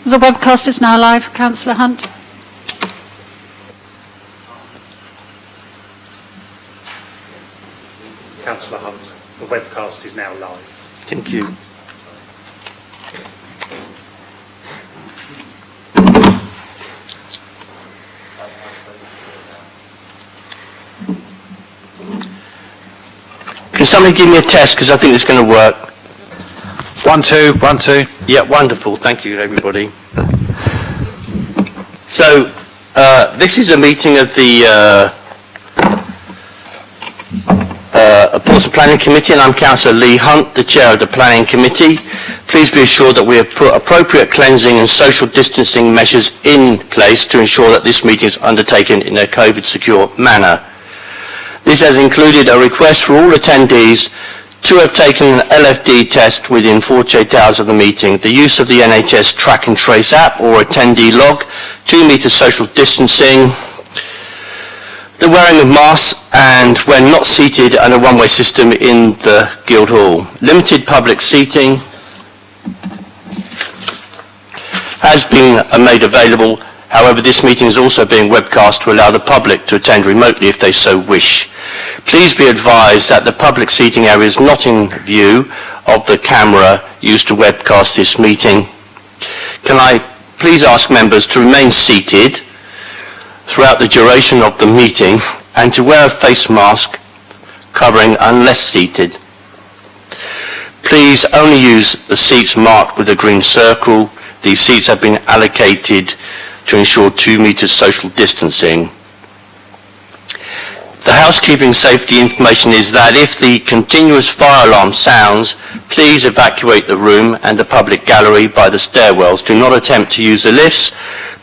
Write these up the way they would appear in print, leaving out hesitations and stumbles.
The webcast is now live, Councillor Hunt. Councillor Hunt, the webcast is now live. Thank you. Can somebody give me a test, because I think it's going to work? 1, 2, 1, 2. Yeah, wonderful. Thank you, everybody. So, this is a meeting of the Portsmouth Planning Committee, and I'm Councillor Lee Hunt, the Chair of the Planning Committee. Please be assured that we have put appropriate cleansing and social distancing measures in place to ensure that this meeting is undertaken in a COVID-secure manner. This has included a request for all attendees to have taken an LFD test within 48 hours of the meeting, the use of the NHS Track and Trace app or attendee log, 2 metre social distancing, the wearing of masks, and when not seated, and a one-way system in the Guildhall. Limited public seating has been made available. However, this meeting is also being webcast to allow the public to attend remotely if they so wish. Please be advised that the public seating area is not in view of the camera used to webcast this meeting. Can I please ask members to remain seated throughout the duration of the meeting and to wear a face mask covering unless seated. Please only use the seats marked with a green circle. These seats have been allocated to ensure 2 metres social distancing. The housekeeping safety information is that if the continuous fire alarm sounds, please evacuate the room and the public gallery by the stairwells. Do not attempt to use the lifts.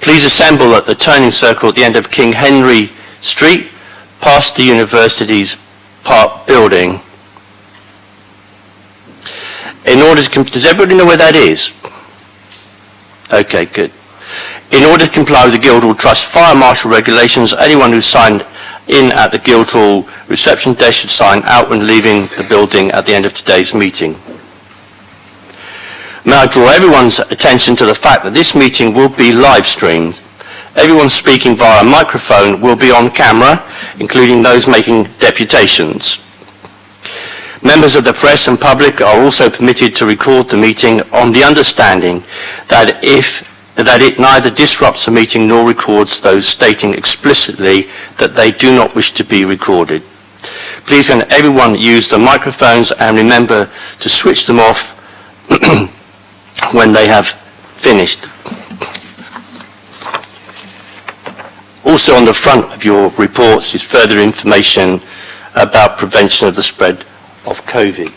Please assemble at the turning circle at the end of King Henry Street, past the University's Park building. Does everybody know where that is? Okay, good. In order to comply with the Guildhall Trust Fire Marshal regulations, anyone who signed in at the Guildhall reception desk should sign out when leaving the building at the end of today's meeting. May I draw everyone's attention to the fact that this meeting will be live streamed. Everyone speaking via a microphone will be on camera, including those making deputations. Members of the press and public are also permitted to record the meeting on the understanding that it neither disrupts the meeting nor records those stating explicitly that they do not wish to be recorded. Please can everyone use the microphones and remember to switch them off when they have finished. Also on the front of your reports is further information about prevention of the spread of COVID.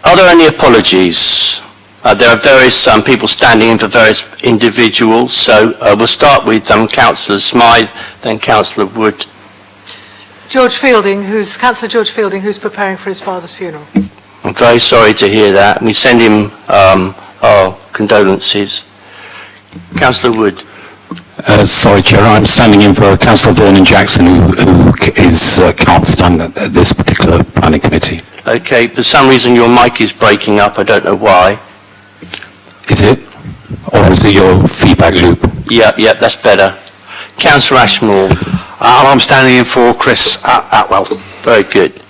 Are there any apologies? There are various people standing in for various individuals, so we'll start with Councillor Smythe, then Councillor Wood. Councillor George Fielding, who's preparing for his father's funeral. I'm very sorry to hear that. We send him our condolences. Councillor Wood. Sorry, Chair, I'm standing in for Councillor Vernon Jackson, who can't stand at this particular planning committee. Okay, for some reason your mic is breaking up. I don't know why. Is it? Or is it your feedback loop? Yeah, that's better. Councillor Ashmore. I'm standing in for Chris Atwell. Very good.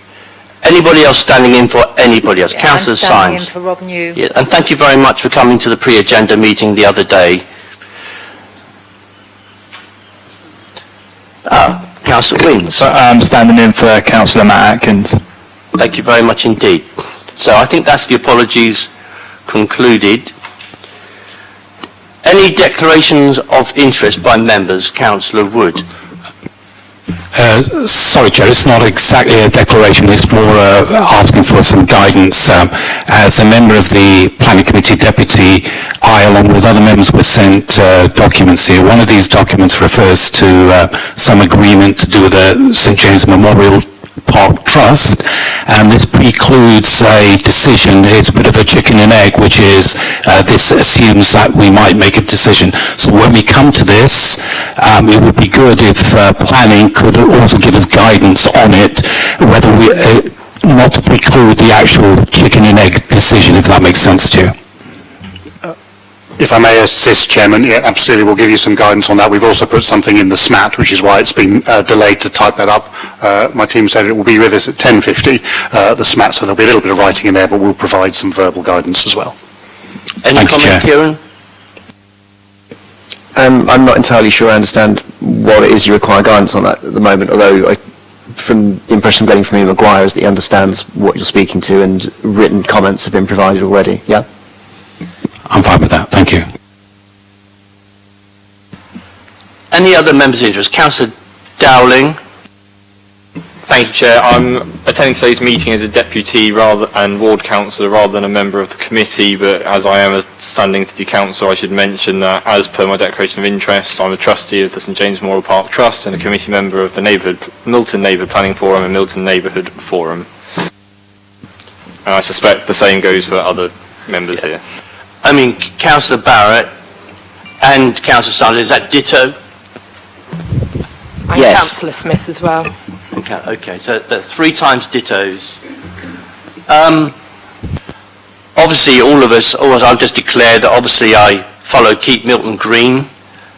Anybody else standing in for anybody else? Councillor Symes. I'm standing in for Rob New. Yeah, and thank you very much for coming to the pre-agenda meeting the other day. Councillor Wins. I'm standing in for Councillor Matt Atkins. Thank you very much indeed. So I think that's the apologies concluded. Any declarations of interest by members? Councillor Wood. Sorry, Chair, it's not exactly a declaration, it's more asking for some guidance. As a member of the Planning Committee Deputy, I, along with other members, were sent documents here. One of these documents refers to some agreement to do with the St James Memorial Park Trust, and this precludes a decision. It's a bit of a chicken and egg, which is this assumes that we might make a decision. So when we come to this, it would be good if planning could also give us guidance on it, whether we not to preclude the actual chicken and egg decision, if that makes sense to you. If I may assist, Chairman, yeah, absolutely, we'll give you some guidance on that. We've also put something in the SMAT, which is why it's been delayed to type that up. My team said it will be with us at 10:50, the SMAT, so there'll be a little bit of writing in there, but we'll provide some verbal guidance as well. Any Thank you, comment, Chair. Kieran? I'm not entirely sure I understand what it is you require guidance on that at the moment, although from the impression I'm getting from Ian Maguire is that he understands what you're speaking to and written comments have been provided already, yeah? I'm fine with that. Thank you. Any other members of interest? Councillor Dowling? Thank you, Chair. I'm attending today's meeting as a deputy and ward councillor rather than a member of the committee, but as I am a standing city councillor, I should mention that as per my declaration of interest, I'm a trustee of the St James Memorial Park Trust and a committee member of the Milton Neighbourhood Planning Forum and Milton Neighbourhood Forum. And I suspect the same goes for other members here. I mean, Councillor Barrett and Councillor Sanders, is that ditto? And Yes. Councillor Smith as well. Okay, so that's 3 times dittos. Obviously, all of us, I'll just declare that obviously I follow Keep Milton Green,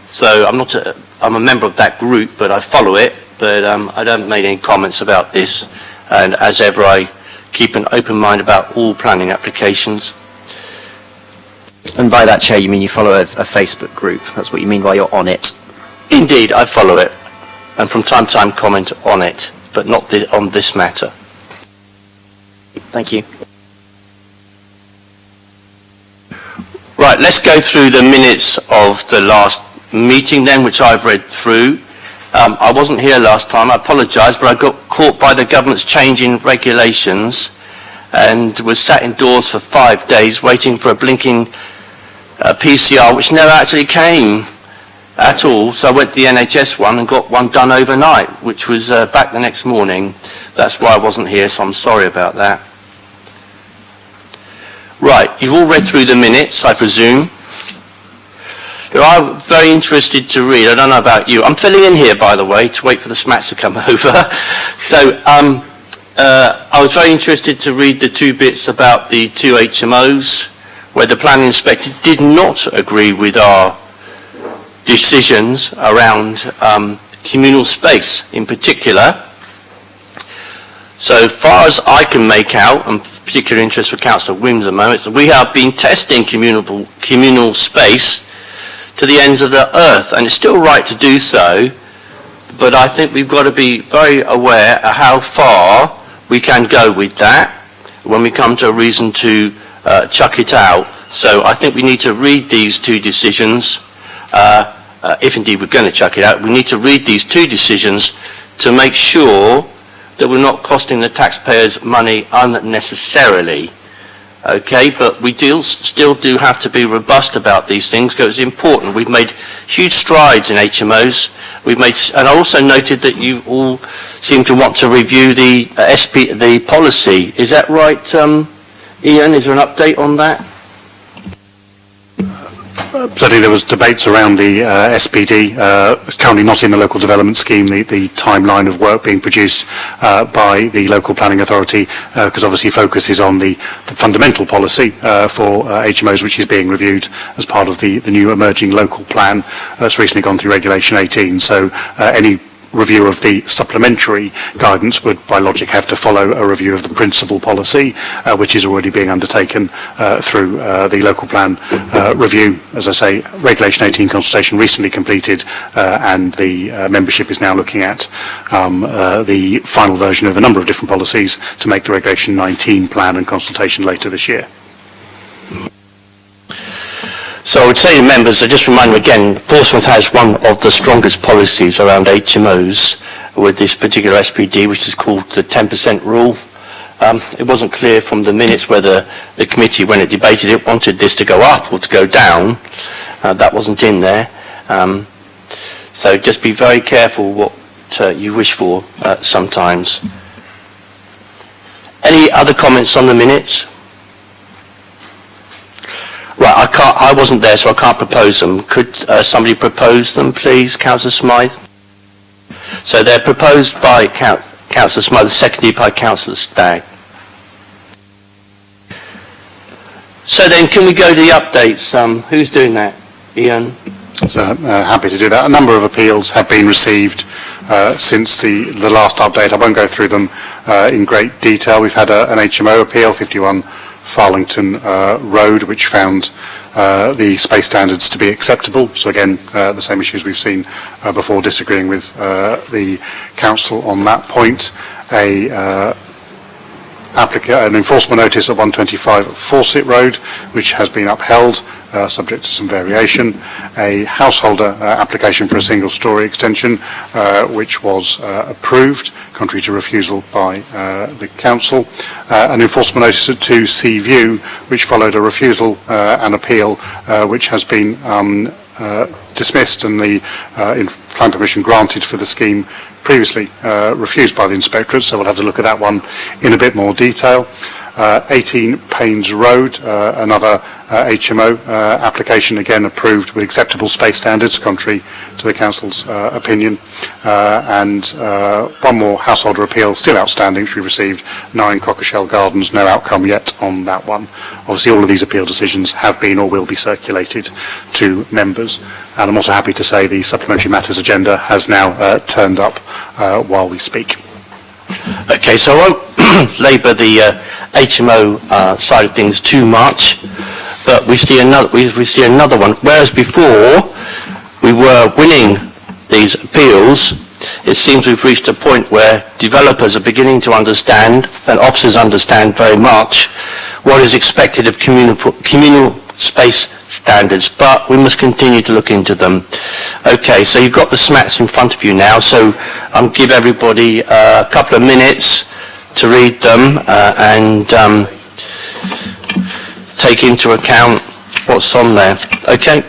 so I'm a member of that group, but I follow it, but I don't make any comments about this, and as ever I keep an open mind about all planning applications. And by that, Chair, you mean you follow a Facebook group? That's what you mean by you're on it? Indeed, I follow it, and from time to time comment on it, but not on this matter. Thank you. Right, let's go through the minutes of the last meeting then, which I've read through. I wasn't here last time, I apologise, but I got caught by the government's change in regulations and was sat indoors for 5 days waiting for a blinking PCR, which never actually came at all. So I went to the NHS one and got one done overnight, which was back the next morning. That's why I wasn't here, so I'm sorry about that. Right, you've all read through the minutes, I presume. I'm very interested to read, I don't know about you. I'm filling in here, by the way, to wait for the SMATs to come over. So I was very interested to read the 2 bits about the 2 HMOs, where the planning inspector did not agree with our decisions around communal space in particular. So far as I can make out, and particular interest for Councillor Wimms at the moment, we have been testing communal space to the ends of the earth, and it's still right to do so, but I think we've got to be very aware of how far we can go with that when we come to a reason to chuck it out. So I think we need to read these 2 decisions, if indeed we're going to chuck it out, we need to read these 2 decisions to make sure that we're not costing the taxpayers money unnecessarily. Okay, but we still do have to be robust about these things because it's important. We've made huge strides in HMOs. And I also noted that you all seem to want to review the the policy. Is that right, Ian? Is there an update on that? Certainly there was debates around the SPD, currently not in the local development scheme, the timeline of work being produced by the local planning authority, because obviously focus is on the fundamental policy for HMOs, which is being reviewed as part of the new emerging local plan that's recently gone through Regulation 18. So any review of the supplementary guidance would, by logic, have to follow a review of the principal policy, which is already being undertaken through the local plan review. As I say, Regulation 18 consultation recently completed, and the membership is now looking at the final version of a number of different policies to make the Regulation 19 plan and consultation later this year. So I would say to members, I just remind them again, Portsmouth has one of the strongest policies around HMOs with this particular SPD, which is called the 10% rule. It wasn't clear from the minutes whether the committee, when it debated it, wanted this to go up or to go down. That wasn't in there. So just be very careful what you wish for sometimes. Any other comments on the minutes? Right, I wasn't there, so I can't propose them. Could somebody propose them, please, Councillor Smythe? So they're proposed by Councillor Smythe, seconded by Councillor Stagg. So then, can we go to the updates? Who's doing that? Ian? So happy to do that. A number of appeals have been received since the last update. I won't go through them in great detail. We've had an HMO appeal, 51 Farlington Road, which found the space standards to be acceptable. So again, the same issues we've seen before, disagreeing with the council on that point. An enforcement notice at 125 Fawcett Road, which has been upheld, subject to some variation. A householder application for a single-storey extension, which was approved, contrary to refusal by the council. An enforcement notice at 2 Seaview, which followed a refusal and appeal, which has been dismissed, and the plan permission granted for the scheme previously refused by the inspectorate, so we'll have to look at that one in a bit more detail. 18 Paynes Road, another HMO application, again approved with acceptable space standards, contrary to the council's opinion. And one more householder appeal still outstanding, which we received, 9 Cockershell Gardens, no outcome yet on that one. Obviously all of these appeal decisions have been or will be circulated to members. And I'm also happy to say the supplementary matters agenda has now turned up while we speak. Okay, so I won't labour the HMO side of things too much, but we see another one. Whereas before we were winning these appeals, it seems we've reached a point where developers are beginning to understand, and officers understand very much, what is expected of communal space standards, but we must continue to look into them. Okay, so you've got the SMATs in front of you now, so I'll give everybody a couple of minutes to read them and take into account what's on there. Okay?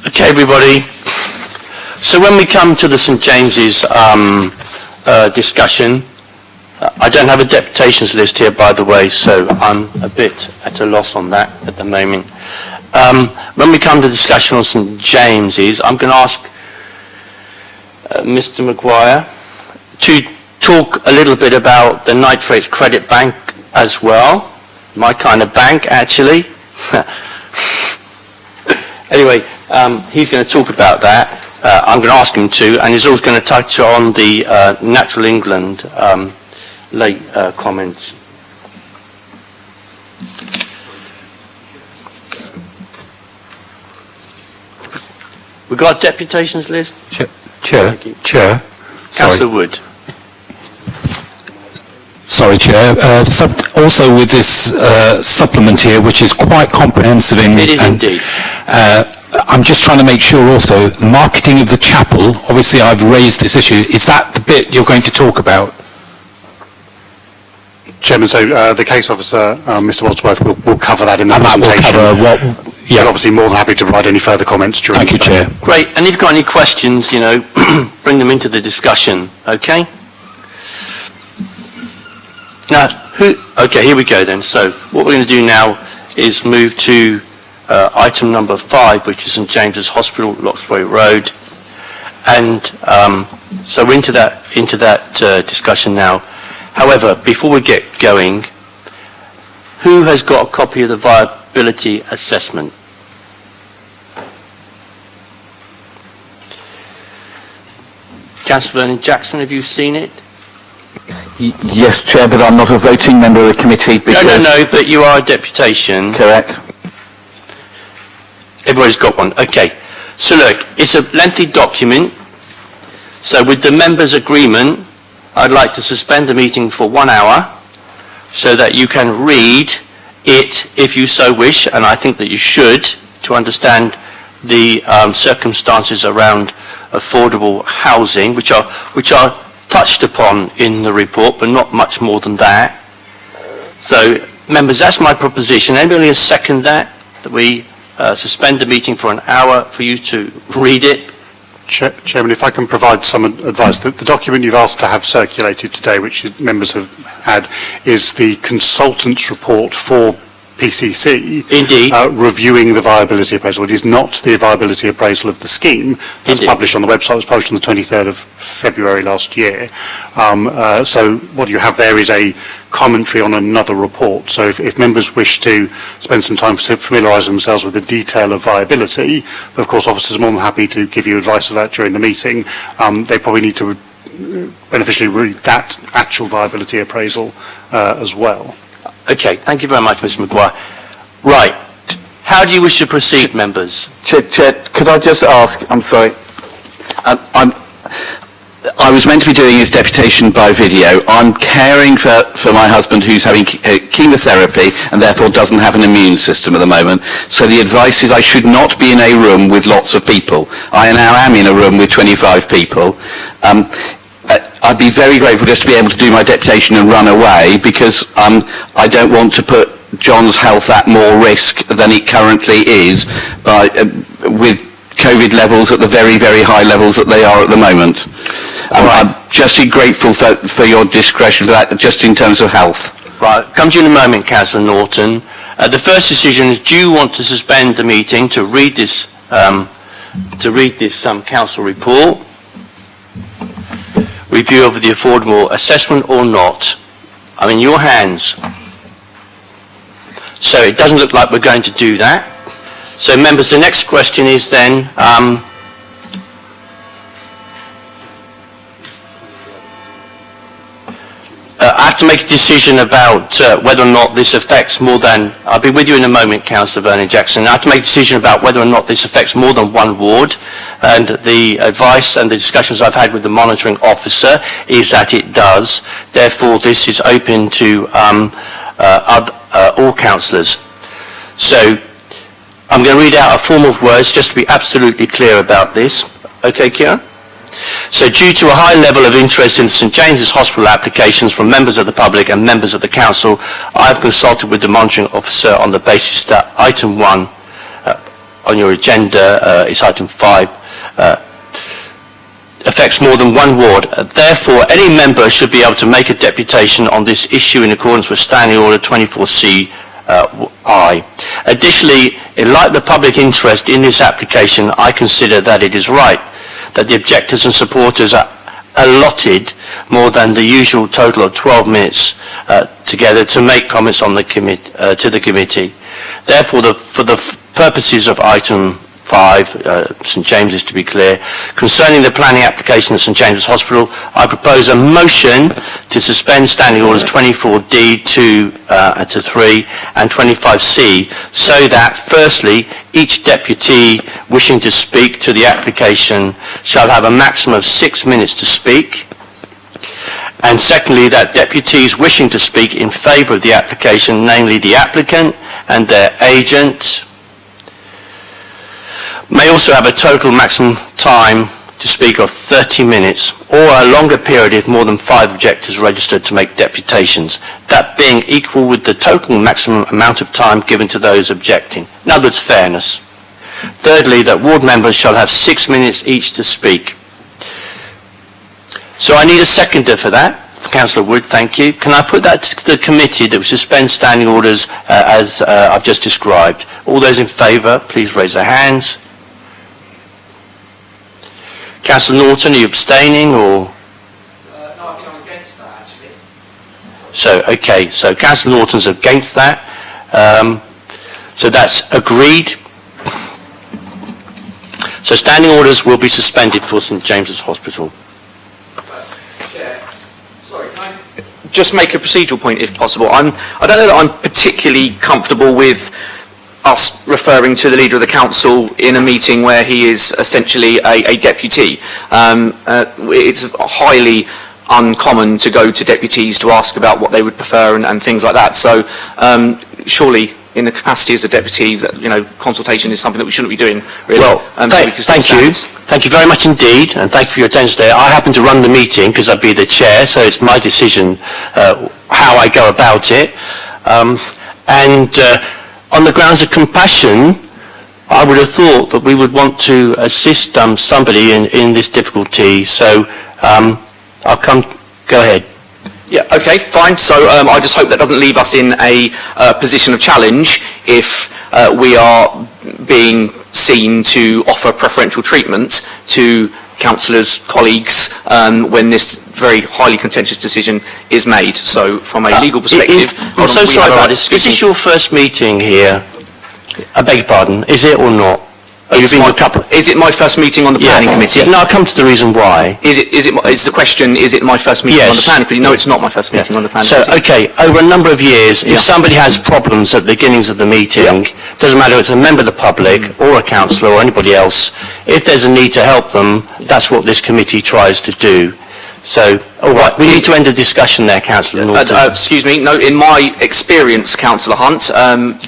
Okay, everybody. So when we come to the St James's discussion, I don't have a deputations list here, by the way, so I'm a bit at a loss on that at the moment. When we come to discussion on St James's, I'm going to ask Mr Maguire to talk a little bit about the Nitrates Credit Bank as well. My kind of bank, actually. Anyway, he's going to talk about that. I'm going to ask him to, and he's also going to touch on the Natural England late comments. We got a deputations list? Chair. Councillor Wood. Sorry, Chair. Also with this supplement here, which is quite comprehensive in... It is indeed. I'm just trying to make sure also, the marketing of the chapel, obviously I've raised this issue, is that the bit you're going to talk about? Chairman, so the case officer, Mr Wadsworth, will cover that in the And that presentation. will cover what... But obviously more than happy to provide any further comments during Thank you, the debate. Chair. Great, and if you've got any questions, bring them into the discussion, okay? Now, okay, here we go then. So, what we're going to do now is move to item number 5, which is St James's Hospital, Loxbury Road. And so we're into that discussion now. However, before we get going, who has got a copy of the viability assessment? Councillor Vernon Jackson, have you seen it? Yes, Chair, but I'm not a voting member of the committee because... No, but you are a deputation. Correct. Everybody's got one. Okay. So look, it's a lengthy document. So with the members' agreement, I'd like to suspend the meeting for 1 hour so that you can read it if you so wish, and I think that you should, to understand the circumstances around affordable housing, which are touched upon in the report, but not much more than that. So, members, that's my proposition. Anybody second that we suspend the meeting for an hour for you to read it? Chairman, if I can provide some advice, the document you've asked to have circulated today, which members have had, is the consultant's report for PCC. Indeed. Reviewing the viability appraisal. It is not the viability appraisal of the scheme. That's Indeed. published on the website. It was published on the 23rd of February last year. So what you have there is a commentary on another report. So if members wish to spend some time to familiarise themselves with the detail of viability, of course officers are more than happy to give you advice of that during the meeting. They probably need to beneficially read that actual viability appraisal as well. Okay, thank you very much, Mr Maguire. Right, how do you wish to proceed, members? Chair, could I just ask, I'm sorry, I was meant to be doing his deputation by video. I'm caring for my husband who's having chemotherapy and therefore doesn't have an immune system at the moment. So the advice is I should not be in a room with lots of people. I now am in a room with 25 people. I'd be very grateful just to be able to do my deputation and run away because I don't want to put John's health at more risk than it currently is with COVID levels at the very, very high levels that they are at the moment. I'm just grateful for your discretion for that, just in terms of health. Right, come to you in a moment, Councillor Norton. The first decision is, do you want to suspend the meeting to read this council report, review of the affordable assessment, or not? I'm in your hands. So it doesn't look like we're going to do that. So members, the next question is then, I have to make a decision about whether or not this affects more than, I'll be with you in a moment, Councillor Vernon Jackson. I have to make a decision about whether or not this affects more than one ward, and the advice and the discussions I've had with the monitoring officer is that it does. Therefore, this is open to all councillors. So, I'm going to read out a form of words just to be absolutely clear about this. Okay, Kieran? So due to a high level of interest in St James's Hospital applications from members of the public and members of the council, I have consulted with the monitoring officer on the basis that item 1, on your agenda, it's item 5, affects more than one ward. Therefore, any member should be able to make a deputation on this issue in accordance with Standing Order 24C I. Additionally, in light of the public interest in this application, I consider that it is right that the objectors and supporters are allotted more than the usual total of 12 minutes together to make comments on the to the committee. Therefore, for the purposes of item 5, St James's to be clear, concerning the planning application at St James's Hospital, I propose a motion to suspend Standing Orders 24D to 3 and 25C, so that, firstly, each deputy wishing to speak to the application shall have a maximum of 6 minutes to speak, and secondly, that deputies wishing to speak in favour of the application, namely the applicant and their agent, may also have a total maximum time to speak of 30 minutes or a longer period if more than 5 objectors registered to make deputations, that being equal with the total maximum amount of time given to those objecting. In other words, fairness. Thirdly, that ward members shall have 6 minutes each to speak. So I need a seconder for that. Councillor Wood, thank you. Can I put that to the committee that we suspend standing orders as I've just described? All those in favour, please raise their hands. Councillor Norton, are you abstaining or? No, I think I'm against that actually. So, okay, so Councillor Norton's against that. So that's agreed. So standing orders will be suspended for St James's Hospital. Chair, sorry, can I just make a procedural point if possible? I don't know that I'm particularly comfortable with us referring to the leader of the council in a meeting where he is essentially a deputy. It's highly uncommon to go to deputies to ask about what they would prefer and things like that. So surely, in the capacity as a deputy, consultation is something that we shouldn't be doing. Really. Well, thank you very much indeed, and thank you for your attention today. I happen to run the meeting because I'd be the chair, so it's my decision how I go about it. On the grounds of compassion, I would have thought that we would want to assist somebody in this difficulty. So I'll go ahead. Yeah, okay, fine. So I just hope that doesn't leave us in a position of challenge if we are being seen to offer preferential treatment to councillors, colleagues, when this very highly contentious decision is made. So from a legal perspective... I'm so sorry about this. Is this your first meeting here? I beg your pardon, is it or not? Is it my first meeting on the planning committee? Yeah, no, I'll come to the reason why. Is the question, is it my first meeting on the planning committee? No, it's not my first meeting on the planning committee. Okay, over a number of years, if somebody has problems at the beginnings of the meeting, doesn't matter if it's a member of the public or a councillor or anybody else, if there's a need to help them, that's what this committee tries to do. So, all right, we need to end the discussion there, Councillor Norton. Excuse me, no, in my experience, Councillor Hunt,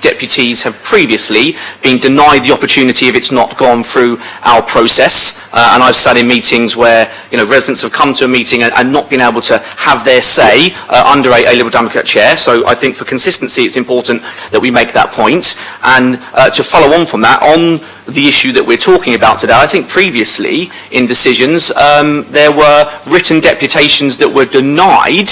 deputies have previously been denied the opportunity if it's not gone through our process, and I've sat in meetings where, residents have come to a meeting and not been able to have their say under a Liberal Democrat chair, so I think for consistency it's important that we make that point, and to follow on from that, on the issue that we're talking about today, I think previously in decisions there were written deputations that were denied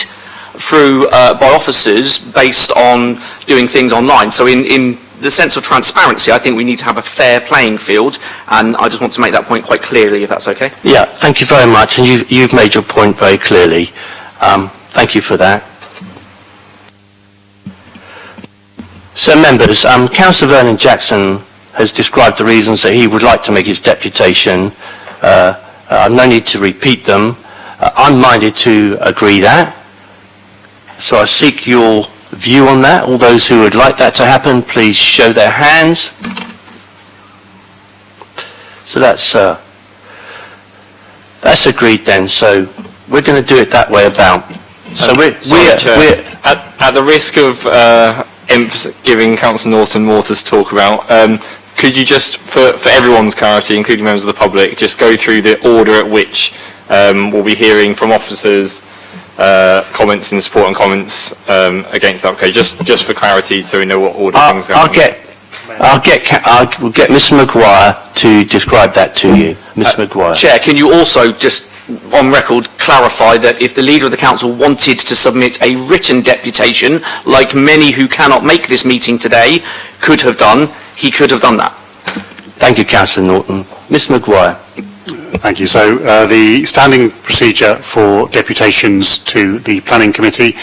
through by officers based on doing things online. So in the sense of transparency, I think we need to have a fair playing field, and I just want to make that point quite clearly, if that's okay. Yeah, thank you very much, and you've made your point very clearly. Thank you for that. So members, Councillor Vernon Jackson has described the reasons that he would like to make his deputation. No need to repeat them. I'm minded to agree that. So I seek your view on that. All those who would like that to happen, please show their hands. So that's agreed then. So we're going to do it that way about. So we're at the risk of giving Councillor Norton more to talk about. Could you just, for everyone's clarity, including members of the public, just go through the order at which we'll be hearing from officers comments in support and comments against that? Okay, just for clarity, so we know what order things are. We'll get Mr Maguire to describe that to you. Mr Maguire. Chair, can you also just, on record, clarify that if the Leader of the Council wanted to submit a written deputation, like many who cannot make this meeting today could have done, he could have done that? Thank you, Councillor Norton. Mr Maguire. Thank you. So the standing procedure for deputations to the Planning Committee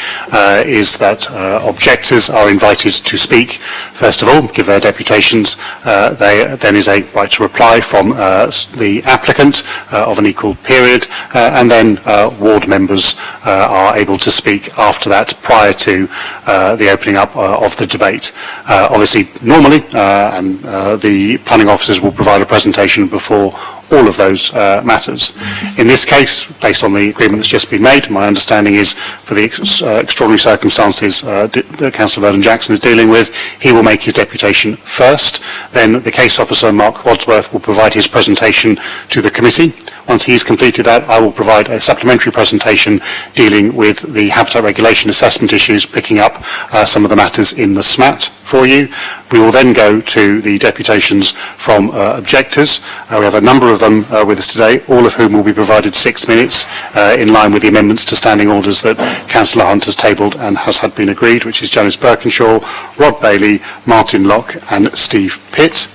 is that objectors are invited to speak, first of all, give their deputations. Then is a right to reply from the applicant of an equal period, and then ward members are able to speak after that, prior to the opening up of the debate. Obviously, normally, and the planning officers will provide a presentation before all of those matters. In this case, based on the agreement that's just been made, my understanding is for the extraordinary circumstances that Councillor Vernon-Jackson is dealing with, he will make his deputation first. Then the case officer, Mark Wadsworth, will provide his presentation to the committee. Once he's completed that, I will provide a supplementary presentation dealing with the habitat regulation assessment issues, picking up some of the matters in the SMAT for you. We will then go to the deputations from objectors. We have a number of them with us today, all of whom will be provided 6 minutes in line with the amendments to standing orders that Councillor Hunt has tabled and has had been agreed, which is Janice Birkinshaw, Rod Bailey, Martin Locke and Steve Pitt.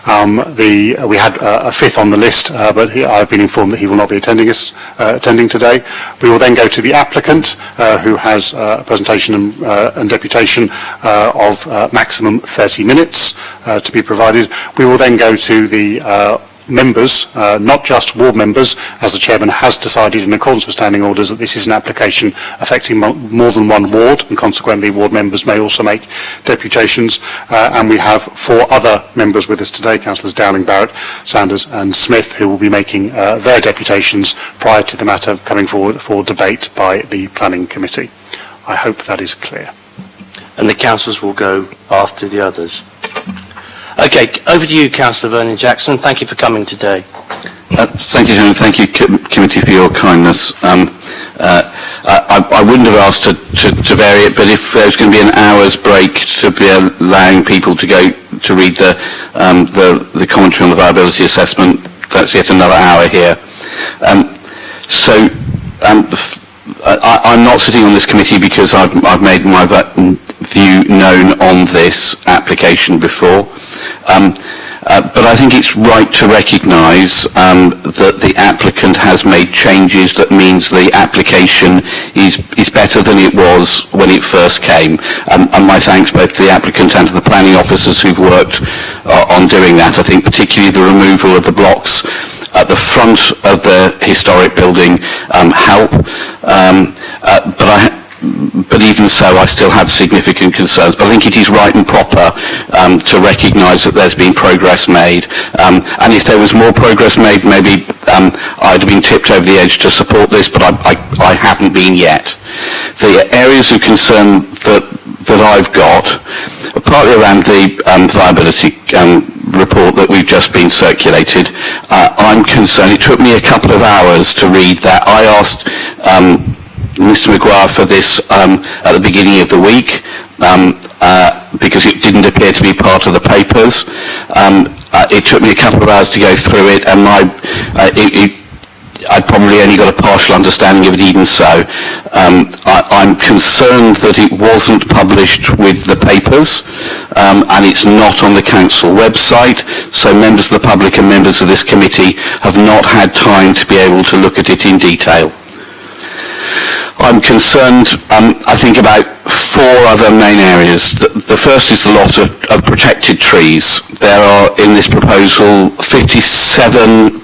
We had a fifth on the list, but I've been informed that he will not be attending today. We will then go to the applicant, who has a presentation and deputation of maximum 30 minutes to be provided. We will then go to the members, not just ward members, as the chairman has decided in accordance with standing orders that this is an application affecting more than one ward, and consequently ward members may also make deputations. And we have 4 other members with us today, Councillors Dowling, Barrett, Sanders and Smith, who will be making their deputations prior to the matter coming forward for debate by the Planning Committee. I hope that is clear. And the councillors will go after the others. Okay, over to you, Councillor Vernon-Jackson. Thank you for coming today. Thank you, Chairman. Thank you, committee, for your kindness. I wouldn't have asked to vary it, but if there's going to be an hour's break to be allowing people to go to read the commentary on the viability assessment, that's yet another hour here. I'm not sitting on this committee because I've made my view known on this application before. But I think it's right to recognise that the applicant has made changes that means the application is better than it was when it first came. And my thanks both to the applicant and to the planning officers who've worked on doing that. I think particularly the removal of the blocks at the front of the historic building help. But even so, I still have significant concerns. But I think it is right and proper to recognise that there's been progress made. And if there was more progress made, maybe I'd have been tipped over the edge to support this, but I haven't been yet. The areas of concern that I've got are partly around the viability report that we've just been circulated. I'm concerned. It took me a couple of hours to read that. I asked Mr Maguire for this at the beginning of the week because it didn't appear to be part of the papers. It took me a couple of hours to go through it, and I probably only got a partial understanding of it even so. I'm concerned that it wasn't published with the papers and it's not on the council website, so members of the public and members of this committee have not had time to be able to look at it in detail. I'm concerned, I think, about 4 other main areas. The first is the lot of protected trees. There are, in this proposal, 57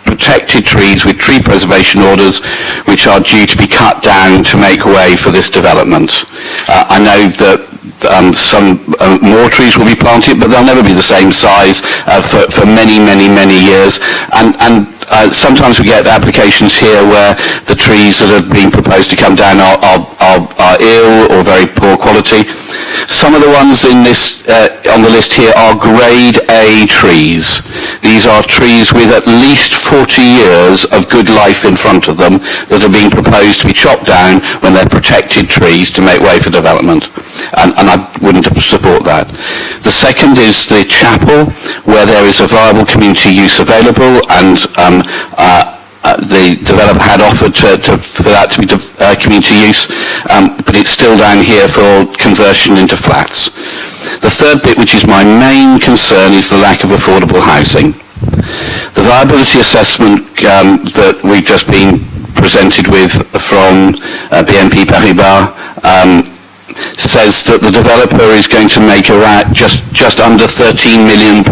protected trees with tree preservation orders which are due to be cut down to make way for this development. I know that some more trees will be planted, but they'll never be the same size for many, many, many years. And sometimes we get applications here where the trees that are being proposed to come down are ill or very poor quality. Some of the ones in this on the list here are grade A trees. These are trees with at least 40 years of good life in front of them that are being proposed to be chopped down when they're protected trees to make way for development. and I wouldn't support that. The second is the chapel, where there is a viable community use available, and the developer had offered for that to be community use, but it's still down here for conversion into flats. The third bit, which is my main concern, is the lack of affordable housing. The viability assessment that we've just been presented with from BNP Paribas says that the developer is going to make around just under £13 million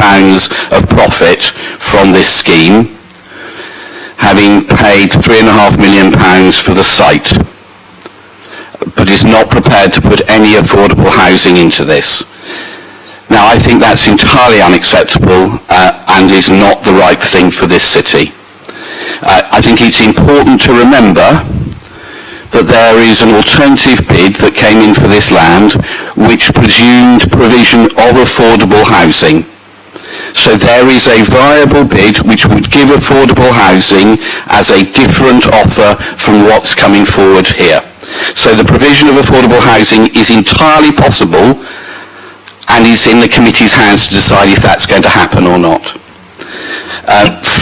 of profit from this scheme, having paid £3.5 million for the site, but is not prepared to put any affordable housing into this. Now, I think that's entirely unacceptable and is not the right thing for this city. I think it's important to remember that there is an alternative bid that came in for this land which presumed provision of affordable housing. So there is a viable bid which would give affordable housing as a different offer from what's coming forward here. So the provision of affordable housing is entirely possible, and it's in the committee's hands to decide if that's going to happen or not.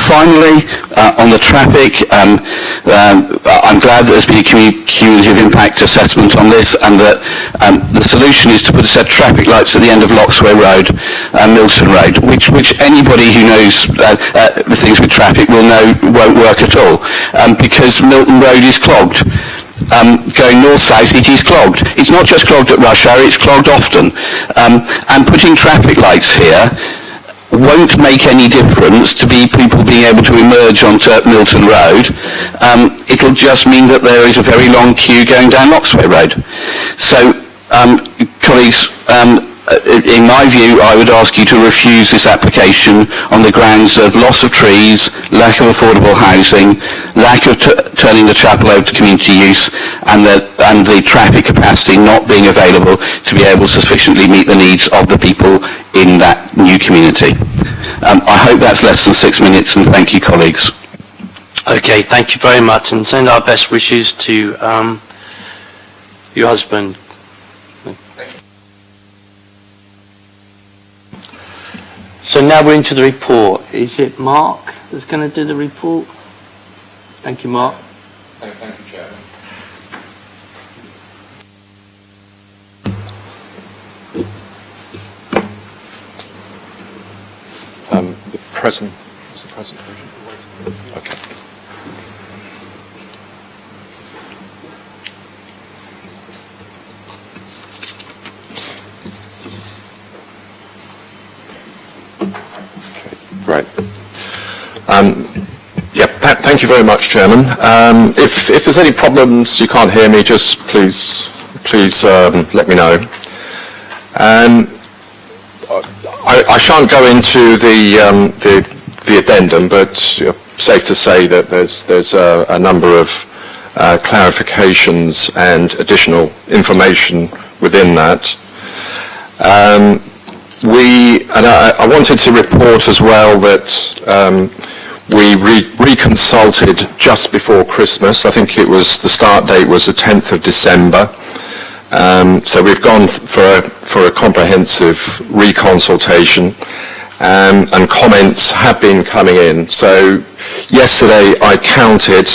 Finally, on the traffic, I'm glad that there's been a cumulative impact assessment on this, and that the solution is to put a set of traffic lights at the end of Loxway Road and Milton Road, which anybody who knows things with traffic will know won't work at all, because Milton Road is clogged. Going north-south, it is clogged. It's not just clogged at rush hour, it's clogged often. And putting traffic lights here won't make any difference to people being able to emerge onto Milton Road. It'll just mean that there is a very long queue going down Loxway Road. So, colleagues, in my view, I would ask you to refuse this application on the grounds of loss of trees, lack of affordable housing, lack of turning the chapel over to community use, and the traffic capacity not being available to be able to sufficiently meet the needs of the people in that new community. I hope that's less than 6 minutes, and thank you, colleagues. Okay, thank you very much, and send our best wishes to your husband. So now we're into the report. Is it Mark that's going to do the report? Thank you, Mark. Thank you, Chairman. What's the presentation? Okay. Right. Thank you very much, Chairman. If there's any problems, you can't hear me, just please let me know. I shan't go into the addendum, but safe to say that there's a number of clarifications and additional information within that. I wanted to report as well that we reconsulted just before Christmas. I think the start date was the 10th of December. So we've gone for a comprehensive reconsultation, and comments have been coming in. So yesterday I counted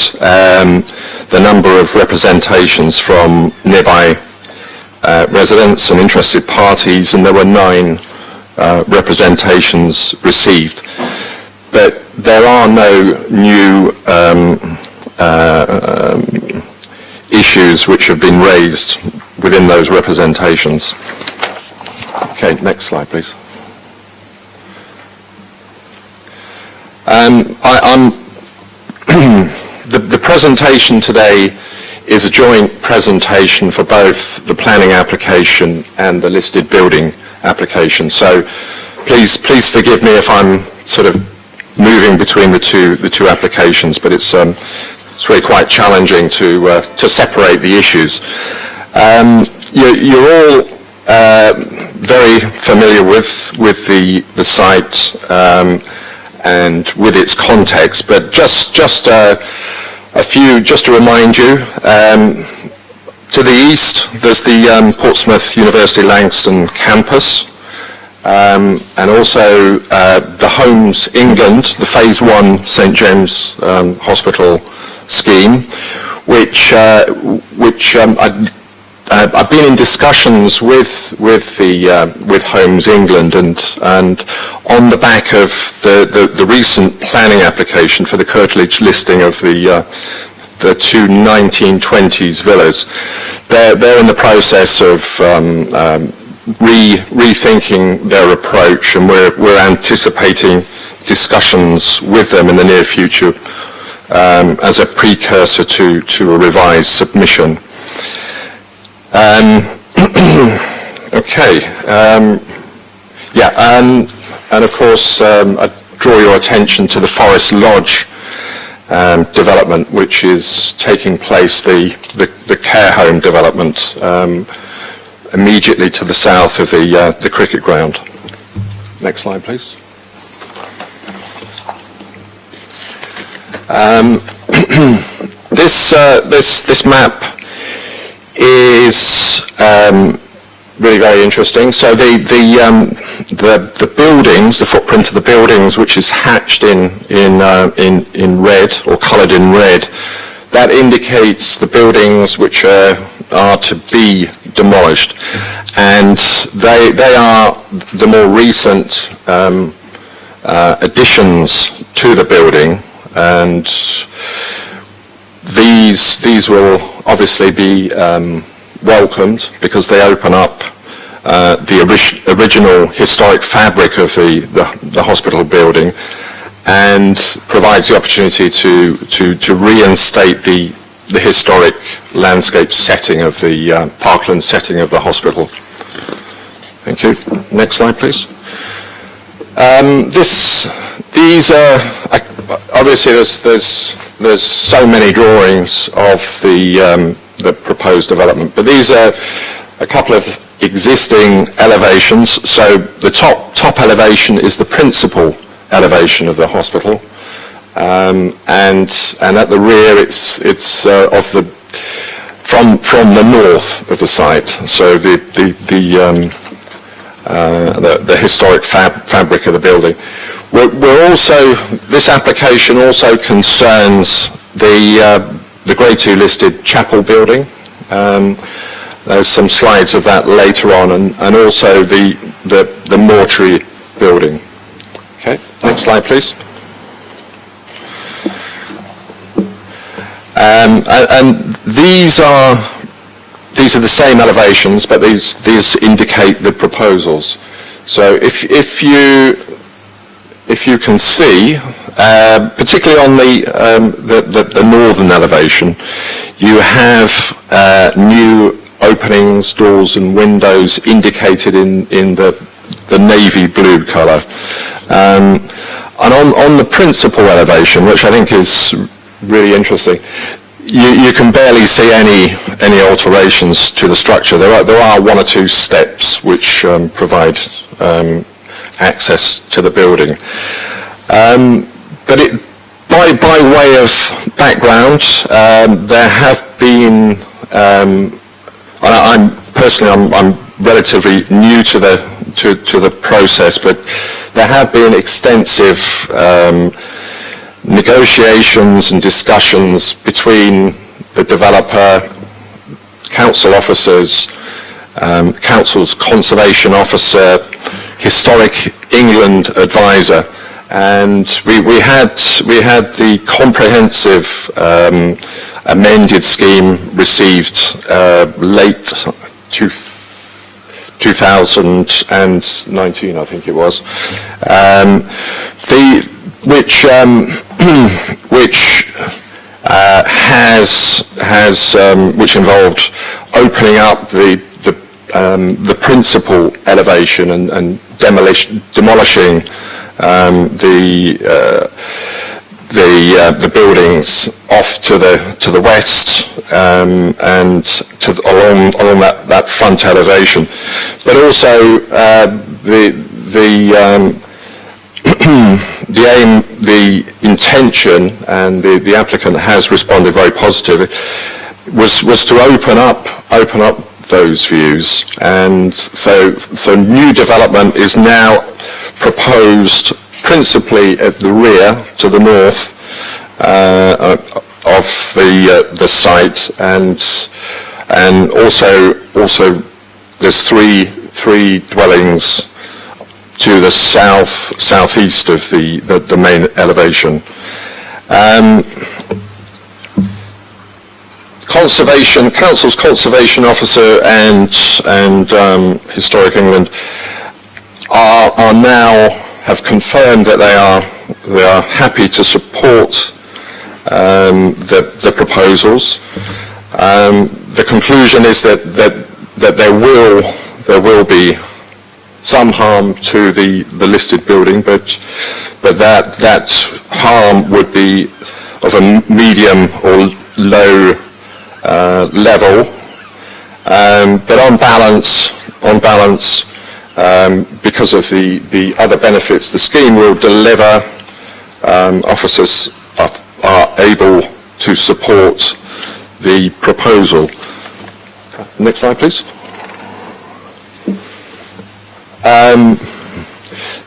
the number of representations from nearby residents and interested parties, and there were 9 representations received. But there are no new issues which have been raised within those representations. Okay, next slide, please. The presentation today is a joint presentation for both the planning application and the listed building application. So please forgive me if I'm sort of moving between the two applications, but it's really quite challenging to separate the issues. You're all very familiar with the site and with its context, but just a few, just to remind you, To the east, there's the Portsmouth University Langston campus, and also the Homes England, the Phase 1 St James Hospital scheme, which I've been in discussions with Homes England, and on the back of the recent planning application for the curtilage listing of the two 1920s villas, they're in the process of rethinking their approach, and we're anticipating discussions with them in the near future as a precursor to a revised submission. Okay. And of course, I draw your attention to the Forest Lodge development, which is taking place, the care home development, immediately to the south of the cricket ground. Next slide, please. This map is really very interesting. So the buildings, the footprint of the buildings, which is hatched in red or coloured in red, that indicates the buildings which are to be demolished, and they are the more recent additions to the building, and these will obviously be welcomed because they open up the original historic fabric of the hospital building, and provides the opportunity to reinstate the historic landscape setting of the parkland setting of the hospital. Thank you. Next slide, please. These are obviously there's so many drawings of the proposed development, but these are a couple of existing elevations. So the top elevation is the principal elevation of the hospital, and at the rear it's from the north of the site. So the historic fabric of the building. We're also, this application also concerns the Grade 2 listed chapel building. There's some slides of that later on, and also the mortuary building. Okay, next slide, please. And these are the same elevations, but these indicate the proposals. So if you can see, particularly on the northern elevation, you have new openings, doors and windows indicated in the navy blue colour. And on the principal elevation, which I think is really interesting, you can barely see any alterations to the structure. There are one or two steps which provide access to the building. But by way of background, there have been, I'm relatively new to the process, but there have been extensive negotiations and discussions between the developer, council officers, council's conservation officer, Historic England advisor, and we had the comprehensive amended scheme received late 2019, I think it was, which involved opening up the principal elevation and demolishing the buildings off to the west and along that front elevation, but also the aim, the intention, and the applicant has responded very positively, was to open up those views, and so new development is now proposed principally at the rear to the north of the site, and also there's three dwellings to the southeast of the main elevation. Council's conservation officer and Historic England are now have confirmed that they are happy to support the proposals. The conclusion is that there will be some harm to the listed building, but that harm would be of a medium or low level, but on balance, because of the other benefits the scheme will deliver, officers are able to support the proposal. Next slide, please.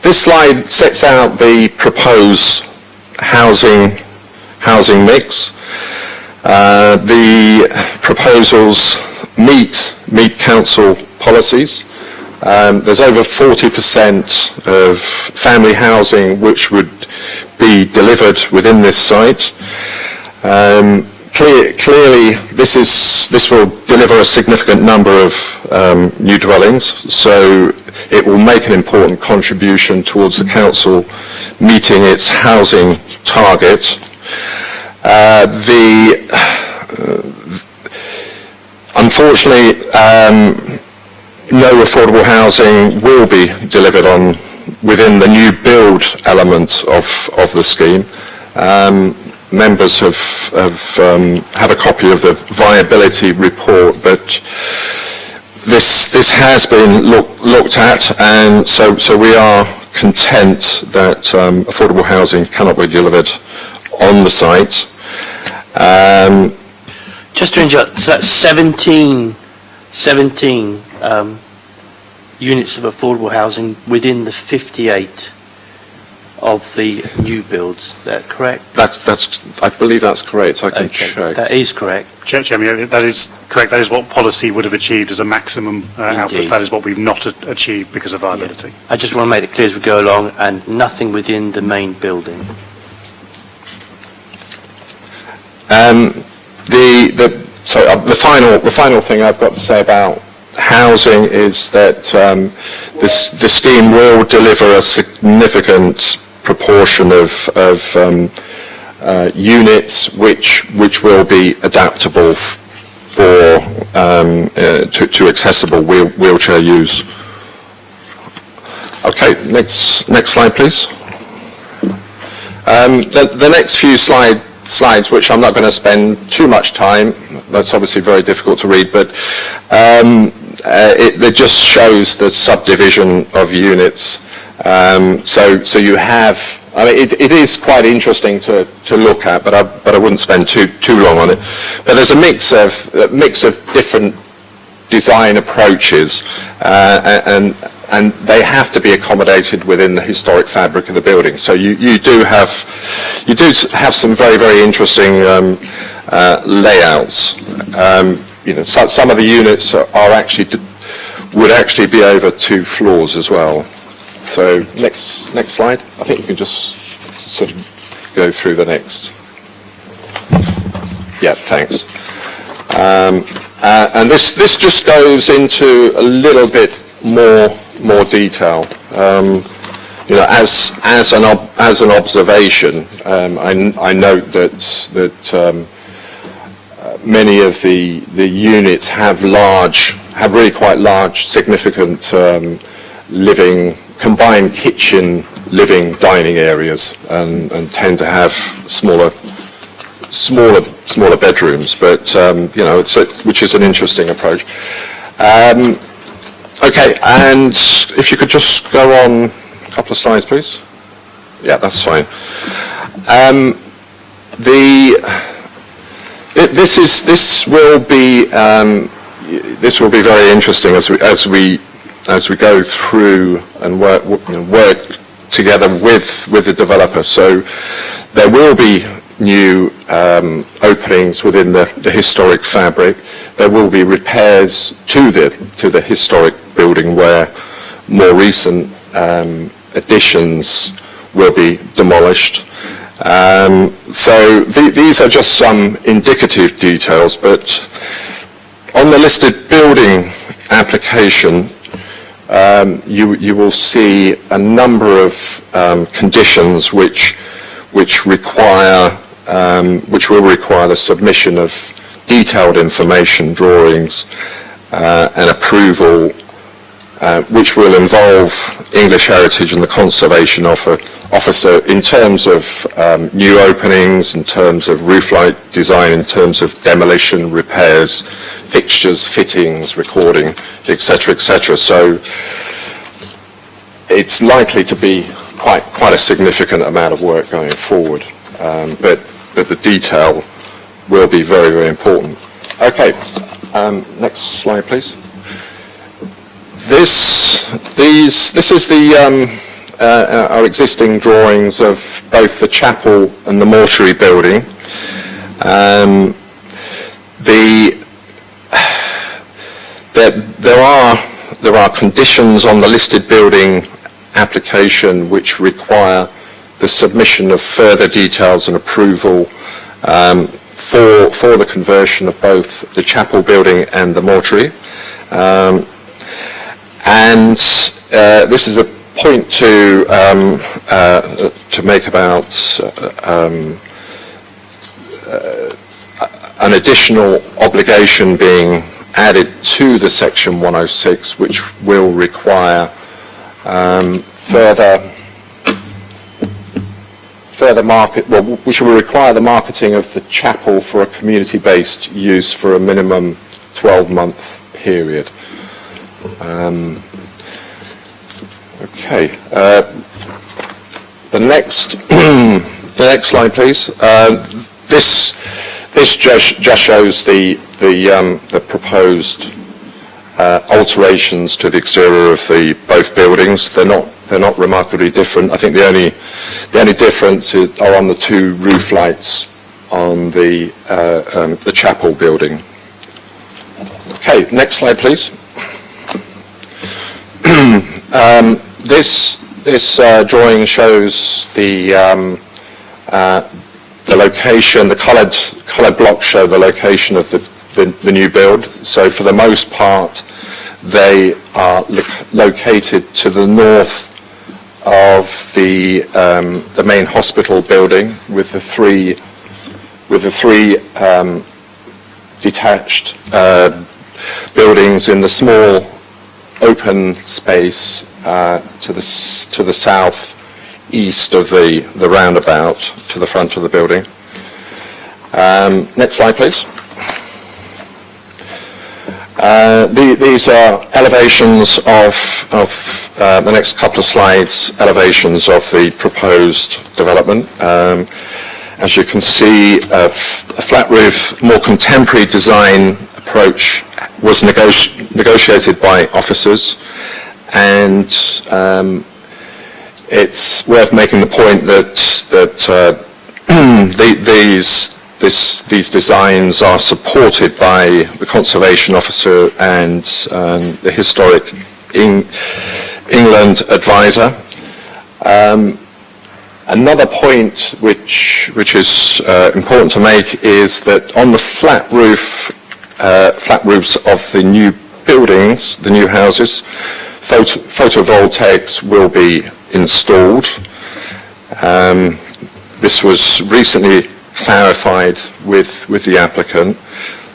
This slide sets out the proposed housing mix. The proposals meet council policies. There's over 40% of family housing which would be delivered within this site. Clearly, this will deliver a significant number of new dwellings, so it will make an important contribution towards the council meeting its housing target. Unfortunately, no affordable housing will be delivered within the new build element of the scheme. Members have a copy of the viability report, but this has been looked at, and so we are content that affordable housing cannot be delivered on the site. Just to interrupt, so that's 17 units of affordable housing within the 58 of the new builds. Is that correct? I believe that's correct. I can check. That is correct. Chairman, that is correct. That is what policy would have achieved as a maximum output. That is what we've not achieved because of viability. Yeah. I just want to make it clear as we go along, and nothing within the main building. The final thing I've got to say about housing is that the scheme will deliver a significant proportion of units which will be adaptable for to accessible wheelchair use. Okay, next slide, please. The next few slides, which I'm not going to spend too much time, that's obviously very difficult to read, but it just shows the subdivision of units. So you have, I mean, it is quite interesting to look at, but I wouldn't spend too long on it. But there's a mix of different design approaches, and they have to be accommodated within the historic fabric of the building. So you do have some very, very interesting layouts. Some of the units would actually be over 2 floors as well. So next slide. I think you can just sort of go through the next. Yeah, thanks. And this just goes into a little bit more detail. As an observation, I note that many of the units have really quite large, significant combined kitchen, living, dining areas, and tend to have smaller bedrooms. But which is an interesting approach. Okay, and if you could just go on a couple of slides, please. The This will be very interesting as we go through and work together with the developer. So there will be new openings within the historic fabric. There will be repairs to the historic building where more recent additions will be demolished. So these are just some indicative details, but on the listed building application, you will see a number of conditions which will require the submission of detailed information, drawings, and approval, which will involve English Heritage and the Conservation Officer in terms of new openings, in terms of roof light design, in terms of demolition, repairs, fixtures, fittings, recording, etc., etc. So it's likely to be quite a significant amount of work going forward, but the detail will be very, very important. Okay, next slide, please. This is our existing drawings of both the chapel and the mortuary building. There are conditions on the listed building application which require the submission of further details and approval for the conversion of both the chapel building and the mortuary. And this is a point to make about an additional obligation being added to the Section 106, which will require which will require the marketing of the chapel for a community-based use for a minimum 12-month period. Okay. The next slide, please. This just shows the proposed alterations to the exterior of both buildings. They're not remarkably different. I think the only difference are on the two roof lights on the chapel building. Okay, next slide, please. This drawing shows the location. The coloured blocks show the location of the new build. So for the most part, they are located to the north of the main hospital building, with the three detached buildings in the small open space to the south east of the roundabout to the front of the building. Next slide, please. These are elevations of the next couple of slides, elevations of the proposed development. As you can see, a flat roof, more contemporary design approach was negotiated by officers, and it's worth making the point that these designs are supported by the Conservation Officer and the Historic England Advisor. Another point which is important to make is that on the flat roofs of the new buildings, the new houses, photovoltaics will be installed. This was recently clarified with the applicant,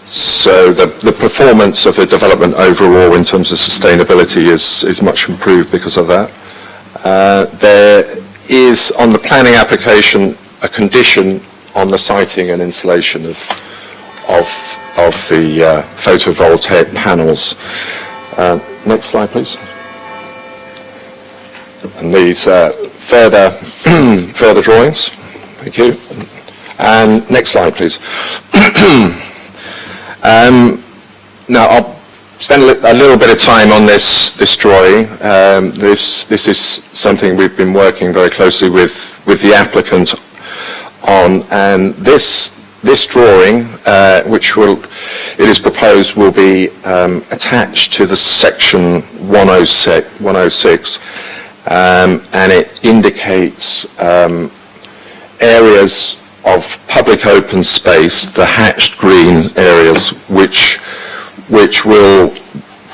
so the performance of the development overall in terms of sustainability is much improved because of that. There is on the planning application a condition on the siting and installation of the photovoltaic panels. Next slide, please. And these further drawings. Thank you. And next slide, please. Now, I'll spend a little bit of time on this drawing. This is something we've been working very closely with the applicant on, and this drawing, which it is proposed will be attached to the section 106, and it indicates areas of public open space, the hatched green areas, which will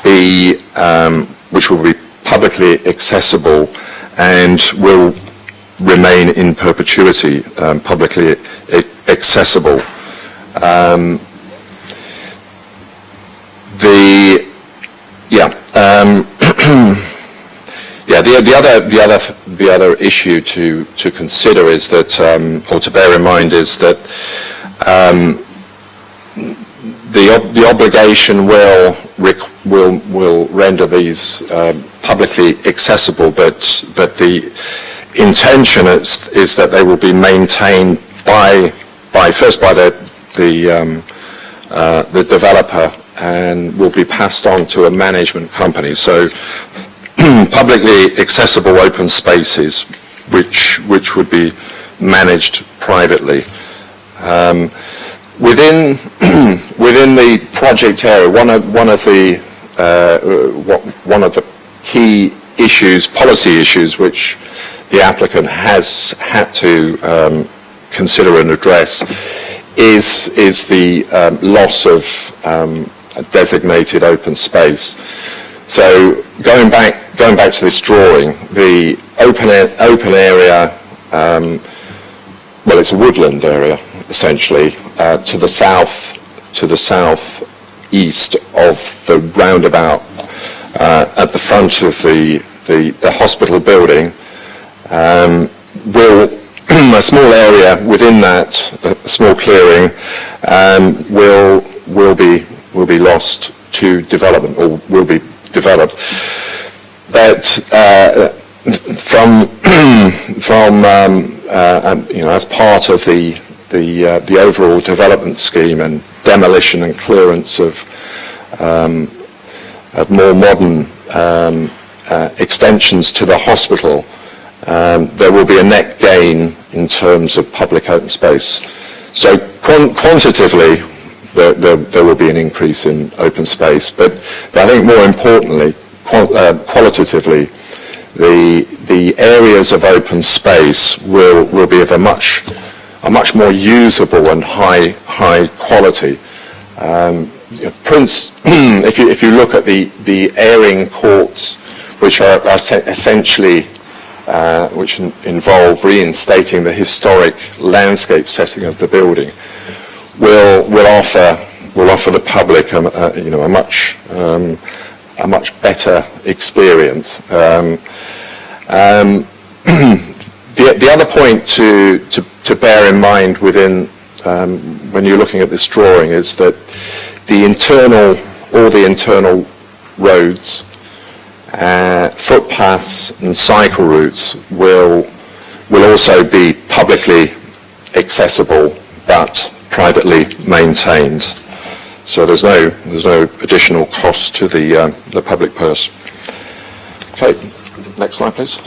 be publicly accessible and will remain in perpetuity publicly accessible. The other issue to consider is that, or to bear in mind, is that the obligation will render these publicly accessible, but the intention is that they will be maintained first by the developer and will be passed on to a management company. So publicly accessible open spaces which would be managed privately. Within the project area, one of the key issues, policy issues, which the applicant has had to consider and address is the loss of designated open space. So going back to this drawing, the open area, it's a woodland area essentially, to the southeast of the roundabout at the front of the hospital building. A small area within that, a small clearing, will be lost to development, or will be developed. But as part of the overall development scheme and demolition and clearance of more modern extensions to the hospital, there will be a net gain in terms of public open space. So quantitatively, there will be an increase in open space, but I think more importantly, qualitatively, the areas of open space will be of a much more usable and high quality. If you look at the airing courts, which are essentially which involve reinstating the historic landscape setting of the building, will offer the public a much better experience. The other point to bear in mind when you're looking at this drawing is that all the internal roads, footpaths and cycle routes will also be publicly accessible but privately maintained. So there's no additional cost to the public purse. Okay, next slide, please.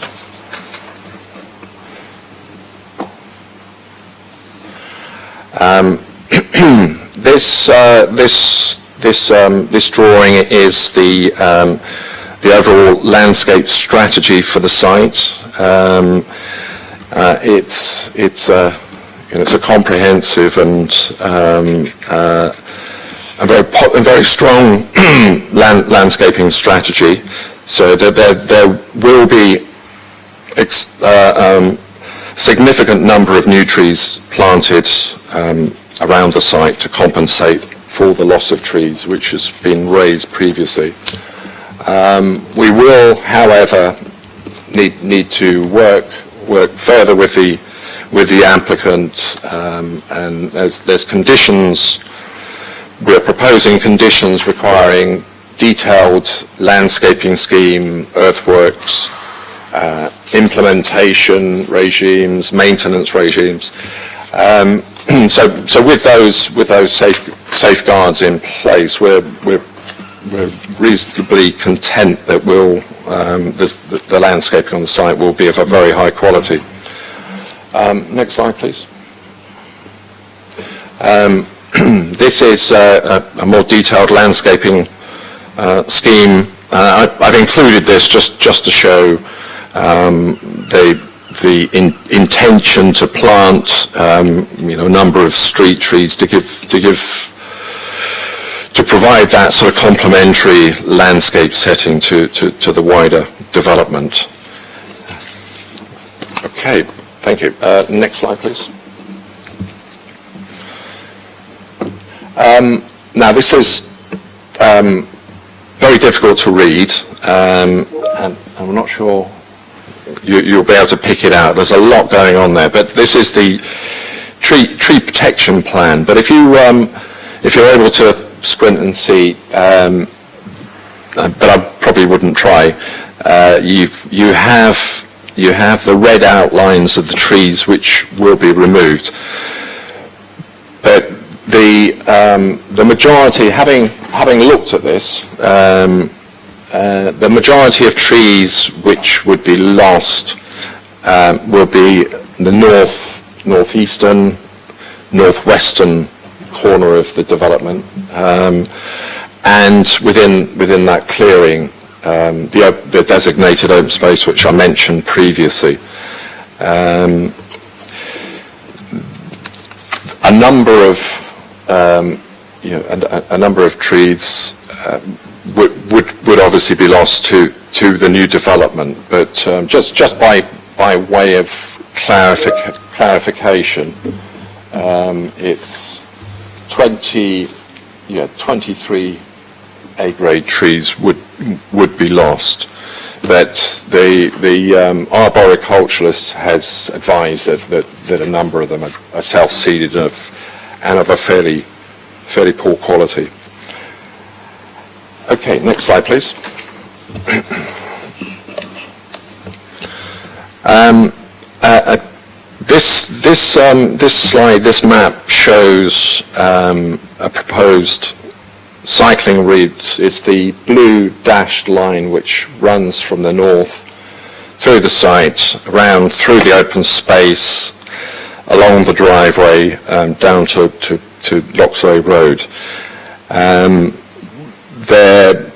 This drawing is the overall landscape strategy for the site. It's a comprehensive and a very strong landscaping strategy. So there will be significant number of new trees planted around the site to compensate for the loss of trees which has been raised previously. We will, however, need to work further with the applicant, and there's conditions. We're proposing conditions requiring detailed landscaping scheme, earthworks, implementation regimes, maintenance regimes. So with those safeguards in place, we're reasonably content that the landscaping on the site will be of a very high quality. Next slide, please. This is a more detailed landscaping scheme. I've included this just to show the intention to plant a number of street trees to provide that sort of complementary landscape setting to the wider development. Okay, thank you. Next slide, please. Now this is very difficult to read, and I'm not sure you'll be able to pick it out. There's a lot going on there, but this is the tree protection plan. But if you're able to squint and see, but I probably wouldn't try. You have the red outlines of the trees which will be removed, but the majority, having looked at this, the majority of trees which would be lost will be the northeastern, northwestern corner of the development, and within that clearing, the designated open space which I mentioned previously. A number of trees would obviously be lost to the new development, but just by way of clarification, it's 23 A-grade trees would be lost, but the arboriculturist has advised that a number of them are self-seeded and of a fairly poor quality. Okay, next slide, please. This map shows a proposed cycling route. It's the blue dashed line which runs from the north through the site, around through the open space, along the driveway, down to Loxley Road. The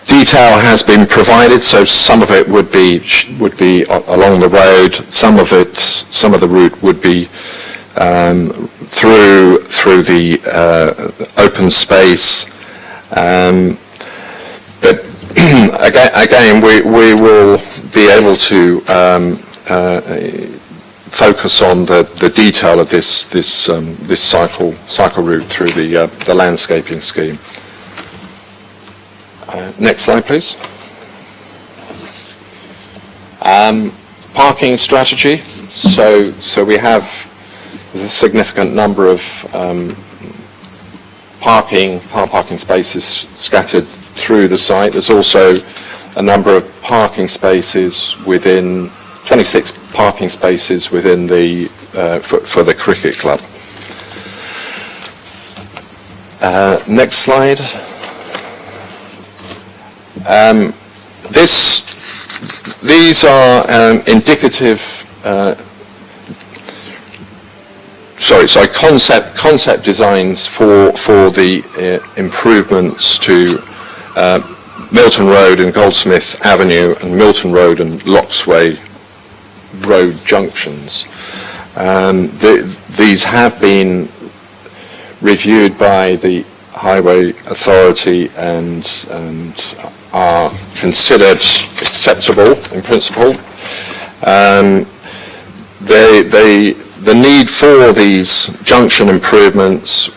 detail has been provided, so some of it would be along the road, some of the route would be through the open space, but again we will be able to focus on the detail of this cycle route through the landscaping scheme. Next slide, please. Parking strategy. So we have a significant number of car parking spaces scattered through the site. There's also a number of parking spaces 26 parking spaces within for the cricket club. Next slide. These are indicative, concept designs for the improvements to Milton Road and Goldsmith Avenue and Milton Road and Loxway Road junctions. These have been reviewed by the Highway Authority and are considered acceptable in principle. The need for these junction improvements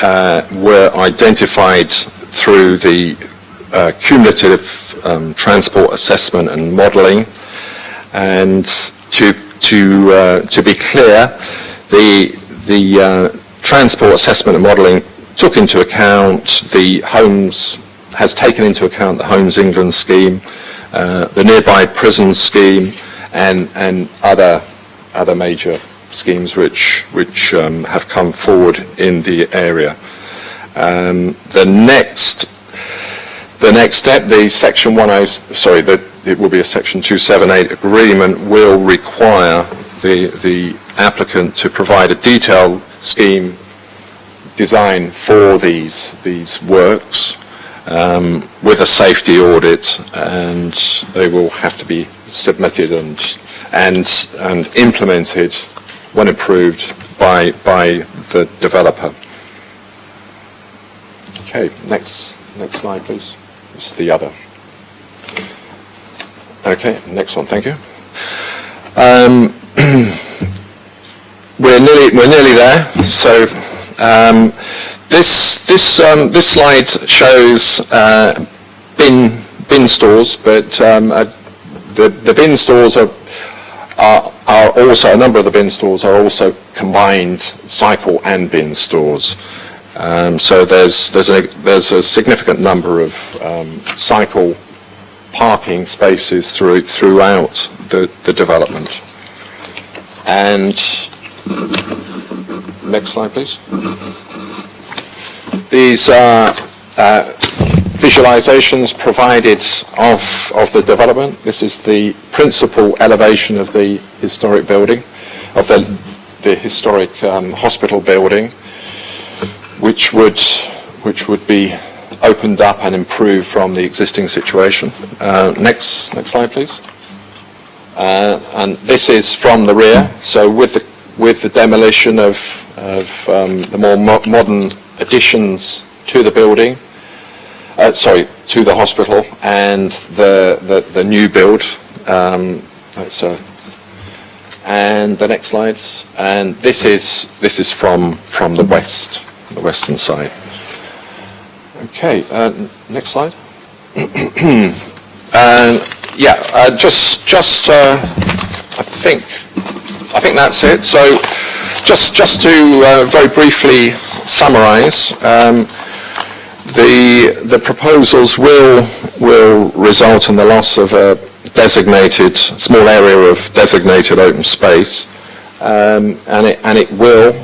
were identified through the cumulative transport assessment and modelling, and to be clear, the transport assessment and modelling took into account has taken into account the Homes England scheme, the nearby prison scheme, and other major schemes which have come forward in the area. The next step, the Section 10, it will be a Section 278 agreement, will require the applicant to provide a detailed scheme design for these works with a safety audit, and they will have to be submitted and implemented when approved by the developer. Okay, next slide, please. This is the other. Okay, next one, thank you. We're nearly there. So this slide shows bin stores, but the bin stores are also, a number of the bin stores are also combined cycle and bin stores. So there's a significant number of cycle parking spaces throughout the development. And next slide, please. These are visualizations provided of the development. This is the principal elevation of the historic building, of the historic hospital building, which would be opened up and improved from the existing situation. Next slide, please. And this is from the rear. So with the demolition of the more modern additions to the building, to the hospital, and the new build. And the next slides. And this is from the western side. Okay, next slide. I think that's it. So just to very briefly summarise, the proposals will result in the loss of a small area of designated open space, and it will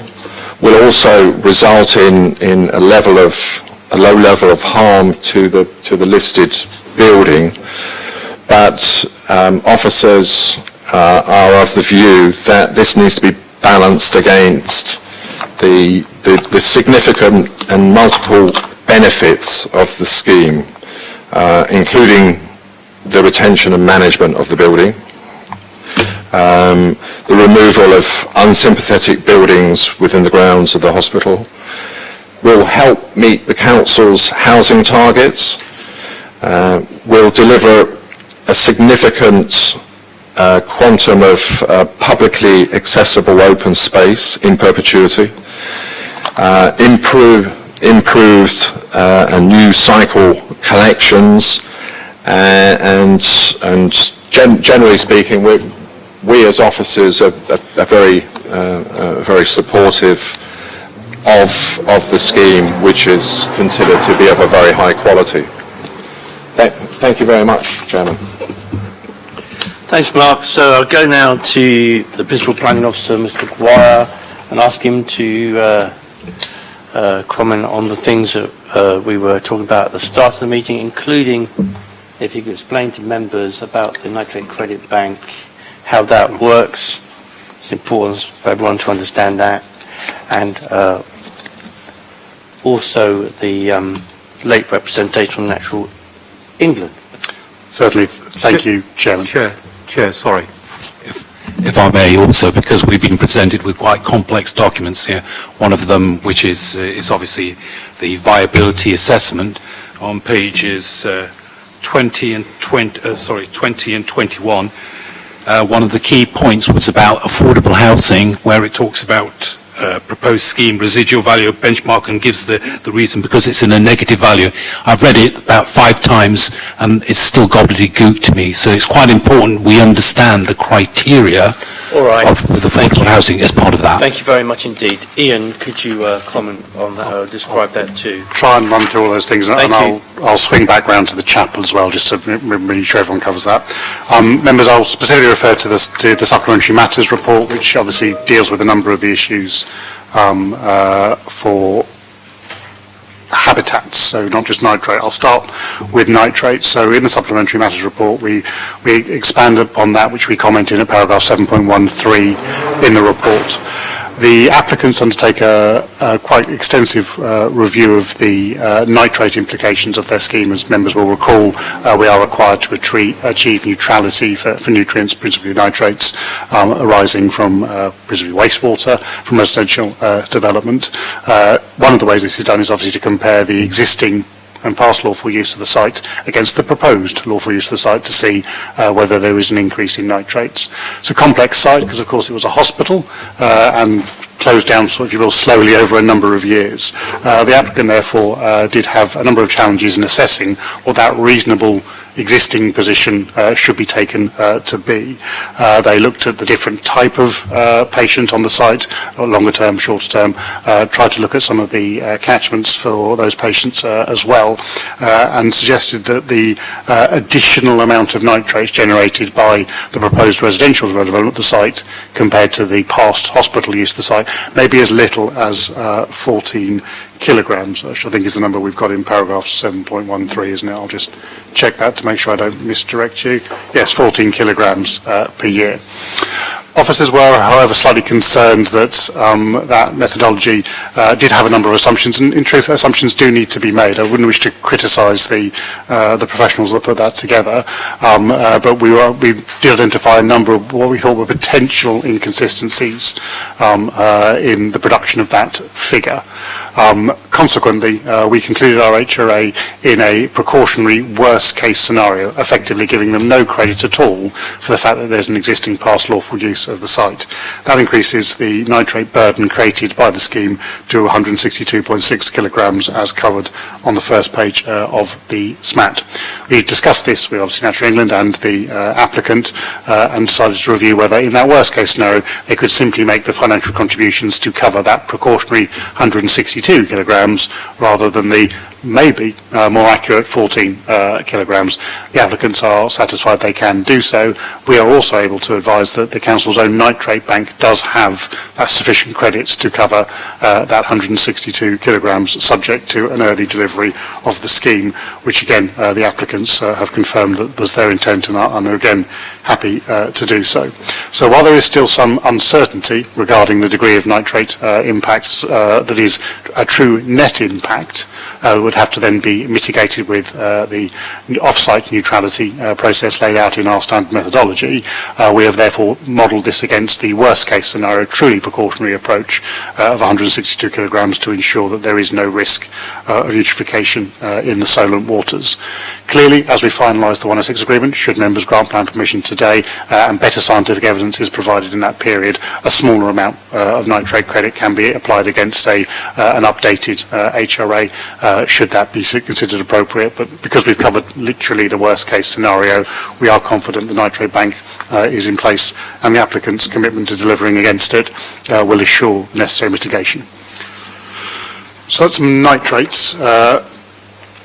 also result in a low level of harm to the listed building. But officers are of the view that this needs to be balanced against the significant and multiple benefits of the scheme, including the retention and management of the building, the removal of unsympathetic buildings within the grounds of the hospital, will help meet the council's housing targets, will deliver a significant quantum of publicly accessible open space in perpetuity, improved and new cycle connections, and generally speaking, we as officers are very supportive of the scheme, which is considered to be of a very high quality. Thank you very much, Chairman. Thanks, Mark. So I'll go now to the Principal Planning Officer, Mr. Guire, and ask him to comment on the things that we were talking about at the start of the meeting, including if you could explain to members about the Nitrate Credit Bank, how that works. It's important for everyone to understand that. And also the late representation from Natural England. Certainly. Thank you, Chairman. Chair, sorry. If I may also, because we've been presented with quite complex documents here, one of them which is obviously the viability assessment on pages 20 and 21. One of the key points was about affordable housing, where it talks about proposed scheme residual value of benchmark and gives the reason because it's in a negative value. I've read it about 5 times and it's still gobbledygook to me, so it's quite important we understand the criteria with affordable housing as part of that. Thank you very much indeed. Ian, could you comment on that or describe that too? Try and run through all those things, and Thank I'll you. I'll swing back round to the chapel as well, just to make sure everyone covers that. Members, I'll specifically refer to the Supplementary Matters report, which obviously deals with a number of the issues for habitats, so not just nitrate. I'll start with nitrate. So in the Supplementary Matters report, we expand upon that which we commented at paragraph 7.13 in the report. The applicants undertake a quite extensive review of the nitrate implications of their scheme. As members will recall, we are required to achieve neutrality for nutrients, principally nitrates, arising from principally wastewater from residential development. One of the ways this is done is obviously to compare the existing and past lawful use of the site against the proposed lawful use of the site to see whether there is an increase in nitrates. It's a complex site because, of course, it was a hospital and closed down, if you will, slowly over a number of years. The applicant, therefore, did have a number of challenges in assessing what that reasonable existing position should be taken to be. They looked at the different type of patient on the site, longer term, shorter term, tried to look at some of the catchments for those patients as well, and suggested that the additional amount of nitrates generated by the proposed residential development of the site compared to the past hospital use of the site may be as little as 14 kilograms, which I think is the number we've got in paragraph 7.13, isn't it? I'll just check that to make sure I don't misdirect you. Yes, 14 kilograms per year. Officers were, however, slightly concerned that that methodology did have a number of assumptions, and in truth, assumptions do need to be made. I wouldn't wish to criticise the professionals that put that together, but we did identify a number of what we thought were potential inconsistencies in the production of that figure. Consequently, we concluded our HRA in a precautionary worst-case scenario, effectively giving them no credit at all for the fact that there's an existing past lawful use of the site. That increases the nitrate burden created by the scheme to 162.6 kilograms as covered on the first page of the SMAT. We discussed this with obviously Natural England and the applicant and decided to review whether in that worst case scenario they could simply make the financial contributions to cover that precautionary 162 kilograms rather than the maybe more accurate 14 kilograms. The applicants are satisfied they can do so. We are also able to advise that the Council's own nitrate bank does have sufficient credits to cover that 162 kilograms subject to an early delivery of the scheme, which again the applicants have confirmed that was their intent and are again happy to do so. So while there is still some uncertainty regarding the degree of nitrate impacts that is a true net impact, would have to then be mitigated with the off-site neutrality process laid out in our standard methodology. We have therefore modelled this against the worst-case scenario, truly precautionary approach of 162 kilograms to ensure that there is no risk of eutrophication in the Solent waters. Clearly, as we finalise the 106 agreement, should members grant plan permission today and better scientific evidence is provided in that period, a smaller amount of nitrate credit can be applied against an updated HRA should that be considered appropriate. But because we've covered literally the worst case scenario, we are confident the nitrate bank is in place and the applicant's commitment to delivering against it will assure the necessary mitigation. So that's some nitrates.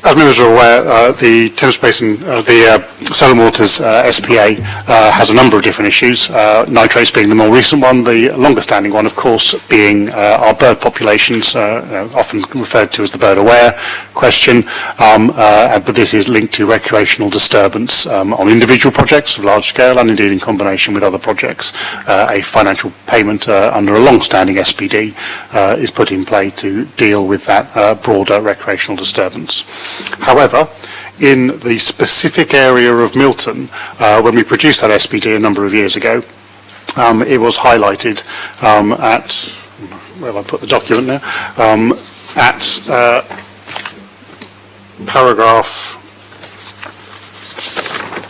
As members are aware, the Thames Basin, the Solent Waters SPA has a number of different issues, nitrates being the more recent one, the longer standing one of course being our bird populations, often referred to as the bird aware question, but this is linked to recreational disturbance on individual projects of large scale and indeed in combination with other projects. A financial payment under a long-standing SPD is put in play to deal with that broader recreational disturbance. However, in the specific area of Milton, when we produced that SPD a number of years ago, it was highlighted at, where have I put the document now, at paragraph,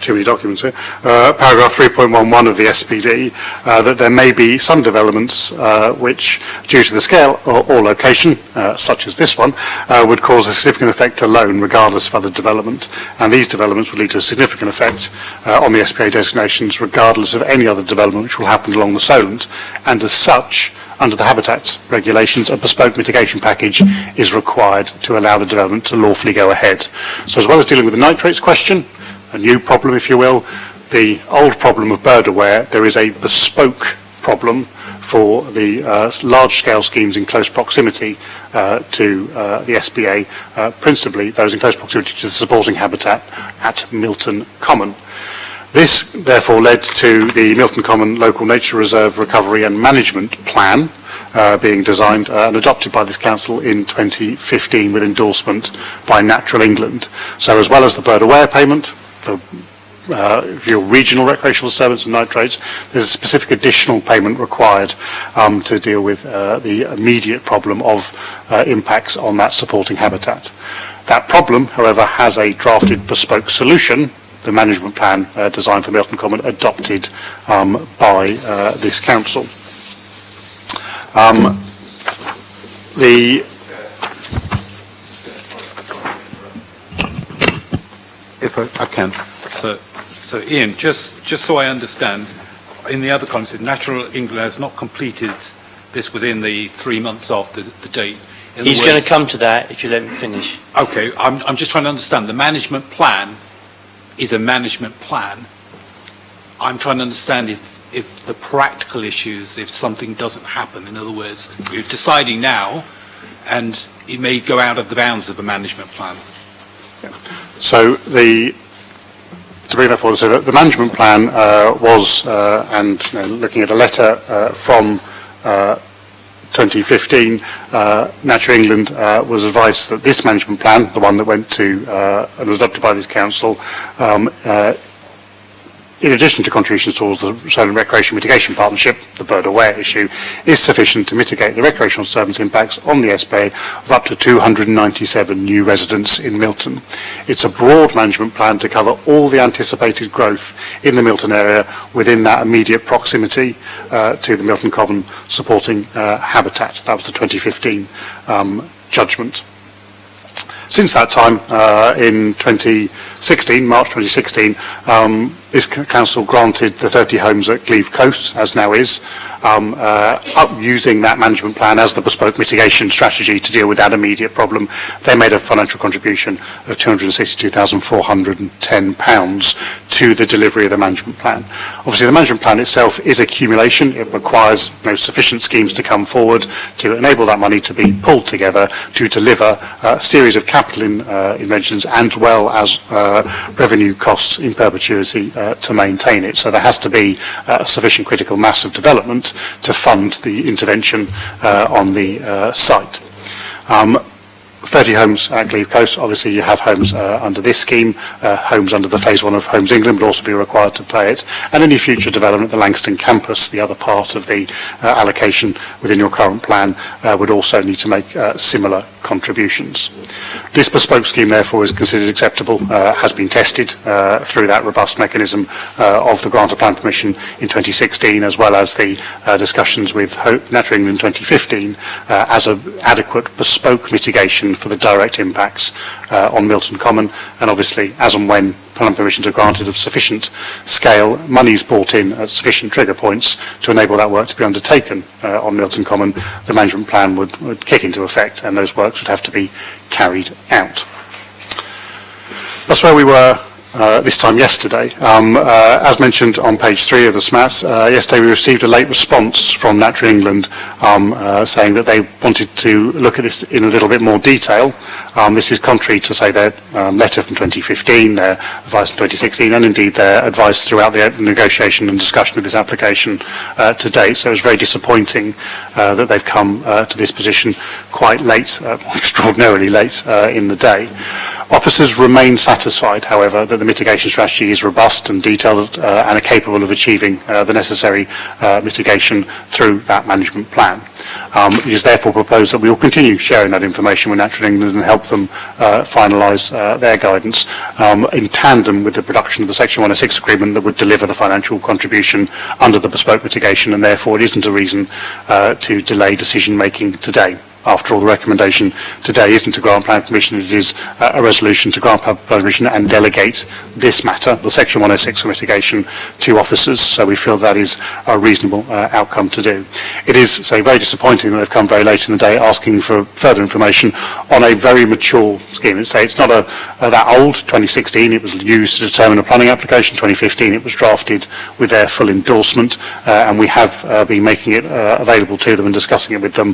too many documents here, paragraph 3.11 of the SPD, that there may be some developments which, due to the scale or location, such as this one, would cause a significant effect alone, regardless of other development. And these developments would lead to a significant effect on the SPA designations, regardless of any other development which will happen along the Solent. And as such, under the habitat regulations, a bespoke mitigation package is required to allow the development to lawfully go ahead. So as well as dealing with the nitrates question, a new problem if you will, the old problem of bird aware, there is a bespoke problem for the large-scale schemes in close proximity to the SBA, principally those in close proximity to the supporting habitat at Milton Common. This therefore led to the Milton Common Local Nature Reserve Recovery and Management Plan being designed and adopted by this council in 2015 with endorsement by Natural England. So as well as the bird aware payment for your regional recreational disturbance and nitrates, there's a specific additional payment required to deal with the immediate problem of impacts on that supporting habitat. That problem, however, has a drafted bespoke solution, the management plan designed for Milton Common, adopted by this council. If I can. So Ian, just so I understand, in the other comments, Natural England has not completed this within the 3 months after the date. He's going to come to that if you let me finish. Okay, I'm just trying to understand. The management plan is a management plan. I'm trying to understand if the practical issues, if something doesn't happen, in other words, you're deciding now and it may go out of the bounds of a management plan. So to bring that forward, so the management plan was, and looking at a letter from 2015, Natural England was advised that this management plan, the one that went to and was adopted by this council, in addition to contributions towards the Soil and Recreation Mitigation Partnership, the bird aware issue, is sufficient to mitigate the recreational disturbance impacts on the SBA of up to 297 new residents in Milton. It's a broad management plan to cover all the anticipated growth in the Milton area within that immediate proximity to the Milton Common supporting habitat. That was the 2015 judgment. Since that time, in 2016, March 2016, this council granted the 30 homes at Glebe Coast, as now is, using that management plan as the bespoke mitigation strategy to deal with that immediate problem. They made a financial contribution of £262,410 to the delivery of the management plan. Obviously, the management plan itself is accumulation. It requires sufficient schemes to come forward to enable that money to be pulled together to deliver a series of capital inventions as well as revenue costs in perpetuity to maintain it. So there has to be a sufficient critical mass of development to fund the intervention on the site. 30 homes at Glebe Coast. Obviously, you have homes under this scheme, homes under the Phase 1 of Homes England would also be required to play it, and any future development at the Langston campus, the other part of the allocation within your current plan, would also need to make similar contributions. This bespoke scheme, therefore, is considered acceptable, has been tested through that robust mechanism of the grant of plan permission in 2016, as well as the discussions with Natural England in 2015, as an adequate bespoke mitigation for the direct impacts on Milton Common, and obviously as and when plan permissions are granted of sufficient scale, money's brought in at sufficient trigger points to enable that work to be undertaken on Milton Common, the management plan would kick into effect and those works would have to be carried out. That's where we were this time yesterday. As mentioned on page 3 of the SMAT, yesterday we received a late response from Natural England saying that they wanted to look at this in a little bit more detail. This is contrary to, say, their letter from 2015, their advice from 2016, and indeed their advice throughout the negotiation and discussion of this application to date. So it's very disappointing that they've come to this position quite late, extraordinarily late in the day. Officers remain satisfied, however, that the mitigation strategy is robust and detailed and are capable of achieving the necessary mitigation through that management plan. It is therefore proposed that we will continue sharing that information with Natural England and help them finalise their guidance in tandem with the production of the Section 106 agreement that would deliver the financial contribution under the bespoke mitigation, and therefore it isn't a reason to delay decision making today. after all, the recommendation today isn't to grant planning permission, it is a resolution to grant planning permission and delegate this matter, the Section 106 for mitigation, to officers. So we feel that is a reasonable outcome to do. It is, say, very disappointing that they've come very late in the day asking for further information on a very mature scheme. It's not that old. 2016 it was used to determine a planning application. 2015 it was drafted with their full endorsement, and we have been making it available to them and discussing it with them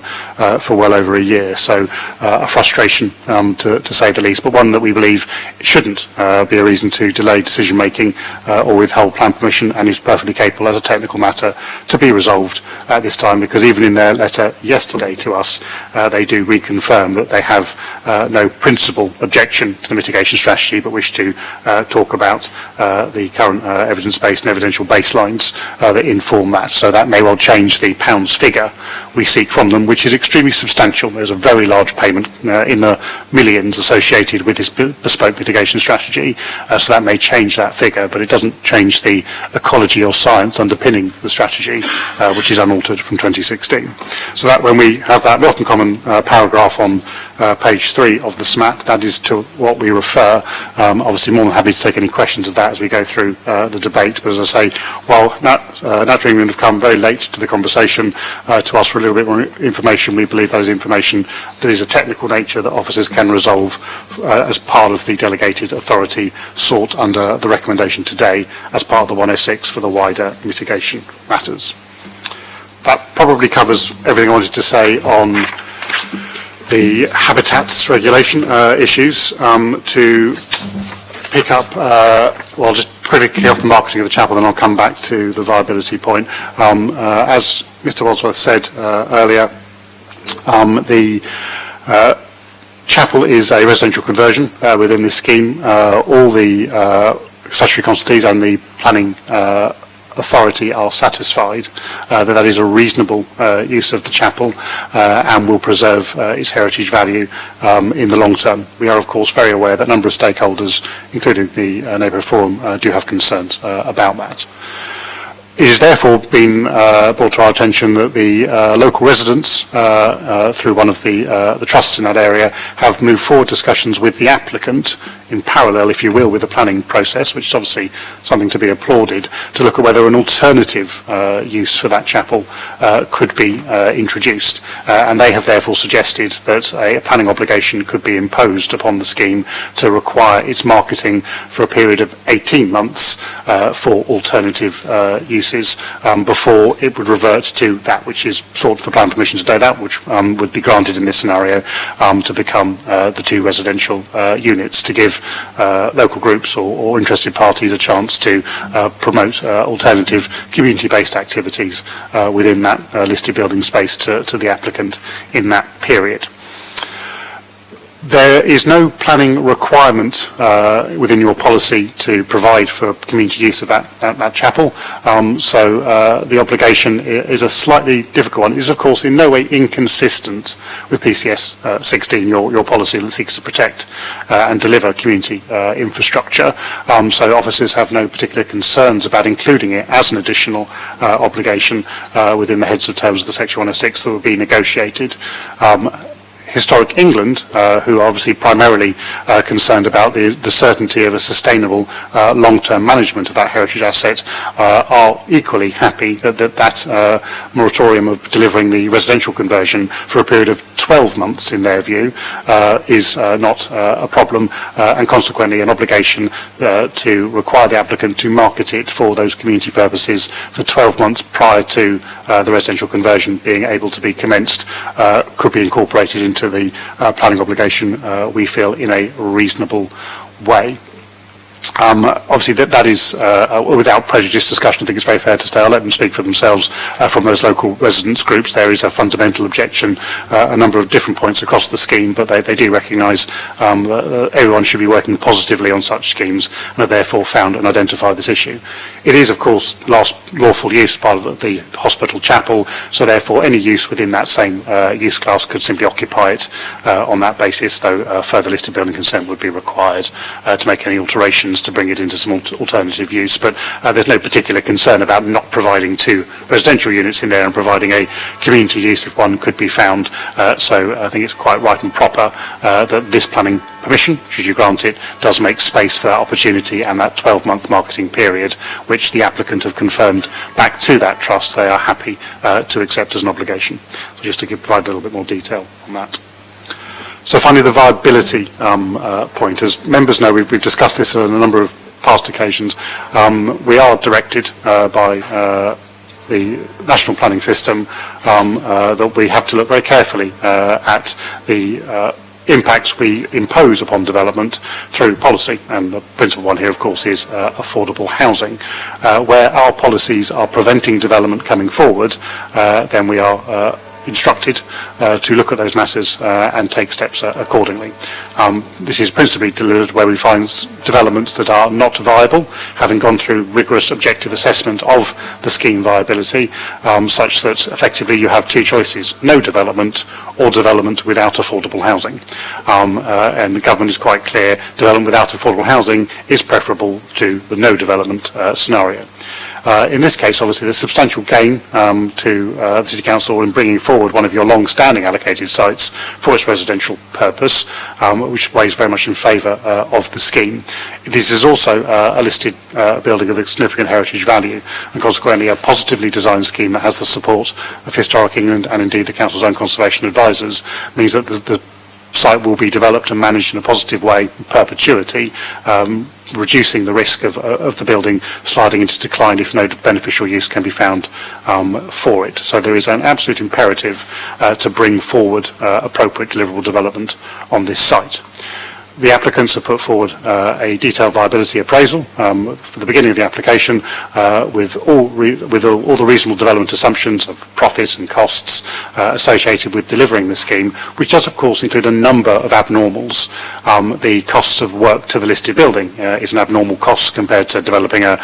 for well over a year. So a frustration to say the least, but one that we believe shouldn't be a reason to delay decision making or withhold plan permission, and is perfectly capable as a technical matter to be resolved at this time, because even in their letter yesterday to us they do reconfirm that they have no principal objection to the mitigation strategy, but wish to talk about the current evidence-based and evidential baselines that inform that. So that may well change the pounds figure we seek from them, which is extremely substantial. There's a very large payment in the millions associated with this bespoke mitigation strategy, so that may change that figure, but it doesn't change the ecology or science underpinning the strategy, which is unaltered from 2016. So that when we have that Milton Common paragraph on page 3 of the SMAT, that is to what we refer. Obviously more than happy to take any questions of that as we go through the debate, but as I say, while Natural England have come very late to the conversation to ask for a little bit more information, we believe that is information that is a technical nature that officers can resolve as part of the delegated authority sought under the recommendation today as part of the 106 for the wider mitigation matters. That probably covers everything I wanted to say on the habitats regulation issues. To pick up, well, just quickly off the marketing of the chapel, then I'll come back to the viability point. As Mr. Wadsworth said earlier, the chapel is a residential conversion within this scheme. All the statutory consultees and the planning authority are satisfied that is a reasonable use of the chapel and will preserve its heritage value in the long term. We are of course very aware that a number of stakeholders, including the Neighbourhood Forum, do have concerns about that. It has therefore been brought to our attention that the local residents, through one of the trusts in that area, have moved forward discussions with the applicant in parallel, if you will, with the planning process, which is obviously something to be applauded, to look at whether an alternative use for that chapel could be introduced. And they have therefore suggested that a planning obligation could be imposed upon the scheme to require its marketing for a period of 18 months for alternative uses before it would revert to that which is sought for plan permission today, that which would be granted in this scenario to become the 2 residential units, to give local groups or interested parties a chance to promote alternative community-based activities within that listed building space to the applicant in that period. There is no planning requirement within your policy to provide for community use of that chapel, so the obligation is a slightly difficult one. It is of course in no way inconsistent with PCS 16, your policy that seeks to protect and deliver community infrastructure, so officers have no particular concerns about including it as an additional obligation within the heads of terms of the Section 106 that will be negotiated. Historic England, who are obviously primarily concerned about the certainty of a sustainable long-term management of that heritage asset, are equally happy that moratorium of delivering the residential conversion for a period of 12 months, in their view, is not a problem, and consequently an obligation to require the applicant to market it for those community purposes for 12 months prior to the residential conversion being able to be commenced could be incorporated into the planning obligation, we feel, in a reasonable way. Obviously, that is without prejudice discussion. I think it's very fair to say. I'll let them speak for themselves. From those local residents groups, there is a fundamental objection, a number of different points across the scheme, but they do recognise that everyone should be working positively on such schemes, and have therefore found and identified this issue. It is, of course, lawful use part of the hospital chapel, so therefore any use within that same use class could simply occupy it on that basis, though further listed building consent would be required to make any alterations to bring it into some alternative use, but there's no particular concern about not providing 2 residential units in there and providing a community use if one could be found. So I think it's quite right and proper that this planning permission, should you grant it, does make space for that opportunity and that 12-month marketing period, which the applicant have confirmed back to that trust they are happy to accept as an obligation. So just to provide a little bit more detail on that. So finally, the viability point. As members know, we've discussed this on a number of past occasions. We are directed by the national planning system that we have to look very carefully at the impacts we impose upon development through policy, and the principal one here of course is affordable housing. Where our policies are preventing development coming forward, then we are instructed to look at those matters and take steps accordingly. This is principally delivered where we find developments that are not viable, having gone through rigorous objective assessment of the scheme viability, such that effectively you have 2 choices: no development or development without affordable housing. And the government is quite clear, development without affordable housing is preferable to the no development scenario. In this case, obviously, there's substantial gain to the City Council in bringing forward one of your long-standing allocated sites for its residential purpose, which weighs very much in favour of the scheme. This is also a listed building of significant heritage value, and consequently a positively designed scheme that has the support of Historic England and indeed the Council's own conservation advisors, means that the site will be developed and managed in a positive way in perpetuity, reducing the risk of the building sliding into decline if no beneficial use can be found for it. So there is an absolute imperative to bring forward appropriate deliverable development on this site. The applicants have put forward a detailed viability appraisal for the beginning of the application with all the reasonable development assumptions of profits and costs associated with delivering the scheme, which does of course include a number of abnormals. The cost of work to the listed building is an abnormal cost compared to developing a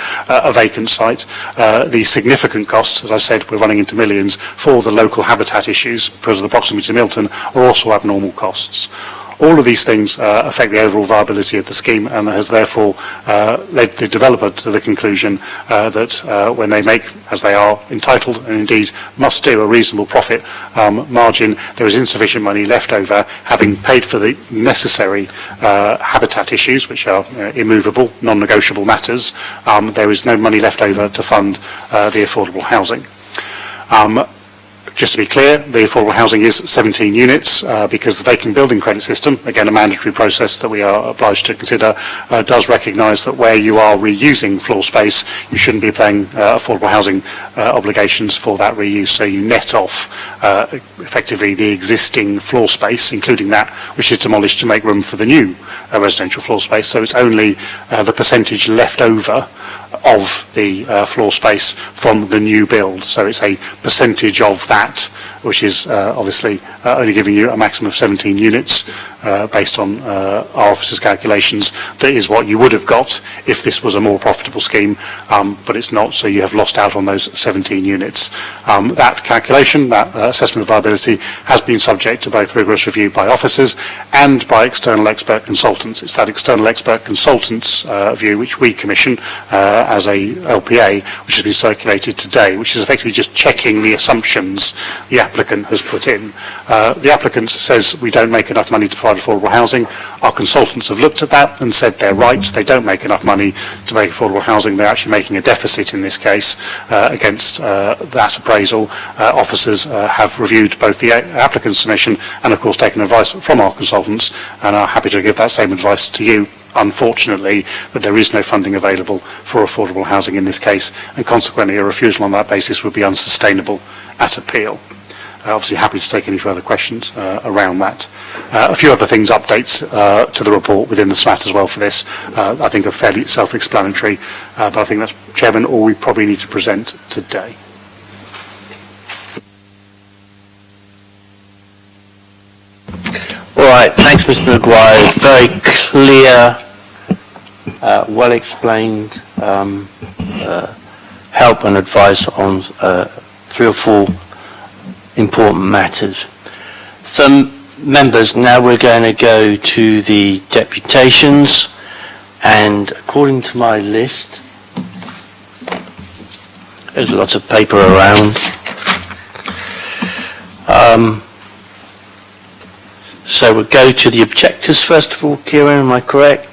vacant site. The significant costs, as I said, we're running into millions, for the local habitat issues because of the proximity to Milton, are also abnormal costs. All of these things affect the overall viability of the scheme, and has therefore led the developer to the conclusion that when they make, as they are entitled and indeed must do, a reasonable profit margin, there is insufficient money left over, having paid for the necessary habitat issues, which are immovable, non-negotiable matters. There is no money left over to fund the affordable housing. Just to be clear, the affordable housing is 17 units because the vacant building credit system, again a mandatory process that we are obliged to consider, does recognise that where you are reusing floor space, you shouldn't be paying affordable housing obligations for that reuse. So you net off effectively the existing floor space, including that which is demolished to make room for the new residential floor space. So it's only the percentage left over of the floor space from the new build. So it's a percentage of that, which is obviously only giving you a maximum of 17 units based on our officer's calculations. That is what you would have got if this was a more profitable scheme, but it's not, so you have lost out on those 17 units. That calculation, that assessment of viability, has been subject to both rigorous review by officers and by external expert consultants. It's that external expert consultants' view which we commission as a LPA, which has been circulated today, which is effectively just checking the assumptions the applicant has put in. The applicant says we don't make enough money to provide affordable housing. Our consultants have looked at that and said they're right. They don't make enough money to make affordable housing. They're actually making a deficit in this case against that appraisal. Officers have reviewed both the applicant's submission and of course taken advice from our consultants and are happy to give that same advice to you. Unfortunately, that there is no funding available for affordable housing in this case, and consequently a refusal on that basis would be unsustainable at appeal. Obviously happy to take any further questions around that. A few other things, updates to the report within the SMAT as well for this, I think are fairly self-explanatory, but I think that's, Chairman, all we probably need to present today. All right, thanks, Mr. Maguire. Very clear, well explained help and advice on 3 or 4 important matters. So, members, now we're going to go to the deputations, And according to my list, there's a lot of paper around. So we'll go to the objectives first of all, Kieran, am I correct?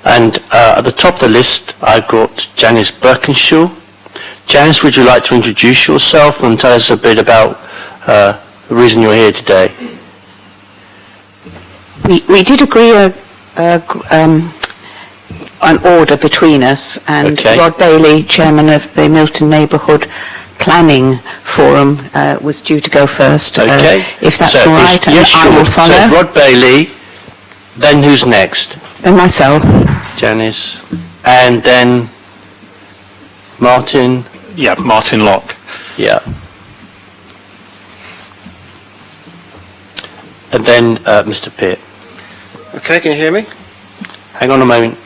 And at the top of the list, I've got Janice Birkinshaw. Janice, would you like to introduce yourself and tell us a bit about the reason you're here today? We did agree an order between us, and Okay. Rod Bailey, chairman of the Milton Neighbourhood Planning Forum, was due to go first. Okay. If that's So all is- right, and yes, I will sure. follow. So it's Rod Bailey, then who's next? And myself. Janice. And then Martin? Yeah, Martin Locke. Yeah. And then Mr. Pitt. Okay, can you hear me? Hang on a moment.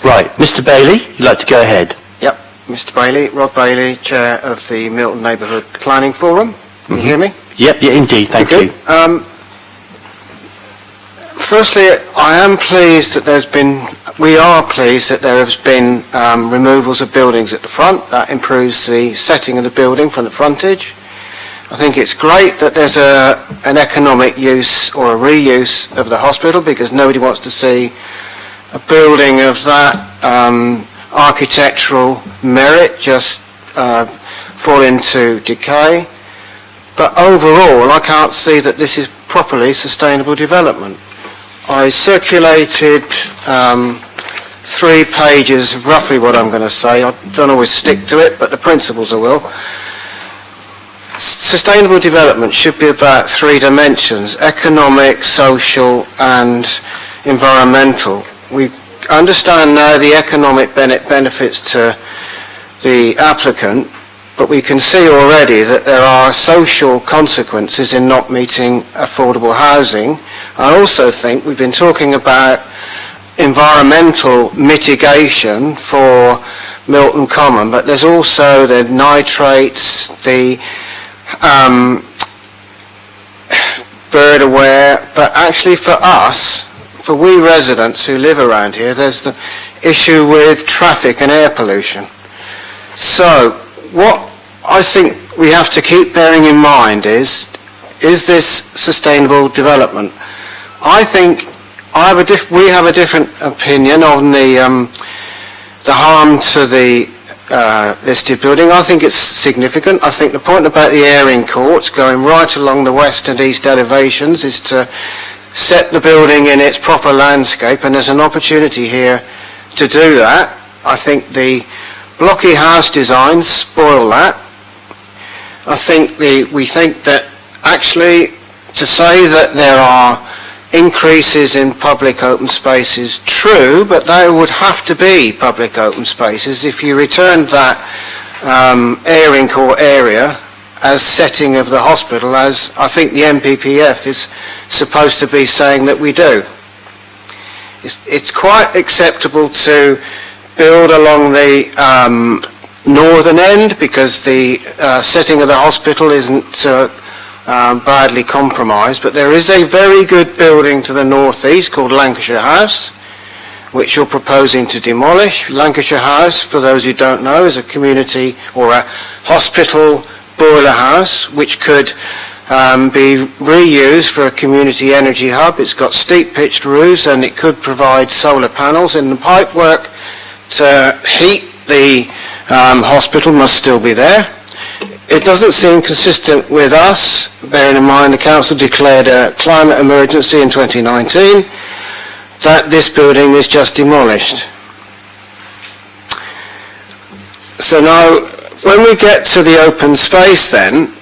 Right, Mr. Bailey, you'd like to go ahead? Yep, Mr. Bailey, Rod Bailey, Chair of the Milton Neighbourhood Planning Forum. Can you hear me? Yep, yeah, indeed, thank you. Firstly, I am pleased that we are pleased that there has been removals of buildings at the front. That improves the setting of the building from the frontage. I think it's great that there's an economic use or a reuse of the hospital, because nobody wants to see a building of that architectural merit just fall into decay. But overall, I can't see that this is properly sustainable development. I circulated 3 pages of roughly what I'm going to say. I don't always stick to it, but the principles I will. Sustainable development should be about 3 dimensions: economic, social and environmental. We understand now the economic benefits to the applicant, but we can see already that there are social consequences in not meeting affordable housing. I also think we've been talking about environmental mitigation for Milton Common, but there's also the nitrates, the bird aware, but actually for us, for we residents who live around here, there's the issue with traffic and air pollution. So what I think we have to keep bearing in mind is this sustainable development? I think we have a different opinion on the harm to the listed building. I think it's significant. I think the point about the airing courts going right along the west and east elevations is to set the building in its proper landscape, and there's an opportunity here to do that. I think the blocky house designs spoil that. I think we think that actually to say that there are increases in public open spaces, true, but they would have to be public open spaces if you returned that airing court area as setting of the hospital, as I think the MPPF is supposed to be saying that we do. It's quite acceptable to build along the northern end because the setting of the hospital isn't badly compromised, but there is a very good building to the northeast called Lancashire House, which you're proposing to demolish. Lancashire House, for those who don't know, is a community or a hospital boiler house which could be reused for a community energy hub. It's got steep pitched roofs and it could provide solar panels, and the pipework to heat the hospital must still be there. It doesn't seem consistent with us, bearing in mind the council declared a climate emergency in 2019, that this building is just demolished. So now, when we get to the open space then,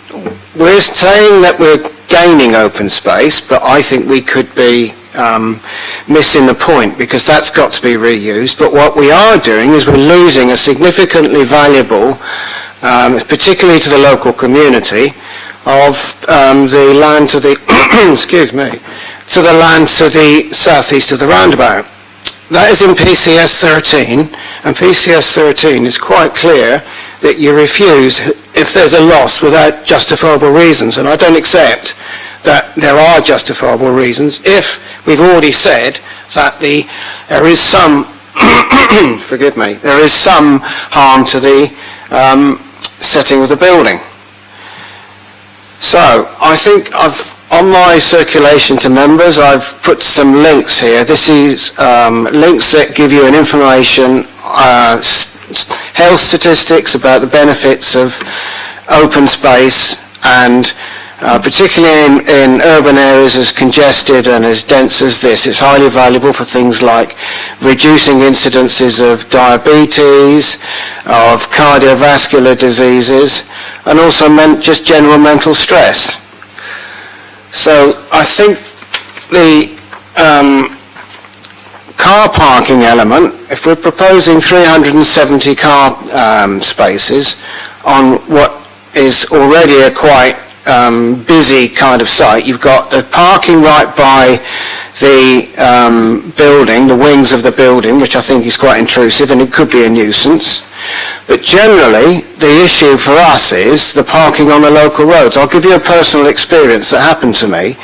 we're saying that we're gaining open space, but I think we could be missing the point, because that's got to be reused. But what we are doing is we're losing a significantly valuable, particularly to the local community, of the land to the excuse me, to the land to the southeast of the roundabout. That is in PCS 13, and PCS 13 is quite clear that you refuse if there's a loss without justifiable reasons, and I don't accept that there are justifiable reasons if we've already said that there is some, forgive me, there is some harm to the setting of the building. So, I think on my circulation to members, I've put some links here. This is links that give you an information, health statistics about the benefits of open space, and particularly in urban areas as congested and as dense as this, it's highly valuable for things like reducing incidences of diabetes, of cardiovascular diseases, and also just general mental stress. So I think the car parking element, if we're proposing 370 car spaces on what is already a quite busy kind of site, you've got the parking right by the building, the wings of the building, which I think is quite intrusive and it could be a nuisance. But generally, the issue for us is the parking on the local roads. I'll give you a personal experience that happened to me.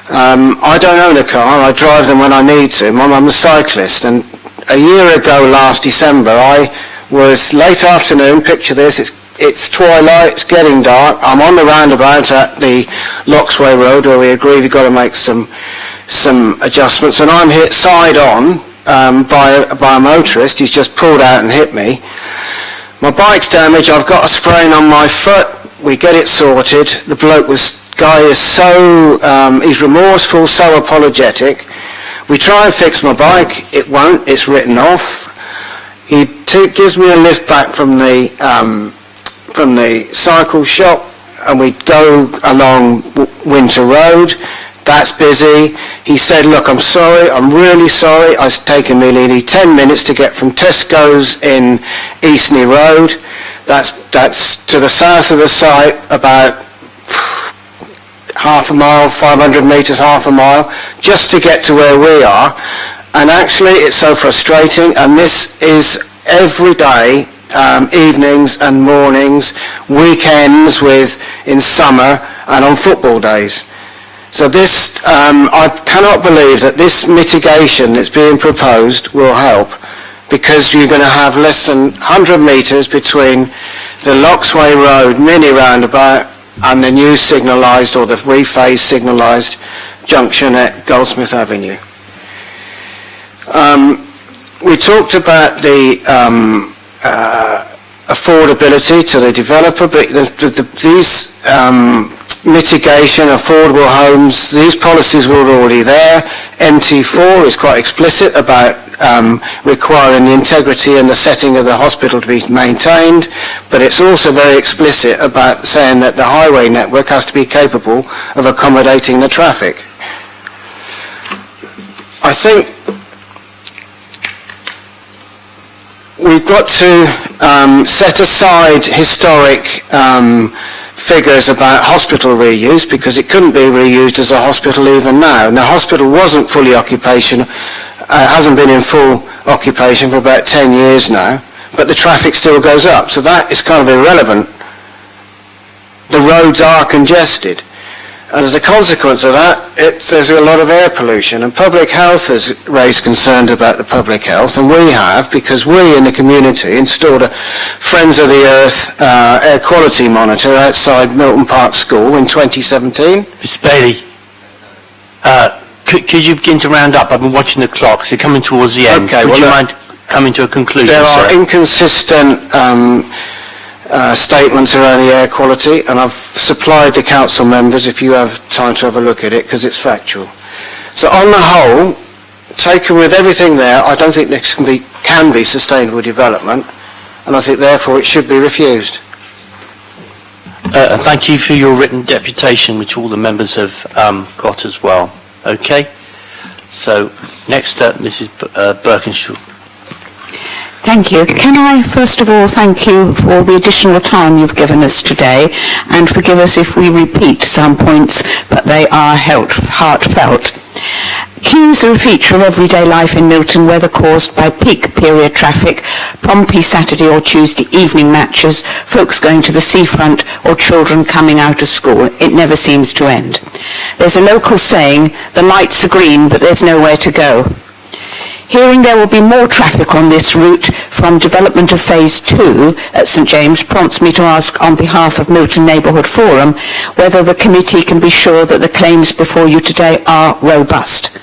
I don't own a car, I drive them when I need to. I'm a cyclist, and a year ago last December, I was late afternoon, picture this, it's twilight, it's getting dark, I'm on the roundabout at the Loxway Road where we agree we've got to make some adjustments, and I'm hit side on by a motorist. He's just pulled out and hit me. My bike's damaged, I've got a sprain on my foot, we get it sorted. The guy is so, he's remorseful, so apologetic. We try and fix my bike, it won't, it's written off. He gives me a lift back from the cycle shop, and we go along Winter Road. That's busy. He said, look, I'm sorry, I'm really sorry. It's taken me nearly 10 minutes to get from Tesco's in Eastney Road. That's to the south of the site, about half a mile, 500 metres, half a mile, just to get to where we are. And actually, it's so frustrating, and this is every day, evenings and mornings, weekends in summer, and on football days. So this, I cannot believe that this mitigation that's being proposed will help, because you're going to have less than 100 metres between the Loxway Road mini roundabout and the new signalised, or the rephased signalised junction at Goldsmith Avenue. We talked about the affordability to the developer, but these mitigation, affordable homes, these policies were already there. MT4 is quite explicit about requiring the integrity and the setting of the hospital to be maintained, but it's also very explicit about saying that the highway network has to be capable of accommodating the traffic. I think we've got to set aside historic figures about hospital reuse, because it couldn't be reused as a hospital even now. And the hospital wasn't fully occupational, hasn't been in full occupation for about 10 years now, but the traffic still goes up, so that is kind of irrelevant. The roads are congested, and as a consequence of that, there's a lot of air pollution, and public health has raised concerns about the public health, and we have, because we in the community installed a Friends of the Earth air quality monitor outside Milton Park School in 2017. Mr. Bailey, could you begin to round up? I've been watching the clock, so you're coming towards the end. Okay, Would you mind coming to a conclusion, There are sir? inconsistent statements around the air quality, and I've supplied the council members, if you have time to have a look at it, because it's factual. So on the whole, taken with everything there, I don't think this can be sustainable development, and I think therefore it should be refused. Thank you for your written deputation, which all the members have got as well. Okay? So, next up, Mrs. Birkinshaw. Thank you. Can I first of all thank you for the additional time you've given us today, and forgive us if we repeat some points, but they are heartfelt. Queues are a feature of everyday life in Milton, whether caused by peak period traffic, Pompey Saturday or Tuesday evening matches, folks going to the seafront, or children coming out of school. It never seems to end. There's a local saying, the lights are green, but there's nowhere to go. Hearing there will be more traffic on this route from development of Phase 2 at St James prompts me to ask on behalf of Milton Neighbourhood Forum whether the committee can be sure that the claims before you today are robust.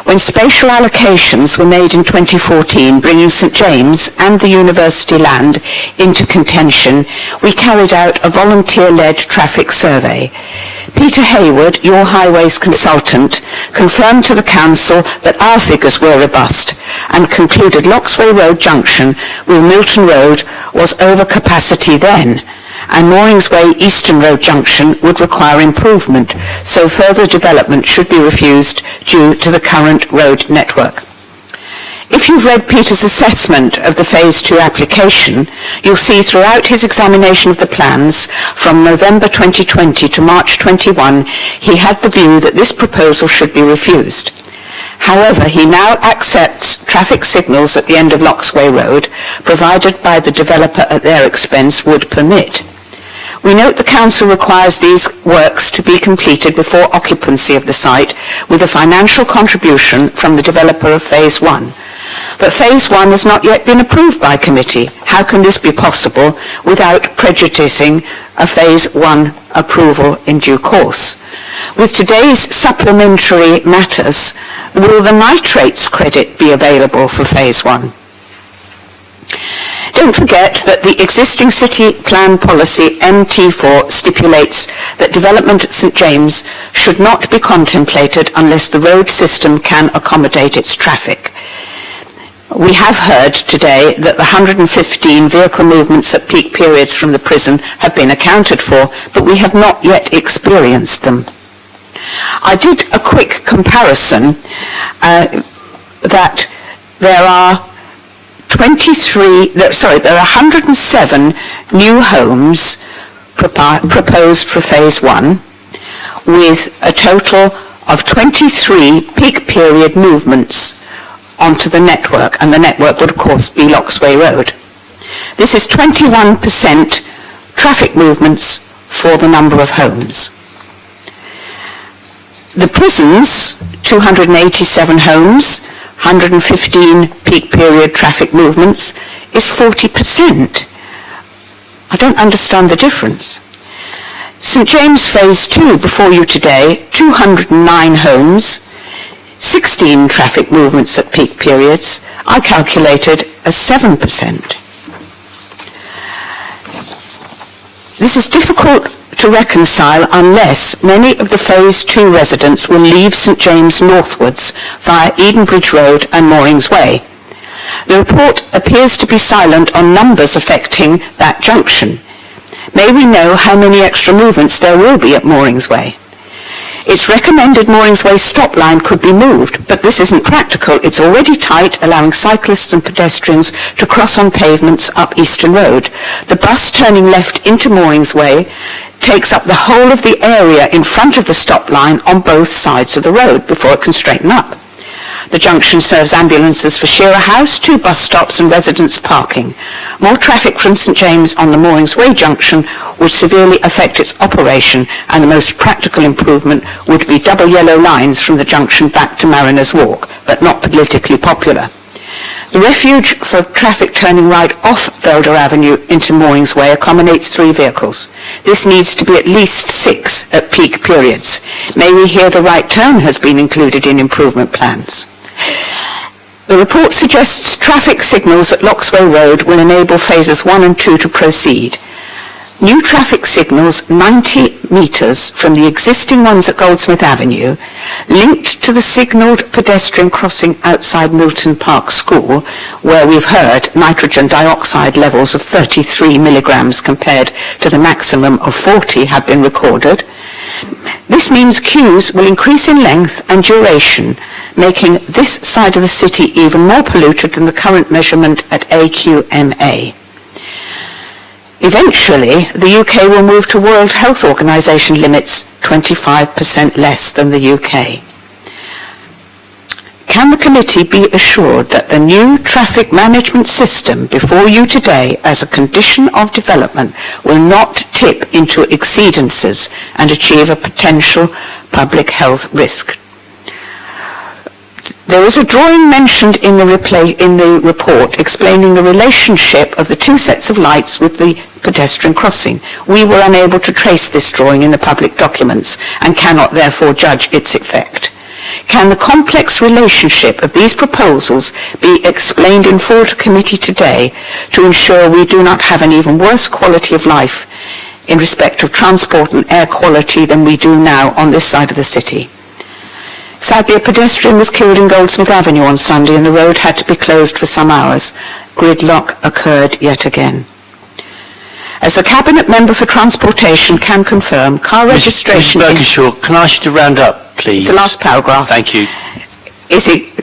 When spatial allocations were made in 2014, bringing St James and the university land into contention, we carried out a volunteer-led traffic survey. Peter Hayward, your highways consultant, confirmed to the council that our figures were robust and concluded Loxway Road Junction with Milton Road was over capacity then, and Moorings Way Eastern Road Junction would require improvement, so further development should be refused due to the current road network. If you've read Peter's assessment of the Phase 2 application, you'll see throughout his examination of the plans from November 2020 to March 21, he had the view that this proposal should be refused. However, he now accepts traffic signals at the end of Loxway Road, provided by the developer at their expense, would permit. We note the council requires these works to be completed before occupancy of the site with a financial contribution from the developer of Phase 1. But Phase 1 has not yet been approved by committee. How can this be possible without prejudicing a Phase 1 approval in due course? With today's supplementary matters, will the nitrates credit be available for Phase 1? Don't forget that the existing city plan policy MT4 stipulates that development at St James should not be contemplated unless the road system can accommodate its traffic. We have heard today that the 115 vehicle movements at peak periods from the prison have been accounted for, but we have not yet experienced them. I did a quick comparison that there are 107 new homes proposed for Phase 1, with a total of 23 peak period movements onto the network, and the network would of course be Loxway Road. This is 21% traffic movements for the number of homes. The prisons, 287 homes, 115 peak period traffic movements, is 40%. I don't understand the difference. St James Phase 2 before you today, 209 homes, 16 traffic movements at peak periods, I calculated as 7%. This is difficult to reconcile unless many of the Phase 2 residents will leave St James northwards via Edenbridge Road and Moorings Way. The report appears to be silent on numbers affecting that junction. May we know how many extra movements there will be at Moorings Way? It's recommended Moorings Way stop line could be moved, but this isn't practical. It's already tight, allowing cyclists and pedestrians to cross on pavements up Eastern Road. The bus turning left into Moorings Way takes up the whole of the area in front of the stop line on both sides of the road before it can straighten up. The junction serves ambulances for Shearer House, 2 bus stops and residents parking. More traffic from St James on the Moorings Way junction would severely affect its operation, and the most practical improvement would be double yellow lines from the junction back to Mariners Walk, but not politically popular. The refuge for traffic turning right off Velder Avenue into Moorings Way accommodates 3 vehicles. This needs to be at least 6 at peak periods. May we hear the right turn has been included in improvement plans. The report suggests traffic signals at Loxway Road will enable phases 1 and 2 to proceed. New traffic signals 90 metres from the existing ones at Goldsmith Avenue, linked to the signalled pedestrian crossing outside Milton Park School, where we've heard nitrogen dioxide levels of 33 milligrams compared to the maximum of 40 have been recorded. This means queues will increase in length and duration, making this side of the city even more polluted than the current measurement at AQMA. Eventually, the UK will move to World Health Organization limits 25% less than the UK. Can the committee be assured that the new traffic management system before you today as a condition of development will not tip into exceedances and achieve a potential public health risk. There is a drawing mentioned in the report explaining the relationship of the two sets of lights with the pedestrian crossing. We were unable to trace this drawing in the public documents and cannot therefore judge its effect. Can the complex relationship of these proposals be explained in full to committee today to ensure we do not have an even worse quality of life in respect of transport and air quality than we do now on this side of the city? Sadly, a pedestrian was killed in Goldsmith Avenue on Sunday and the road had to be closed for some hours. Gridlock occurred yet again. As the Cabinet Member for Transportation can confirm, car registration... Mrs. Birkinshaw, can I ask you to round up, please? It's the last paragraph. Thank you.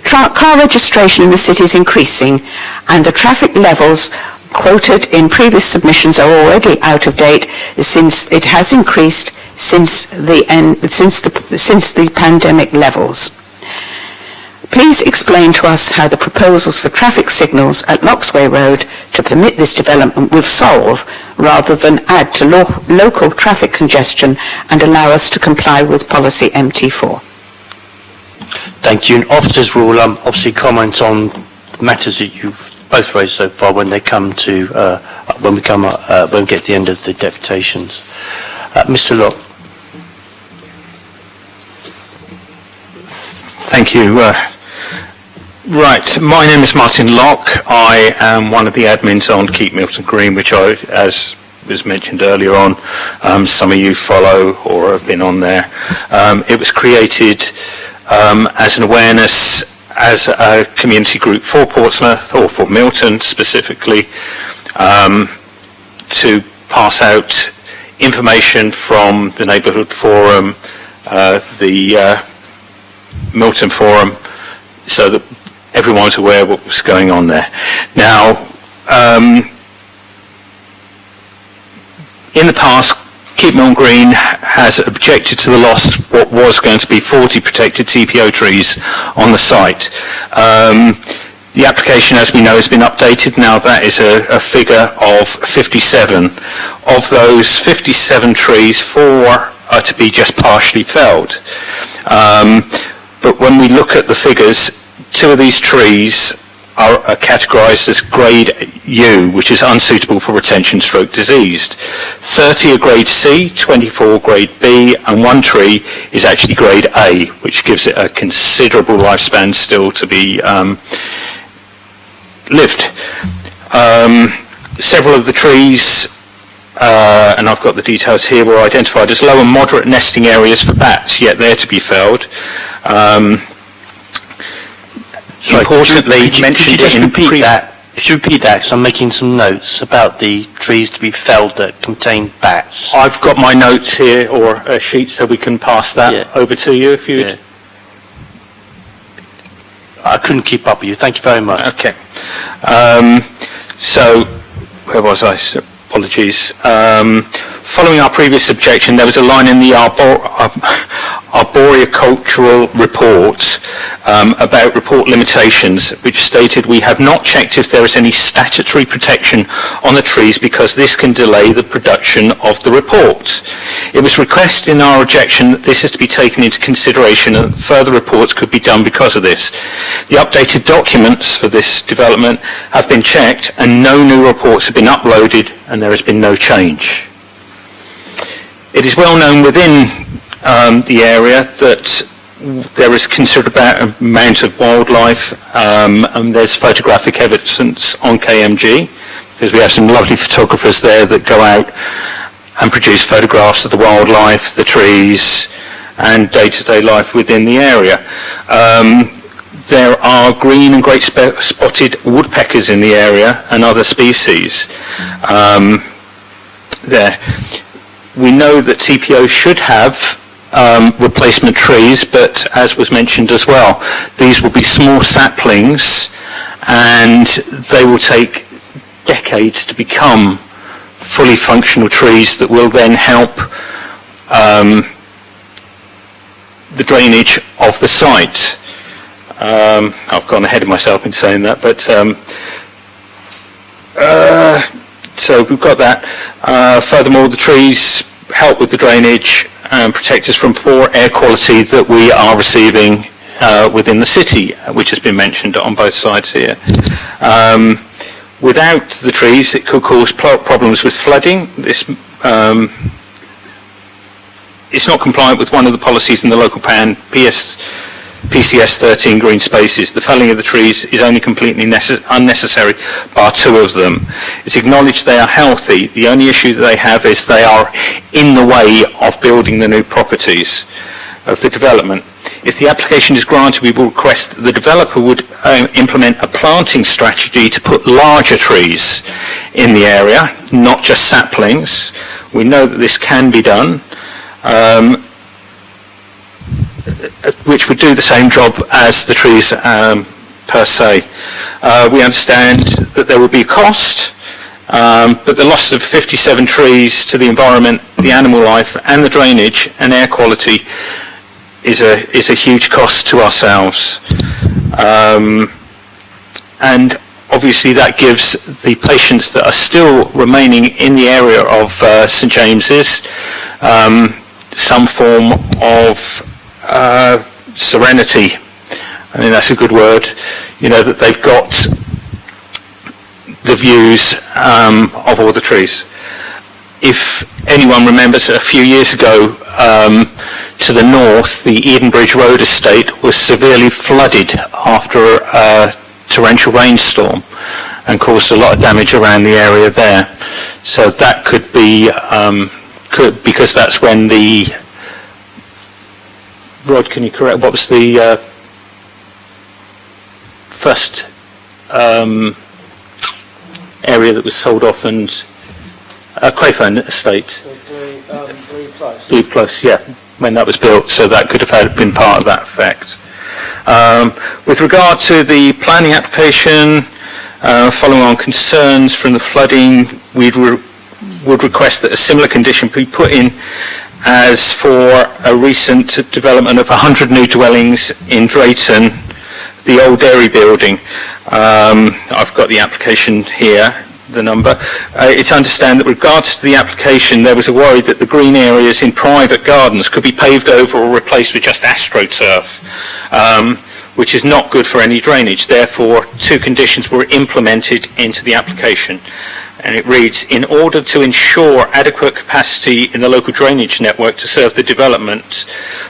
Car registration in the city is increasing and the traffic levels quoted in previous submissions are already out of date since it has increased since the pandemic levels. Please explain to us how the proposals for traffic signals at Loxway Road to permit this development will solve rather than add to local traffic congestion and allow us to comply with policy MT4. Thank you. And officers will obviously comment on matters that you've both raised so far when they come to when we get to the end of the deputations. Mr. Locke. Thank you. Right, my name is Martin Locke. I am one of the admins on Keep Milton Green, which I, as was mentioned earlier on, some of you follow or have been on there. It was created as an awareness as a community group for Portsmouth, or for Milton specifically, to pass out information from the Neighbourhood Forum, the Milton Forum, so that everyone's aware of what was going on there. Now, in the past, Keep Milton Green has objected to the loss of what was going to be 40 protected TPO trees on the site. The application, as we know, has been updated. Now that is a figure of 57. Of those 57 trees, 4 are to be just partially felled. But when we look at the figures, 2 of these trees are categorised as grade U, which is unsuitable for retention stroke diseased. 30 are grade C, 24 grade B, and 1 tree is actually grade A, which gives it a considerable lifespan still to be lived. Several of the trees, and I've got the details here, were identified as low and moderate nesting areas for bats, yet they're to be felled. Importantly, could you just repeat that? Could you repeat that? Because I'm making some notes about the trees to be felled that contain bats. I've got my notes here, or a sheet, so we can pass that over to you if you'd... I couldn't keep up with you. Thank you very much. Okay. So, where was I? Apologies. Following our previous objection, there was a line in the arboricultural report about report limitations, which stated, "We have not checked if there is any statutory protection on the trees because this can delay the production of the report. It was requested in our objection that this is to be taken into consideration and further reports could be done because of this. The updated documents for this development have been checked and no new reports have been uploaded and there has been no change." It is well known within the area that there is a considerable amount of wildlife, and there's photographic evidence on KMG, because we have some lovely photographers there that go out and produce photographs of the wildlife, the trees, and day-to-day life within the area. There are green and great spotted woodpeckers in the area and other species there. We know that TPO should have replacement trees, but as was mentioned as well, these will be small saplings and they will take decades to become fully functional trees that will then help the drainage of the site. I've gone ahead of myself in saying that, but So we've got that. Furthermore, the trees help with the drainage and protect us from poor air quality that we are receiving within the city, which has been mentioned on both sides here. Without the trees, it could cause problems with flooding. This it's not compliant with one of the policies in the local plan, PCS 13 green spaces. The felling of the trees is only completely unnecessary, bar two of them. It's acknowledged they are healthy. The only issue that they have is they are in the way of building the new properties of the development. If the application is granted, we will request the developer would implement a planting strategy to put larger trees in the area, not just saplings. We know that this can be done, which would do the same job as the trees per se. We understand that there will be a cost, but the loss of 57 trees to the environment, the animal life and the drainage and air quality is a huge cost to ourselves. And obviously that gives the patients that are still remaining in the area of St James's some form of serenity. I mean, that's a good word. You know, that they've got the views of all the trees. If anyone remembers, a few years ago, to the north, the Edenbridge Road estate was severely flooded after a torrential rainstorm and caused a lot of damage around the area there. So that could be, because that's when the, Rod, can you correct, what was the first area that was sold off and Crayfern estate? Glebe Close, yeah, when that was built, so that could have been part of that effect. With regard to the planning application, following on concerns from the flooding, we would request that a similar condition be put in as for a recent development of 100 new dwellings in Drayton, the old dairy building. I've got the application here, the number. It's understand that with regards to the application, there was a worry that the green areas in private gardens could be paved over or replaced with just astroturf, which is not good for any drainage. Therefore, two conditions were implemented into the application. And it reads, in order to ensure adequate capacity in the local drainage network to serve the development,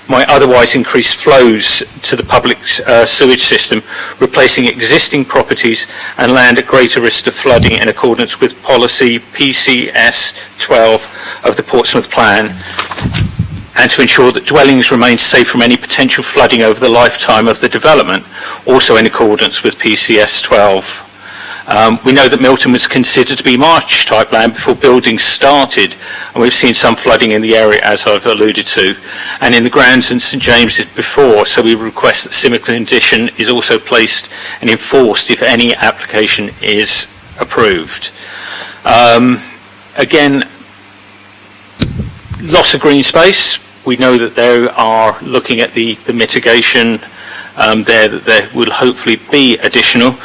might otherwise increase flows to the public sewage system, replacing existing properties and land at greater risk of flooding in accordance with policy PCS 12 of the Portsmouth Plan, and to ensure that dwellings remain safe from any potential flooding over the lifetime of the development, also in accordance with PCS 12. We know that Milton was considered to be marsh type land before building started, and we've seen some flooding in the area, as I've alluded to, and in the grounds in St James's before, so we request that similar condition is also placed and enforced if any application is approved. Again, loss of green space. We know that they are looking at the mitigation there, that there will hopefully be additional,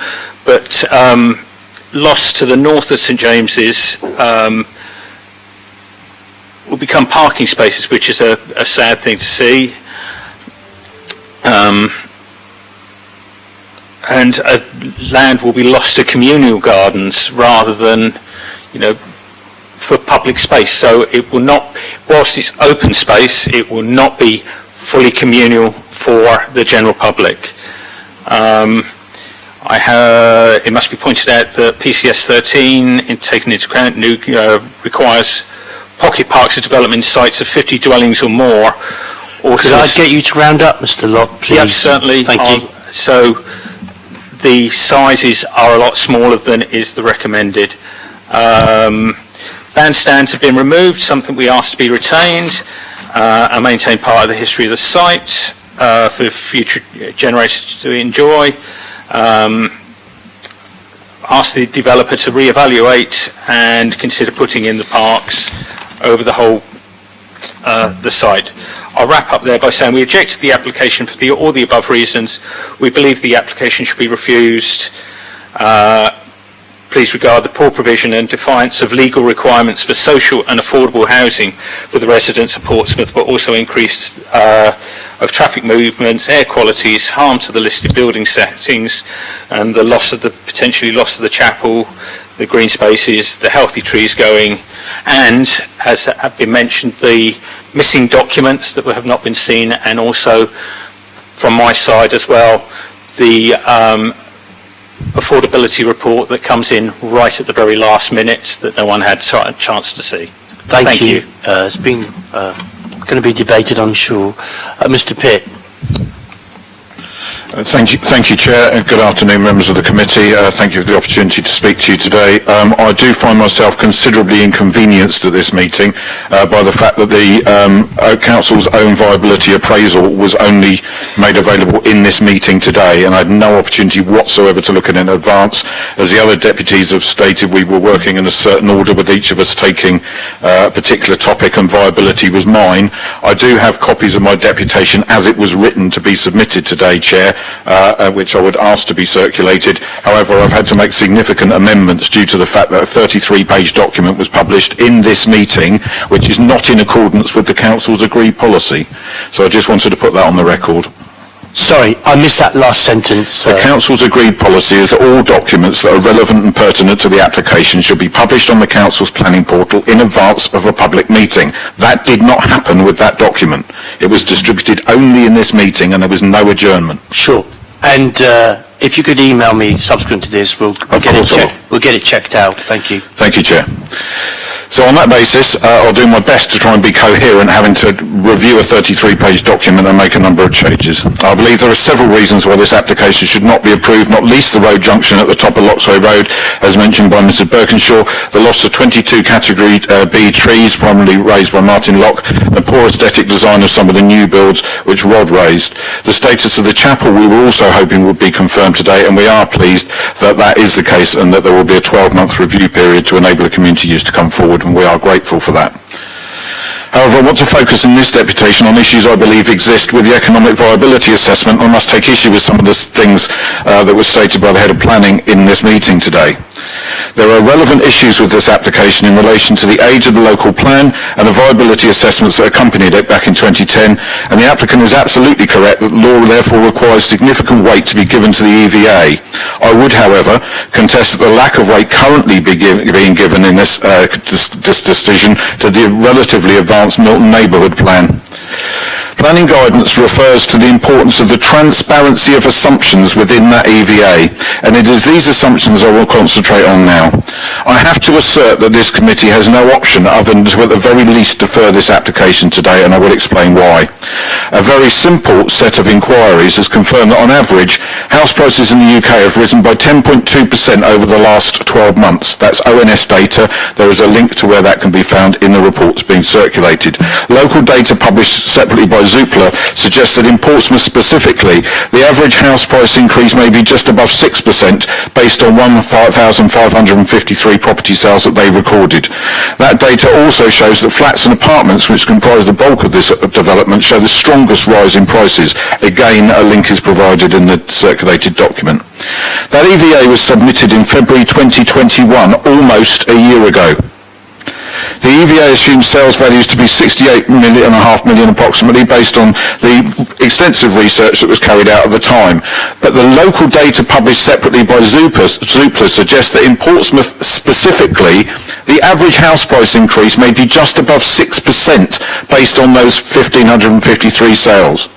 but loss to the north of St James's will become parking spaces, which is a sad thing to see. And land will be lost to communal gardens rather than, for public space. So it will not, whilst it's open space, it will not be fully communal for the general public. It must be pointed out that PCS 13, taken into account, requires pocket parks of development sites of 50 dwellings or more. Could I get you to round up, Mr. Lott, please? Yes, certainly. Thank you. So the sizes are a lot smaller than is the recommended. Bandstands have been removed, something we asked to be retained, and maintain part of the history of the site for future generations to enjoy. Ask the developer to re-evaluate and consider putting in the parks over the whole the site. I'll wrap up there by saying we object to the application for all the above reasons. We believe the application should be refused. please regard the poor provision and defiance of legal requirements for social and affordable housing for the residents of Portsmouth, but also increase of traffic movements, air qualities, harm to the listed building settings, and the potentially loss of the chapel, the green spaces, the healthy trees going, and, as have been mentioned, the missing documents that have not been seen, and also, from my side as well, the affordability report that comes in right at the very last minute that no one had a chance to see. Thank you. It's been going to be debated, I'm sure. Mr. Pitt. Thank you, Chair. Good afternoon, members of the committee. Thank you for the opportunity to speak to you today. I do find myself considerably inconvenienced at this meeting by the fact that the Council's own viability appraisal was only made available in this meeting today, and I had no opportunity whatsoever to look at it in advance. As the other deputies have stated, we were working in a certain order, with each of us taking a particular topic, and viability was mine. I do have copies of my deputation as it was written to be submitted today, Chair, which I would ask to be circulated. However, I've had to make significant amendments due to the fact that a 33-page document was published in this meeting, which is not in accordance with the Council's agreed policy. So I just wanted to put that on the record. Sorry, I missed that last sentence. The Council's agreed policy is that all documents that are relevant and pertinent to the application should be published on the Council's planning portal in advance of a public meeting. That did not happen with that document. It was distributed only in this meeting, and there was no adjournment. Sure. And if you could email me subsequent to this, we'll get it checked out. Thank you. Thank you, Chair. So on that basis, I'll do my best to try and be coherent, having to review a 33-page document and make a number of changes. I believe there are several reasons why this application should not be approved, not least the road junction at the top of Loxway Road, as mentioned by Mrs Birkinshaw, the loss of 22 Category B trees, primarily raised by Martin Locke, the poor aesthetic design of some of the new builds, which Rod raised. The status of the chapel we were also hoping would be confirmed today, and we are pleased that that is the case, and that there will be a 12-month review period to enable the community use to come forward, and we are grateful for that. However, I want to focus in this deputation on issues I believe exist with the economic viability assessment. I must take issue with some of the things that were stated by the Head of Planning in this meeting today. There are relevant issues with this application in relation to the age of the local plan and the viability assessments that accompanied it back in 2010, and the applicant is absolutely correct that law therefore requires significant weight to be given to the EVA. I would, however, contest that the lack of weight currently being given in this decision to the relatively advanced Milton Neighbourhood Plan. Planning guidance refers to the importance of the transparency of assumptions within that EVA, and it is these assumptions I will concentrate on now. I have to assert that this committee has no option other than to at the very least defer this application today, and I will explain why. A very simple set of inquiries has confirmed that on average, house prices in the UK have risen by 10.2% over the last 12 months. That's ONS data. There is a link to where that can be found in the reports being circulated. Local data published separately by Zoopla suggests that in Portsmouth specifically, the average house price increase may be just above 6% based on 1,553 property sales that they recorded. That data also shows that flats and apartments, which comprise the bulk of this development, show the strongest rise in prices. Again, a link is provided in the circulated document. That EVA was submitted in February 2021, almost a year ago. The EVA assumes sales values to be $68.5 million approximately, based on the extensive research that was carried out at the time. But the local data published separately by Zoopla suggests that in Portsmouth specifically, the average house price increase may be just above 6% based on those 1,553 sales.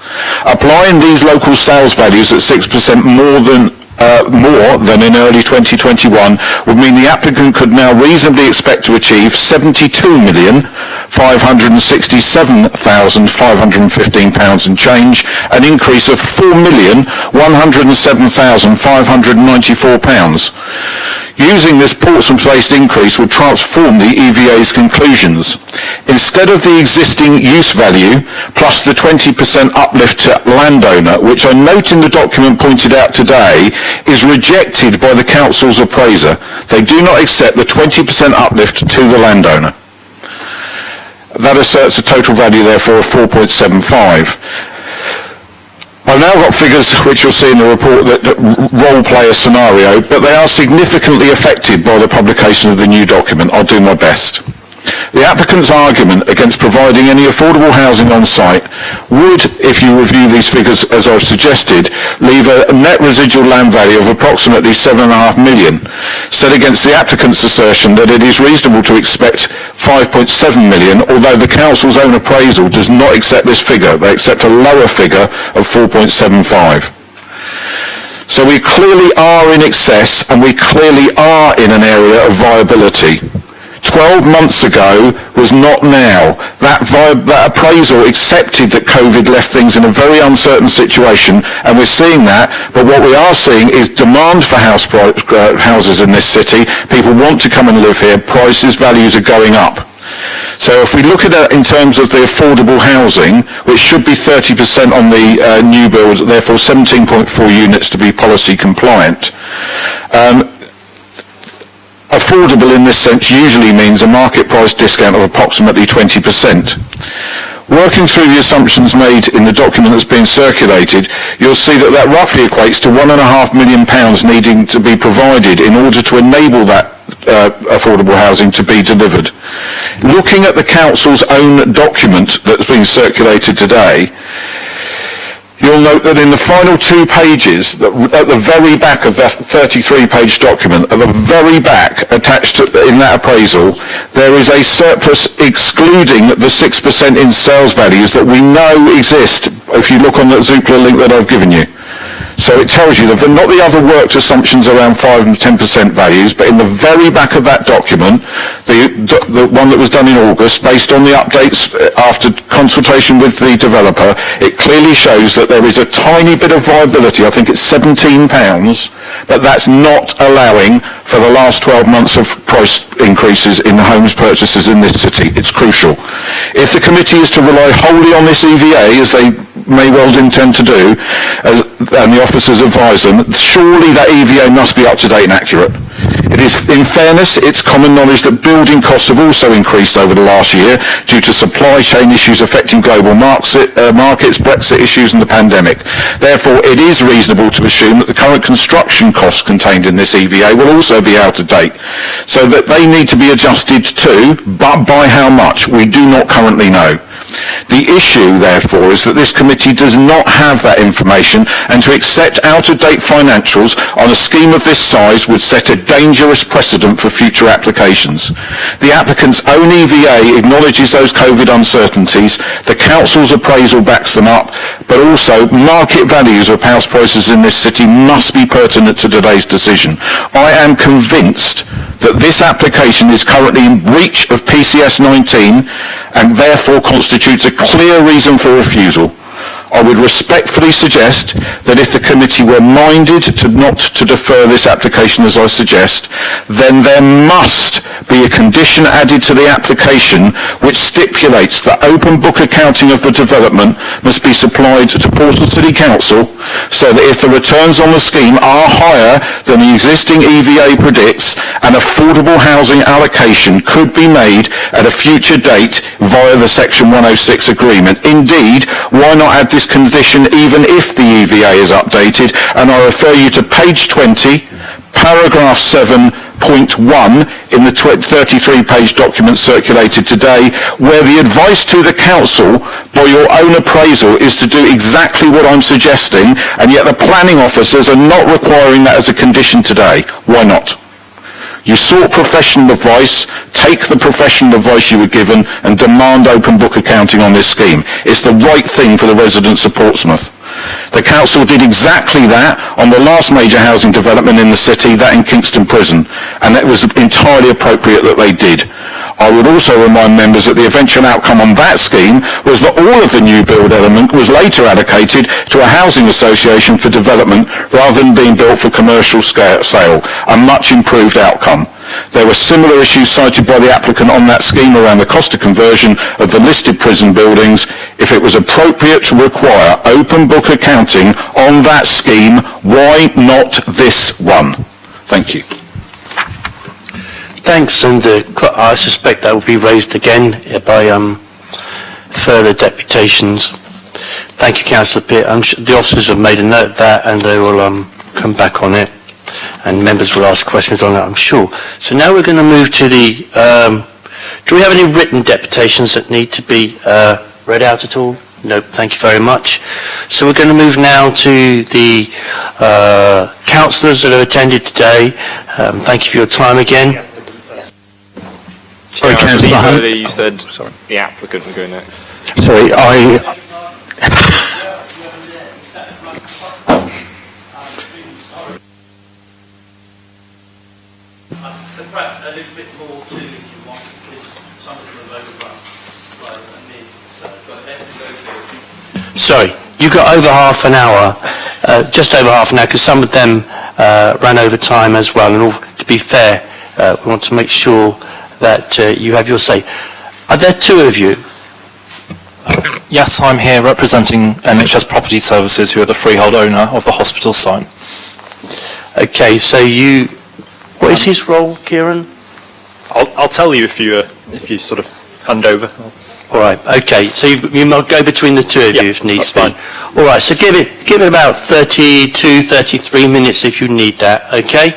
Applying these local sales values at 6% more than in early 2021 would mean the applicant could now reasonably expect to achieve £72,567,515 and change, an increase of £4,107,594. Using this Portsmouth-based increase would transform the EVA's conclusions. Instead of the existing use value plus the 20% uplift to landowner, which I note in the document pointed out today, is rejected by the council's appraiser. They do not accept the 20% uplift to the landowner. That asserts a total value, therefore, of 4.75. I've now got figures which you'll see in the report that role-play a scenario, but they are significantly affected by the publication of the new document. I'll do my best. The applicant's argument against providing any affordable housing on site would, if you review these figures as I've suggested, leave a net residual land value of approximately £7.5 million, set against the applicant's assertion that it is reasonable to expect £5.7 million, although the council's own appraisal does not accept this figure. They accept a lower figure of 4.75. So we clearly are in excess, and we clearly are in an area of viability. 12 months ago was not now. That appraisal accepted that COVID left things in a very uncertain situation, and we're seeing that, but what we are seeing is demand for houses in this city. People want to come and live here. Prices, values are going up. So if we look at it in terms of the affordable housing, which should be 30% on the new build, therefore 17.4 units to be policy compliant, affordable in this sense usually means a market price discount of approximately 20%. Working through the assumptions made in the document that's being circulated, you'll see that that roughly equates to £1.5 million needing to be provided in order to enable that affordable housing to be delivered. Looking at the council's own document that's being circulated today, you'll note that in the final 2 pages, at the very back of that 33-page document, at the very back, attached in that appraisal, there is a surplus excluding the 6% in sales values that we know exist, if you look on the Zoopla link that I've given you. So it tells you that not the other worked assumptions around 5 and 10% values, but in the very back of that document, the one that was done in August, based on the updates after consultation with the developer, it clearly shows that there is a tiny bit of viability. I think it's £17, but that's not allowing for the last 12 months of price increases in homes purchases in this city. It's crucial. If the committee is to rely wholly on this EVA, as they may well intend to do, and the officers advise them, surely that EVA must be up to date and accurate. It is, in fairness, it's common knowledge that building costs have also increased over the last year due to supply chain issues affecting global markets, Brexit issues and the pandemic. Therefore, it is reasonable to assume that the current construction costs contained in this EVA will also be out of date, so that they need to be adjusted too, but by how much, we do not currently know. The issue, therefore, is that this committee does not have that information, and to accept out-of-date financials on a scheme of this size would set a dangerous precedent for future applications. The applicant's own EVA acknowledges those COVID uncertainties, the council's appraisal backs them up, but also market values of house prices in this city must be pertinent to today's decision. I am convinced that this application is currently in breach of PCS 19 and therefore constitutes a clear reason for refusal. I would respectfully suggest that if the committee were minded not to defer this application as I suggest, then there must be a condition added to the application which stipulates that open book accounting of the development must be supplied to Portsmouth City Council, so that if the returns on the scheme are higher than the existing EVA predicts, an affordable housing allocation could be made at a future date via the Section 106 agreement. Indeed, why not add this condition even if the EVA is updated? And I refer you to page 20, paragraph 7.1 in the 33-page document circulated today, where the advice to the council by your own appraisal is to do exactly what I'm suggesting, and yet the planning officers are not requiring that as a condition today. Why not? You sought professional advice, take the professional advice you were given and demand open book accounting on this scheme. It's the right thing for the residents of Portsmouth. The council did exactly that on the last major housing development in the city, that in Kingston Prison, and it was entirely appropriate that they did. I would also remind members that the eventual outcome on that scheme was that all of the new build element was later allocated to a housing association for development rather than being built for commercial sale, a much improved outcome. There were similar issues cited by the applicant on that scheme around the cost of conversion of the listed prison buildings. If it was appropriate to require open book accounting on that scheme, why not this one? Thank you. Thanks, and I suspect that will be raised again by further deputations. Thank you, Councillor Pitt. The officers have made a note of that and they will come back on it and members will ask questions on that, I'm sure. So now we're going to move to the... do we have any written deputations that need to be read out at all? No, thank you very much. So we're going to move now to the councillors that have attended today. Thank you for your time again. Sorry, Councillor Hunt. You said the applicant will go next. Sorry, Sorry, you got over half an hour, just over half an hour, because some of them ran over time as well. And to be fair, we want to make sure that you have your say. Are there two of you? Yes, I'm here representing NHS Property Services, who are the freehold owner of the hospital site. Okay, so what is his role, Kieran? I'll tell you if you sort of hand over. All right, okay, so you might go between the two of you if needs be. All right, so give it about 32, 33 minutes if you need that, okay?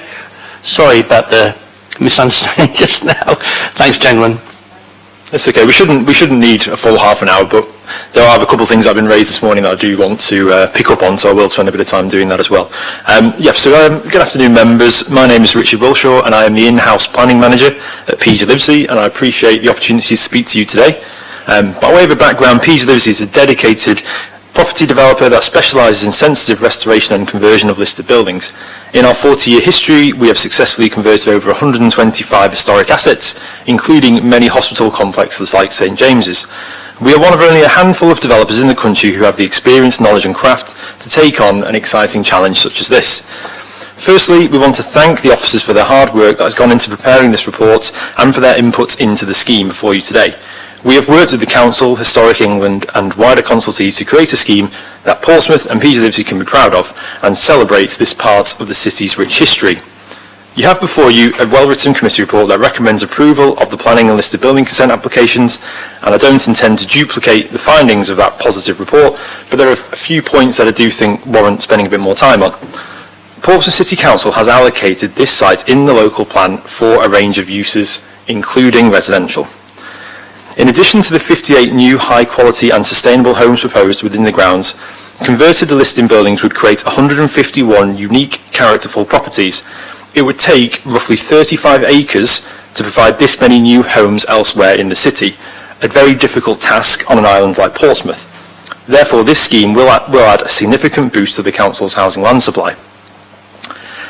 Sorry about the misunderstanding just now. Thanks, gentlemen. It's okay. We shouldn't need a full half an hour, but there are a couple of things that have been raised this morning that I do want to pick up on, so I will spend a bit of time doing that as well. Good afternoon, members. My name is Richard Wilshaw, and I am the in-house planning manager at PG Livesey, and I appreciate the opportunity to speak to you today. By way of a background, PG Livesey is a dedicated property developer that specialises in sensitive restoration and conversion of listed buildings. In our 40-year history, we have successfully converted over 125 historic assets, including many hospital complexes like St James's. We are one of only a handful of developers in the country who have the experience, knowledge and craft to take on an exciting challenge such as this. Firstly, we want to thank the officers for their hard work that has gone into preparing this report and for their input into the scheme before you today. We have worked with the Council, Historic England and wider consultees to create a scheme that Portsmouth and PG Livesey can be proud of and celebrates this part of the city's rich history. You have before you a well-written committee report that recommends approval of the planning and listed building consent applications, and I don't intend to duplicate the findings of that positive report, but there are a few points that I do think warrant spending a bit more time on. Portsmouth City Council has allocated this site in the local plan for a range of uses, including residential. In addition to the 58 new high-quality and sustainable homes proposed within the grounds, converted to listed buildings would create 151 unique characterful properties. It would take roughly 35 acres to provide this many new homes elsewhere in the city, a very difficult task on an island like Portsmouth. Therefore, this scheme will add a significant boost to the council's housing land supply.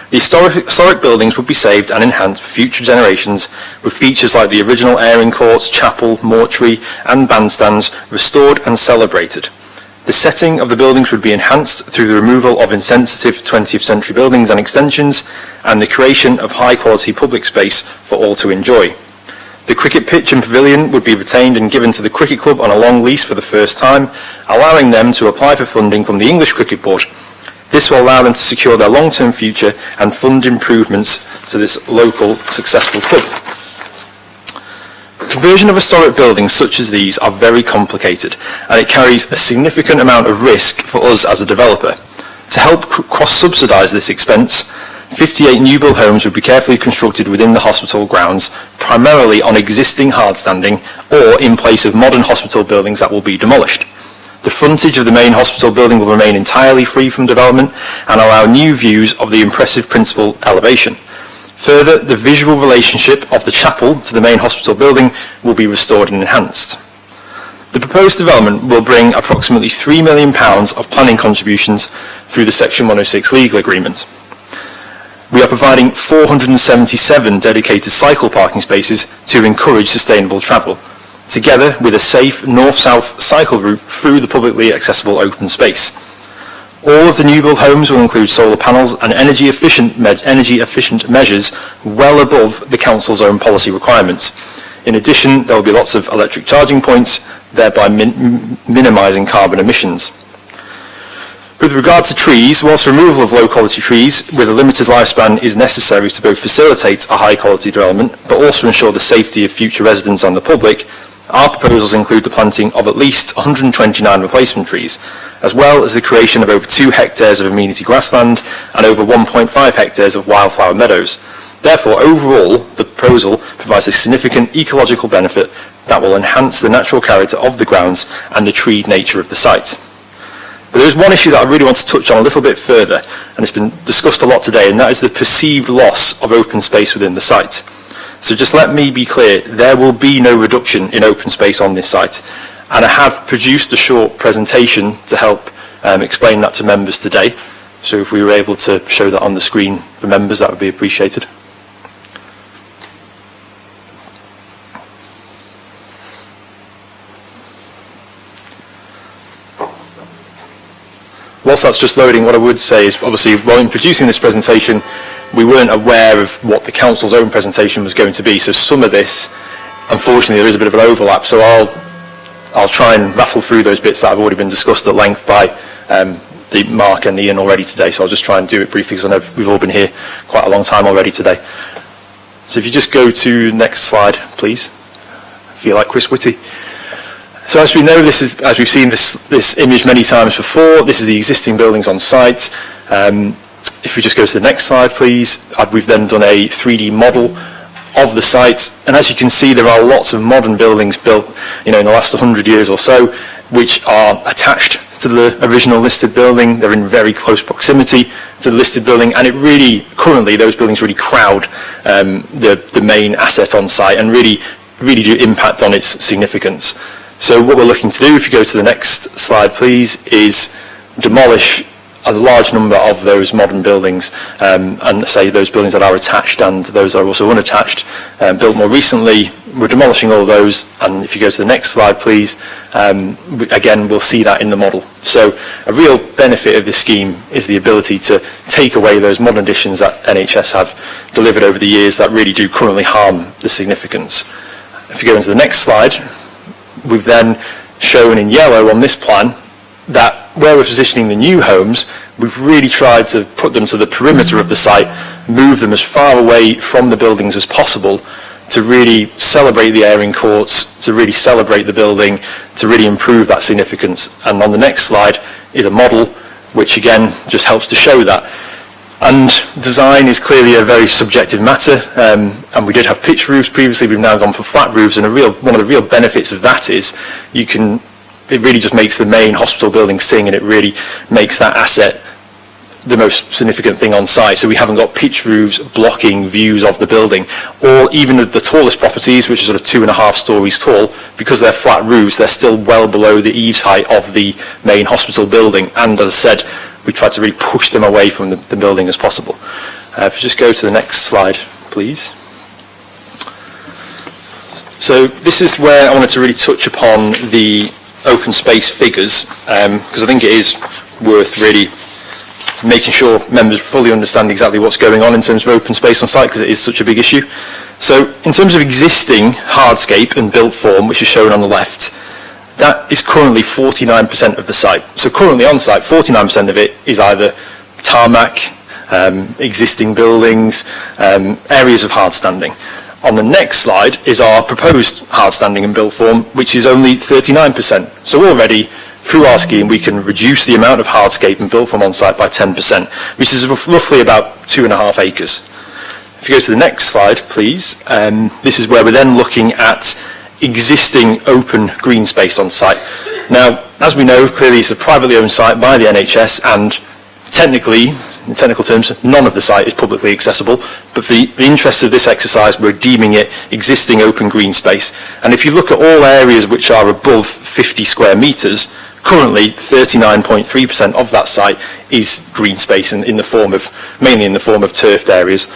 The historic buildings would be saved and enhanced for future generations, with features like the original airing courts, chapel, mortuary and bandstands restored and celebrated. The setting of the buildings would be enhanced through the removal of insensitive 20th century buildings and extensions and the creation of high quality public space for all to enjoy. The cricket pitch and pavilion would be retained and given to the cricket club on a long lease for the first time, allowing them to apply for funding from the English Cricket Board. This will allow them to secure their long-term future and fund improvements to this local successful club. Conversion of historic buildings such as these are very complicated, and it carries a significant amount of risk for us as a developer. To help cross-subsidise this expense, 58 new build homes would be carefully constructed within the hospital grounds, primarily on existing hardstanding or in place of modern hospital buildings that will be demolished. The frontage of the main hospital building will remain entirely free from development and allow new views of the impressive principal elevation. Further, the visual relationship of the chapel to the main hospital building will be restored and enhanced. The proposed development will bring approximately £3 million of planning contributions through the Section 106 legal agreement. We are providing 477 dedicated cycle parking spaces to encourage sustainable travel, together with a safe north-south cycle route through the publicly accessible open space. All of the new build homes will include solar panels and energy efficient measures well above the council's own policy requirements. In addition, there will be lots of electric charging points, thereby minimising carbon emissions. With regard to trees, whilst removal of low-quality trees with a limited lifespan is necessary to both facilitate a high-quality development, but also ensure the safety of future residents and the public, Our proposals include the planting of at least 129 replacement trees, as well as the creation of over 2 hectares of amenity grassland and over 1.5 hectares of wildflower meadows. Therefore, overall, the proposal provides a significant ecological benefit that will enhance the natural character of the grounds and the treed nature of the site. But there is one issue that I really want to touch on a little bit further, and it's been discussed a lot today, and that is the perceived loss of open space within the site. So just let me be clear, there will be no reduction in open space on this site, and I have produced a short presentation to help explain that to members today. So if we were able to show that on the screen for members, that would be appreciated. Whilst that's just loading, what I would say is, obviously, while in producing this presentation, we weren't aware of what the council's own presentation was going to be. So some of this, unfortunately, there is a bit of an overlap. So I'll try and rattle through those bits that have already been discussed at length by the Mark and Ian already today. So I'll just try and do it briefly, because I know we've all been here quite a long time already today. So if you just go to the next slide, please. I feel like Chris Whitty. So as we know, this is, as we've seen this image many times before, this is the existing buildings on site. If we just go to the next slide, please. We've then done a 3D model of the site, and as you can see, there are lots of modern buildings built, in the last 100 years or so, which are attached to the original listed building. They're in very close proximity to the listed building, and it really, currently, those buildings really crowd the main asset on site and really do impact on its significance. So what we're looking to do, if you go to the next slide, please, is demolish a large number of those modern buildings, and say those buildings that are attached and those that are also unattached, built more recently. We're demolishing all those, and if you go to the next slide, please, again, we'll see that in the model. So a real benefit of this scheme is the ability to take away those modern additions that NHS have delivered over the years that really do currently harm the significance. If you go into the next slide, we've then shown in yellow on this plan that where we're positioning the new homes, we've really tried to put them to the perimeter of the site, move them as far away from the buildings as possible to really celebrate the airing courts, to really celebrate the building, to really improve that significance. And on the next slide is a model which again just helps to show that. And design is clearly a very subjective matter, and we did have pitch roofs previously. We've now gone for flat roofs, and one of the real benefits of that is it really just makes the main hospital building sing, and it really makes that asset the most significant thing on site. So we haven't got pitch roofs blocking views of the building, or even the tallest properties, which are sort of 2.5 stories tall, because they're flat roofs, they're still well below the eaves height of the main hospital building. And as I said, we tried to really push them away from the building as possible. If you just go to the next slide, please. So this is where I wanted to really touch upon the open space figures, because I think it is worth really making sure members fully understand exactly what's going on in terms of open space on site, because it is such a big issue. So in terms of existing hardscape and built form, which is shown on the left, that is currently 49% of the site. So currently on site, 49% of it is either tarmac, existing buildings, areas of hard standing. On the next slide is our proposed hard standing and built form, which is only 39%. So already, through our scheme, we can reduce the amount of hardscape and built form on site by 10%, which is roughly about 2.5 acres. If you go to the next slide, please, this is where we're then looking at existing open green space on site. Now, as we know, clearly it's a privately owned site by the NHS, and technically, in technical terms, none of the site is publicly accessible, but for the interests of this exercise, we're deeming it existing open green space. And if you look at all areas which are above 50 square metres, currently 39.3% of that site is green space mainly in the form of turfed areas.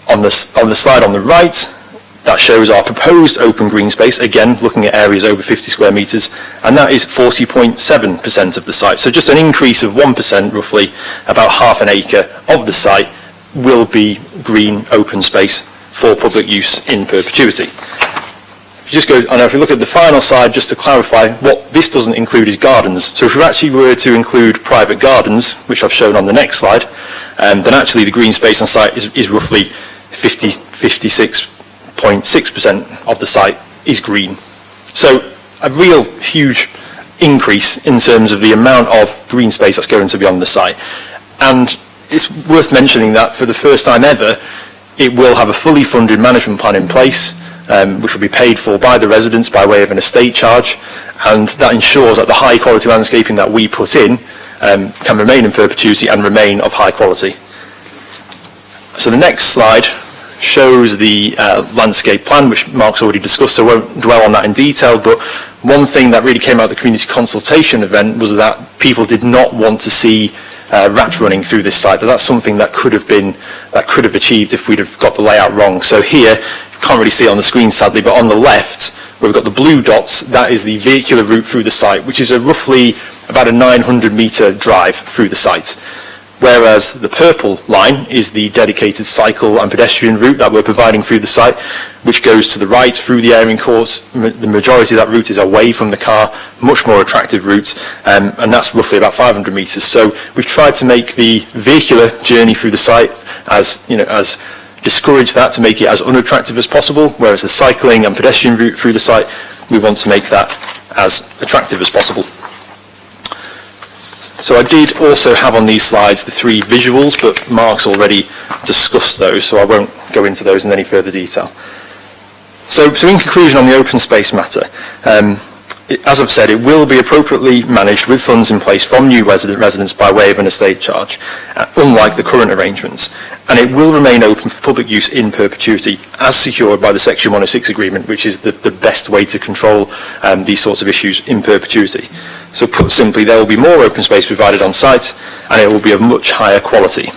On the slide on the right, that shows our proposed open green space, again looking at areas over 50 square metres, and that is 40.7% of the site. So just an increase of 1%, roughly, about half an acre of the site will be green open space for public use in perpetuity. If you look at the final slide, just to clarify, what this doesn't include is gardens. So if we actually were to include private gardens, which I've shown on the next slide, then actually the green space on site is roughly 56.6% of the site is green. So a real huge increase in terms of the amount of green space that's going to be on the site. And it's worth mentioning that for the first time ever, it will have a fully funded management plan in place, which will be paid for by the residents by way of an estate charge, and that ensures that the high quality landscaping that we put in can remain in perpetuity and remain of high quality. So the next slide shows the landscape plan, which Mark's already discussed, so I won't dwell on that in detail, but one thing that really came out of the community consultation event was that people did not want to see rats running through this site, but that's something that could have achieved if we'd have got the layout wrong. So here, you can't really see it on the screen sadly, but on the left, where we've got the blue dots, that is the vehicular route through the site, which is a roughly about a 900 metre drive through the site. Whereas the purple line is the dedicated cycle and pedestrian route that we're providing through the site, which goes to the right through the airing court. The majority of that route is away from the car, much more attractive route, and that's roughly about 500 metres. So we've tried to make the vehicular journey through the site as discourage that, to make it as unattractive as possible, whereas the cycling and pedestrian route through the site, we want to make that as attractive as possible. So I did also have on these slides the three visuals, but Mark's already discussed those, so I won't go into those in any further detail. So in conclusion on the open space matter, as I've said, it will be appropriately managed with funds in place from new residents by way of an estate charge, unlike the current arrangements, and it will remain open for public use in perpetuity, as secured by the Section 106 agreement, which is the best way to control these sorts of issues in perpetuity. So put simply, there will be more open space provided on site, and it will be of much higher quality.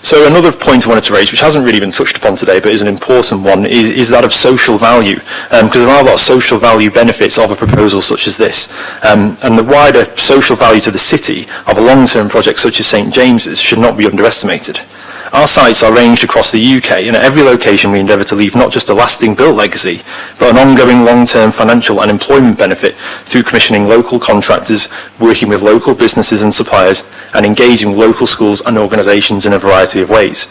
So another point I wanted to raise, which hasn't really been touched upon today, but is an important one, is that of social value, because there are a lot of social value benefits of a proposal such as this, and the wider social value to the city of a long-term project such as St James's should not be underestimated. Our sites are ranged across the UK, and at every location we endeavour to leave not just a lasting built legacy, but an ongoing long-term financial and employment benefit through commissioning local contractors, working with local businesses and suppliers, and engaging with local schools and organisations in a variety of ways.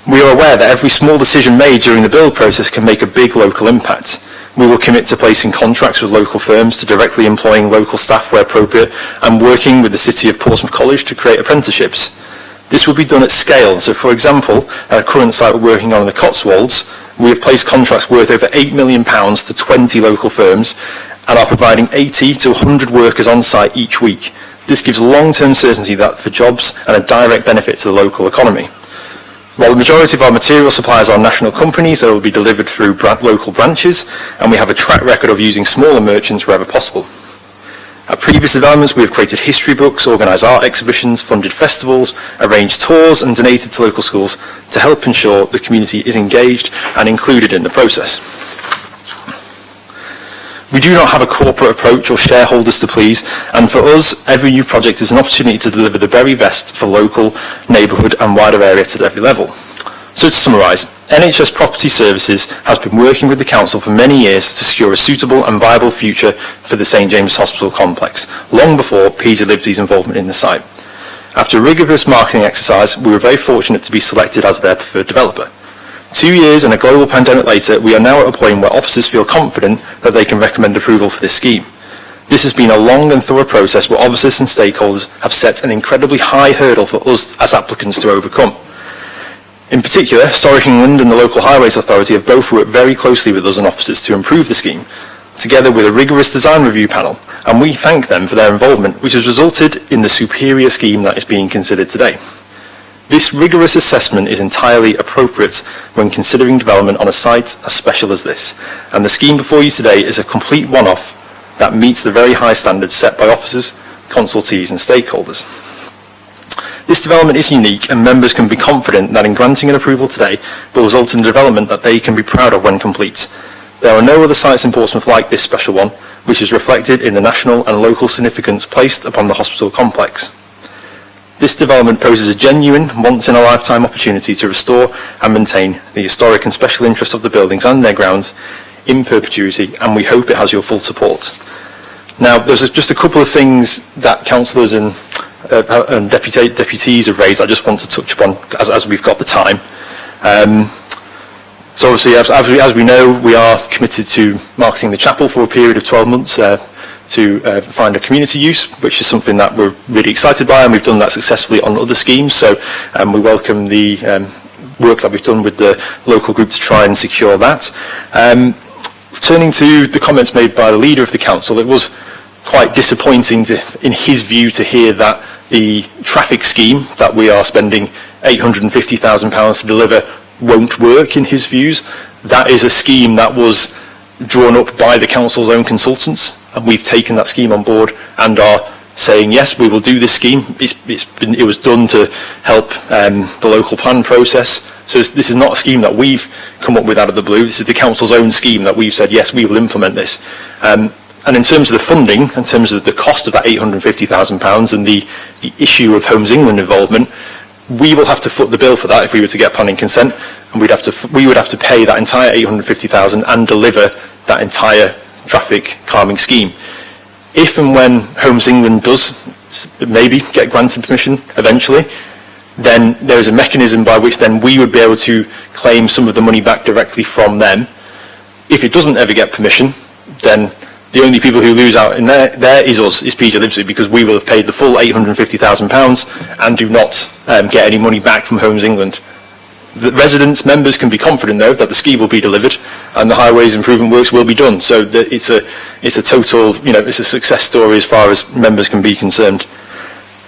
We are aware that every small decision made during the build process can make a big local impact. We will commit to placing contracts with local firms, to directly employing local staff where appropriate, and working with the City of Portsmouth College to create apprenticeships. This will be done at scale. So, for example, at a current site we're working on in the Cotswolds, we have placed contracts worth over £8 million to 20 local firms and are providing 80 to 100 workers on site each week. This gives long-term certainty that for jobs and a direct benefit to the local economy. While the majority of our material suppliers are national companies, they will be delivered through local branches, and we have a track record of using smaller merchants wherever possible. At previous developments, we have created history books, organised art exhibitions, funded festivals, arranged tours and donated to local schools to help ensure the community is engaged and included in the process. We do not have a corporate approach or shareholders to please, and for us, every new project is an opportunity to deliver the very best for local, neighbourhood and wider area at every level. So to summarise, NHS Property Services has been working with the Council for many years to secure a suitable and viable future for the St James's Hospital complex, long before PG Liberty's involvement in the site. After a rigorous marketing exercise, we were very fortunate to be selected as their preferred developer. 2 years and a global pandemic later, we are now at a point where officers feel confident that they can recommend approval for this scheme. This has been a long and thorough process where officers and stakeholders have set an incredibly high hurdle for us as applicants to overcome. In particular, Historic England and the Local Highways Authority have both worked very closely with us and officers to improve the scheme, together with a rigorous design review panel, and we thank them for their involvement, which has resulted in the superior scheme that is being considered today. This rigorous assessment is entirely appropriate when considering development on a site as special as this, and the scheme before you today is a complete one-off that meets the very high standards set by officers, consultees and stakeholders. This development is unique, and members can be confident that in granting an approval today will result in a development that they can be proud of when complete. There are no other sites in Portsmouth like this special one, which is reflected in the national and local significance placed upon the hospital complex. This development poses a genuine, once-in-a-lifetime opportunity to restore and maintain the historic and special interest of the buildings and their grounds in perpetuity, and we hope it has your full support. Now, there's just a couple of things that councillors and deputies have raised I just want to touch upon as we've got the time. So obviously, as we know, we are committed to marketing the chapel for a period of 12 months to find a community use, which is something that we're really excited by, and we've done that successfully on other schemes. So we welcome the work that we've done with the local group to try and secure that. Turning to the comments made by the leader of the council, it was quite disappointing in his view to hear that the traffic scheme that we are spending £850,000 to deliver won't work in his views. That is a scheme that was drawn up by the council's own consultants, and we've taken that scheme on board and are saying, yes, we will do this scheme. It was done to help the local plan process. So this is not a scheme that we've come up with out of the blue. This is the council's own scheme that we've said, yes, we will implement this. And in terms of the funding, in terms of the cost of that £850,000 and the issue of Homes England involvement, we will have to foot the bill for that if we were to get planning consent, and we would have to pay that entire £850,000 and deliver that entire traffic calming scheme. If and when Homes England does maybe get granted permission eventually, then there is a mechanism by which then we would be able to claim some of the money back directly from them. If it doesn't ever get permission, then the only people who lose out in there is us, is PJ Livesey, because we will have paid the full £850,000 and do not get any money back from Homes England. The residents, members can be confident though that the scheme will be delivered and the highways improvement works will be done. So that it's a total, it's a success story as far as members can be concerned.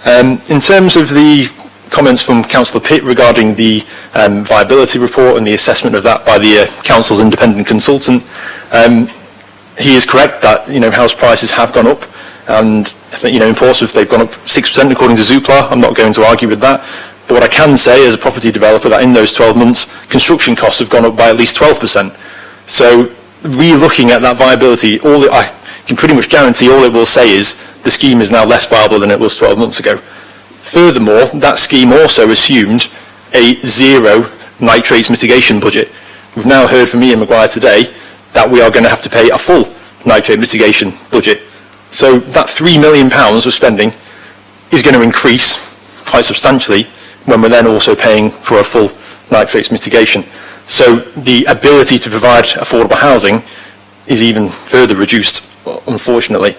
In terms of the comments from Councillor Pitt regarding the viability report and the assessment of that by the council's independent consultant, he is correct that house prices have gone up, and I think in Portsmouth they've gone up 6% according to Zoopla. I'm not going to argue with that. But what I can say as a property developer, that in those 12 months, construction costs have gone up by at least 12%. So re-looking at that viability, I can pretty much guarantee all it will say is the scheme is now less viable than it was 12 months ago. Furthermore, that scheme also assumed a zero nitrates mitigation budget. We've now heard from Ian Maguire today that we are going to have to pay a full nitrate mitigation budget. So that £3 million we're spending is going to increase quite substantially when we're then also paying for a full nitrates mitigation. So the ability to provide affordable housing is even further reduced, unfortunately.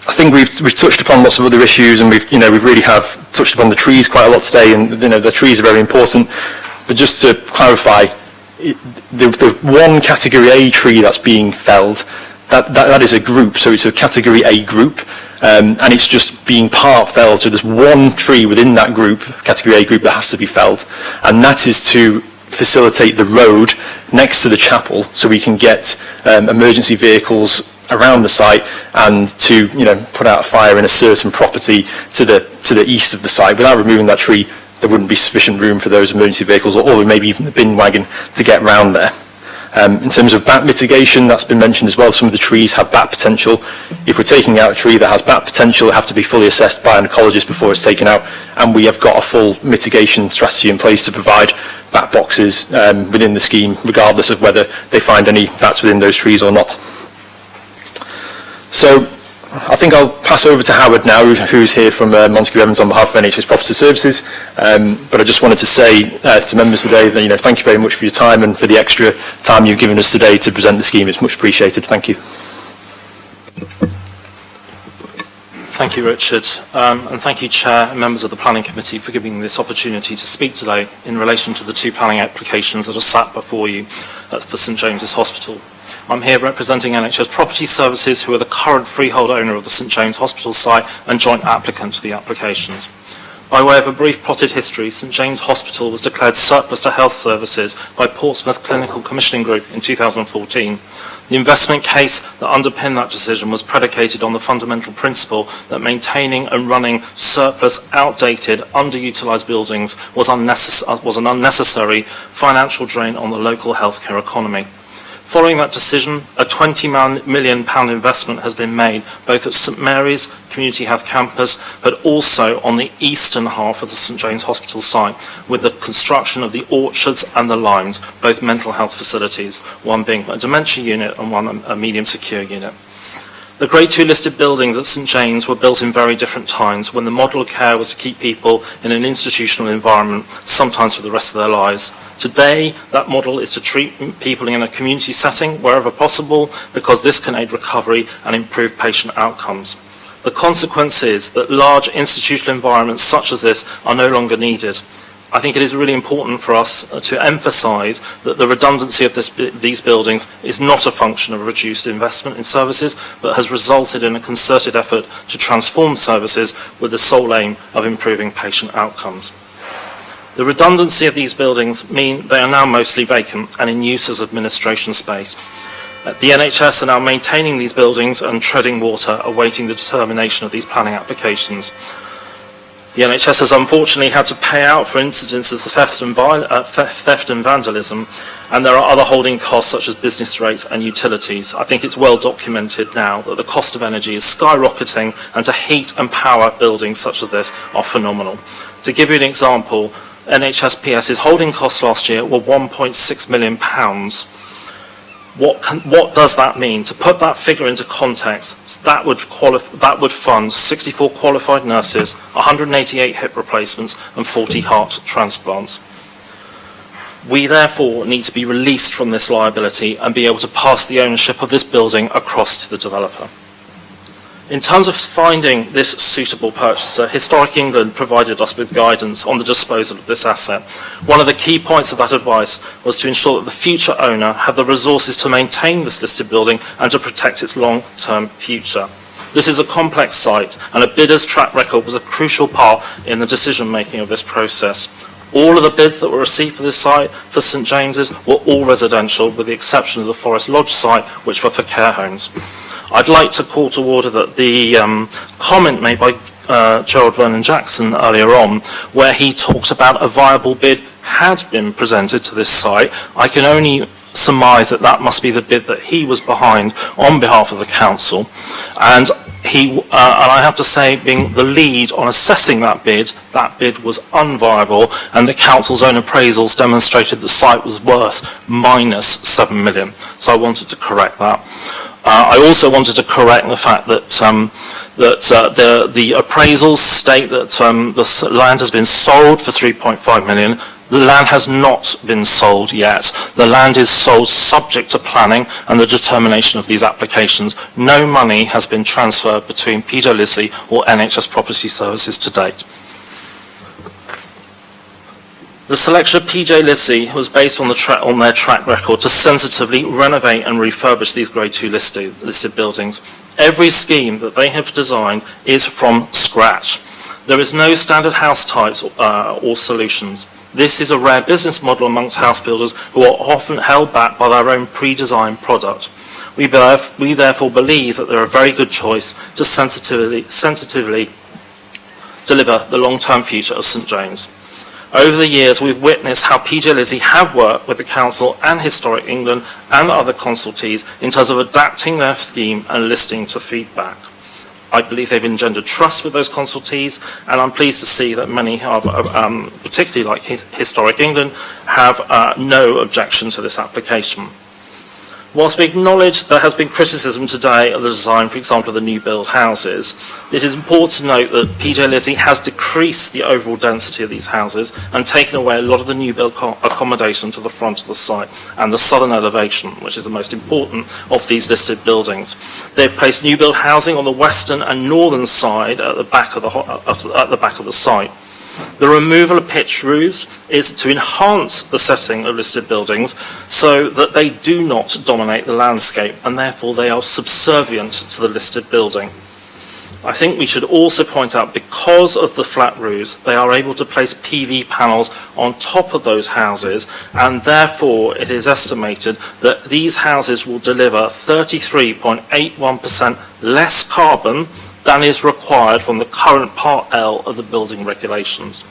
I think we've touched upon lots of other issues, and we've really have touched upon the trees quite a lot today, and the trees are very important. But just to clarify, the one category A tree that's being felled, that is a group, so it's a category A group. And it's just being part felled, so there's one tree within that group, category A group, that has to be felled, and that is to facilitate the road next to the chapel so we can get emergency vehicles around the site and to put out a fire in a certain property to the east of the site. Without removing that tree, there wouldn't be sufficient room for those emergency vehicles or maybe even the bin wagon to get round there. In terms of bat mitigation, that's been mentioned as well. Some of the trees have bat potential. If we're taking out a tree that has bat potential, it has to be fully assessed by an ecologist before it's taken out, and we have got a full mitigation strategy in place to provide bat boxes within the scheme, regardless of whether they find any bats within those trees or not. So I think I'll pass over to Howard now, who's here from Montague Evans on behalf of NHS Property Services. But I just wanted to say to members today that thank you very much for your time and for the extra time you've given us today to present the scheme. It's much appreciated. Thank you. Thank you, Richard, and thank you, Chair and members of the Planning Committee, for giving me this opportunity to speak today in relation to the two planning applications that are sat before you for St James's Hospital. I'm here representing NHS Property Services, who are the current freehold owner of the St James Hospital site and joint applicant to the applications. By way of a brief plotted history, St James Hospital was declared surplus to health services by Portsmouth Clinical Commissioning Group in 2014. The investment case that underpinned that decision was predicated on the fundamental principle that maintaining and running surplus, outdated, underutilised buildings was an unnecessary financial drain on the local healthcare economy. Following that decision, a £20 million investment has been made both at St Mary's Community Health Campus, but also on the eastern half of the St James Hospital site, with the construction of the Orchards and the Limes, both mental health facilities, one being a dementia unit and one a medium secure unit. The Grade 2 listed buildings at St James were built in very different times, when the model of care was to keep people in an institutional environment, sometimes for the rest of their lives. Today, that model is to treat people in a community setting wherever possible, because this can aid recovery and improve patient outcomes. The consequence is that large institutional environments such as this are no longer needed. I think it is really important for us to emphasise that the redundancy of these buildings is not a function of reduced investment in services, but has resulted in a concerted effort to transform services with the sole aim of improving patient outcomes. The redundancy of these buildings mean they are now mostly vacant and in use as administration space. The NHS are now maintaining these buildings and treading water, awaiting the determination of these planning applications. The NHS has unfortunately had to pay out for incidences of theft and vandalism, and there are other holding costs such as business rates and utilities. I think it's well documented now that the cost of energy is skyrocketing, and to heat and power buildings such as this are phenomenal. To give you an example, NHSPS's holding costs last year were £1.6 million. What does that mean? To put that figure into context, that would fund 64 qualified nurses, 188 hip replacements and 40 heart transplants. We therefore need to be released from this liability and be able to pass the ownership of this building across to the developer. In terms of finding this suitable purchaser, Historic England provided us with guidance on the disposal of this asset. One of the key points of that advice was to ensure that the future owner had the resources to maintain this listed building and to protect its long-term future. This is a complex site, and a bidder's track record was a crucial part in the decision-making of this process. All of the bids that were received for this site for St James's were all residential, with the exception of the Forest Lodge site, which were for care homes. I'd like to call to order that the comment made by Gerald Vernon Jackson earlier on, where he talked about a viable bid had been presented to this site. I can only surmise that that must be the bid that he was behind on behalf of the council, and I have to say, being the lead on assessing that bid was unviable, and the council's own appraisals demonstrated the site was worth minus £7 million. So I wanted to correct that. I also wanted to correct the fact that the appraisals state that the land has been sold for £3.5 million. The land has not been sold yet. The land is sold subject to planning and the determination of these applications. No money has been transferred between PJ Lissy or NHS Property Services to date. The selection of PJ Lissy was based on their track record to sensitively renovate and refurbish these Grade 2 listed buildings. Every scheme that they have designed is from scratch. There is no standard house types or solutions. This is a rare business model amongst house builders who are often held back by their own pre-designed product. We therefore believe that they're a very good choice to sensitively deliver the long-term future of St James. Over the years, we've witnessed how PJ Lissy have worked with the Council and Historic England and other consultees in terms of adapting their scheme and listening to feedback. I believe they've engendered trust with those consultees, and I'm pleased to see that many have, particularly like Historic England, have no objection to this application. Whilst we acknowledge there has been criticism today of the design, for example, of the new build houses, it is important to note that PJ Lissy has decreased the overall density of these houses and taken away a lot of the new build accommodation to the front of the site and the southern elevation, which is the most important of these listed buildings. They've placed new build housing on the western and northern side at the back of the site. The removal of pitched roofs is to enhance the setting of listed buildings so that they do not dominate the landscape, and therefore they are subservient to the listed building. I think we should also point out, because of the flat roofs, they are able to place PV panels on top of those houses, and therefore it is estimated that these houses will deliver 33.81% less carbon than is required from the current Part L of the building regulations.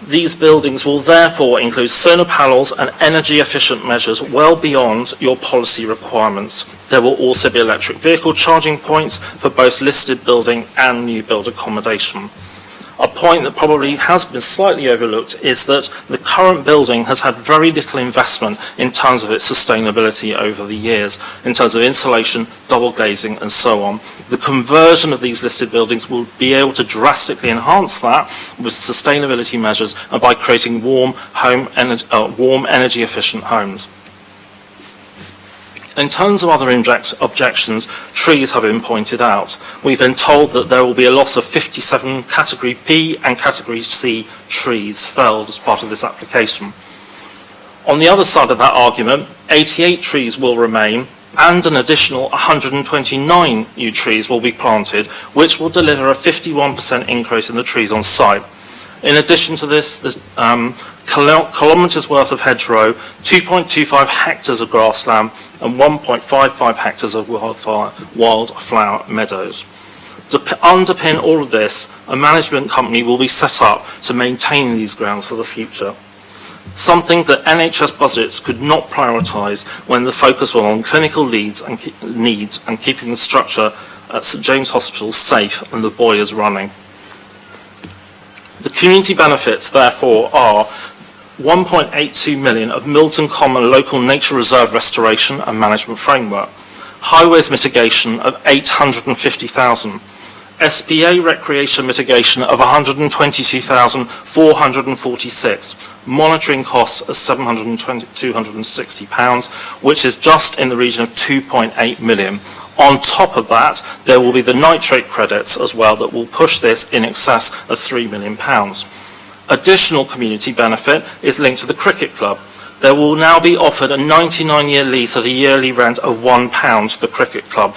These buildings will therefore include solar panels and energy efficient measures well beyond your policy requirements. There will also be electric vehicle charging points for both listed building and new build accommodation. A point that probably has been slightly overlooked is that the current building has had very little investment in terms of its sustainability over the years, in terms of insulation, double glazing and so on. The conversion of these listed buildings will be able to drastically enhance that with sustainability measures and by creating warm, energy efficient homes. In terms of other objections, trees have been pointed out. We've been told that there will be a loss of 57 Category B and Category C trees felled as part of this application. On the other side of that argument, 88 trees will remain and an additional 129 new trees will be planted, which will deliver a 51% increase in the trees on site. In addition to this, there's kilometres worth of hedgerow, 2.25 hectares of grassland and 1.55 hectares of wildflower meadows. To underpin all of this, a management company will be set up to maintain these grounds for the future. Something that NHS budgets could not prioritise when the focus was on clinical needs and keeping the structure at St James Hospital safe and the boilers running. The community benefits, therefore, are 1.82 million of Milton Common Local Nature Reserve Restoration and Management Framework, highways mitigation of 850,000, SPA recreation mitigation of 122,446, monitoring costs of £260, which is just in the region of 2.8 million. On top of that, there will be the nitrate credits as well that will push this in excess of £3 million. Additional community benefit is linked to the cricket club. There will now be offered a 99-year lease at a yearly rent of £1 to the cricket club.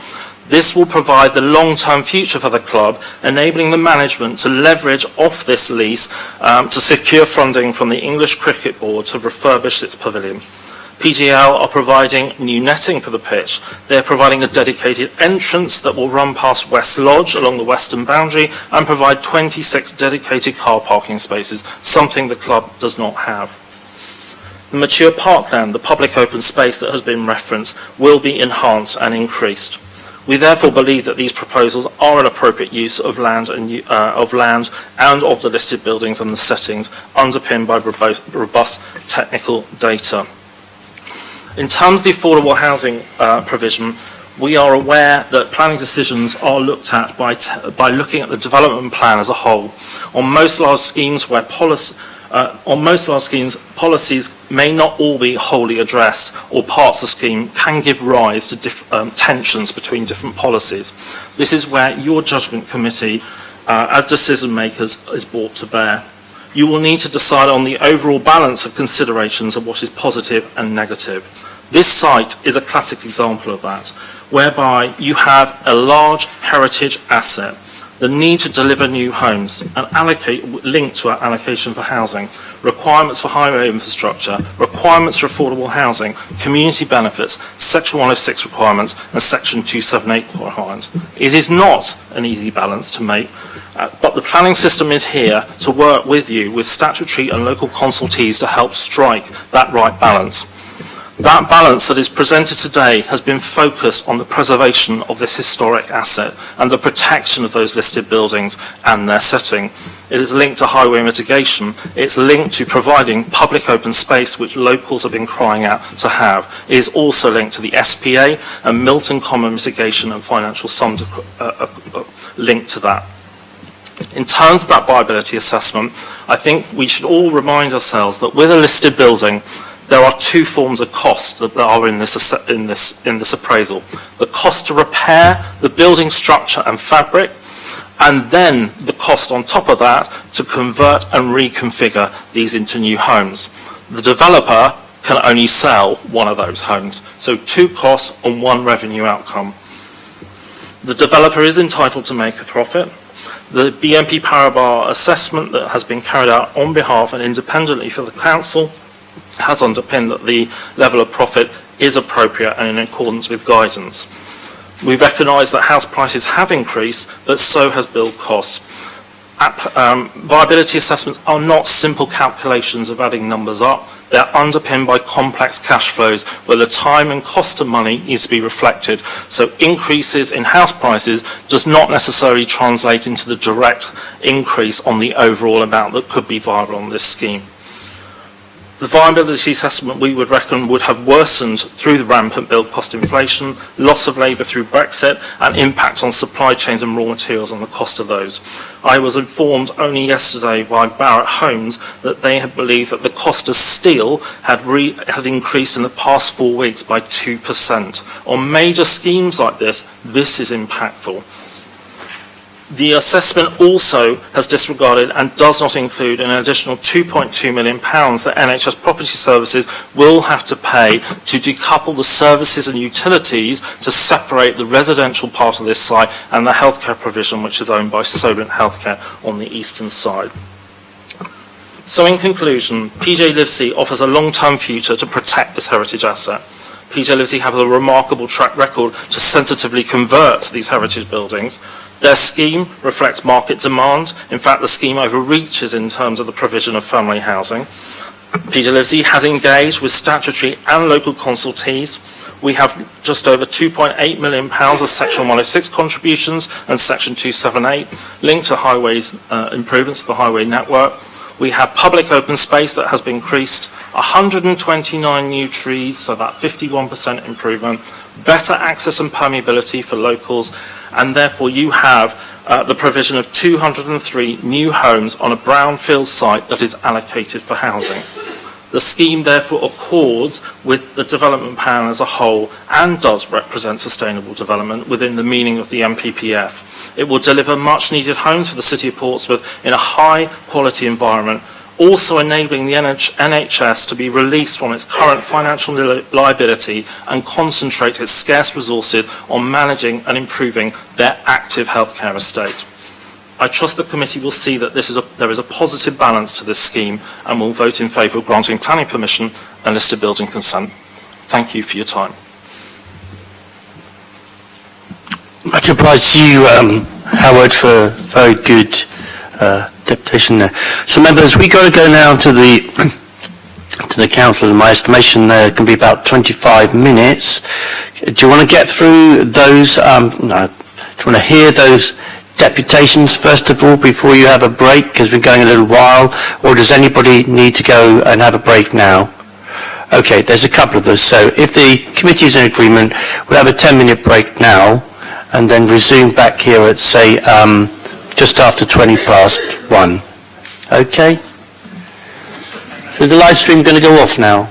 This will provide the long-term future for the club, enabling the management to leverage off this lease to secure funding from the English Cricket Board to refurbish its pavilion. PGL are providing new netting for the pitch. They're providing a dedicated entrance that will run past West Lodge along the western boundary and provide 26 dedicated car parking spaces, something the club does not have. The mature parkland, the public open space that has been referenced, will be enhanced and increased. We therefore believe that these proposals are an appropriate use of land and of the listed buildings and the settings, underpinned by robust technical data. In terms of the affordable housing provision, we are aware that planning decisions are looked at by looking at the development plan as a whole. On most large schemes, policies may not all be wholly addressed, or parts of the scheme can give rise to tensions between different policies. This is where your judgment committee, as decision makers, is brought to bear. You will need to decide on the overall balance of considerations of what is positive and negative. This site is a classic example of that, whereby you have a large heritage asset, the need to deliver new homes and linked to our allocation for housing, requirements for highway infrastructure, requirements for affordable housing, community benefits, Section 106 requirements and Section 278 requirements. It is not an easy balance to make, but the planning system is here to work with you with statutory and local consultees to help strike that right balance. That balance that is presented today has been focused on the preservation of this historic asset and the protection of those listed buildings and their setting. It is linked to highway mitigation. It's linked to providing public open space, which locals have been crying out to have. It is also linked to the SPA and Milton Common mitigation and financial sum linked to that. In terms of that viability assessment, I think we should all remind ourselves that with a listed building, there are two forms of costs that are in this appraisal. The cost to repair the building structure and fabric, and then the cost on top of that to convert and reconfigure these into new homes. The developer can only sell one of those homes, so two costs and one revenue outcome. The developer is entitled to make a profit. The BNP Paribas assessment that has been carried out on behalf and independently for the council has underpinned that the level of profit is appropriate and in accordance with guidance. We recognise that house prices have increased, but so has build costs. Viability assessments are not simple calculations of adding numbers up. they're underpinned by complex cash flows where the time and cost of money needs to be reflected. So increases in house prices does not necessarily translate into the direct increase on the overall amount that could be viable on this scheme. The viability assessment, we would reckon, would have worsened through the rampant build cost inflation, loss of labour through Brexit, and impact on supply chains and raw materials and the cost of those. I was informed only yesterday by Barratt Homes that they had believed that the cost of steel had increased in the past 4 weeks by 2%. On major schemes like this is impactful. The assessment also has disregarded and does not include an additional £2.2 million that NHS Property Services will have to pay to decouple the services and utilities to separate the residential part of this site and the healthcare provision, which is owned by Solent Healthcare on the eastern side. So in conclusion, PJ Livesey offers a long-term future to protect this heritage asset. PJ Livesey have a remarkable track record to sensitively convert these heritage buildings. Their scheme reflects market demand. In fact, the scheme overreaches in terms of the provision of family housing. PJ Livesey has engaged with statutory and local consultees. We have just over £2.8 million of Section 106 contributions and Section 278 linked to highways improvements of the highway network. We have public open space that has been increased, 129 new trees, so that 51% improvement, better access and permeability for locals, and therefore you have the provision of 203 new homes on a brownfield site that is allocated for housing. The scheme therefore accords with the development plan as a whole and does represent sustainable development within the meaning of the NPPF. It will deliver much needed homes for the City of Portsmouth in a high quality environment, also enabling the NHS to be released from its current financial liability and concentrate its scarce resources on managing and improving their active healthcare estate. I trust the committee will see that there is a positive balance to this scheme and will vote in favour of granting planning permission and listed building consent. Thank you for your time. Much obliged to you, Howard, for very good deputation there. So members, we've got to go now to the council. In my estimation, there can be about 25 minutes. Do you want to get through those? No. Do you want to hear those deputations first of all before you have a break, because we're going a little while, or does anybody need to go and have a break now? Okay, there's a couple of us, so if the committee is in agreement, we'll have a 10-minute break now and then resume back here at, say, just after 1:20. Okay? So the live stream going to go off now?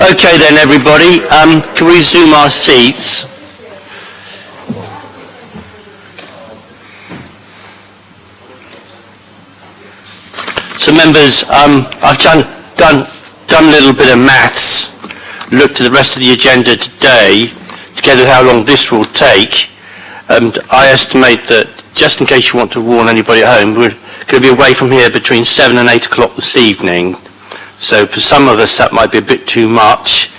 Okay then, everybody, can we resume our seats? So members, I've done a little bit of maths, looked at the rest of the agenda today, together with how long this will take, and I estimate that, just in case you want to warn anybody at home, we're going to be away from here between 7 and 8 o'clock this evening. So for some of us that might be a bit too much,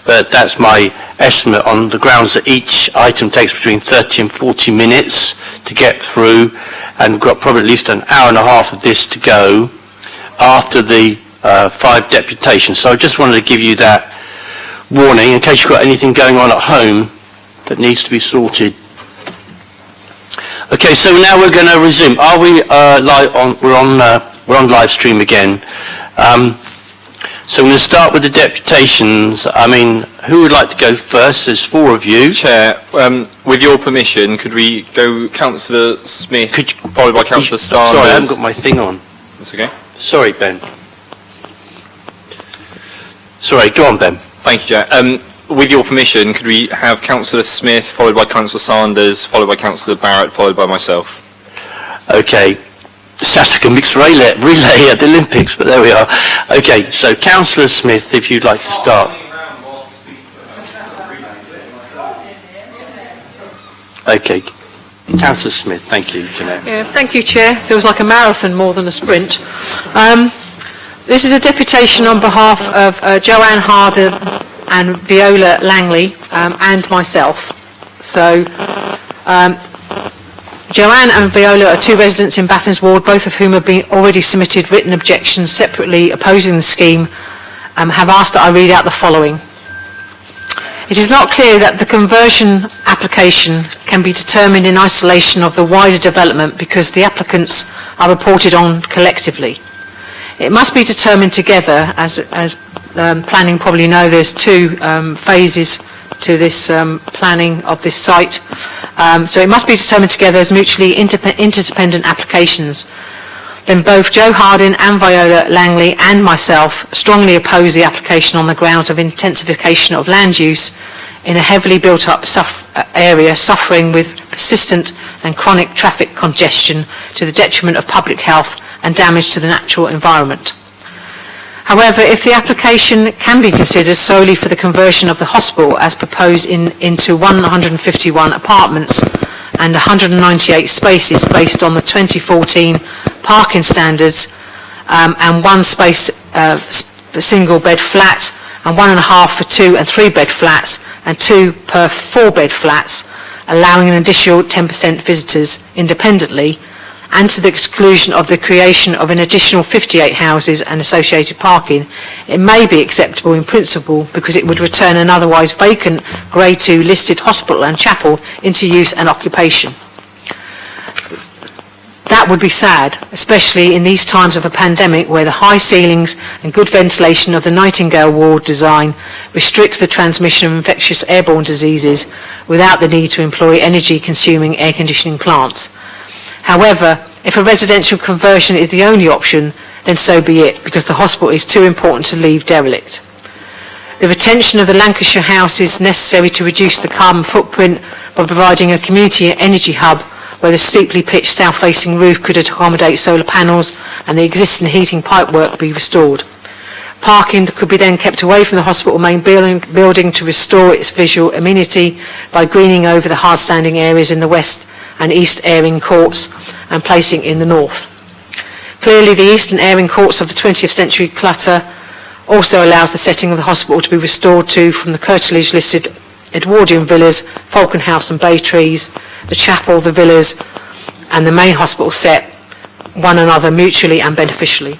but that's my estimate on the grounds that each item takes between 30 and 40 minutes to get through, and we've got probably at least an hour and a half of this to go after the 5 deputations. So I just wanted to give you that warning in case you've got anything going on at home that needs to be sorted. Okay, so now we're going to resume. Are we live on? We're on live stream again. So we're going to start with the deputations. I mean, who would like to go first? There's 4 of you. Chair, with your permission, could we go Councillor Smith, followed by Councillor Sanders? Sorry, I haven't got my thing on. That's okay. Sorry, Ben. Sorry, go on, Ben. Thank you, Chair. With your permission, could we have Councillor Smith, followed by Councillor Sanders, followed by Councillor Barrett, followed by myself? Okay. Sounds like a mixed relay at the Olympics, but there we are. Okay, so Councillor Smith, if you'd like to start. Okay. Councillor Smith, thank you, Jeanette. Yeah, thank you, Chair. Feels like a marathon more than a sprint. This is a deputation on behalf of Joanne Harden and Viola Langley and myself. So, Joanne and Viola are 2 residents in Baffins Ward, both of whom have already submitted written objections separately opposing the scheme, have asked that I read out the following. It is not clear that the conversion application can be determined in isolation of the wider development because the applicants are reported on collectively. It must be determined together, as planning probably know, there's 2 phases to this planning of this site. So it must be determined together as mutually interdependent applications. Then both Joe Hardin and Viola Langley and myself strongly oppose the application on the grounds of intensification of land use in a heavily built up area suffering with persistent and chronic traffic congestion to the detriment of public health and damage to the natural environment. However, if the application can be considered solely for the conversion of the hospital as proposed into 151 apartments and 198 spaces based on the 2014 parking standards, and 1 space per single bed flat and 1.5 for 2 and 3 bed flats and 2 per 4 bed flats, allowing an additional 10% visitors independently, and to the exclusion of the creation of an additional 58 houses and associated parking, it may be acceptable in principle because it would return an otherwise vacant Grade 2 listed hospital and chapel into use and occupation. That would be sad, especially in these times of a pandemic where the high ceilings and good ventilation of the Nightingale ward design restricts the transmission of infectious airborne diseases without the need to employ energy-consuming air conditioning plants. However, if a residential conversion is the only option, then so be it, because the hospital is too important to leave derelict. The retention of the Lancashire house is necessary to reduce the carbon footprint by providing a community energy hub where the steeply pitched south-facing roof could accommodate solar panels and the existing heating pipework be restored. Parking could be then kept away from the hospital main building to restore its visual amenity by greening over the hard-standing areas in the west and east airing courts and placing in the north. Clearly, the eastern airing courts of the 20th century clutter also allows the setting of the hospital to be restored to from the curtilage-listed Edwardian villas, Falcon House and Bay Trees, the chapel, the villas and the main hospital set one another mutually and beneficially.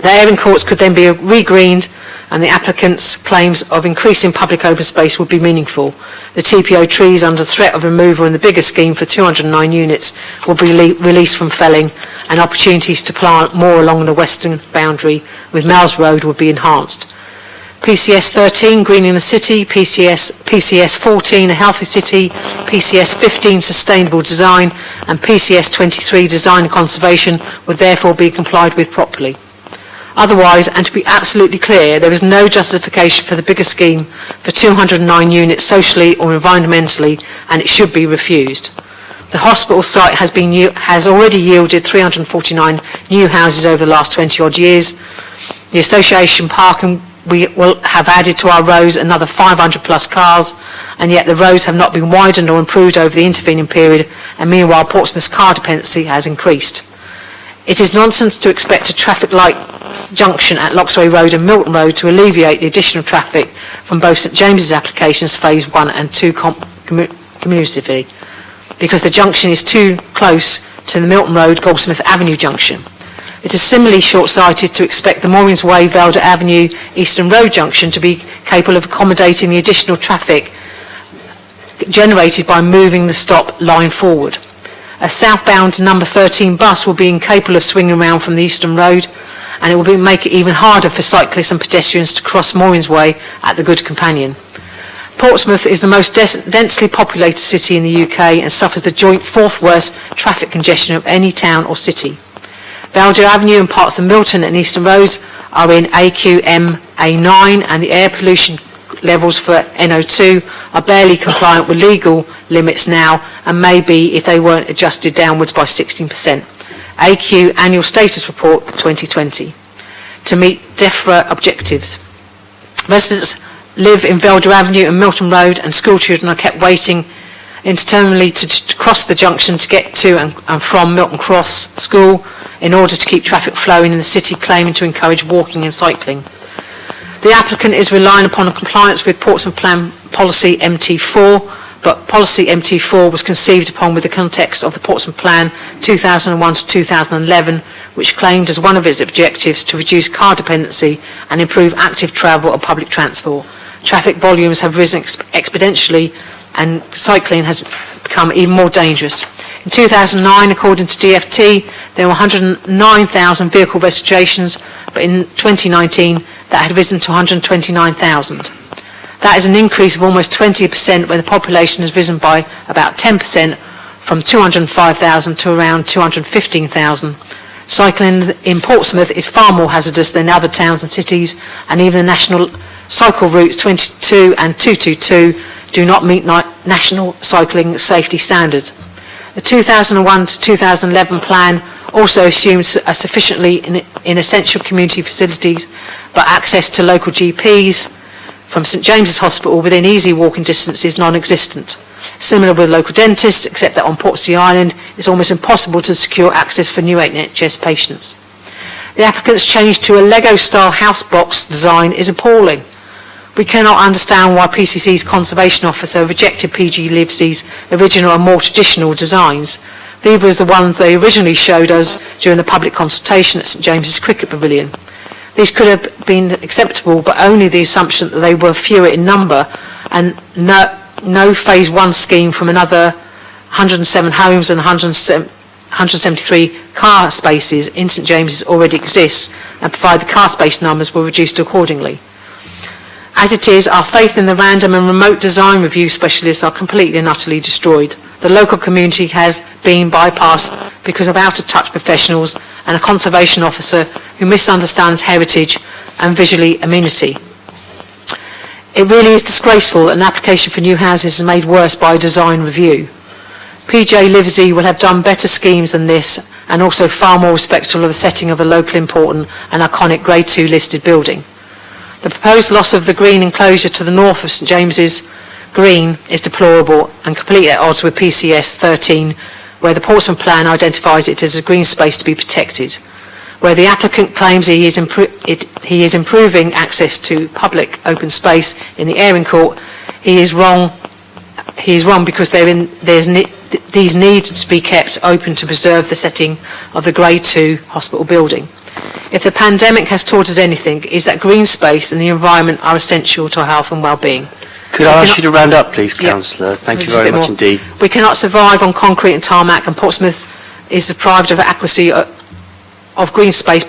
The airing courts could then be re-greened and the applicant's claims of increasing public open space would be meaningful. The TPO trees under threat of removal in the bigger scheme for 209 units will be released from felling and opportunities to plant more along the western boundary with Mells Road would be enhanced. PCS 13, greening the city, PCS 14, a healthy city, PCS 15, sustainable design, and PCS 23, design and conservation, would therefore be complied with properly. Otherwise, and to be absolutely clear, there is no justification for the bigger scheme for 209 units socially or environmentally, and it should be refused. The hospital site has already yielded 349 new houses over the last 20-odd years. The association parking, we will have added to our roads another 500 plus cars, and yet the roads have not been widened or improved over the intervening period, and meanwhile Portsmouth's car dependency has increased. It is nonsense to expect a traffic light junction at Loxway Road and Milton Road to alleviate the additional traffic from both St James's applications phase 1 and 2 cumulatively, because the junction is too close to the Milton Road Goldsmith Avenue junction. It is similarly short-sighted to expect the Moorings Way Velda Avenue Eastern Road junction to be capable of accommodating the additional traffic generated by moving the stop line forward. A southbound number 13 bus will be incapable of swinging around from the Eastern Road, and it will make it even harder for cyclists and pedestrians to cross Moorings Way at the Good Companion. Portsmouth is the most densely populated city in the UK and suffers the joint fourth worst traffic congestion of any town or city. Velda Avenue and parts of Milton and Eastern Roads are in AQM A9, and the air pollution levels for NO2 are barely compliant with legal limits now, and may be if they weren't adjusted downwards by 16%. AQ Annual Status Report 2020. To meet DEFRA objectives. Residents live in Velda Avenue and Milton Road, and school children are kept waiting interminably to cross the junction to get to and from Milton Cross School in order to keep traffic flowing in the city, claiming to encourage walking and cycling. The applicant is relying upon a compliance with Portsmouth Plan Policy MT4, but Policy MT4 was conceived upon with the context of the Portsmouth Plan 2001 to 2011, which claimed as one of its objectives to reduce car dependency and improve active travel of public transport. Traffic volumes have risen exponentially, and cycling has become even more dangerous. In 2009, according to DFT, there were 109,000 vehicle registrations, but in 2019, that had risen to 129,000. That is an increase of almost 20% when the population has risen by about 10%, from 205,000 to around 215,000. Cycling in Portsmouth is far more hazardous than other towns and cities, and even the national cycle routes 22 and 222 do not meet national cycling safety standards. The 2001 to 2011 plan also assumes a sufficiently in essential community facilities, but access to local GPs from St James's Hospital within easy walking distance is non-existent. Similar with local dentists, except that on Portsea Island it's almost impossible to secure access for new NHS patients. The applicant's change to a Lego-style house box design is appalling. We cannot understand why PCC's conservation officer rejected PG Livesey's original and more traditional designs. These were the ones they originally showed us during the public consultation at St James's Cricket Pavilion. These could have been acceptable, but only the assumption that they were fewer in number, and no phase 1 scheme from another 107 homes and 173 car spaces in St James's already exists, and provided the car space numbers were reduced accordingly. As it is, our faith in the random and remote design review specialists are completely and utterly destroyed. The local community has been bypassed because of out-of-touch professionals and a conservation officer who misunderstands heritage and visually amenity. It really is disgraceful that an application for new houses is made worse by a design review. PJ Livesey will have done better schemes than this, and also far more respectful of the setting of a local important and iconic Grade 2 listed building. The proposed loss of the green enclosure to the north of St James's Green is deplorable and completely at odds with PCS 13, where the Portsmouth Plan identifies it as a green space to be protected. Where the applicant claims he is improving access to public open space in the Airing Court, he is wrong because these need to be kept open to preserve the setting of the Grade 2 hospital building. If the pandemic has taught us anything, is that green space and the environment are essential to our health and well-being. Could I ask you to round up, please, Councillor? Thank you very much indeed. We cannot survive on concrete and tarmac, and Portsmouth is deprived of adequacy of green space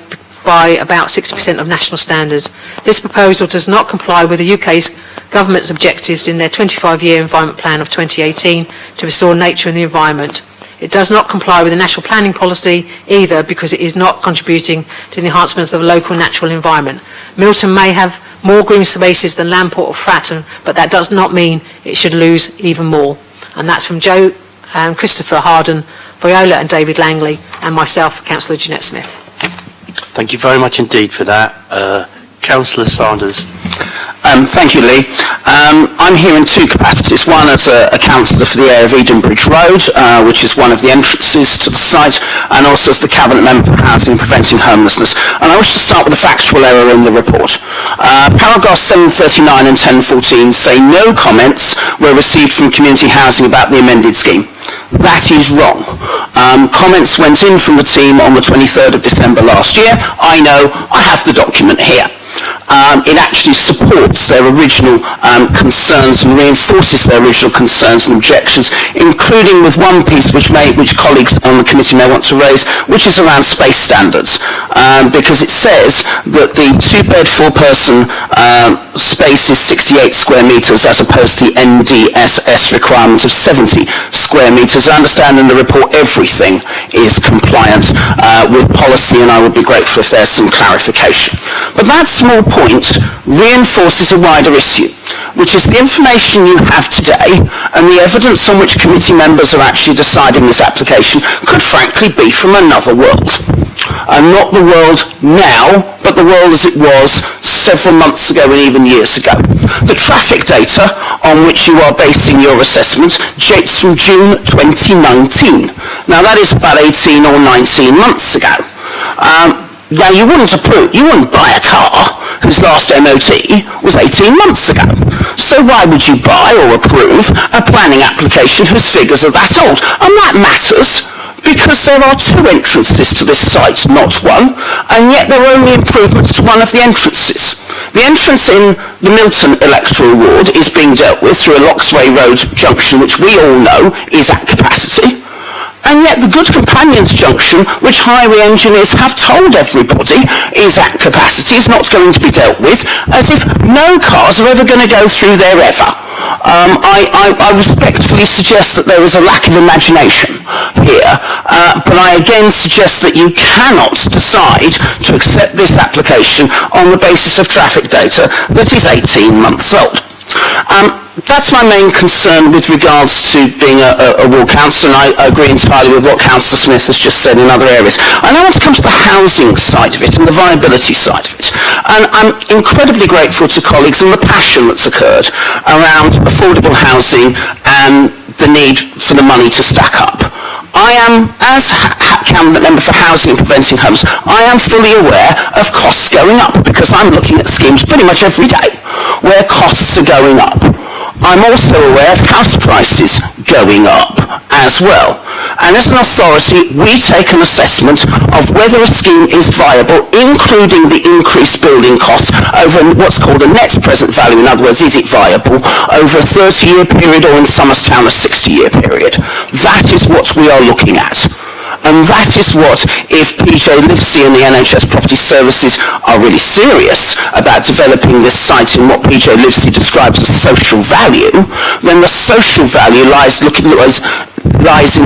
by about 60% of national standards. This proposal does not comply with the UK's government's objectives in their 25-year Environment Plan of 2018 to restore nature and the environment. It does not comply with the national planning policy either, because it is not contributing to the enhancement of the local natural environment. Milton may have more green spaces than Lamport or Fratton, but that does not mean it should lose even more. And that's from Joe, Christopher Harden, Viola and David Langley, and myself, Councillor Jeanette Smith. Thank you very much indeed for that. Councillor Sanders. Thank you, Lee. I'm here in two capacities. One as a councillor for the area of Edenbridge Road, which is one of the entrances to the site, and also as the Cabinet Member for Housing and Preventing Homelessness. And I wish to start with a factual error in the report. Paragraphs 739 and 1014 say no comments were received from community housing about the amended scheme. That is wrong. Comments went in from the team on the 23rd of December last year. I know, I have the document here. It actually supports their original concerns and reinforces their original concerns and objections, including with one piece which colleagues on the committee may want to raise, which is around space standards, because it says that the two-bed, four-person space is 68 square metres as opposed to the NDSS requirement of 70 square metres. I understand in the report everything is compliant with policy, and I would be grateful if there's some clarification. But that small point reinforces a wider issue, which is the information you have today and the evidence on which committee members are actually deciding this application could frankly be from another world. And not the world now, but the world as it was several months ago and even years ago. The traffic data on which you are basing your assessments dates from June 2019. Now that is about 18 or 19 months ago. Now, you wouldn't buy a car whose last MOT was 18 months ago. So why would you buy or approve a planning application whose figures are that old? And that matters because there are two entrances to this site, not one, and yet there are only improvements to one of the entrances. The entrance in the Milton electoral ward is being dealt with through a Loxway Road junction, which we all know is at capacity. And yet the Good Companions junction, which highway engineers have told everybody is at capacity, is not going to be dealt with, as if no cars are ever going to go through there ever. I respectfully suggest that there is a lack of imagination here, but I again suggest that you cannot decide to accept this application on the basis of traffic data that is 18 months old. That's my main concern with regards to being a ward councillor, and I agree entirely with what Councillor Smith has just said in other areas. I now want to come to the housing side of it and the viability side of it. And I'm incredibly grateful to colleagues and the passion that's occurred around affordable housing and the need for the money to stack up. I am, as Cabinet Member for Housing and Preventing Homes, I am fully aware of costs going up because I'm looking at schemes pretty much every day where costs are going up. I'm also aware of house prices going up as well. And as an authority, we take an assessment of whether a scheme is viable, including the increased building costs over what's called a net present value. In other words, is it viable over a 30-year period or in Somerstown a 60-year period? That is what we are looking at. And that is what, if PJ Livesey and the NHS Property Services are really serious about developing this site in what PJ Livesey describes as social value, then the social value lies in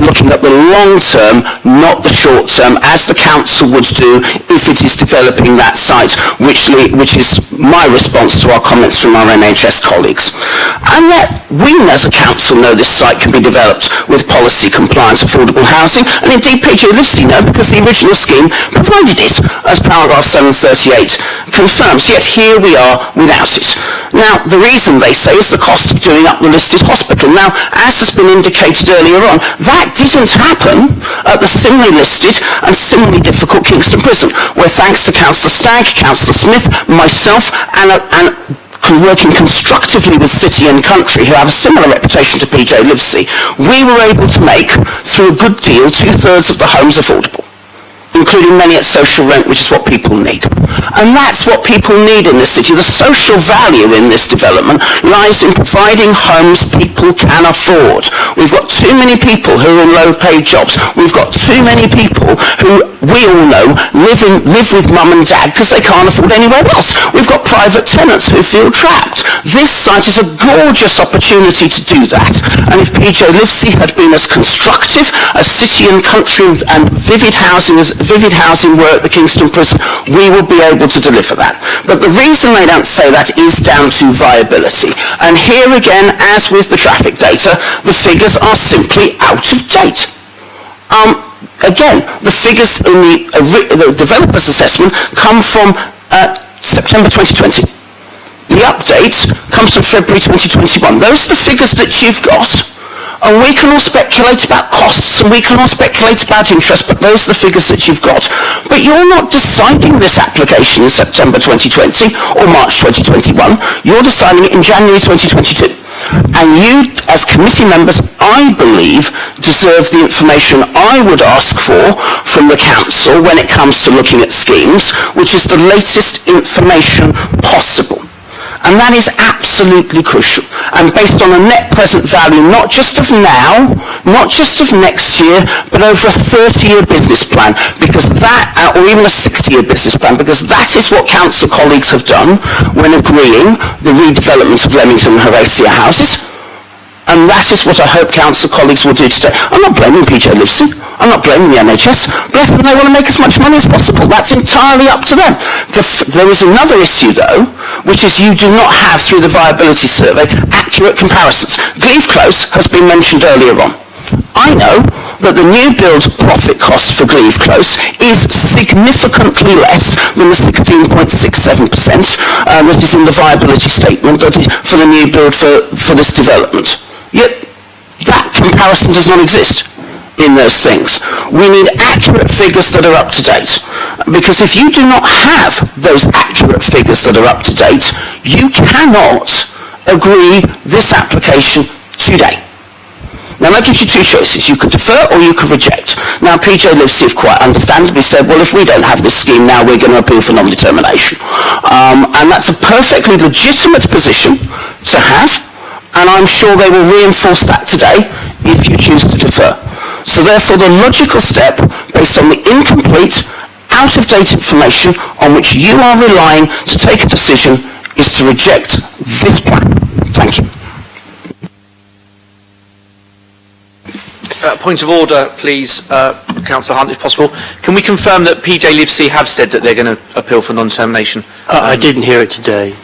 looking at the long term, not the short term, as the council would do if it is developing that site, which is my response to our comments from our NHS colleagues. And yet, we as a council know this site can be developed with policy compliant affordable housing, and indeed PJ Livesey know because the original scheme provided it, as paragraph 738 confirms, yet here we are without it. Now, the reason they say is the cost of doing up the listed hospital. Now, as has been indicated earlier on, that didn't happen at the similarly listed and similarly difficult Kingston Prison, where thanks to Councillor Stagg, Councillor Smith, myself, and working constructively with City and Country, who have a similar reputation to PJ Livesey, we were able to make, through a good deal, 2/3 of the homes affordable. including many at social rent, which is what people need. And that's what people need in this city. The social value in this development lies in providing homes people can afford. We've got too many people who are in low-paid jobs. We've got too many people who, we all know, live with mum and dad because they can't afford anywhere else. We've got private tenants who feel trapped. This site is a gorgeous opportunity to do that. And if PJ Livesey had been as constructive as City and Country and Vivid Housing were at the Kingston Prison, we will be able to deliver that. But the reason they don't say that is down to viability. And here again, as with the traffic data, the figures are simply out of date. Again, the figures in the developer's assessment come from September 2020. The update comes from February 2021. Those are the figures that you've got. And we can all speculate about costs and we can all speculate about interest, but those are the figures that you've got. But you're not deciding this application in September 2020 or March 2021. You're deciding it in January 2022. And you, as committee members, I believe, deserve the information I would ask for from the council when it comes to looking at schemes, which is the latest information possible. And that is absolutely crucial. And based on a net present value, not just of now, not just of next year, but over a 30-year business plan, because that, or even a 60-year business plan, because that is what council colleagues have done when agreeing the redevelopment of Leamington and Horatia houses. And that is what I hope council colleagues will do today. I'm not blaming PJ Livesey. I'm not blaming the NHS. Bless them, they want to make as much money as possible. That's entirely up to them. There is another issue, though, which is you do not have, through the viability survey, accurate comparisons. Glebe Close has been mentioned earlier on. I know that the new build profit cost for Glebe Close is significantly less than the 16.67% that is in the viability statement that is for the new build for this development. Yet that comparison does not exist in those things. We need accurate figures that are up to date, because if you do not have those accurate figures that are up to date, you cannot agree this application today. Now that gives you two choices. You could defer or you could reject. Now PJ Livesey have quite understandably said, well, if we don't have this scheme now, we're going to appeal for non-determination. And that's a perfectly legitimate position to have, and I'm sure they will reinforce that today if you choose to defer. So therefore the logical step, based on the incomplete, out-of-date information on which you are relying to take a decision, is to reject this plan. Thank you. Point of order, please, Councillor Hunt, if possible. Can we confirm that PJ Livesey have said that they're going to appeal for non-determination? I didn't hear it today.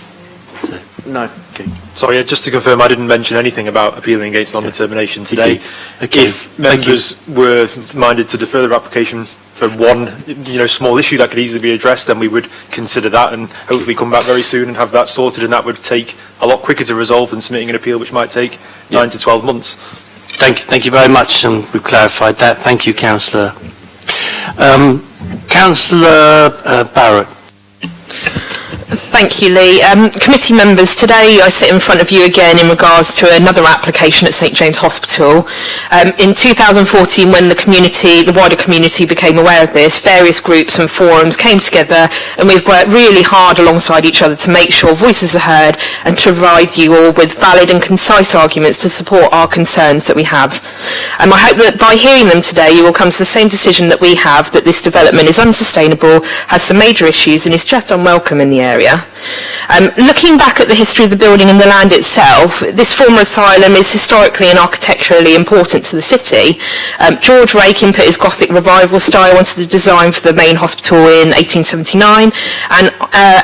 No. Okay. Sorry, just to confirm, I didn't mention anything about appealing against non-determination today. Okay. If members were minded to defer their application for one, small issue that could easily be addressed, then we would consider that and hopefully come back very soon and have that sorted, and that would take a lot quicker to resolve than submitting an appeal, which might take 9 to 12 months. Thank you very much, and we've clarified that. Thank you, Councillor. Councillor Barrett. Thank you, Lee. Committee members, today I sit in front of you again in regards to another application at St James Hospital. In 2014, when the wider community became aware of this, various groups and forums came together, and we've worked really hard alongside each other to make sure voices are heard and to provide you all with valid and concise arguments to support our concerns that we have. I hope that by hearing them today, you will come to the same decision that we have, that this development is unsustainable, has some major issues, and is just unwelcome in the area. Looking back at the history of the building and the land itself, this former asylum is historically and architecturally important to the city. George Rakin put his Gothic revival style onto the design for the main hospital in 1879, and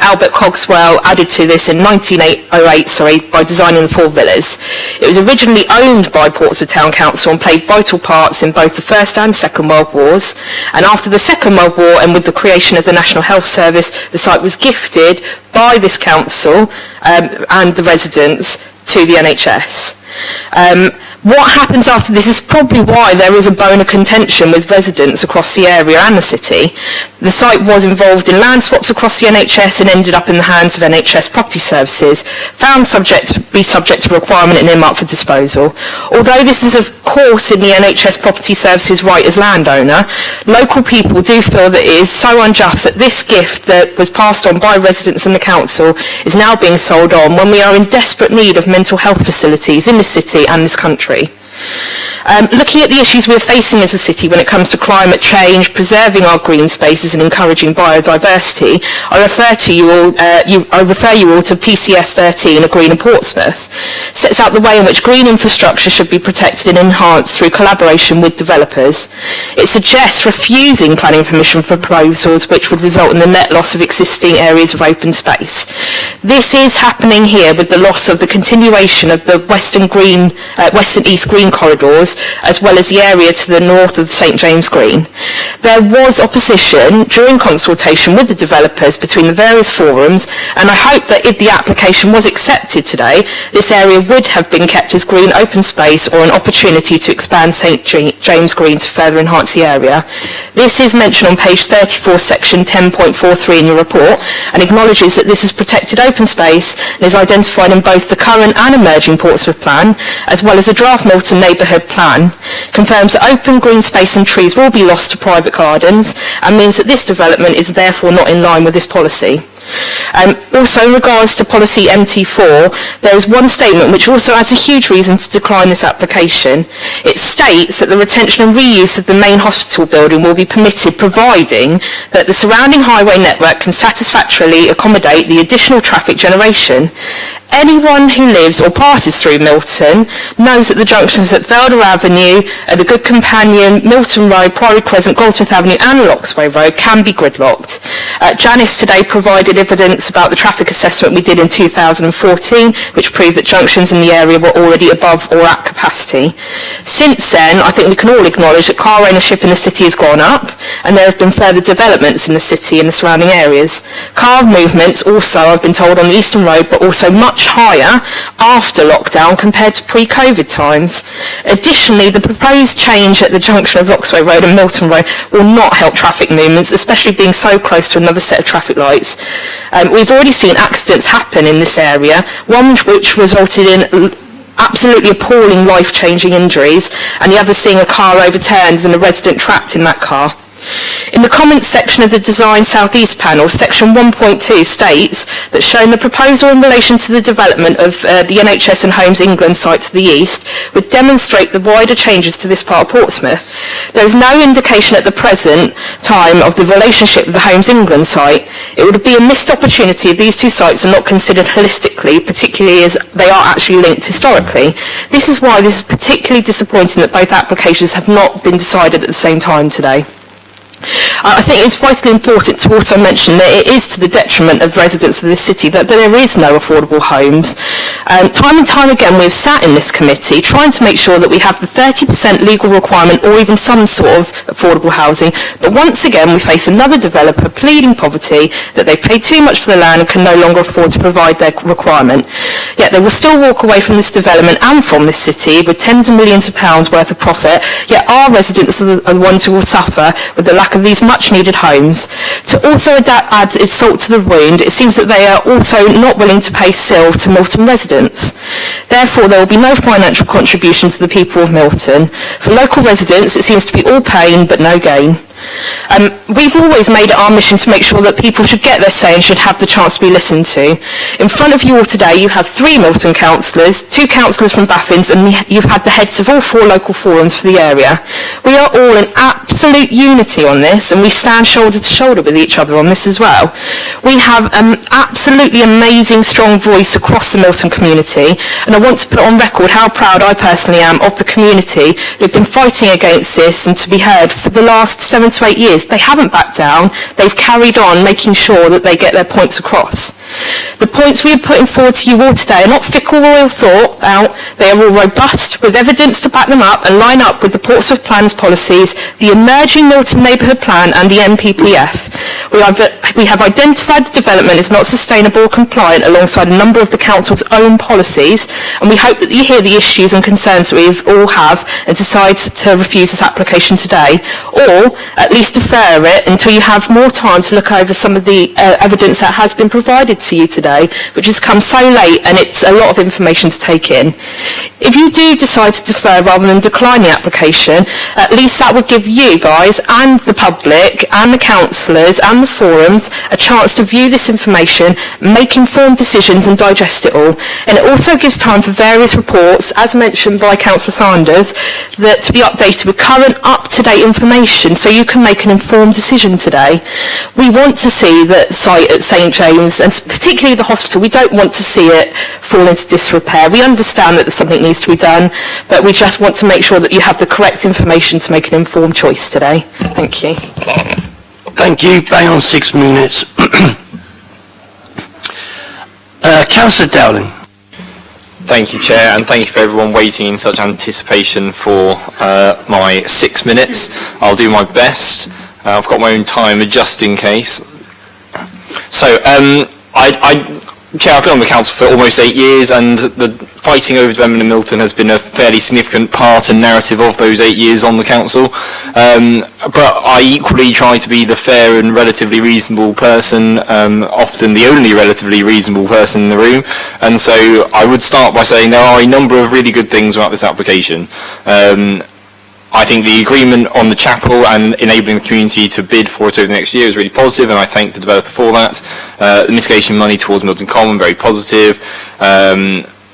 Albert Cogswell added to this in 1908 by designing the four villas. It was originally owned by Portsmouth Town Council and played vital parts in both the First and Second World Wars, and after the Second World War and with the creation of the National Health Service, the site was gifted by this council and the residents to the NHS. What happens after this is probably why there is a bone of contention with residents across the area and the city. The site was involved in land swaps across the NHS and ended up in the hands of NHS Property Services, found subject to requirement and earmarked for disposal. Although this is of course in the NHS Property Services right as landowner, local people do feel that it is so unjust that this gift that was passed on by residents and the council is now being sold on when we are in desperate need of mental health facilities in the city and this country. Looking at the issues we're facing as a city when it comes to climate change, preserving our green spaces and encouraging biodiversity, I refer you all to PCS 13, A Greener Portsmouth. Sets out the way in which green infrastructure should be protected and enhanced through collaboration with developers. It suggests refusing planning permission for proposals which would result in the net loss of existing areas of open space. This is happening here with the loss of the continuation of the Western East Green corridors, as well as the area to the north of St James Green. There was opposition during consultation with the developers between the various forums, and I hope that if the application was accepted today, this area would have been kept as green open space or an opportunity to expand St James Green to further enhance the area. This is mentioned on page 34, section 10.43 in your report, and acknowledges that this is protected open space and is identified in both the current and emerging Portsmouth Plan, as well as a draft Milton Neighbourhood Plan, confirms that open green space and trees will be lost to private gardens, and means that this development is therefore not in line with this policy. Also, in regards to policy MT4, there is one statement which also adds a huge reason to decline this application. It states that the retention and reuse of the main hospital building will be permitted providing that the surrounding highway network can satisfactorily accommodate the additional traffic generation. Anyone who lives or passes through Milton knows that the junctions at Velder Avenue, the Good Companion, Milton Road, Priory Crescent, Goldsmith Avenue and Loxway Road can be gridlocked. Janice today provided evidence about the traffic assessment we did in 2014, which proved that junctions in the area were already above or at capacity. Since then, I think we can all acknowledge that car ownership in the city has gone up, and there have been further developments in the city and the surrounding areas. Car movements also, I've been told, on the Eastern Road, but also much higher after lockdown compared to pre-COVID times. Additionally, the proposed change at the junction of Loxway Road and Milton Road will not help traffic movements, especially being so close to another set of traffic lights. We've already seen accidents happen in this area, one which resulted in absolutely appalling life-changing injuries, and the other seeing a car overturned and a resident trapped in that car. In the comments section of the Design South East panel, section 1.2 states that showing the proposal in relation to the development of the NHS and Homes England site to the east would demonstrate the wider changes to this part of Portsmouth. There is no indication at the present time of the relationship with the Homes England site. It would be a missed opportunity if these two sites are not considered holistically, particularly as they are actually linked historically. This is why this is particularly disappointing that both applications have not been decided at the same time today. I think it's vitally important to also mention that it is to the detriment of residents of the city that there is no affordable homes. Time and time again we've sat in this committee trying to make sure that we have the 30% legal requirement or even some sort of affordable housing, but once again we face another developer pleading poverty, that they pay too much for the land and can no longer afford to provide their requirement. Yet they will still walk away from this development and from this city with tens of millions of pounds worth of profit, yet our residents are the ones who will suffer with the lack of these much-needed homes. To also add its salt to the wound, it seems that they are also not willing to pay still to Milton residents. Therefore, there will be no financial contribution to the people of Milton. For local residents, it seems to be all pain but no gain. We've always made it our mission to make sure that people should get their say and should have the chance to be listened to. In front of you all today, you have 3 Milton councillors, 2 councillors from Baffins, and you've had the heads of all 4 local forums for the area. We are all in absolute unity on this, and we stand shoulder to shoulder with each other on this as well. We have an absolutely amazing, strong voice across the Milton community, and I want to put on record how proud I personally am of the community who've been fighting against this and to be heard for the last 7 to 8 years. They haven't backed down. They've carried on making sure that they get their points across. The points we are putting forward to you all today are not fickle or ill thought out. They are all robust, with evidence to back them up and line up with the Portsmouth Plan's policies, the emerging Milton Neighbourhood Plan and the NPPF. We have identified the development is not sustainable or compliant alongside a number of the council's own policies, and we hope that you hear the issues and concerns that we all have and decide to refuse this application today, or at least defer it until you have more time to look over some of the evidence that has been provided to you today, which has come so late and it's a lot of information to take in. If you do decide to defer rather than decline the application, at least that would give you guys and the public and the councillors and the forums a chance to view this information, make informed decisions and digest it all. And it also gives time for various reports, as mentioned by Councillor Sanders, that to be updated with current up-to-date information so you can make an informed decision today. We want to see that site at St James, and particularly the hospital, we don't want to see it fall into disrepair. We understand that something needs to be done, but we just want to make sure that you have the correct information to make an informed choice today. Thank you. Thank you. Bang on 6 minutes. Councillor Dowling. Thank you, Chair, and thank you for everyone waiting in such anticipation for my 6 minutes. I'll do my best. I've got my own timer just in case. So, Chair, I've been on the council for almost 8 years, and the fighting over development in Milton has been a fairly significant part and narrative of those 8 years on the council. But I equally try to be the fair and relatively reasonable person, often the only relatively reasonable person in the room. And so I would start by saying there are a number of really good things about this application. I think the agreement on the chapel and enabling the community to bid for it over the next year is really positive, and I thank the developer for that. The mitigation money towards Milton Common, very positive.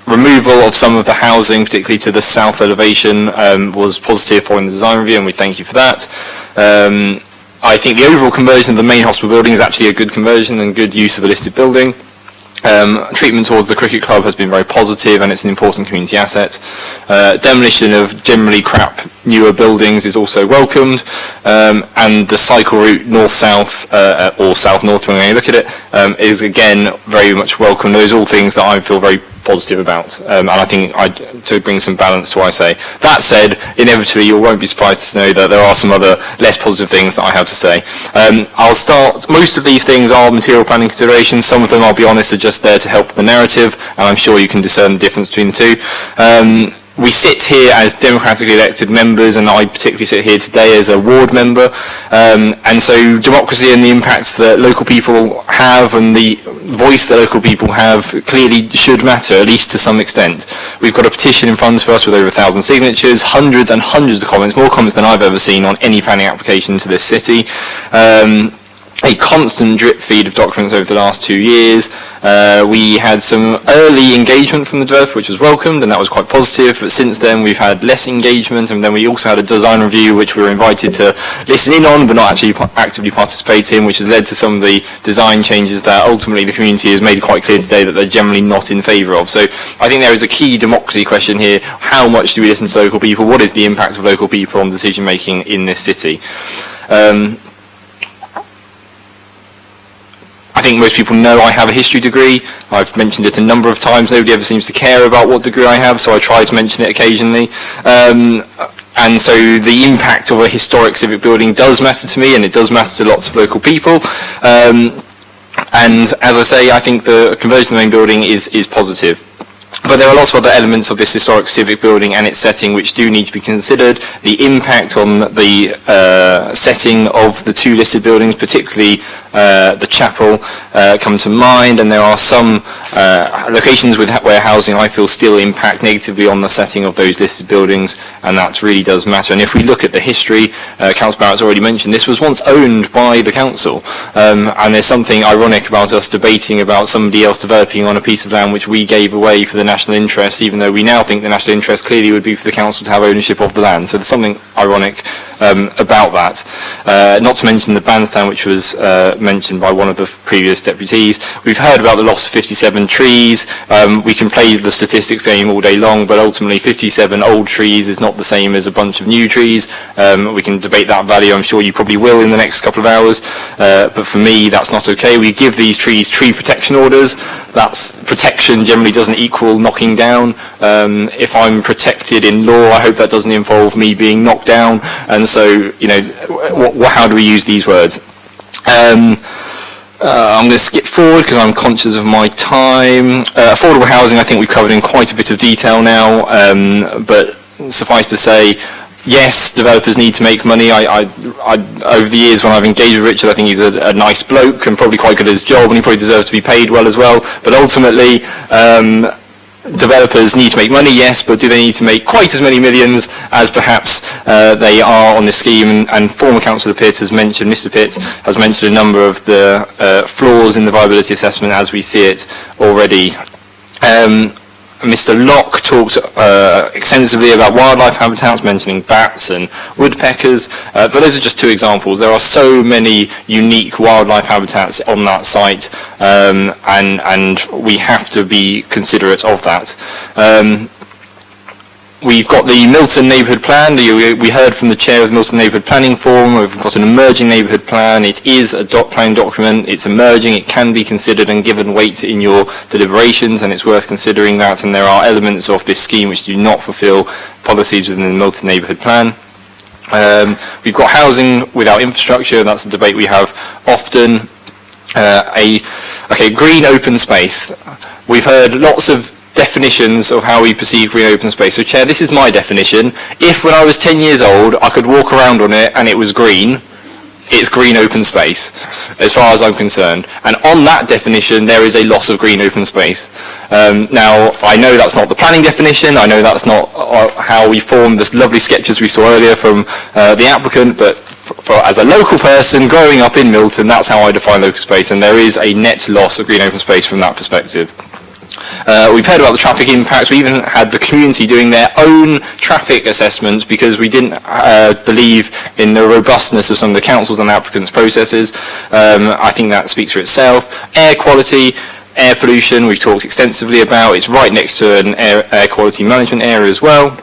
Removal of some of the housing, particularly to the south elevation, was positive following the design review, and we thank you for that. I think the overall conversion of the main hospital building is actually a good conversion and good use of a listed building. Treatment towards the cricket club has been very positive, and it's an important community asset. Demolition of generally crap newer buildings is also welcomed, and the cycle route north-south or south-north, depending on how you look at it, is again very much welcome. Those are all things that I feel very positive about, and I think to bring some balance to what I say. That said, inevitably you won't be surprised to know that there are some other less positive things that I have to say. I'll start, most of these things are material planning considerations, some of them, I'll be honest, are just there to help the narrative, and I'm sure you can discern the difference between the two. We sit here as democratically elected members, and I particularly sit here today as a ward member, and so democracy and the impacts that local people have and the voice that local people have clearly should matter, at least to some extent. We've got a petition in front of us with over 1,000 signatures, hundreds and hundreds of comments, more comments than I've ever seen on any planning application to this city. A constant drip feed of documents over the last 2 years. We had some early engagement from the developer, which was welcomed, and that was quite positive, but since then we've had less engagement, and then we also had a design review which we were invited to listen in on but not actually actively participate in, which has led to some of the design changes that ultimately the community has made quite clear today that they're generally not in favour of. So I think there is a key democracy question here. How much do we listen to local people? What is the impact of local people on decision making in this city? I think most people know I have a history degree. I've mentioned it a number of times. Nobody ever seems to care about what degree I have, so I try to mention it occasionally. And so the impact of a historic civic building does matter to me, and it does matter to lots of local people. And as I say, I think the conversion of the main building is positive. But there are lots of other elements of this historic civic building and its setting which do need to be considered. The impact on the setting of the two listed buildings, particularly the chapel, come to mind, and there are some locations where housing I feel still impact negatively on the setting of those listed buildings, and that really does matter. And if we look at the history, Councillor Barrett's already mentioned, this was once owned by the council, and there's something ironic about us debating about somebody else developing on a piece of land which we gave away for the national interest, even though we now think the national interest clearly would be for the council to have ownership of the land. So there's something ironic about that. Not to mention the bandstand, which was mentioned by one of the previous deputies. We've heard about the loss of 57 trees. We can play the statistics game all day long, but ultimately 57 old trees is not the same as a bunch of new trees. We can debate that value. I'm sure you probably will in the next couple of hours. But for me, that's not okay. We give these trees tree protection orders. That's protection generally doesn't equal knocking down. If I'm protected in law, I hope that doesn't involve me being knocked down. And so, you know, how do we use these words? I'm going to skip forward because I'm conscious of my time. Affordable housing, I think we've covered in quite a bit of detail now, but suffice to say, yes, developers need to make money. I over the years when I've engaged with Richard, I think he's a nice bloke and probably quite good at his job, and he probably deserves to be paid well as well. But ultimately, developers need to make money, yes, but do they need to make quite as many millions as perhaps they are on this scheme? And former Councillor Pitt has mentioned, Mr. Pitt has mentioned a number of the flaws in the viability assessment as we see it already. Mr. Locke talked extensively about wildlife habitats, mentioning bats and woodpeckers, but those are just two examples. There are so many unique wildlife habitats on that site, and we have to be considerate of that. We've got the Milton Neighbourhood Plan. We heard from the chair of the Milton Neighbourhood Planning Forum. We've got an emerging neighbourhood plan. It is a planning document. It's emerging. It can be considered and given weight in your deliberations, and it's worth considering that. And there are elements of this scheme which do not fulfil policies within the Milton Neighbourhood Plan. We've got housing without infrastructure. That's a debate we have often. Green open space. We've heard lots of definitions of how we perceive green open space. So, Chair, this is my definition. If when I was 10 years old I could walk around on it and it was green, it's green open space, as far as I'm concerned. And on that definition, there is a loss of green open space. Now, I know that's not the planning definition. I know that's not how we formed the lovely sketches we saw earlier from the applicant, but as a local person growing up in Milton, that's how I define local space, and there is a net loss of green open space from that perspective. We've heard about the traffic impacts. We even had the community doing their own traffic assessments because we didn't believe in the robustness of some of the councils and applicants' processes. I think that speaks for itself. Air quality, air pollution, we've talked extensively about. It's right next to an air quality management area as well.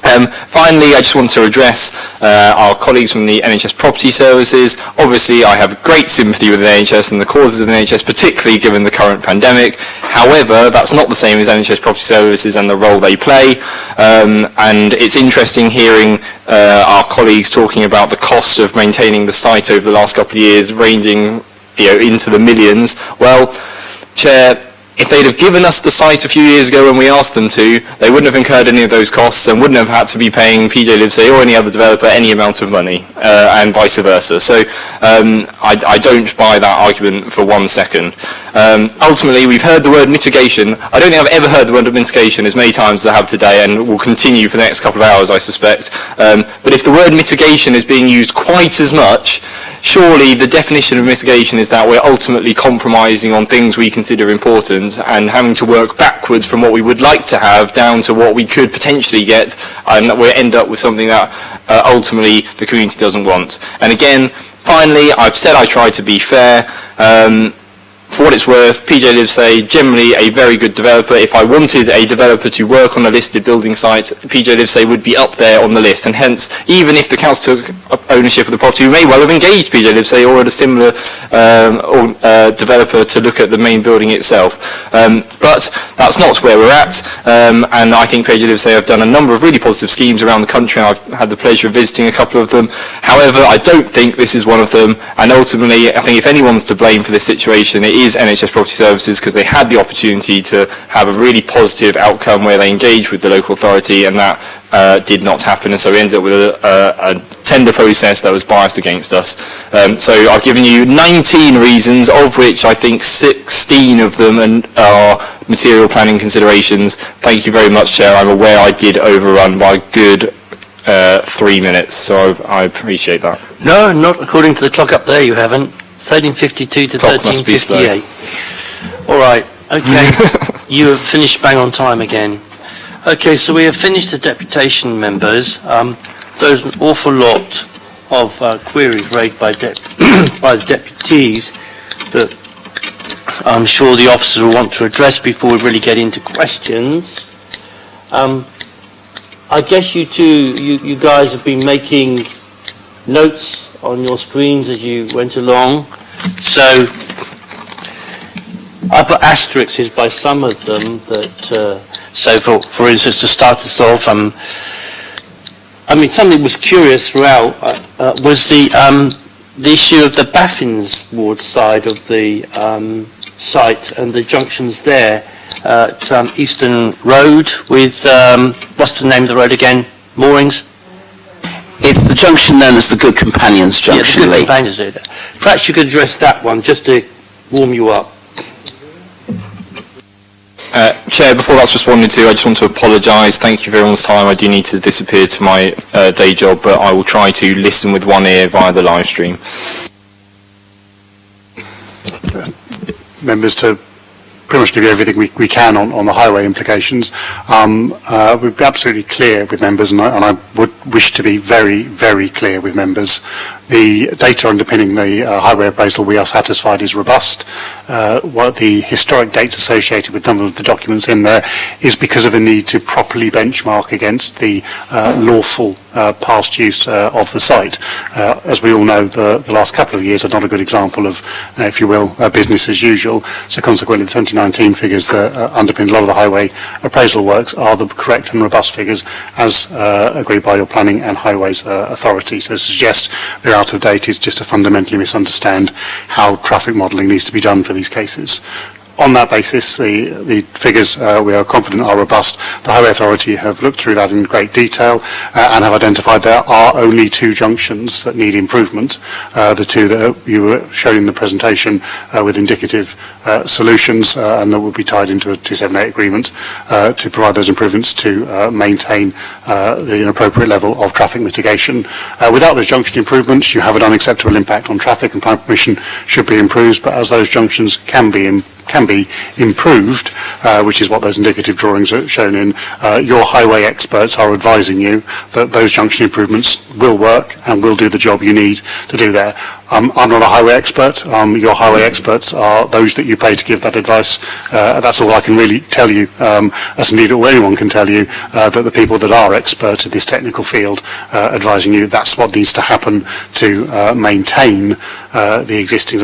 Finally, I just want to address our colleagues from the NHS Property Services. Obviously, I have great sympathy with the NHS and the causes of the NHS, particularly given the current pandemic. However, that's not the same as NHS Property Services and the role they play. And it's interesting hearing our colleagues talking about the cost of maintaining the site over the last couple of years, ranging into the millions. Well, Chair, if they'd have given us the site a few years ago when we asked them to, they wouldn't have incurred any of those costs and wouldn't have had to be paying PJ Livesey or any other developer any amount of money, and vice versa. So I don't buy that argument for 1 second. Ultimately, we've heard the word mitigation. I don't think I've ever heard the word mitigation as many times as I have today, and will continue for the next couple of hours, I suspect. But if the word mitigation is being used quite as much, surely the definition of mitigation is that we're ultimately compromising on things we consider important and having to work backwards from what we would like to have down to what we could potentially get, and that we'll end up with something that ultimately the community doesn't want. And again, finally, I've said I try to be fair. For what it's worth, PJ Livesey, generally a very good developer. If I wanted a developer to work on a listed building site, PJ Livesey would be up there on the list. And hence, even if the council took ownership of the property, we may well have engaged PJ Livesey or a similar developer to look at the main building itself. But that's not where we're at. And I think PJ Livesey have done a number of really positive schemes around the country, and I've had the pleasure of visiting a couple of them. However, I don't think this is one of them. And ultimately, I think if anyone's to blame for this situation, it is NHS Property Services, because they had the opportunity to have a really positive outcome where they engaged with the local authority, and that did not happen, and so we ended up with a tender process that was biased against us. So I've given you 19 reasons, of which I think 16 of them are material planning considerations. Thank you very much, Chair. I'm aware I did overrun by a good 3 minutes, so I appreciate that. No, not according to the clock up there, you haven't. 13:52 to 13:58. All right, okay. You have finished bang on time again. Okay, so we have finished the deputation members. There's an awful lot of queries raised by the deputies that I'm sure the officers will want to address before we really get into questions. I guess you guys have been making notes on your screens as you went along. So I put asterisks by some of them that, so for instance, to start us off, I mean, something was curious throughout was the the issue of the Baffins Ward side of the site and the junctions there at Eastern Road with, what's the name of the road again? Moorings? It's the junction known as the Good Companions Junction, Yeah, the Lee. Good Companions there. Perhaps you could address that one just to warm you up. Chair, before that's responded to, I just want to apologise. Thank you for everyone's time. I do need to disappear to my day job, but I will try to listen with one ear via the live stream. Members, to pretty much give you everything we can on the highway implications. We'd be absolutely clear with members, and I would wish to be very, very clear with members. The data underpinning the highway appraisal we are satisfied is robust. What the historic dates associated with some of the documents in there is because of a need to properly benchmark against the lawful past use of the site. As we all know, the last couple of years are not a good example of, if you will, business as usual. So consequently, the 2019 figures that underpin a lot of the highway appraisal works are the correct and robust figures as agreed by your Planning and Highways Authority. So to suggest they're out of date is just to fundamentally misunderstand how traffic modelling needs to be done for these cases. On that basis, the figures we are confident are robust. The Highway Authority have looked through that in great detail and have identified there are only two junctions that need improvement. The two that you were showing in the presentation with indicative solutions and that will be tied into a 278 agreement to provide those improvements to maintain the appropriate level of traffic mitigation. Without those junction improvements, you have an unacceptable impact on traffic and planning permission should be improved, but as those junctions can be improved, which is what those indicative drawings are shown in, your highway experts are advising you that those junction improvements will work and will do the job you need to do there. I'm not a highway expert. Your highway experts are those that you pay to give that advice. That's all I can really tell you, as indeed all anyone can tell you, that the people that are expert in this technical field advising you that's what needs to happen to maintain the existing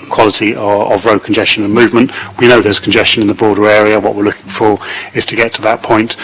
quality of road congestion and movement. We know there's congestion in the broader area. What we're looking for is to get to that point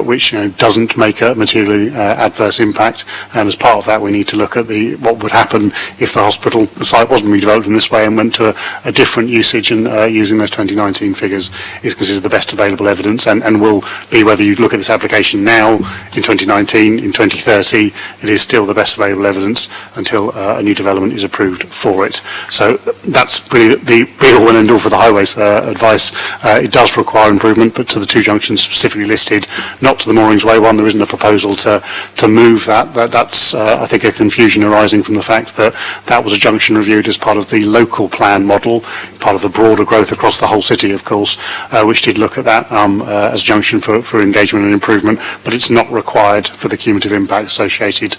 which doesn't make a materially adverse impact, and as part of that we need to look at what would happen if the hospital site wasn't redeveloped in this way and went to a different usage, and using those 2019 figures is considered the best available evidence and will be, whether you look at this application now in 2019, in 2030, it is still the best available evidence until a new development is approved for it. So that's really the be-all and end-all for the highways advice. It does require improvement, but to the two junctions specifically listed, not to the Moorings Way one. There isn't a proposal to move that. That's I think a confusion arising from the fact that that was a junction reviewed as part of the local plan model, part of the broader growth across the whole city, of course, which did look at that as a junction for engagement and improvement, but it's not required for the cumulative impact associated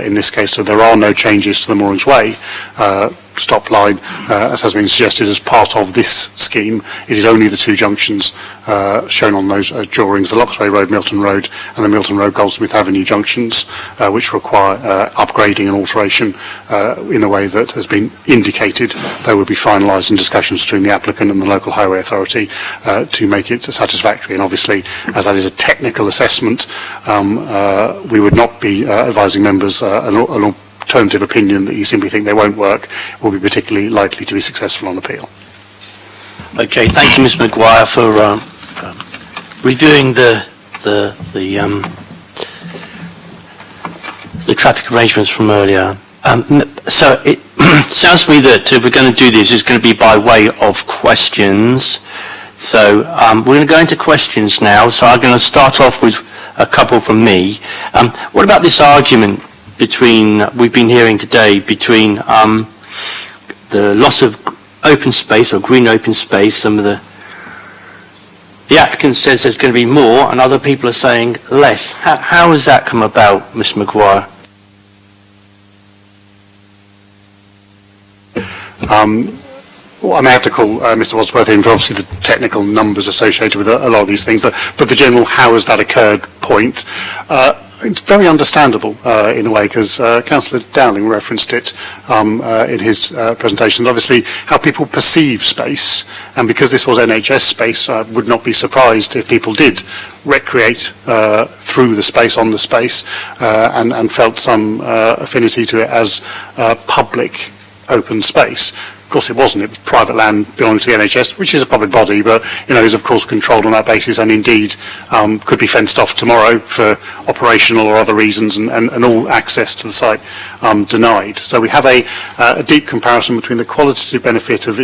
in this case. So there are no changes to the Moorings Way stop line, as has been suggested as part of this scheme. It is only the two junctions shown on those drawings, the Loxway Road, Milton Road, and the Milton Road, Goldsmith Avenue junctions, which require upgrading and alteration in the way that has been indicated. They will be finalised in discussions between the applicant and the local highway authority to make it satisfactory. And obviously, as that is a technical assessment, we would not be advising members an alternative opinion that you simply think they won't work will be particularly likely to be successful on appeal. Okay, thank you, Ms. Maguire, for reviewing the traffic arrangements from earlier. So it sounds to me that if we're going to do this, it's going to be by way of questions. So we're going to go into questions now. So I'm going to start off with a couple from me. What about this argument we've been hearing today between the loss of open space or green open space? Some of the applicant says there's going to be more, and other people are saying less. How has that come about, Ms. Maguire? Well, I may have to call Mr. Wadsworth in for obviously the technical numbers associated with a lot of these things, but the general how has that occurred point, It's very understandable in a way, because Councillor Dowling referenced it in his presentation. Obviously, how people perceive space, and because this was NHS space, I would not be surprised if people did recreate through the space, on the space, and felt some affinity to it as public open space. Of course it wasn't, it was private land belonging to the NHS, which is a public body, but is of course controlled on that basis, and indeed could be fenced off tomorrow for operational or other reasons, and all access to the site denied. So we have a deep comparison between the qualitative benefit of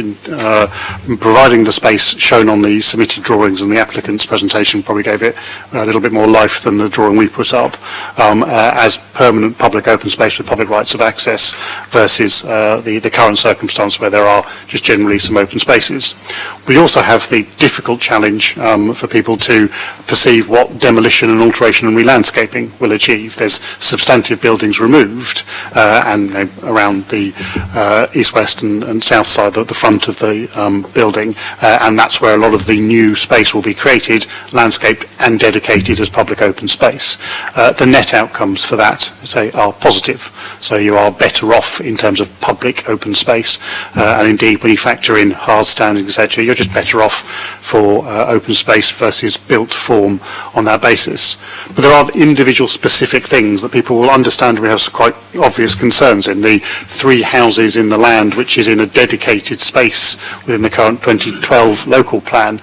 providing the space shown on the submitted drawings, and the applicant's presentation probably gave it a little bit more life than the drawing we put up, as permanent public open space with public rights of access versus the current circumstance where there are just generally some open spaces. We also have the difficult challenge for people to perceive what demolition and alteration and re-landscaping will achieve. There's substantive buildings removed and around the east, west and south side, the front of the building, and that's where a lot of the new space will be created, landscaped and dedicated as public open space. The net outcomes for that, say, are positive. So you are better off in terms of public open space, and indeed when you factor in hard standing, etc., you're just better off for open space versus built form on that basis. But there are individual specific things that people will understand we have quite obvious concerns in. The 3 houses in the land which is in a dedicated space within the current 2012 local plan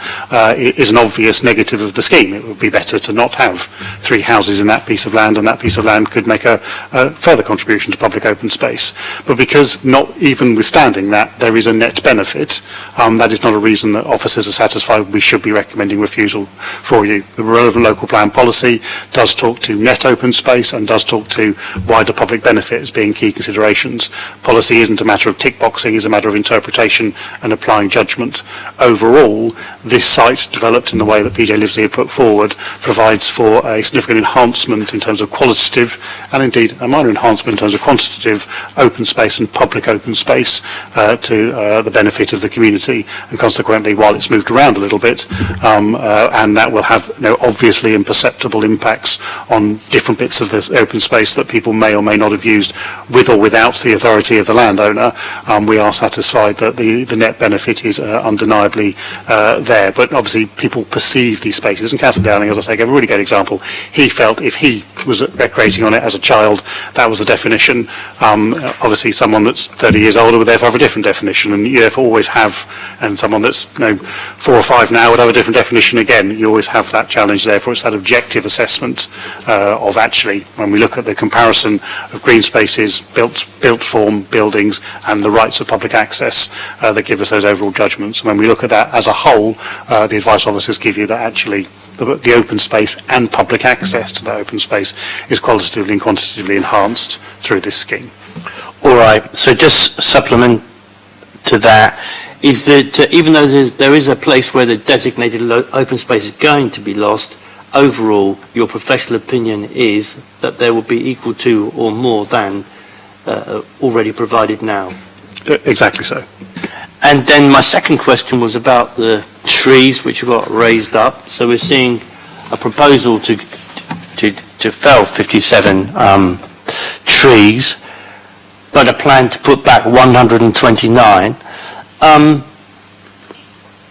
is an obvious negative of the scheme. It would be better to not have 3 houses in that piece of land, and that piece of land could make a further contribution to public open space. But because not even withstanding that there is a net benefit, that is not a reason that officers are satisfied we should be recommending refusal for you. The relevant local plan policy does talk to net open space and does talk to wider public benefit as being key considerations. Policy isn't a matter of tick boxing, it's a matter of interpretation and applying judgment. Overall, this site, developed in the way that PJ Livesey had put forward, provides for a significant enhancement in terms of qualitative and indeed a minor enhancement in terms of quantitative open space and public open space to the benefit of the community, and consequently, while it's moved around a little bit, and that will have obviously imperceptible impacts on different bits of the open space that people may or may not have used with or without the authority of the landowner, we are satisfied that the net benefit is undeniably there. But obviously people perceive these spaces, and Councillor Dowling, as I say, gave a really good example. He felt if he was recreating on it as a child, that was the definition. Obviously someone that's 30 years older would therefore have a different definition, and you therefore always have, and someone that's 4 or 5 now would have a different definition again. You always have that challenge, therefore it's that objective assessment of actually, when we look at the comparison of green spaces, built form buildings and the rights of public access that give us those overall judgments. And when we look at that as a whole, the advice officers give you that actually the open space and public access to that open space is qualitatively and quantitatively enhanced through this scheme. All right, so just supplement to that, is that even though there is a place where the designated open space is going to be lost, overall your professional opinion is that there will be equal to or more than already provided now? Exactly so. And then my second question was about the trees which have got raised up. So we're seeing a proposal to fell 57 trees, but a plan to put back 129.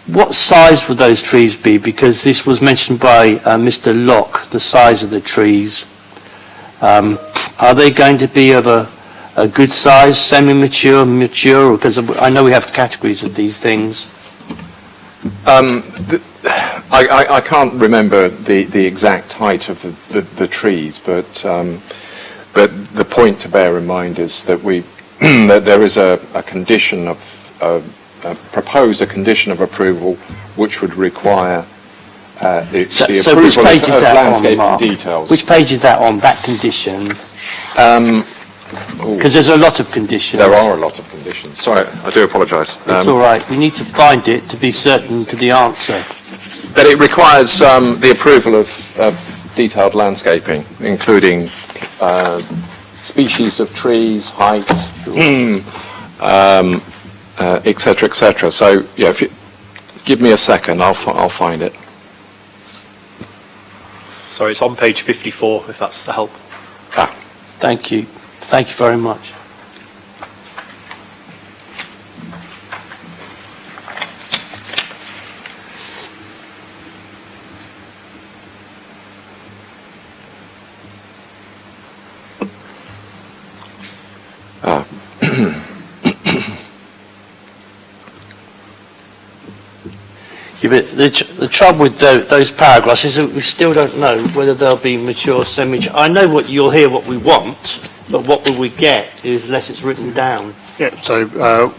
What size would those trees be? Because this was mentioned by Mr. Locke, the size of the trees. Are they going to be of a good size, semi-mature, mature? Because I know we have categories of these things. I can't remember the exact height of the trees, but the point to bear in mind is that that there is a condition propose a condition of approval which would require the approval which page of is that landscape on, Mark? details. Which page is that on, that condition? Because there's a lot of conditions. There are a lot of conditions. Sorry, I do apologise. It's all right. We need to find it to be certain to the answer. But it requires the approval of detailed landscaping, including species of trees, height, etc., etc. So, yeah, if you give me a second, I'll find it. Sorry, it's on page 54, if that's a help. Thank you. Thank you very much. Yeah, but the trouble with those paragraphs is that we still don't know whether they'll be mature, semi-mature. I know you'll hear what we want, but what will we get unless it's written down? Yeah, so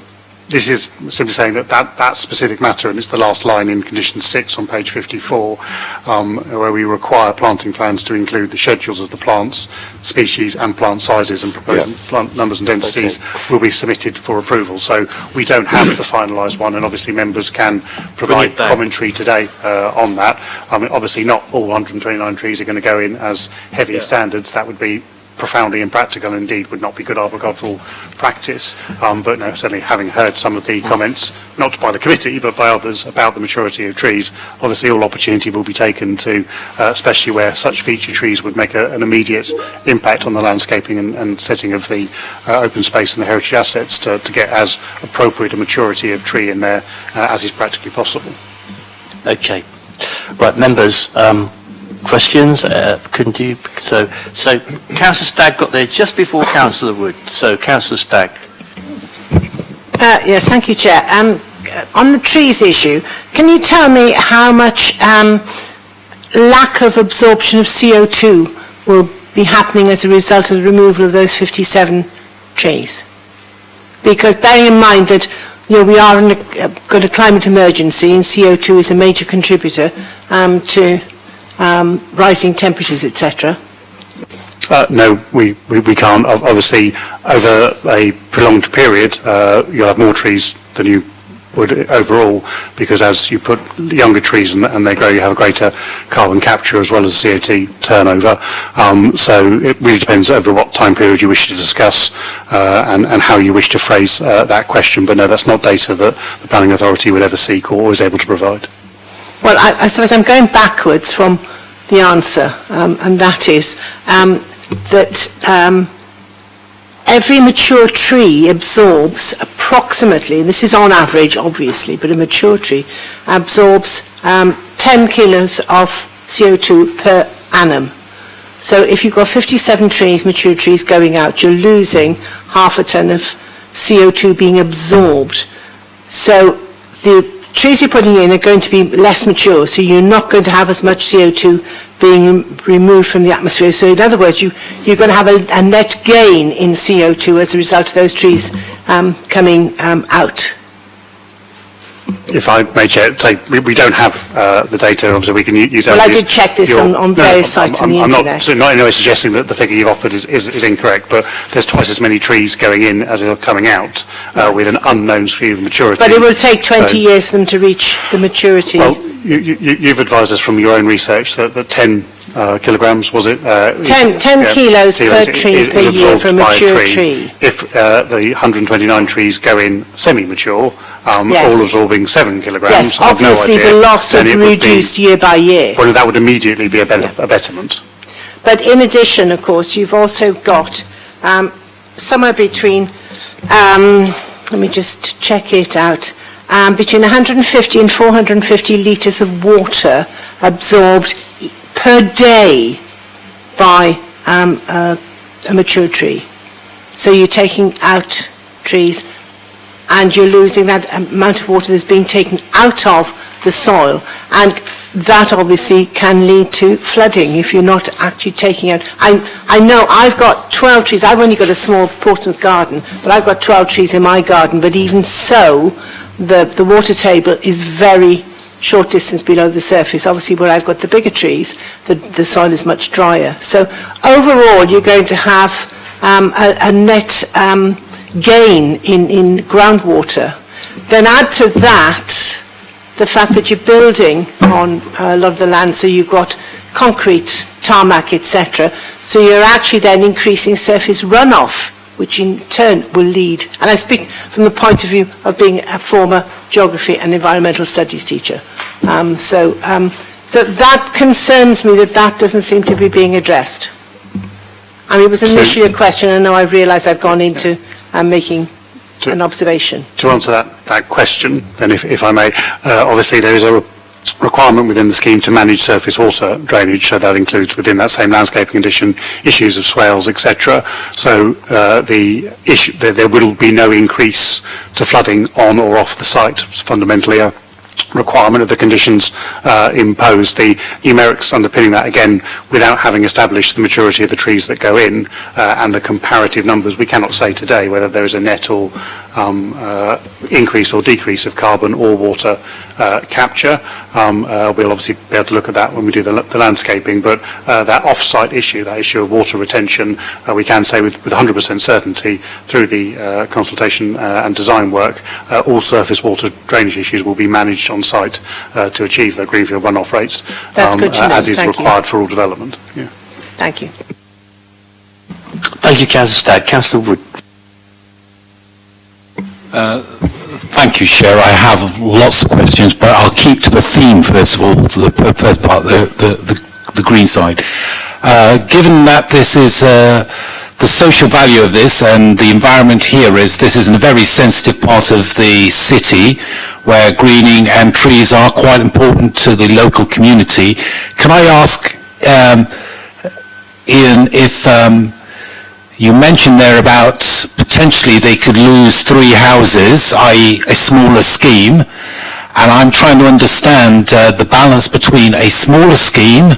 this is simply saying that specific matter, and it's the last line in condition 6 on page 54, where we require planting plans to include the schedules of the plants, species and plant sizes and proposed plant numbers and densities will be submitted for approval. So we don't have the finalised one, and obviously members can provide commentary today on that. I mean, obviously not all 129 trees are going to go in as heavy standards. That would be profoundly impractical, and indeed would not be good arboricultural practice. But no, certainly having heard some of the comments, not by the committee, but by others about the maturity of trees, obviously all opportunity will be taken to, especially where such feature trees would make an immediate impact on the landscaping and setting of the open space and the heritage assets, to get as appropriate a maturity of tree in there as is practically possible. Okay. Right, members, questions? Couldn't you? So Councillor Stagg got there just before Councillor Wood. So Councillor Stagg. Yes, thank you, Chair. On the trees issue, can you tell me how much lack of absorption of CO2 will be happening as a result of the removal of those 57 trees? Because bearing in mind that we are got a climate emergency, and CO2 is a major contributor to rising temperatures, etc. No, we can't. Obviously, over a prolonged period, you'll have more trees than you would overall, because as you put younger trees and they grow, you have a greater carbon capture as well as CO2 turnover. So it really depends over what time period you wish to discuss and how you wish to phrase that question. But no, that's not data that the Planning Authority would ever seek or is able to provide. Well, I suppose I'm going backwards from the answer, and that is that every mature tree absorbs approximately, and this is on average obviously, but a mature tree absorbs 10 kilos of CO2 per annum. So if you've got 57 trees, mature trees going out, you're losing half a ton of CO2 being absorbed. So the trees you're putting in are going to be less mature, so you're not going to have as much CO2 being removed from the atmosphere. So in other words, you're going to have a net gain in CO2 as a result of those trees coming out. If I may, Chair, say we don't have the data. Obviously, we can use. Well, I did check this on various sites on the internet. I'm not in any way suggesting that the figure you've offered is incorrect, but there's twice as many trees going in as are coming out with an unknown degree of maturity. But it will take 20 years for them to reach the maturity. Well, you've advised us from your own research that 10 kilograms, was it? 10 kilos per tree per year for a mature tree. If the 129 trees go in semi-mature, all absorbing 7 kilograms, yes, I've no obviously idea, the loss would be reduced year by year. Well, that would immediately be a betterment. But in addition, of course, you've also got somewhere between, let me just check it out, between 150 and 450 litres of water absorbed per day by a mature tree. So you're taking out trees and you're losing that amount of water that's being taken out of the soil, and that obviously can lead to flooding if you're not actually taking out. I know I've got 12 trees. I've only got a small Portsmouth garden, but I've got 12 trees in my garden, but even so the water table is very short distance below the surface. Obviously where I've got the bigger trees, the soil is much drier. So overall you're going to have a net gain in groundwater. Then add to that the fact that you're building on a lot of the land, so you've got concrete, tarmac, etc. So you're actually then increasing surface runoff, which in turn will lead, and I speak from the point of view of being a former geography and environmental studies teacher. So So that concerns me that doesn't seem to be being addressed. I mean, it was initially a question, and now I realise I've gone into making an observation. To answer that question, then if I may, obviously there is a requirement within the scheme to manage surface water drainage, so that includes within that same landscaping condition issues of swales, etc. So there will be no increase to flooding on or off the site. It's fundamentally a requirement of the conditions imposed. The numerics underpinning that, again, without having established the maturity of the trees that go in and the comparative numbers, we cannot say today whether there is a net or increase or decrease of carbon or water capture. We'll obviously be able to look at that when we do the landscaping, but that off-site issue, that issue of water retention, we can say with 100% certainty through the consultation and design work, all surface water drainage issues will be managed on site to achieve the greenfield runoff rates. That's good to know. As is Thank you. required for all development. Yeah. Thank you. Thank you, Councillor Stagg. Councillor Wood. Thank you, Chair. I have lots of questions, but I'll keep to the theme first of all, for the first part, the green side. Given that this is the social value of this and the environment here this is in a very sensitive part of the city where greening and trees are quite important to the local community. Can I ask, Ian, if you mentioned there about potentially they could lose 3 houses, i.e. a smaller scheme, and I'm trying to understand the balance between a smaller scheme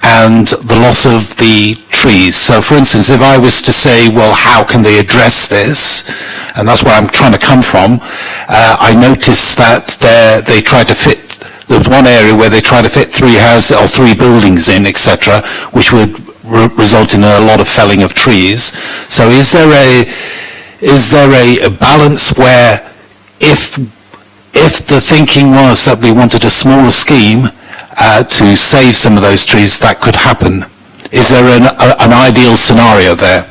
and the loss of the trees. So for instance, if I was to say, well, how can they address this? And that's where I'm trying to come from. I noticed that they tried to fit, there was one area where they tried to fit 3 houses or 3 buildings in, etc., which would result in a lot of felling of trees. So is there a balance where if the thinking was that we wanted a smaller scheme to save some of those trees, that could happen? Is there an ideal scenario there?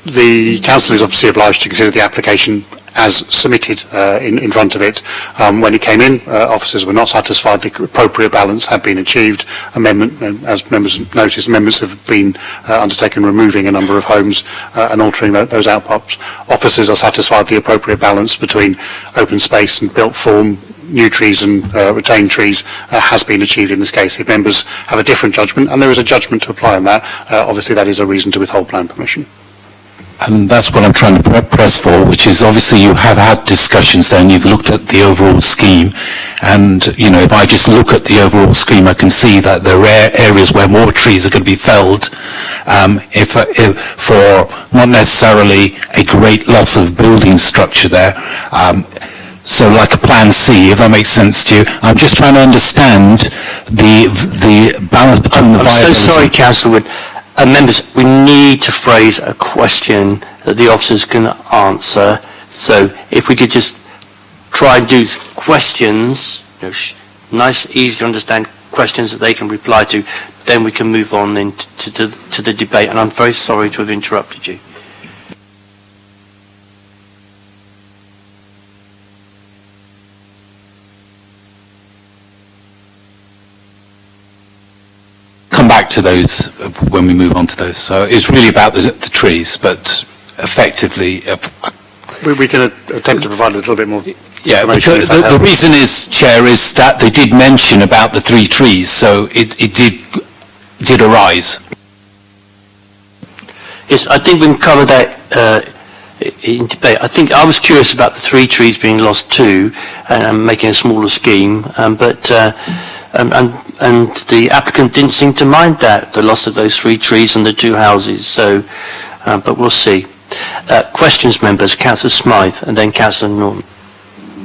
The council is obviously obliged to consider the application as submitted in front of it. When it came in, officers were not satisfied the appropriate balance had been achieved. As members noticed, amendments have been undertaken removing a number of homes and altering those outpops. Officers are satisfied the appropriate balance between open space and built form, new trees and retained trees has been achieved in this case. If members have a different judgment, and there is a judgment to apply on that, obviously that is a reason to withhold plan permission. And that's what I'm trying to press for, which is obviously you have had discussions then, you've looked at the overall scheme, and, you know, if I just look at the overall scheme, I can see that there are areas where more trees are going to be felled, if for not necessarily a great loss of building structure there. So like a plan C, if that makes sense to you. I'm just trying to understand the balance between the viability. I'm so sorry, Councillor Wood. Members, we need to phrase a question that the officers can answer. So if we could just try and do questions, you know, nice, easy to understand questions that they can reply to, then we can move on into to the debate. And I'm very sorry to have interrupted you. Come back to those when we move on to those. So it's really about the trees, but effectively... We can attempt to provide a little bit more Yeah, because the reason is, Chair, is that they did mention about the 3 trees, so it did arise. Yes, I think we can cover that in debate. I think I was curious about the 3 trees being lost too, and making a smaller scheme, and the applicant didn't seem to mind that, the loss of those 3 trees and the 2 houses, so, but we'll see. Questions, members? Councillor Smythe and then Councillor Norton.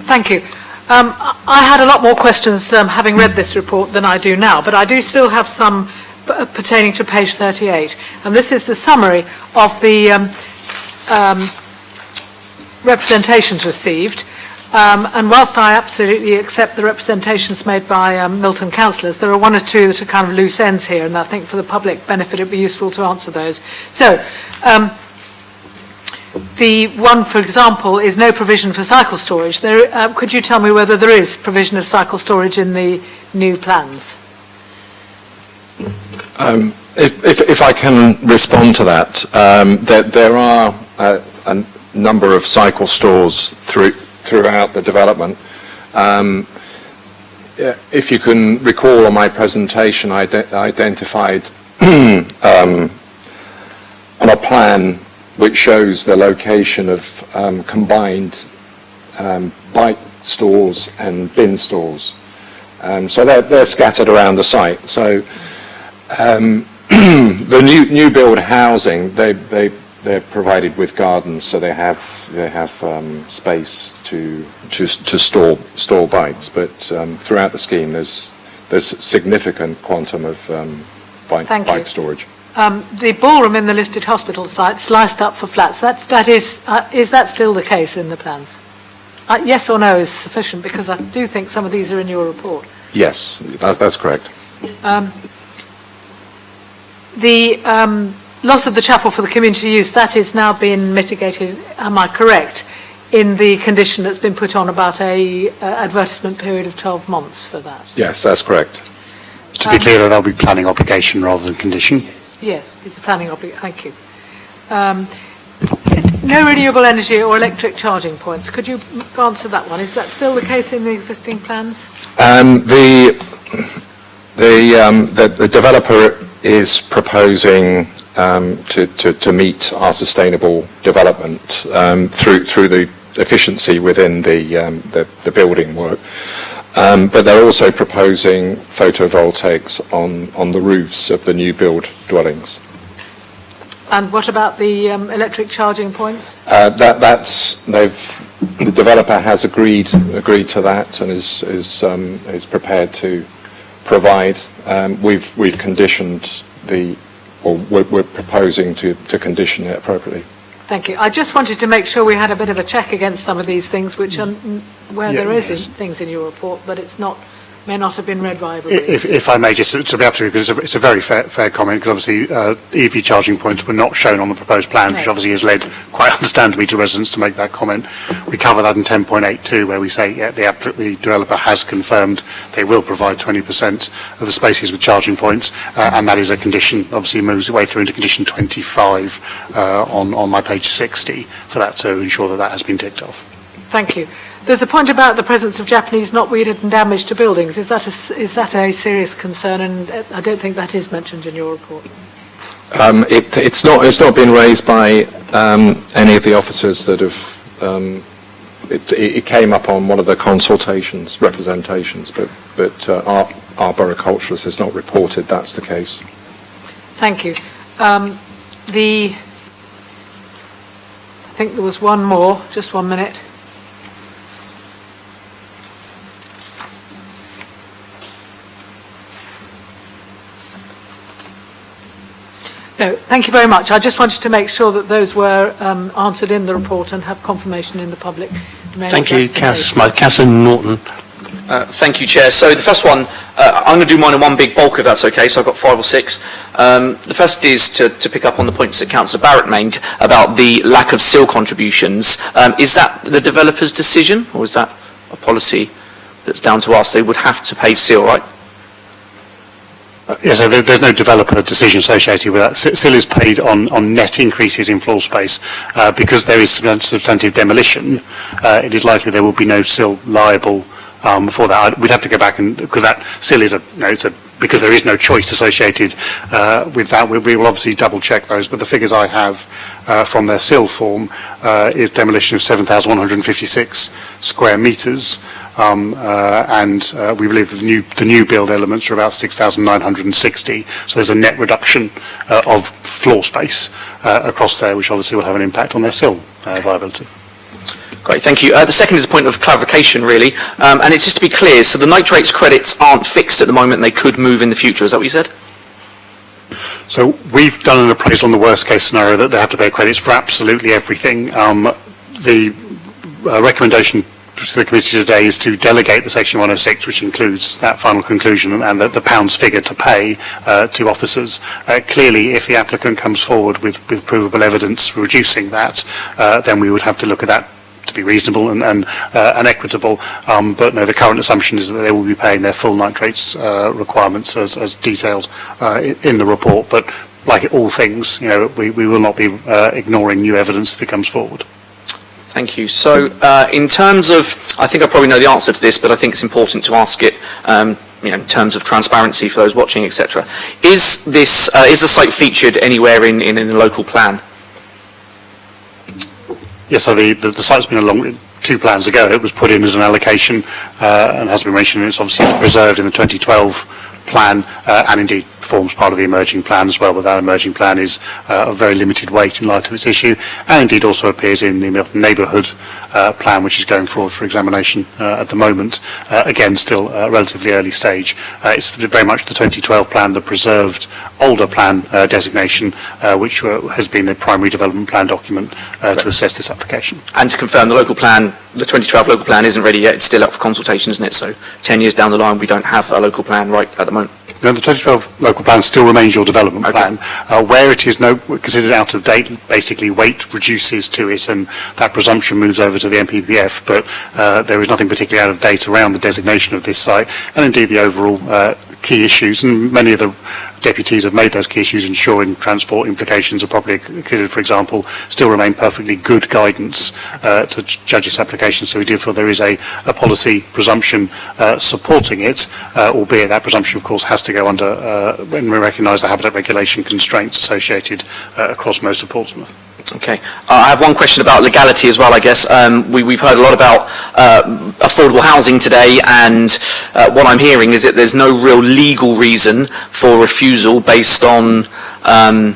Thank you. I had a lot more questions having read this report than I do now, but I do still have some pertaining to page 38. And this is the summary of the representations received. And whilst I absolutely accept the representations made by Milton councillors, there are 1 or 2 that are kind of loose ends here, and I think for the public benefit it would be useful to answer those. So, The one, for example, is no provision for cycle storage. Could you tell me whether there is provision of cycle storage in the new plans? If I can respond to that, there are a number of cycle stores throughout the development. If you can recall on my presentation, I identified on a plan which shows the location of combined bike stores and bin stores. So they're scattered around the site. So the new build housing, they're provided with gardens, so they have space to store bikes. But throughout the scheme, there's significant quantum of bike storage. The ballroom in the listed hospital site sliced up for flats. Is that still the case in the plans? Yes or no is sufficient, because I do think some of these are in your report. Yes, that's correct. The loss of the chapel for the community use, that is now being mitigated, am I correct, in the condition that's been put on about a advertisement period of 12 months for that? Yes, that's correct. To be clear, that'll be planning obligation rather than condition. Yes, it's a planning obligation. Thank you. No renewable energy or electric charging points. Could you answer that one? Is that still the case in the existing plans? The developer is proposing to meet our sustainable development through the efficiency within the building work. But they're also proposing photovoltaics on the roofs of the new build dwellings. And what about the electric charging points? The developer has agreed to that and is prepared to provide. We've conditioned we're proposing to condition it appropriately. Thank you. I just wanted to make sure we had a bit of a check against some of these things, which where there is things in your report, but may not have been read by everybody. If I may, just to be absolutely, because it's a very fair comment, because obviously EV charging points were not shown on the proposed plan, which obviously has led quite understandably to residents to make that comment. We cover that in 10.82, where we say, the developer has confirmed they will provide 20% of the spaces with charging points, and that is a condition, obviously moves its way through into condition 25 on my page 60 for that, to ensure that has been ticked off. Thank you. There's a point about the presence of Japanese knot weeded and damage to buildings. Is that a serious concern? And I don't think that is mentioned in your report. It's not been raised by any of the officers that have. It came up on one of the consultations, representations, but our arboriculturist has not reported that's the case. Thank you. I think there was one more. Just 1 minute. No, thank you very much. I just wanted to make sure that those were answered in the report and have confirmation in the public domain. Thank you, Councillor Smythe. Councillor Norton. Thank you, Chair. So the first one, I'm going to do mine in one big bulk if that's okay, so I've got 5 or 6. The first is to pick up on the points that Councillor Barrett made about the lack of seal contributions. Is that the developer's decision, or is that a policy that's down to us? They would have to pay seal, right? Yes, so there's no developer decision associated with that. SIL is paid on net increases in floor space. Because there is substantive demolition, it is likely there will be no SIL liable for that. We'd have to go back because that SIL is because there is no choice associated with that. We will obviously double check those, but the figures I have from their SIL form is demolition of 7,156 square metres. And we believe the new build elements are about 6,960. So there's a net reduction of floor space across there, which obviously will have an impact on their SIL viability. Great, thank you. The second is a point of clarification, really, and it's just to be clear, so the nitrates credits aren't fixed at the moment, they could move in the future, is that what you said? So we've done an appraisal on the worst case scenario that they have to pay credits for absolutely everything. The recommendation to the committee today is to delegate the Section 106, which includes that final conclusion and the pounds figure to pay to officers. Clearly, if the applicant comes forward with provable evidence reducing that, then we would have to look at that to be reasonable and equitable. But no, the current assumption is that they will be paying their full nitrates requirements as detailed in the report. But like all things, we will not be ignoring new evidence if it comes forward. Thank you. So, in terms of, I think I probably know the answer to this, but I think it's important to ask it, in terms of transparency for those watching, etc. Is the site featured anywhere in the local plan? Yes, so the site's been along 2 plans ago. It was put in as an allocation and has been mentioned. It's obviously preserved in the 2012 plan and indeed forms part of the emerging plan as well, but that emerging plan is of very limited weight in light of its issue, and indeed also appears in the neighbourhood plan, which is going forward for examination at the moment. Again, still relatively early stage. It's very much the 2012 plan, the preserved older plan designation, which has been the primary development plan document to assess this application. And to confirm, the local plan, the 2012 local plan isn't ready yet. It's still up for consultation, isn't it? So 10 years down the line, we don't have a local plan right at the moment. No, the 2012 local plan still remains your development plan. Where it is considered out of date, basically weight reduces to it and that presumption moves over to the MPPF, but there is nothing particularly out of date around the designation of this site and indeed the overall key issues, and many of the deputies have made those key issues, ensuring transport implications are properly considered, for example, still remain perfectly good guidance to judge this application. So we do feel there is a policy presumption supporting it, albeit that presumption, of course, has to go under, when we recognise the habitat regulation constraints associated across most of Portsmouth. Okay. I have one question about legality as well, I guess. We've heard a lot about affordable housing today, and what I'm hearing is that there's no real legal reason for refusal based on, lack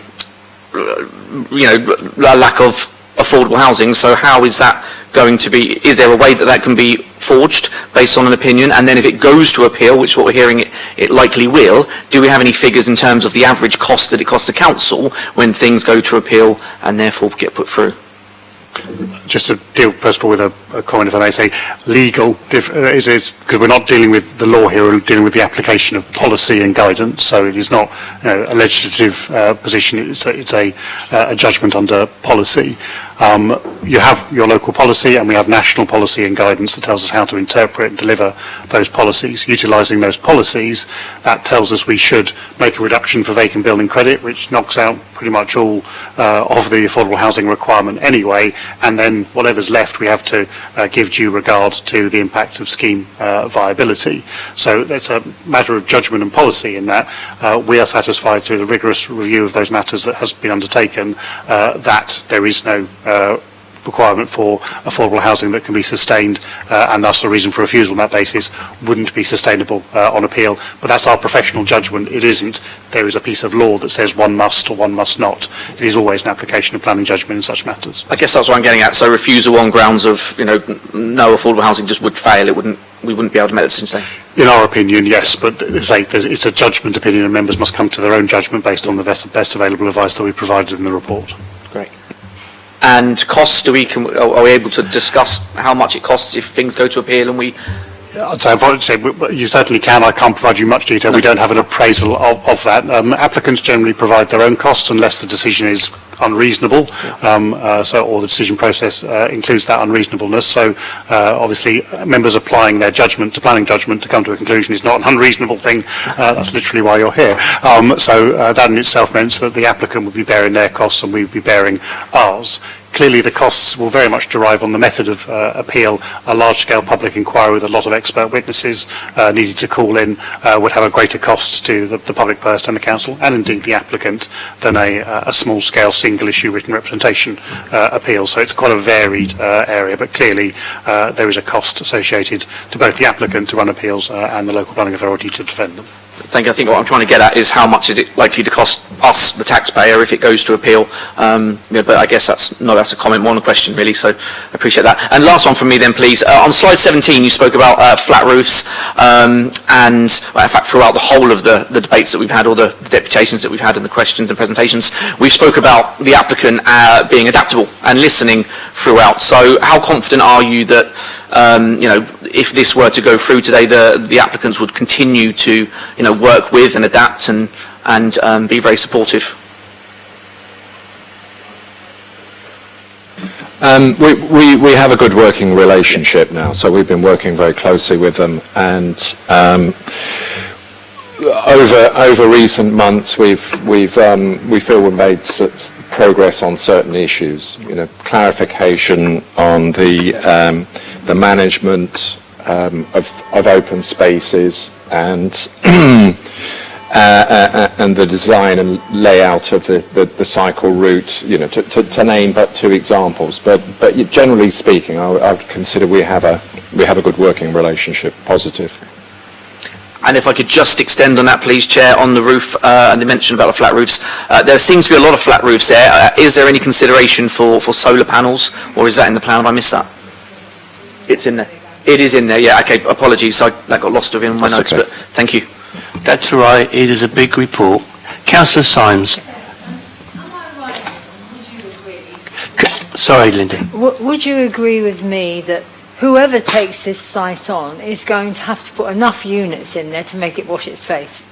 of affordable housing. So how is that going to be? Is there a way that can be forged based on an opinion, and then if it goes to appeal, which is what we're hearing it likely will, do we have any figures in terms of the average cost that it costs the council when things go to appeal and therefore get put through? Just to deal first of all with a comment, if I may say, legal is because we're not dealing with the law here, we're dealing with the application of policy and guidance. So it is not a legislative position. It's a judgment under policy. You have your local policy, and we have national policy and guidance that tells us how to interpret and deliver those policies. Utilising those policies, that tells us we should make a reduction for vacant building credit, which knocks out pretty much all of the affordable housing requirement anyway, and then whatever's left we have to give due regard to the impact of scheme viability. So it's a matter of judgment and policy in that we are satisfied through the rigorous review of those matters that has been undertaken that there is no requirement for affordable housing that can be sustained, and thus the reason for refusal on that basis wouldn't be sustainable on appeal. But that's our professional judgment. It isn't there is a piece of law that says one must or one must not. It is always an application of planning judgment in such matters. I guess that's what I'm getting at. So refusal on grounds of no affordable housing just would fail. We wouldn't be able to make that decision. In our opinion, yes, but it's a judgment opinion, and members must come to their own judgment based on the best available advice that we provided in the report. Great. And costs, are we able to discuss how much it costs if things go to appeal and we... I'd say you certainly can. I can't provide you much detail. We don't have an appraisal of that. Applicants generally provide their own costs unless the decision is unreasonable, or the decision process includes that unreasonableness. So obviously members applying their judgment to planning judgment to come to a conclusion is not an unreasonable thing. That's literally why you're here. That in itself meant that the applicant would be bearing their costs and we would be bearing ours. Clearly the costs will very much derive on the method of appeal. A large-scale public inquiry with a lot of expert witnesses needed to call in would have a greater cost to the public purse and the council, and indeed the applicant, than a small-scale single-issue written representation appeal. So it's quite a varied area, but clearly there is a cost associated to both the applicant to run appeals and the local planning authority to defend them. Thank you. I think what I'm trying to get at is how much is it likely to cost us, the taxpayer, if it goes to appeal. But I guess that's a comment, more than a question, really, so I appreciate that. And last one from me then, please. On slide 17, you spoke about flat roofs, and well, in fact, throughout the whole of the debates that we've had, or the deputations that we've had, and the questions and presentations, we spoke about the applicant being adaptable and listening throughout. So how confident are you that if this were to go through today, the applicants would continue to, work with and adapt and be very supportive? We have a good working relationship now, so we've been working very closely with them, and over recent months we feel we've made progress on certain issues. Clarification on the management of open spaces and the design and layout of the cycle route, to name but two examples. But generally speaking, I would consider we have a good working relationship, positive. And if I could just extend on that, please, Chair, on the roof, and the mention about the flat roofs. There seems to be a lot of flat roofs there. Is there any consideration for solar panels, or is that in the plan? Have I missed that? It's in there. It is in there, yeah. Okay, apologies. That got lost within my notes, okay. But thank you. That's all right. It is a big report. Councillor Symes. Sorry, Linda. Would you agree with me that whoever takes this site on is going to have to put enough units in there to make it wash its face?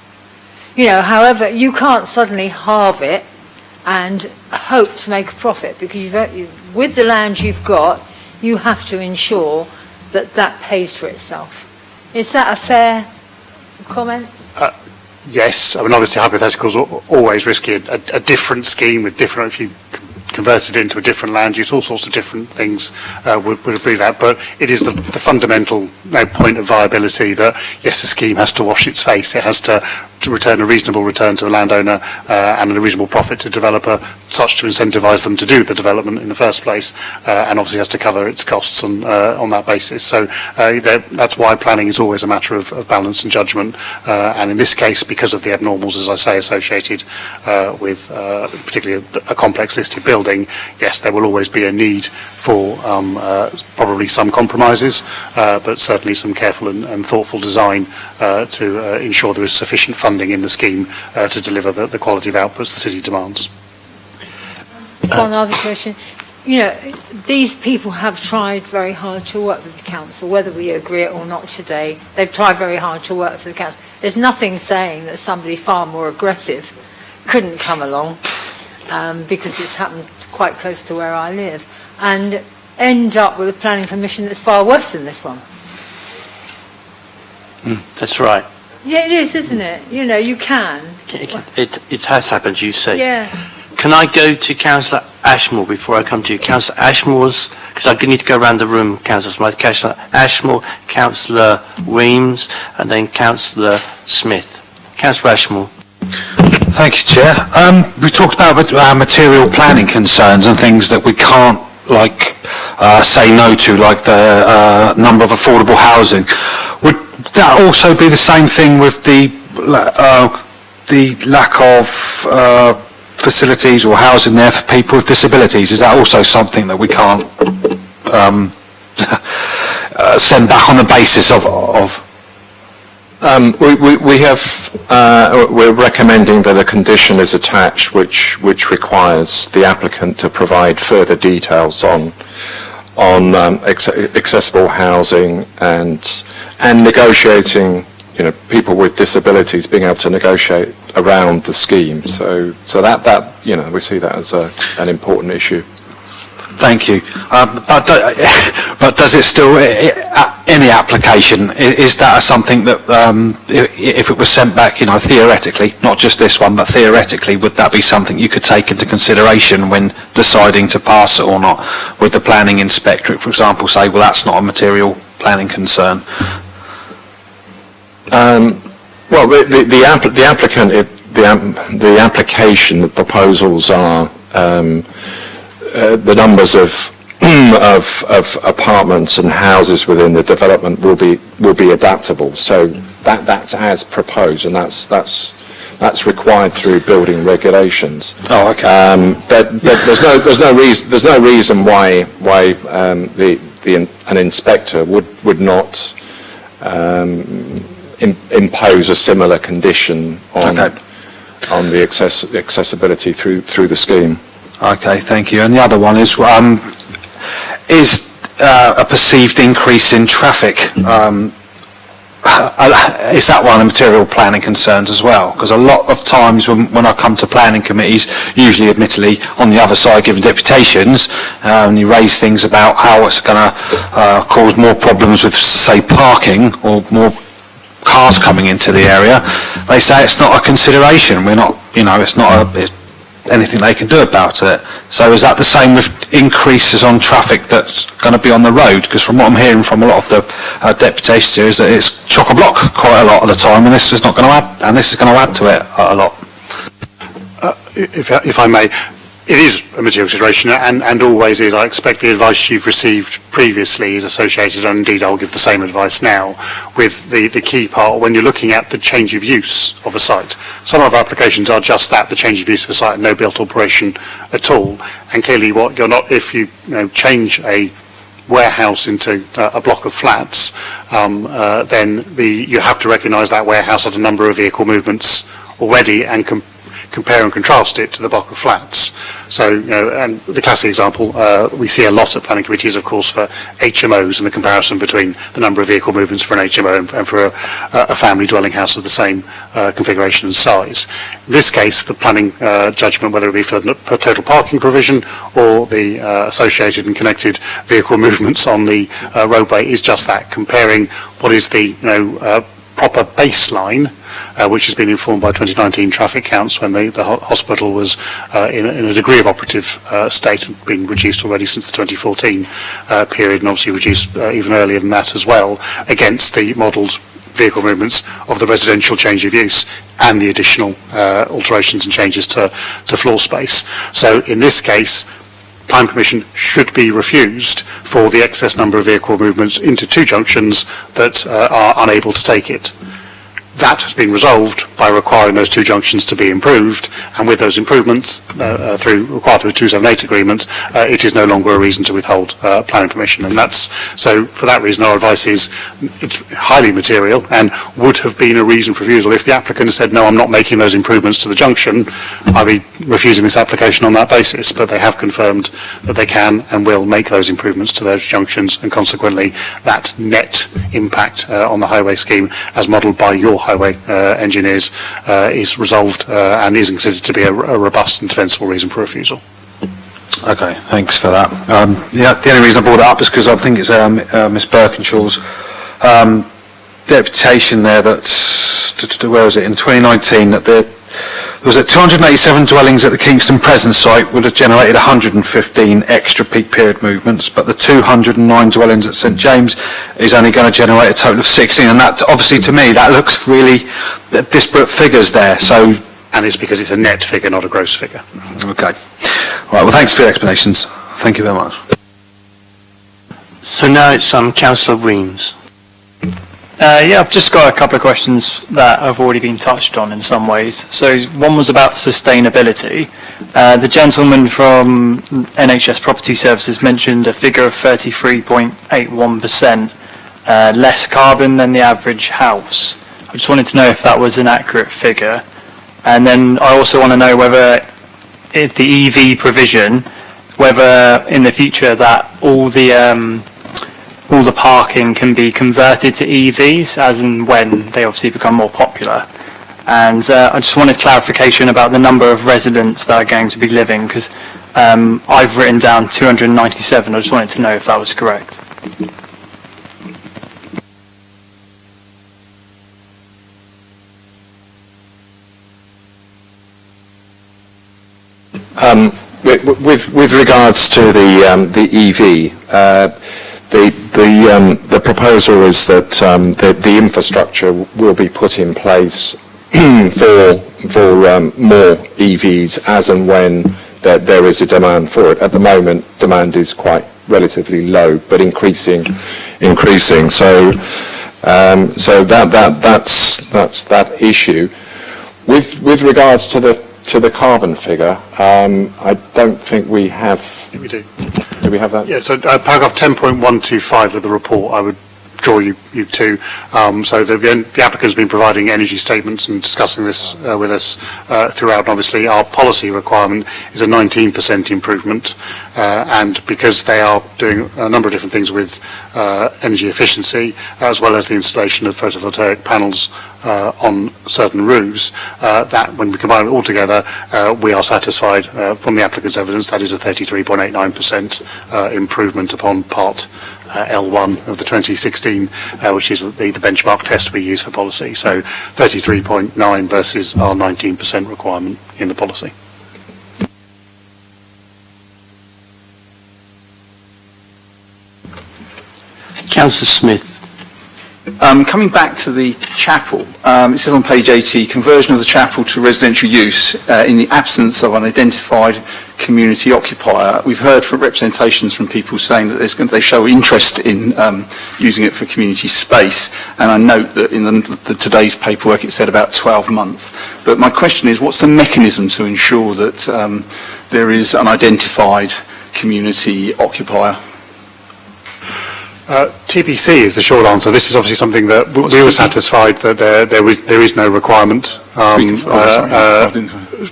However, you can't suddenly halve it and hope to make a profit, because with the land you've got, you have to ensure that pays for itself. Is that a fair comment? Yes. I mean, obviously, hypotheticals are always risky. A different scheme with different, if you converted it into a different land use, all sorts of different things would agree that. But it is the fundamental point of viability that, yes, the scheme has to wash its face. It has to return a reasonable return to the landowner and a reasonable profit to developer, such to incentivise them to do the development in the first place, and obviously has to cover its costs on that basis. So that's why planning is always a matter of balance and judgment, and in this case, because of the abnormals, as I say, associated with particularly a complex listed building, yes, there will always be a need for probably some compromises, but certainly some careful and thoughtful design to ensure there is sufficient funding in the scheme to deliver the quality of outputs the city demands. One other question. These people have tried very hard to work with the council, whether we agree it or not today. They've tried very hard to work with the council. There's nothing saying that somebody far more aggressive couldn't come along, because it's happened quite close to where I live, and end up with a planning permission that's far worse than this one. That's right. Yeah, it is, isn't it? You can. It has happened, you say. Yeah. Can I go to Councillor Ashmore before I come to you? Councillor Ashmore's, because I need to go around the room, Councillor Smythe. Councillor Ashmore, Councillor Weems, and then Councillor Smith. Councillor Ashmore. Thank you, Chair. We talked about material planning concerns and things that we can't say no to, like the number of affordable housing. Would that also be the same thing with the lack of facilities or housing there for people with disabilities? Is that also something that we can't send back on the basis of? We're recommending that a condition is attached which requires the applicant to provide further details on accessible housing and negotiating, people with disabilities being able to negotiate around the scheme. So that we see that as an important issue. Thank you. But does it still, any application, is that something that, if it was sent back, theoretically, not just this one, but theoretically, would that be something you could take into consideration when deciding to pass it or not? Would the planning inspectorate, for example, say, well, that's not a material planning concern? Well, the applicant, the application, the proposals are the numbers of apartments and houses within the development will be adaptable. So that's as proposed, and that's required through building regulations. Oh, okay. There's no reason why an inspector would not impose a similar condition on the accessibility through the scheme. Okay, thank you. And the other one is a perceived increase in traffic. Is that one of the material planning concerns as well? Because a lot of times when I come to planning committees, usually admittedly on the other side given deputations, and you raise things about how it's going to cause more problems with, say, parking or more cars coming into the area, they say it's not a consideration. We're not, it's not anything they can do about it. So is that the same with increases on traffic that's going to be on the road? Because from what I'm hearing from a lot of the deputations here is that it's chock-a-block quite a lot of the time, and this is not going to add, and this is going to add to it a lot. If I may, it is a material consideration, and always is. I expect the advice you've received previously is associated, and indeed I'll give the same advice now, with the key part when you're looking at the change of use of a site. Some of our applications are just that, the change of use of a site, no built operation at all. And clearly what you're not, if you change a warehouse into a block of flats, then you have to recognise that warehouse had a number of vehicle movements already and compare and contrast it to the block of flats. So, and the classic example we see a lot at planning committees, of course, for HMOs and the comparison between the number of vehicle movements for an HMO and for a family dwelling house of the same configuration and size. In this case, the planning judgment, whether it be for total parking provision or the associated and connected vehicle movements on the roadway, is just that, comparing what is the proper baseline, which has been informed by 2019 traffic counts when the hospital was in a degree of operative state, and been reduced already since the 2014 period, and obviously reduced even earlier than that as well, against the modelled vehicle movements of the residential change of use and the additional alterations and changes to floor space. So in this case, planning permission should be refused for the excess number of vehicle movements into two junctions that are unable to take it. That has been resolved by requiring those two junctions to be improved, and with those improvements required through the 278 agreement, it is no longer a reason to withhold planning permission. And so for that reason our advice is it's highly material and would have been a reason for refusal. If the applicant had said, no, I'm not making those improvements to the junction, I'd be refusing this application on that basis, but they have confirmed that they can and will make those improvements to those junctions, and consequently that net impact on the highway scheme as modelled by your highway engineers is resolved and is considered to be a robust and defensible reason for refusal. Okay, thanks for that. The only reason I brought that up is because I think it's Miss Birkinshaw's deputation there that, where was it, in 2019, that there was 287 dwellings at the Kingston Present site would have generated 115 extra peak period movements, but the 209 dwellings at St James is only going to generate a total of 16, and that obviously to me that looks really disparate figures there. So, and it's because it's a net figure, not a gross figure. Okay. Right, well thanks for your explanations. Thank you very much. So now it's Councillor Weems. Yeah, I've just got a couple of questions that have already been touched on in some ways. So one was about sustainability. The gentleman from NHS Property Services mentioned a figure of 33.81% less carbon than the average house. I just wanted to know if that was an accurate figure. And then I also want to know whether the EV provision, whether in the future that all the parking can be converted to EVs as and when they obviously become more popular. And I just wanted clarification about the number of residents that are going to be living, because I've written down 297. I just wanted to know if that was correct. With regards to the EV, the proposal is that the infrastructure will be put in place for more EVs as and when there is a demand for it. At the moment, demand is quite relatively low, but increasing. So So that's that issue. With regards to the carbon figure, I don't think we have. We do. Do we have that? Yeah. So paragraph 10.125 of the report, I would draw you to. So the applicant's been providing energy statements and discussing this with us throughout. And obviously, our policy requirement is a 19% improvement, and because they are doing a number of different things with energy efficiency, as well as the installation of photovoltaic panels on certain roofs, that when we combine it all together, we are satisfied from the applicant's evidence that is a 33.89% improvement upon part L1 of the 2016, which is the benchmark test we use for policy. So 33.9 versus our 19% requirement in the policy. Councillor Smith. Coming back to the chapel, it says on page 80, conversion of the chapel to residential use in the absence of an identified community occupier. We've heard from representations from people saying that they show interest in using it for community space, and I note that in today's paperwork it said about 12 months. But my question is, what's the mechanism to ensure that there is an identified community occupier? TBC is the short answer. This is obviously something that we were satisfied that there is no requirement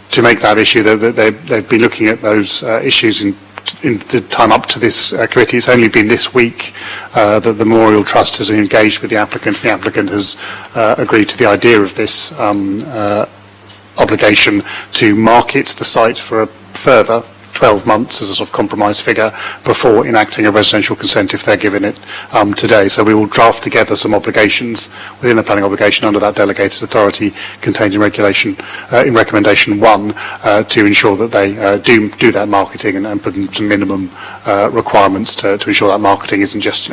to make that issue. They've been looking at those issues in the time up to this committee. It's only been this week that the Memorial Trust has engaged with the applicant. The applicant has agreed to the idea of this obligation to market the site for a further 12 months as a sort of compromise figure before enacting a residential consent if they're given it today. So we will draft together some obligations within the planning obligation under that delegated authority contained in regulation, in recommendation 1, to ensure that they do that marketing and put in some minimum requirements to ensure that marketing isn't just,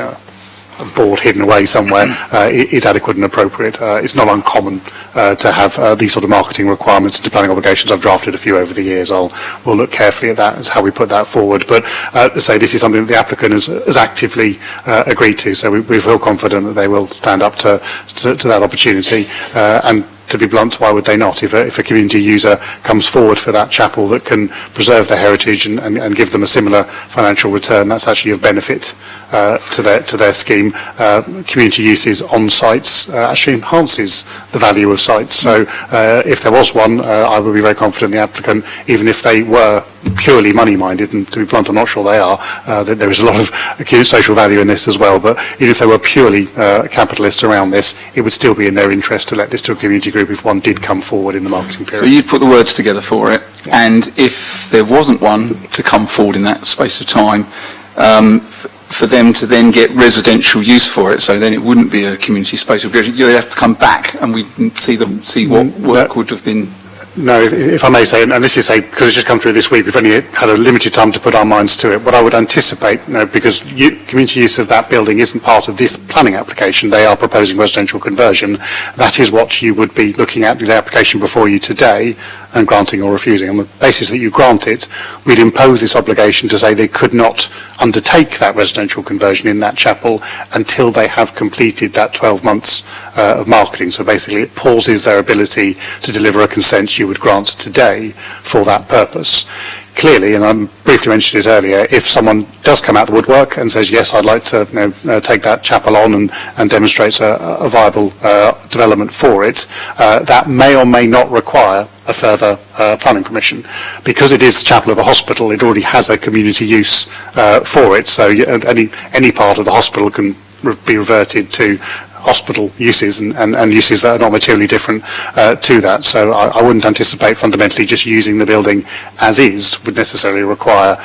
a board hidden away somewhere, is adequate and appropriate. It's not uncommon to have these sort of marketing requirements to planning obligations. I've drafted a few over the years. We'll look carefully at that as how we put that forward. But to say this is something that the applicant has actively agreed to, so we feel confident that they will stand up to that opportunity. And to be blunt, why would they not? If a community user comes forward for that chapel that can preserve their heritage and give them a similar financial return, that's actually of benefit to their scheme. Community uses on sites actually enhances the value of sites. So if there was one, I would be very confident the applicant, even if they were purely money-minded, and to be blunt, I'm not sure they are, that there is a lot of acute social value in this as well, but even if they were purely capitalists around this, it would still be in their interest to let this to a community group if one did come forward in the marketing period. So you'd put the words together for it, and if there wasn't one to come forward in that space of time, for them to then get residential use for it, so then it wouldn't be a community space. You'd have to come back and we'd see what work would have been. No, if I may say, and this is because it's just come through this week, we've only had a limited time to put our minds to it. What I would anticipate, because community use of that building isn't part of this planning application, they are proposing residential conversion. That is what you would be looking at in the application before you today and granting or refusing. On the basis that you grant it, we'd impose this obligation to say they could not undertake that residential conversion in that chapel until they have completed that 12 months of marketing. So basically it pauses their ability to deliver a consent you would grant today for that purpose. Clearly, and I briefly mentioned it earlier, if someone does come out the woodwork and says, yes, I'd like to take that chapel on and demonstrates a viable development for it, that may or may not require a further planning permission. Because it is the chapel of a hospital, it already has a community use for it, so any part of the hospital can be reverted to hospital uses and uses that are not materially different to that. So I wouldn't anticipate fundamentally just using the building as is would necessarily require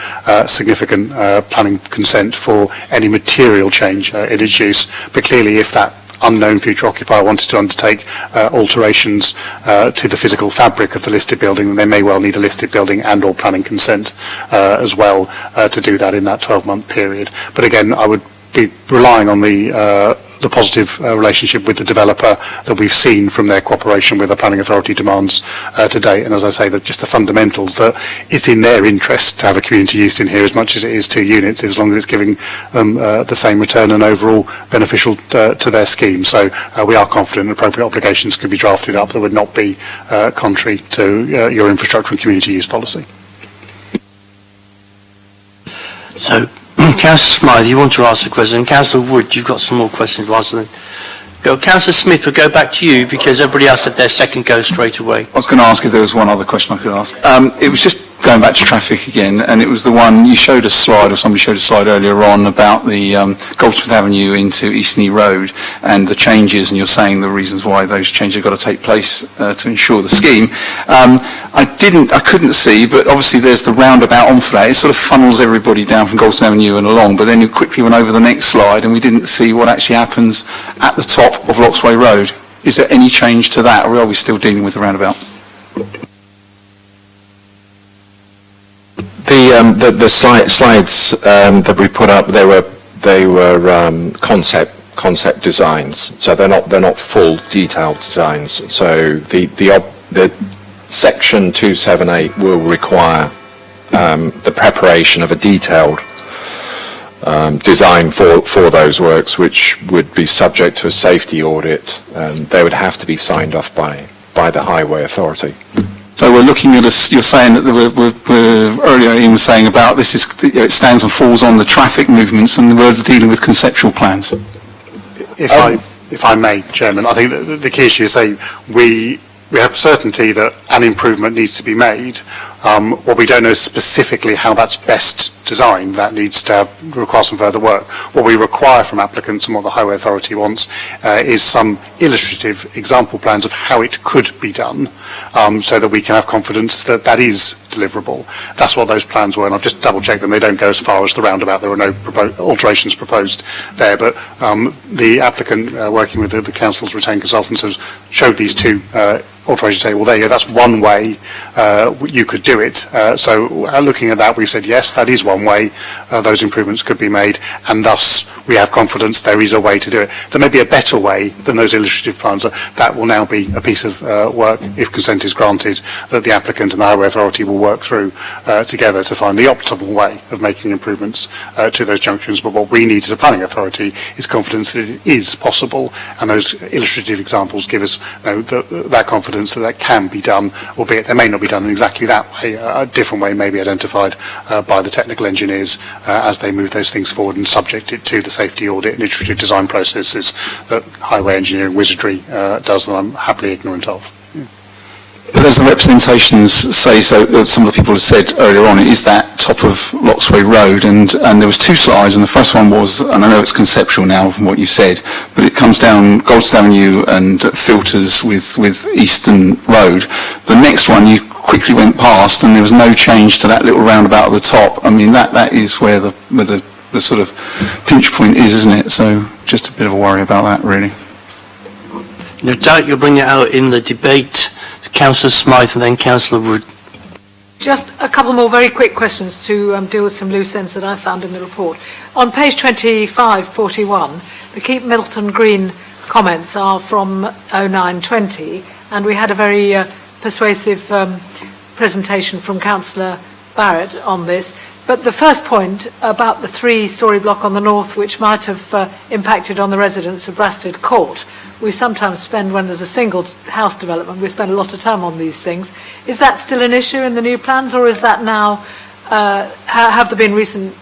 significant planning consent for any material change in its use. But clearly if that unknown future occupier wanted to undertake alterations to the physical fabric of the listed building, then they may well need a listed building and or planning consent as well to do that in that 12-month period. But again, I would be relying on the the positive relationship with the developer that we've seen from their cooperation with the planning authority demands to date. And as I say, that just the fundamentals that it's in their interest to have a community use in here as much as it is 2 units, as long as it's giving them the same return and overall beneficial to their scheme. So we are confident appropriate obligations could be drafted up that would not be contrary to your infrastructure and community use policy. So, Councillor Smythe, you want to ask a question. Councillor Wood, you've got some more questions to answer. Go. Councillor Smith, we'll go back to you because everybody else had their second go straight away. I was going to ask if there was one other question I could ask. It was just going back to traffic again, and it was the one you showed a slide, or somebody showed a slide earlier on about the Goldsmith Avenue into Eastney Road and the changes, and you're saying the reasons why those changes have got to take place to ensure the scheme. I couldn't see, but obviously there's the roundabout on for that. It sort of funnels everybody down from Goldsmith Avenue and along, but then you quickly went over the next slide and we didn't see what actually happens at the top of Loxway Road. Is there any change to that, or are we still dealing with the roundabout? The slides that we put up, they were concept designs, so they're not full detailed designs. So the section 278 will require the preparation of a detailed design for those works, which would be subject to a safety audit, and they would have to be signed off by the Highway Authority. So we're looking at you're saying that earlier Ian was saying about this it stands and falls on the traffic movements, and we're dealing with conceptual plans. If I may, Chairman, I think that the key issue is saying we have certainty that an improvement needs to be made. What we don't know is specifically how that's best designed. That needs to require some further work. What we require from applicants and what the Highway Authority wants is some illustrative example plans of how it could be done, so that we can have confidence that that is deliverable. That's what those plans were, and I've just double-checked them. They don't go as far as the roundabout. There are no alterations proposed there, but the applicant, working with the council's retained consultants, has showed these two alterations, say, well, there you go, that's one way you could do it. So looking at that, we said, yes, that is one way those improvements could be made, and thus we have confidence there is a way to do it. There may be a better way than those illustrative plans. That will now be a piece of work, if consent is granted, that the applicant and the Highway Authority will work through together to find the optimal way of making improvements to those junctions. But what we need as a planning authority is confidence that it is possible, and those illustrative examples give us that confidence that that can be done, albeit they may not be done in exactly that way. A different way may be identified by the technical engineers as they move those things forward and subject it to the safety audit and iterative design processes that highway engineering wizardry does, and I'm happily ignorant of. But as the representations say, so some of the people have said earlier on, it is that top of Loxway Road, and there was two slides, and the first one was, and I know it's conceptual now from what you said, but it comes down Goldsmith Avenue and filters with Eastern Road. The next one you quickly went past, and there was no change to that little roundabout at the top. I mean, that is where the sort of pinch point is, isn't it? So just a bit of a worry about that, really. No doubt you'll bring it out in the debate. Councillor Smythe and then Councillor Wood. Just a couple more very quick questions to deal with some loose ends that I found in the report. On page 2541, the Keep Milton Green comments are from 0920, and we had a very persuasive presentation from Councillor Barrett on this. But the first point about the 3-storey block on the north, which might have impacted on the residents of Brasted Court, we sometimes spend, when there's a single house development, we spend a lot of time on these things. Is that still an issue in the new plans, or is that now, have there been recent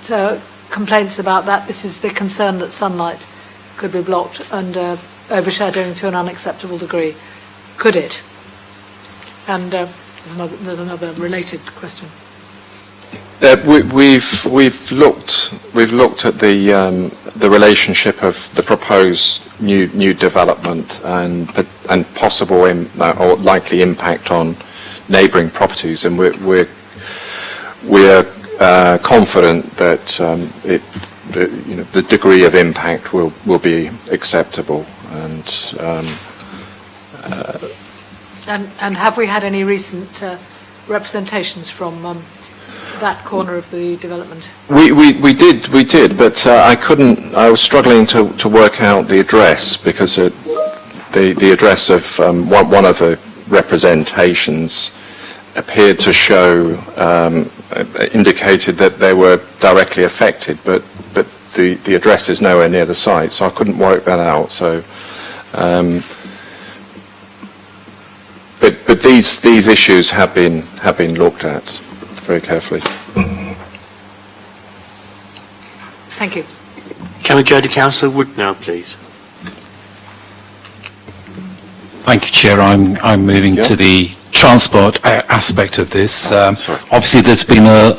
complaints about that? This is the concern that sunlight could be blocked and overshadowing to an unacceptable degree. Could it? And there's another related question. We've looked at the relationship of the proposed new development and possible or likely impact on neighbouring properties, and we're confident that the degree of impact will be acceptable. And have we had any recent representations from that corner of the development? We did, but I was struggling to work out the address because the address of one of the representations appeared to show, indicated that they were directly affected, but the address is nowhere near the site, so I couldn't work that out. So, but these issues have been looked at very carefully. Thank you. Can we go to Councillor Wood now, please? Thank you, Chair. I'm moving to the transport aspect of this. Obviously, there's been a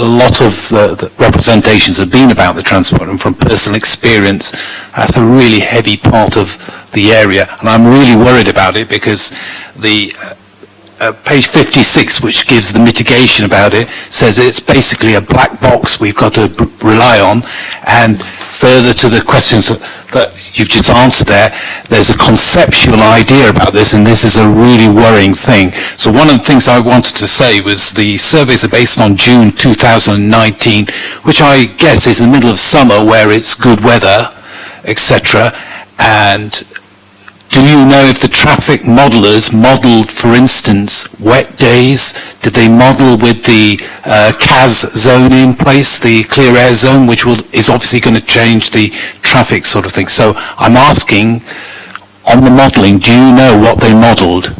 lot of the representations have been about the transport, and from personal experience, that's a really heavy part of the area, and I'm really worried about it because the page 56, which gives the mitigation about it, says it's basically a black box we've got to rely on. And further to the questions that you've just answered there's a conceptual idea about this, and this is a really worrying thing. So one of the things I wanted to say was the surveys are based on June 2019, which I guess is the middle of summer where it's good weather, etc. And do you know if the traffic modelers modelled, for instance, wet days? Did they model with the CAS zone in place, the clear air zone, which is obviously going to change the traffic sort of thing? So I'm asking, on the modelling, do you know what they modelled?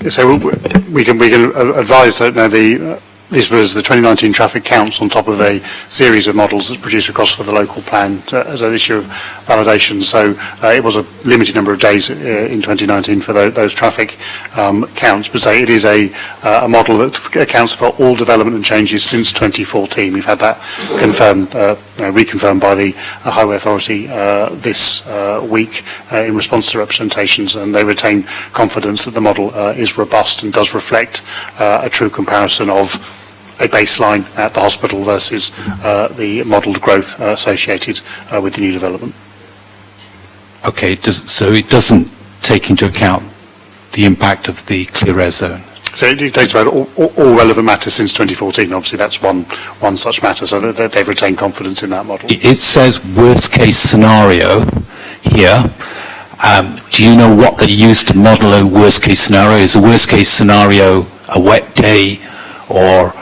So we can advise that this was the 2019 traffic counts on top of a series of models that's produced across for the local plan as an issue of validation. So it was a limited number of days in 2019 for those traffic counts. But say it is a model that accounts for all development and changes since 2014. We've had that confirmed, reconfirmed by the Highway Authority this week in response to representations, and they retain confidence that the model is robust and does reflect a true comparison of a baseline at the hospital versus the modelled growth associated with the new development. Okay, so it doesn't take into account the impact of the clear air zone? So it takes about all relevant matters since 2014. Obviously, that's one such matter, so that they've retained confidence in that model. It says worst case scenario here. Do you know what they used to model a worst case scenario? Is the worst case scenario a wet day, or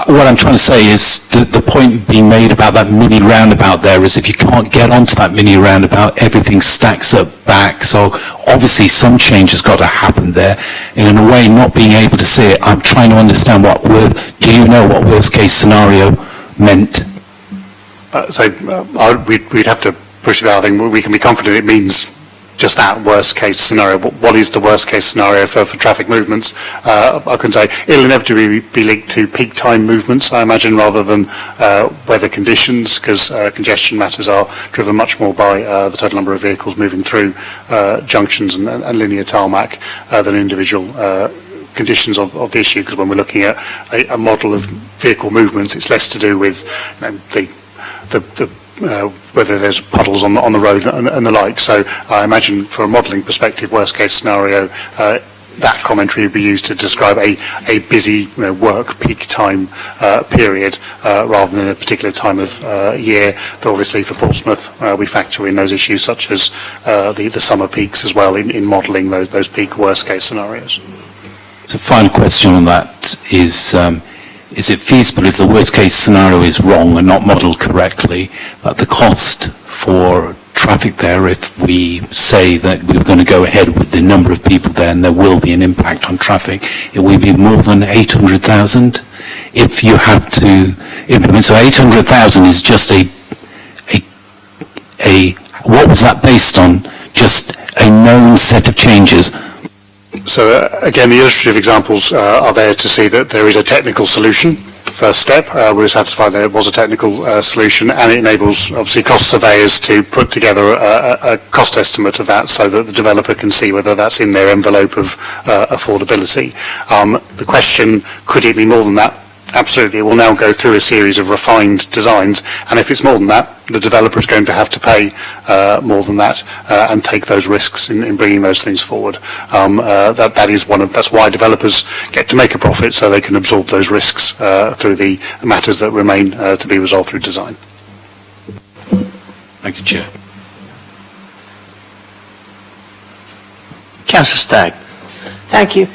what I'm trying to say is the point being made about that mini roundabout there is if you can't get onto that mini roundabout, everything stacks up back. So obviously some change has got to happen there. And in a way, not being able to see it, I'm trying to understand do you know what worst case scenario meant? We'd have to push it out. I think we can be confident it means just that worst case scenario. What is the worst case scenario for traffic movements? I can say it'll inevitably be linked to peak time movements, I imagine, rather than weather conditions, because congestion matters are driven much more by the total number of vehicles moving through junctions and linear tarmac than individual conditions of the issue, because when we're looking at a model of vehicle movements, it's less to do with whether there's puddles on the road and the like. So I imagine for a modelling perspective, worst case scenario, that commentary would be used to describe a busy work peak time period rather than a particular time of year. Though obviously for Portsmouth we factor in those issues such as the summer peaks as well in modelling those peak worst case scenarios. So final question on that is it feasible, if the worst case scenario is wrong and not modelled correctly, that the cost for traffic there, if we say that we're going to go ahead with the number of people there and there will be an impact on traffic, it will be more than 800,000 if you have to implement? So 800,000 is just what was that based on? Just a known set of changes? So again, the illustrative examples are there to see that there is a technical solution. First step, we were satisfied there was a technical solution, and it enables obviously cost surveyors to put together a cost estimate of that so that the developer can see whether that's in their envelope of affordability. The question, could it be more than that? Absolutely. It will now go through a series of refined designs, and if it's more than that, the developer is going to have to pay more than that and take those risks in bringing those things forward. That's why developers get to make a profit, so they can absorb those risks through the matters that remain to be resolved through design. Thank you, Chair. Councillor Stagg. Thank you.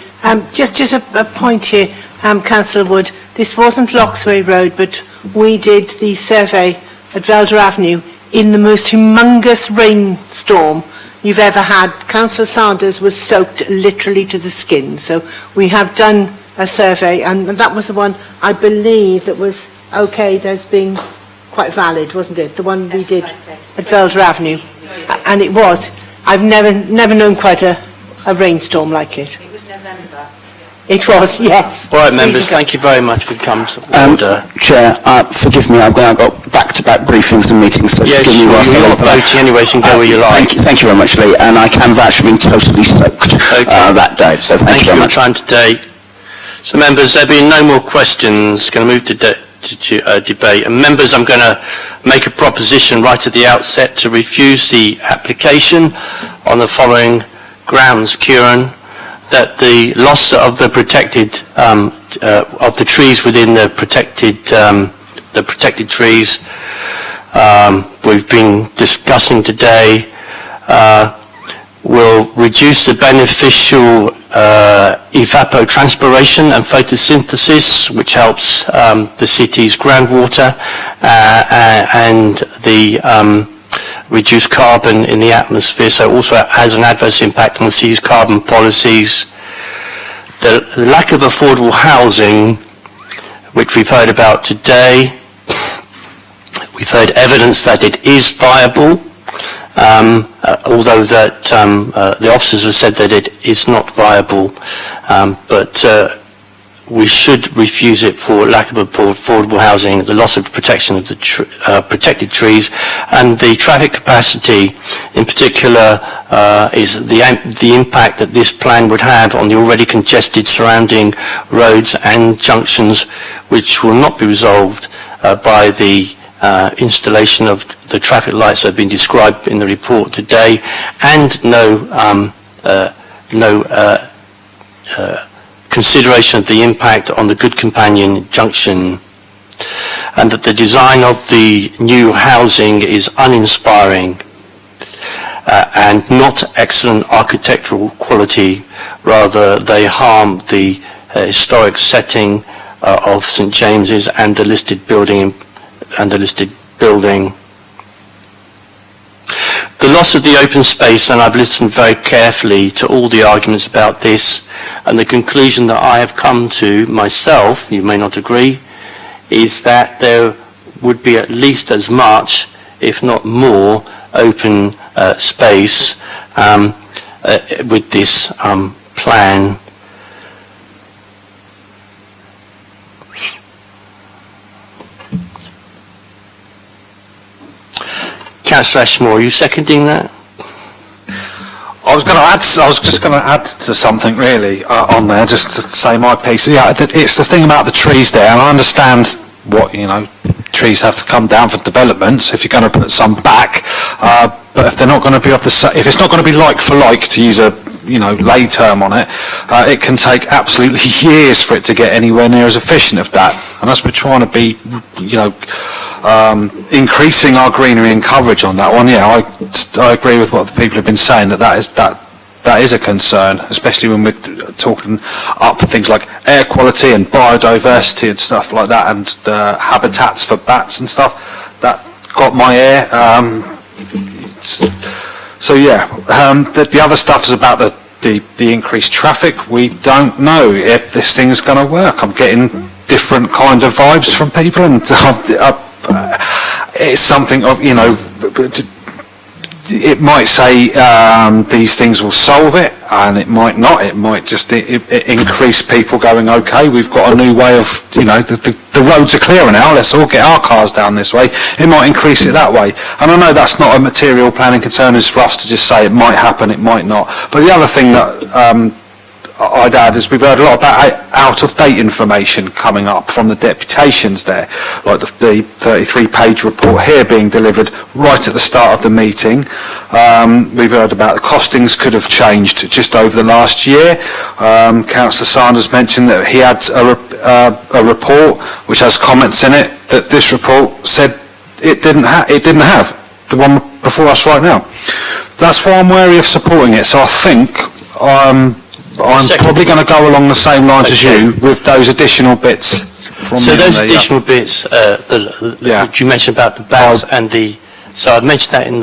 Just a point here, Councillor Wood. This wasn't Loxway Road, but we did the survey at Velder Avenue in the most humongous rainstorm you've ever had. Councillor Sanders was soaked literally to the skin. So we have done a survey, and that was the one, I believe, that was okayed as being quite valid, wasn't it? The one we did at Velder Avenue. And it was. I've never known quite a rainstorm like it. It was November. It was, yes. All right, members, thank you very much for coming to order. Chair, forgive me, I've got back-to-back briefings and meetings, so Yes, forgive me whilst you're I not voting anyway, so you can go where you like. Thank you very much, Lee, and I can vouch for being totally soaked that day, so thank you very much. for your time today. So members, there being no more questions, going to move to debate. And members, I'm going to make a proposition right at the outset to refuse the application on the following grounds, Kieran, that the loss of the protected of the trees within the protected trees we've been discussing today will reduce the beneficial evapotranspiration and photosynthesis, which helps the city's groundwater and the reduce carbon in the atmosphere, so it also has an adverse impact on the city's carbon policies. The lack of affordable housing, which we've heard about today, we've heard evidence that it is viable, although that the officers have said that it is not viable, but we should refuse it for lack of affordable housing, the loss of protection of the protected trees, and the traffic capacity in particular is the impact that this plan would have on the already congested surrounding roads and junctions, which will not be resolved by the installation of the traffic lights that have been described in the report today, and no consideration of the impact on the Good Companion junction, and that the design of the new housing is uninspiring and not excellent architectural quality. Rather, they harm the historic setting of St James's and the listed building. The loss of the open space, and I've listened very carefully to all the arguments about this, and the conclusion that I have come to myself, you may not agree, is that there would be at least as much, if not more, open space with this plan. Councillor Ashmore, are you seconding that? I was just going to add to something really on there, just to say my piece. Yeah, it's the thing about the trees there, and I understand what, trees have to come down for developments if you're going to put some back, but if they're not going to be if it's not going to be like for like, to use a lay term on it, it can take absolutely years for it to get anywhere near as efficient as that. And as we're trying to be, increasing our greenery and coverage on that one, I agree with what the people have been saying, that is a concern, especially when we're talking up things like air quality and biodiversity and stuff like that, and habitats for bats and stuff. That got my ear. The other stuff is about the increased traffic. We don't know if this thing's going to work. I'm getting different kind of vibes from people, and it's something of, it might say these things will solve it, and it might not. It might just increase people going, okay, we've got a new way of, the roads are clearer now, let's all get our cars down this way. It might increase it that way. And I know that's not a material planning concern, is for us to just say it might happen, it might not. But the other thing that I'd add is we've heard a lot about out-of-date information coming up from the deputations there, like the 33-page report here being delivered right at the start of the meeting. We've heard about the costings could have changed just over the last year. Councillor Sanders mentioned that he had a report which has comments in it that this report said it didn't have, the one before us right now. That's why I'm wary of supporting it. So I think I'm probably going to go along the same lines as you with those additional bits. So those additional bits that you mentioned about the bats and so I mentioned that in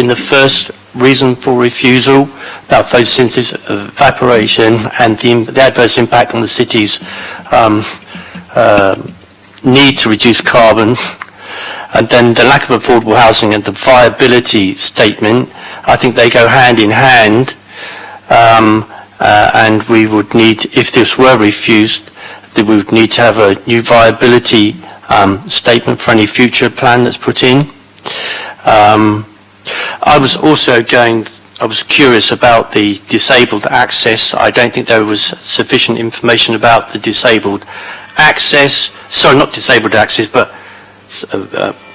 the first reason for refusal about photosynthesis, evaporation, and the adverse impact on the city's need to reduce carbon. And then the lack of affordable housing and the viability statement, I think they go hand in hand, and we would need, if this were refused, that we would need to have a new viability statement for any future plan that's put in. I was curious about the disabled access. I don't think there was sufficient information about the disabled access, sorry, not disabled access, but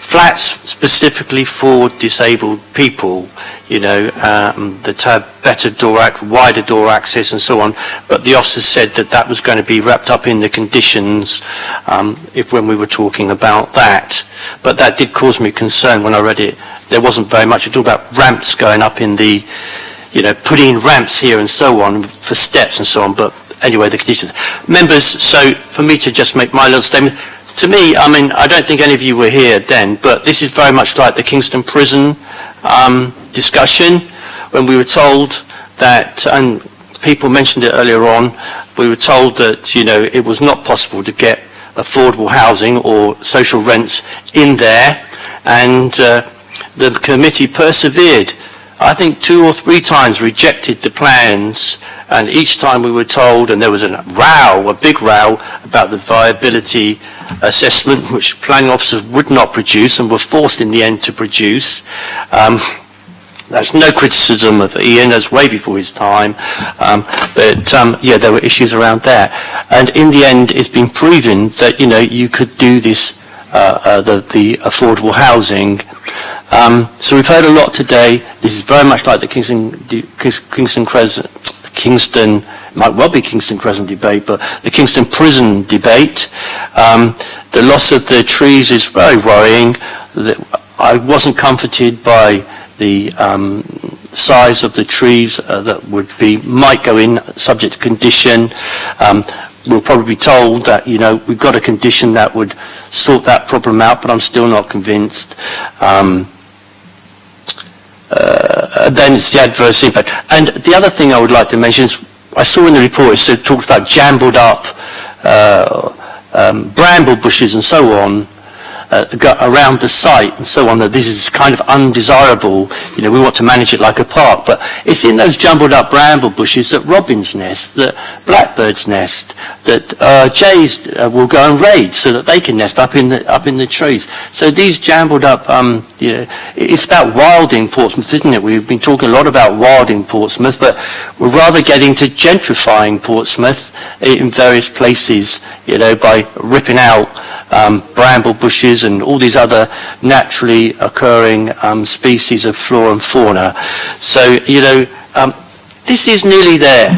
flats specifically for disabled people, that have better wider door access and so on. But the officer said that was going to be wrapped up in the conditions when we were talking about that. But that did cause me concern when I read it. There wasn't very much at all about ramps going up in the, putting in ramps here and so on for steps and so on. But anyway, the conditions. Members, so for me to just make my little statement, to me, I don't think any of you were here then, but this is very much like the Kingston Prison discussion, when we were told that, and people mentioned it earlier on, we were told that, it was not possible to get affordable housing or social rents in there, and the committee persevered. I think 2 or 3 times rejected the plans, and each time we were told, and there was a big row about the viability assessment, which planning officers would not produce and were forced in the end to produce. That's no criticism of Ian, that's way before his time, but there were issues around that. And in the end, it's been proven that, you could do this, the affordable housing. So we've heard a lot today. This is very much like the Kingston, might well be Kingston Crescent debate, but the Kingston Prison debate. The loss of the trees is very worrying. I wasn't comforted by the size of the trees that might go in subject to condition. We'll probably be told that, we've got a condition that would sort that problem out, but I'm still not convinced. Then it's the adverse impact. And the other thing I would like to mention is, I saw in the report it talked about jumbled up bramble bushes and so on around the site and so on, that this is kind of undesirable. We want to manage it like a park, but it's in those jumbled up bramble bushes that robins nest, that blackbirds nest, that jays will go and raid so that they can nest up in the trees. So these jumbled up, it's about wilding Portsmouth, isn't it? We've been talking a lot about wilding Portsmouth, but we're rather getting to gentrifying Portsmouth in various places, by ripping out bramble bushes and all these other naturally occurring species of flora and fauna. So, this is nearly there,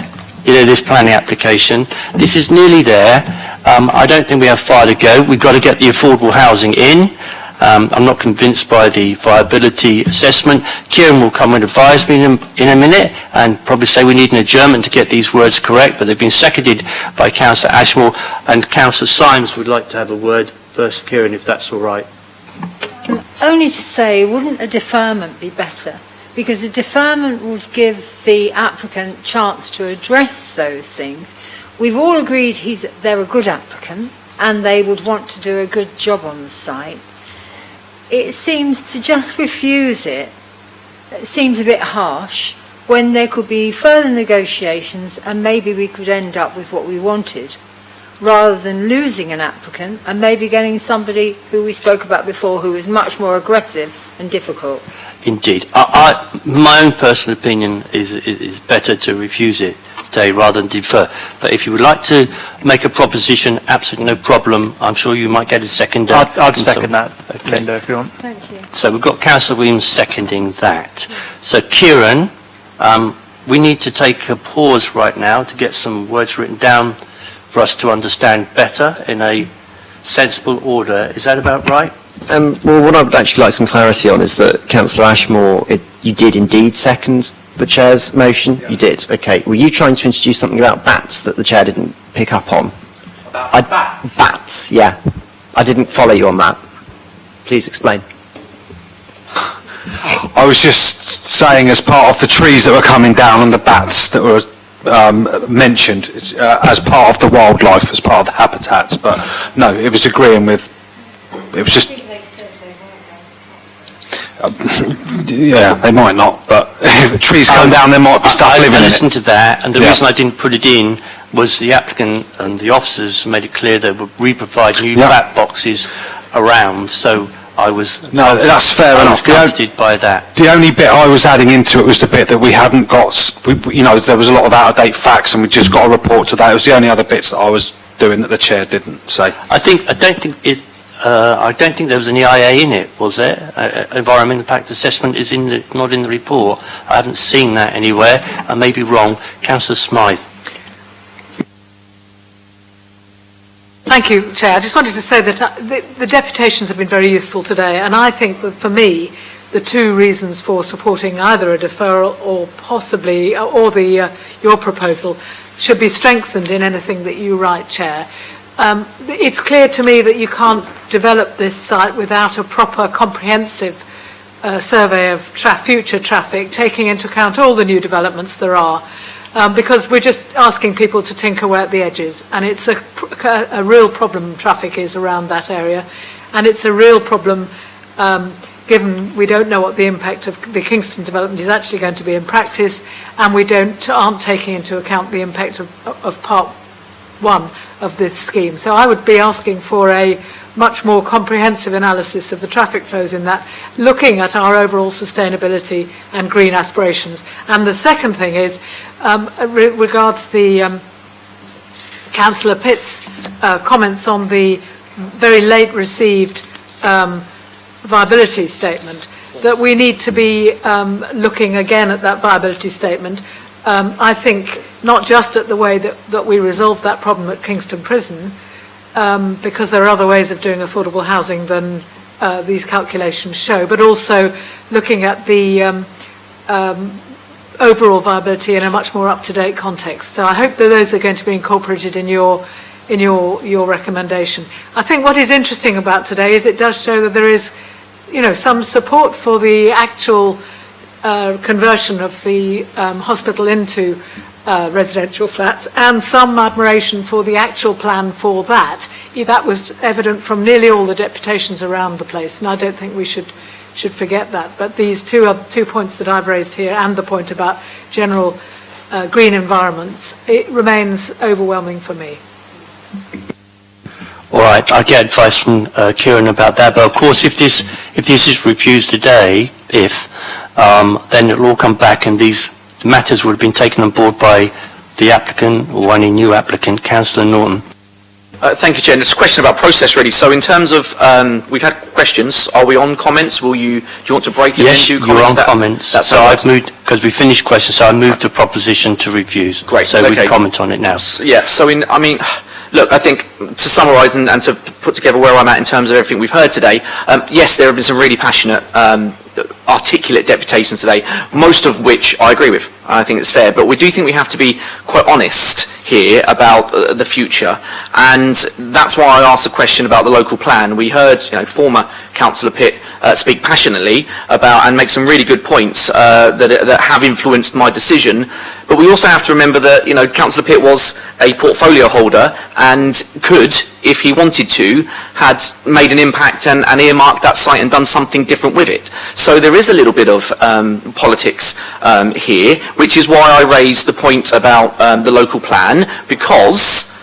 this planning application. This is nearly there. I don't think we have far to go. We've got to get the affordable housing in. I'm not convinced by the viability assessment. Kieran will come and advise me in a minute and probably say we need an adjournment to get these words correct, but they've been seconded by Councillor Ashmore, and Councillor Symes would like to have a word first, Kieran, if that's all right. Only to say, wouldn't a deferment be better? Because a deferment would give the applicant a chance to address those things. We've all agreed they're a good applicant and they would want to do a good job on the site. It seems to just refuse it seems a bit harsh, when there could be further negotiations and maybe we could end up with what we wanted, rather than losing an applicant and maybe getting somebody who we spoke about before who is much more aggressive and difficult. Indeed. My own personal opinion is better to refuse it. today rather than defer. But if you would like to make a proposition, absolutely no problem. I'm sure you might get a second. I'd second that, Linda, if you want. Thank you. So we've got Councillor Williams seconding that. So Kieran, we need to take a pause right now to get some words written down for us to understand better in a sensible order. Is that about right? Well, what I would actually like some clarity on is that Councillor Ashmore, you did indeed second the Chair's motion? You did, okay. Were you trying to introduce something about bats that the Chair didn't pick up on? About bats? Bats, yeah. I didn't follow you on that. Please explain. I was just saying, as part of the trees that were coming down and the bats that were mentioned as part of the wildlife, as part of the habitats, but no, it was agreeing with, it was just... yeah, they might not, but if trees come down, there might be stuff living in it. I listened to that, and the reason I didn't put it in was the applicant and the officers made it clear they would re-provide new bat boxes around, so I was... No, that's fair enough. Comforted by that. The only bit I was adding into it was the bit that we hadn't got, you know, there was a lot of out-of-date facts and we just got a report today. It was the only other bits that I was doing that the Chair didn't say. I don't think there was an EIA in it, was there? Environmental impact assessment is not in the report. I haven't seen that anywhere. I may be wrong. Councillor Smythe. Thank you, Chair. I just wanted to say that the deputations have been very useful today, and I think that for me, the two reasons for supporting either a deferral or possibly, your proposal, should be strengthened in anything that you write, Chair. It's clear to me that you can't develop this site without a proper, comprehensive survey of future traffic, taking into account all the new developments there are, because we're just asking people to tinker away at the edges, and it's a real problem traffic is around that area, and it's a real problem given we don't know what the impact of the Kingston development is actually going to be in practice, and we aren't taking into account the impact of part one of this scheme. So I would be asking for a much more comprehensive analysis of the traffic flows in that, looking at our overall sustainability and green aspirations. And the second thing is, regards the Councillor Pitt's comments on the very late received viability statement, that we need to be looking again at that viability statement. I think not just at the way that we resolve that problem at Kingston Prison, because there are other ways of doing affordable housing than these calculations show, but also looking at the overall viability in a much more up-to-date context. So I hope that those are going to be incorporated in your recommendation. I think what is interesting about today is it does show that there is, some support for the actual conversion of the hospital into residential flats, and some admiration for the actual plan for that. That was evident from nearly all the deputations around the place, and I don't think we should forget that. But these two points that I've raised here, and the point about general green environments, it remains overwhelming for me. All right, I get advice from Kieran about that, but of course if this is refused today, then it will all come back and these matters would have been taken on board by the applicant or any new applicant. Councillor Norton. Thank you, Chair. It's a question about process, really. So in terms of, we've had questions. Are we on comments? Do you want to break it into comments? Yes, you're on comments. So I've moved, because we finished questions, so I moved the proposition to reviews. Great. So we comment on it now. Yeah, so look, I think to summarise and to put together where I'm at in terms of everything we've heard today, yes, there have been some really passionate, articulate deputations today, most of which I agree with. I think it's fair, but we do think we have to be quite honest here about the future, and that's why I asked the question about the local plan. We heard former Councillor Pitt speak passionately about and make some really good points that have influenced my decision, but we also have to remember that Councillor Pitt was a portfolio holder and could, if he wanted to, had made an impact and earmarked that site and done something different with it. So there is a little bit of politics here, which is why I raised the point about the local plan, because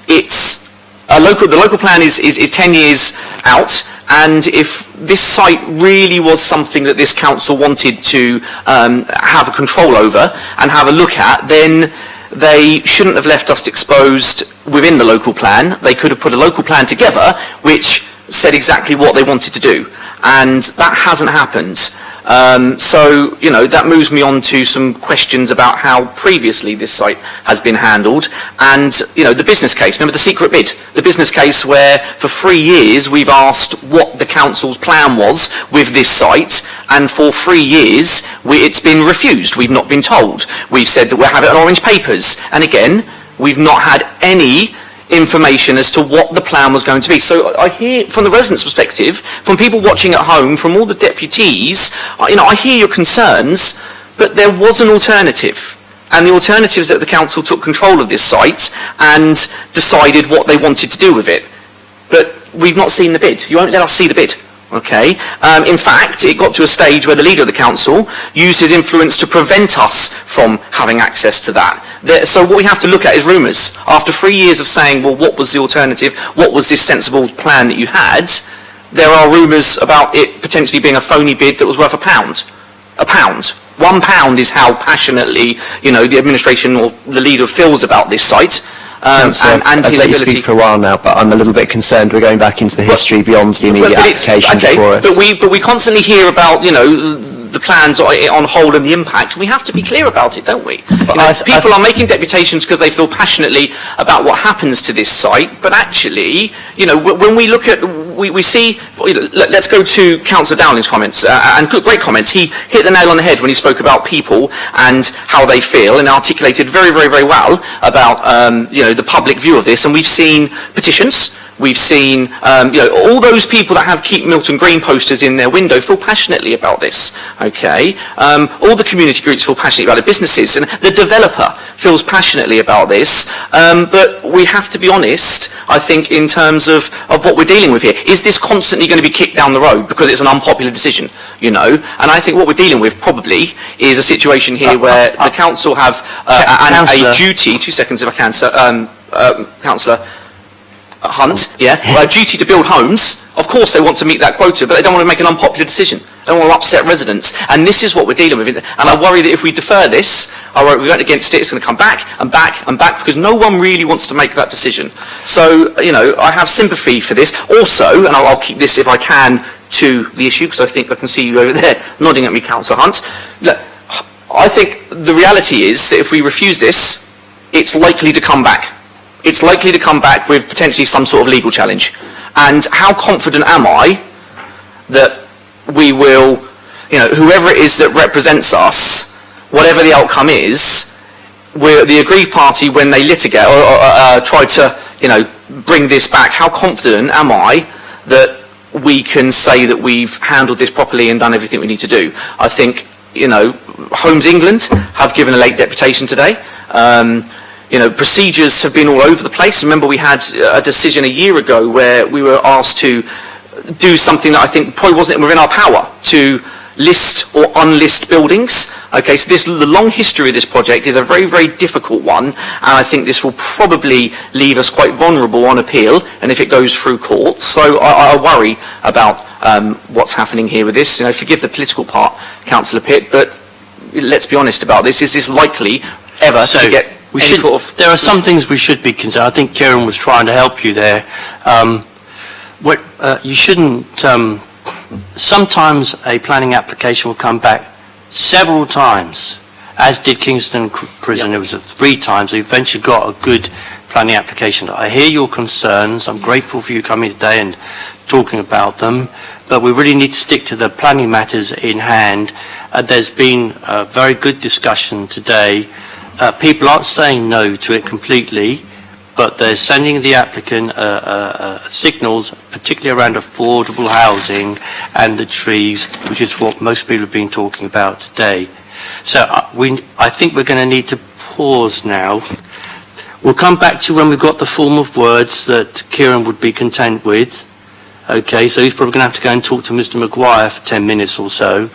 it's the local plan is 10 years out, And if this site really was something that this council wanted to have control over and have a look at, then they shouldn't have left us exposed within the local plan. They could have put a local plan together which said exactly what they wanted to do, and that hasn't happened. So, you know, that moves me on to some questions about how previously this site has been handled, and, you know, the business case. Remember the secret bid? The business case where for 3 years we've asked what the council's plan was with this site, and for 3 years it's been refused. We've not been told. We've said that we'll have it on orange papers, and again, we've not had any information as to what the plan was going to be. So I hear, from the residents' perspective, from people watching at home, from all the deputies, you know, I hear your concerns, but there was an alternative. And the alternative is that the council took control of this site and decided what they wanted to do with it. But we've not seen the bid. You won't let us see the bid. Okay. In fact, it got to a stage where the leader of the council used his influence to prevent us from having access to that. So what we have to look at is rumours. After 3 years of saying, well, what was the alternative? What was this sensible plan that you had? There are rumours about it potentially being a phony bid that was worth £1. £1 is how passionately, you know, the administration or the leader feels about this site. And his I've let you ability. speak for a while now, but I'm a little bit concerned we're going back into the history beyond the immediate application before us. But we constantly hear about, you know, the plans on hold and the impact. We have to be clear about it, don't we? You know, people are making deputations because they feel passionately about what happens to this site, but actually, you know, when we look at, we see, let's go to Councillor Downing's comments, and great comments. He hit the nail on the head when he spoke about people and how they feel, and articulated very, very, very well about, you know, the public view of this. And we've seen petitions. We've seen, you know, all those people that have Keep Milton Green posters in their window feel passionately about this, okay? All the community groups feel passionately about it, businesses, and the developer feels passionately about this, but we have to be honest, I think, in terms of what we're dealing with here. Is this constantly going to be kicked down the road because it's an unpopular decision, you know? And I think what we're dealing with probably is a situation here where the council have a duty, 2 seconds if I can, Councillor Hunt, a duty to build homes. Of course they want to meet that quota, but they don't want to make an unpopular decision. They don't want to upset residents. And this is what we're dealing with. And I worry that if we defer this, I worry we went against it, it's going to come back and back and back, because no one really wants to make that decision. So, you know, I have sympathy for this. Also, and I'll keep this if I can to the issue, because I think I can see you over there nodding at me, Councillor Hunt. Look, I think the reality is that if we refuse this, it's likely to come back. It's likely to come back with potentially some sort of legal challenge. And how confident am I that we will, you know, whoever it is that represents us, whatever the outcome is, we're the aggrieved party when they litigate or try to, you know, bring this back, how confident am I that we can say that we've handled this properly and done everything we need to do? I think, you know, Homes England have given a late deputation today. You know, procedures have been all over the place. Remember, we had a decision a year ago where we were asked to do something that I think probably wasn't within our power, to list or unlist buildings. Okay, so the long history of this project is a very, very difficult one, and I think this will probably leave us quite vulnerable on appeal, and if it goes through courts. So I worry about what's happening here with this. You know, forgive the political part, Councillor Pitt, but let's be honest about this. Is this likely ever to get... There are some things we should be concerned. I think Kieran was trying to help you there. You shouldn't... sometimes a planning application will come back several times, as did Kingston Prison. It was 3 times. They eventually got a good planning application. I hear your concerns. I'm grateful for you coming today and talking about them, but we really need to stick to the planning matters in hand. There's been a very good discussion today. People aren't saying no to it completely, but they're sending the applicant signals, particularly around affordable housing and the trees, which is what most people have been talking about today. So I think we're going to need to pause now. We'll come back to when we've got the form of words that Kieran would be content with. Okay, so he's probably going to have to go and talk to Mr. Maguire for 10 minutes or so.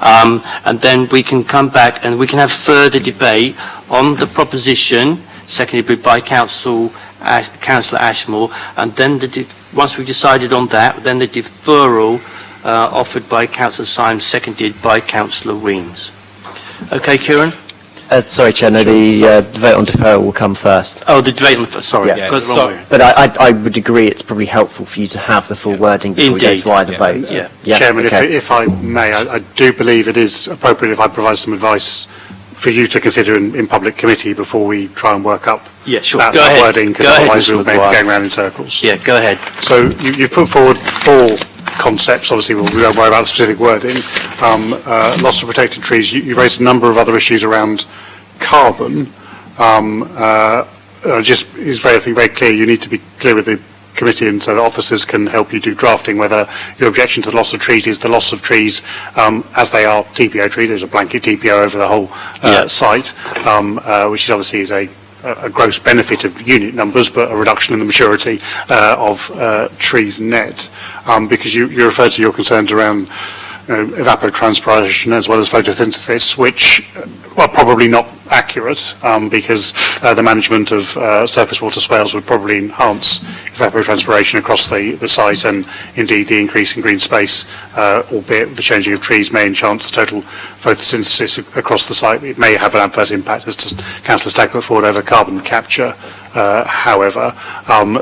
And then we can come back and we can have further debate on the proposition, seconded by Councillor Ashmore, and then the Once we've decided on that, then the deferral offered by Councillor Symes, seconded by Councillor Weems. Okay, Kieran? Sorry, Chair, no, the vote on deferral will come first. Oh, the debate on the... Sorry, Yeah. got it wrong way. But I would agree it's probably helpful for you to have the full wording before we go Indeed. to either vote. Yeah. Chairman, okay. if I may, I do believe it is appropriate if I provide some advice for you to consider in public committee before we try and work up Yeah, sure. that, Go that ahead. wording, because Go ahead, otherwise Mr. we'll be Maguire. going around in circles. Yeah, go ahead. So you put forward 4 concepts. Obviously, we won't worry about the specific wording. Loss of protected trees. You raised a number of other issues around carbon. Just is very clear. You need to be clear with the committee, and so the officers can help you do drafting whether your objection to the loss of trees is the loss of trees as they are TPO trees. There's a blanket TPO over the whole site, which obviously is a gross benefit of unit numbers, but a reduction in the maturity of trees net. Because you referred to your concerns around evapotranspiration as well as photosynthesis, which are probably not accurate, because the management of surface water swales would probably enhance evapotranspiration across the site, and indeed the increase in green space, albeit the changing of trees, may enhance the total photosynthesis across the site. It may have an adverse impact, as Councillor Stagg put forward, over carbon capture, however.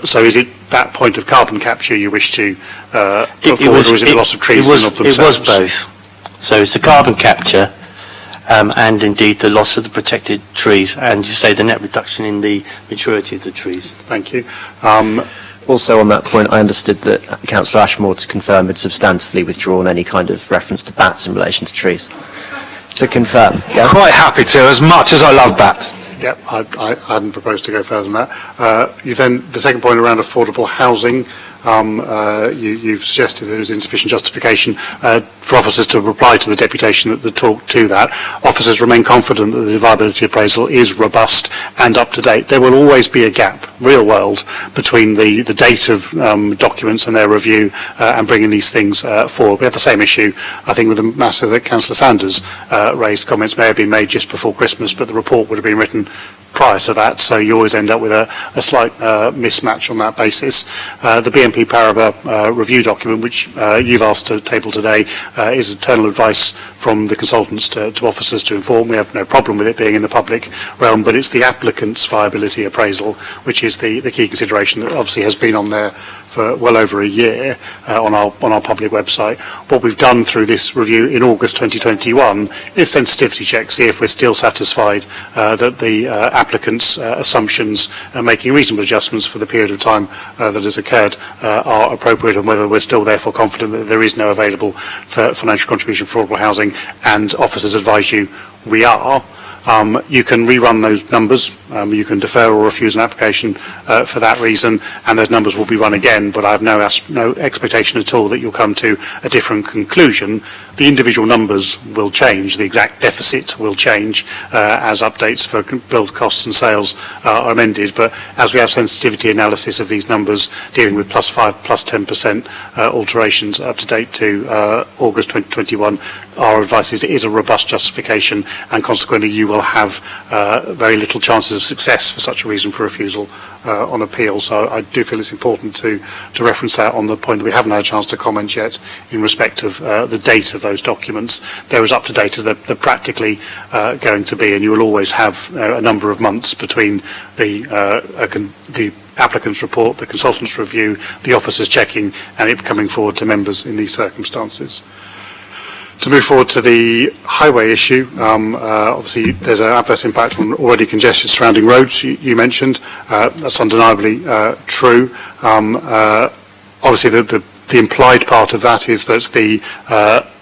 So is it that point of carbon capture you wish to put forward, or is it the loss of trees in and of themselves? It was both. So it's the carbon capture and indeed the loss of the protected trees, and you say the net reduction in the maturity of the trees. Thank you. Also on that point, I understood that Councillor Ashmore, to confirm, had substantively withdrawn any kind of reference to bats in relation to trees. To confirm, yeah? Quite happy to, as much as I love bats. Yep, I hadn't proposed to go further than that. The second point around affordable housing, you've suggested there is insufficient justification for officers to reply to the deputation that talk to that. Officers remain confident that the viability appraisal is robust and up to date. There will always be a gap, real world, between the date of documents and their review and bringing these things forward. We have the same issue, I think, with the matter that Councillor Sanders raised. Comments may have been made just before Christmas, but the report would have been written prior to that, so you always end up with a slight mismatch on that basis. The BNP Paribas review document, which you've asked to table today, is internal advice from the consultants to officers to inform. We have no problem with it being in the public realm, but it's the applicant's viability appraisal, which is the key consideration that obviously has been on there for well over a year on our public website. What we've done through this review in August 2021 is sensitivity checks, see if we're still satisfied that the applicant's assumptions and making reasonable adjustments for the period of time that has occurred are appropriate, and whether we're still therefore confident that there is no available for financial contribution for affordable housing, and officers advise you we are. You can rerun those numbers, you can defer or refuse an application for that reason, and those numbers will be run again, but I have no expectation at all that you'll come to a different conclusion. The individual numbers will change, the exact deficit will change as updates for build costs and sales are amended, but as we have sensitivity analysis of these numbers dealing with +5, +10% alterations up to date to August 2021, our advice is it is a robust justification, and consequently you will have very little chances of success for such a reason for refusal on appeal. So I do feel it's important to reference that on the point that we haven't had a chance to comment yet in respect of the date of those documents. They're as up to date as they're practically going to be, and you will always have a number of months between the applicant's report, the consultant's review, the officers checking, and it coming forward to members in these circumstances. To move forward to the highway issue, obviously there's an adverse impact on already congested surrounding roads, you mentioned. That's undeniably true. Obviously the implied part of that is that the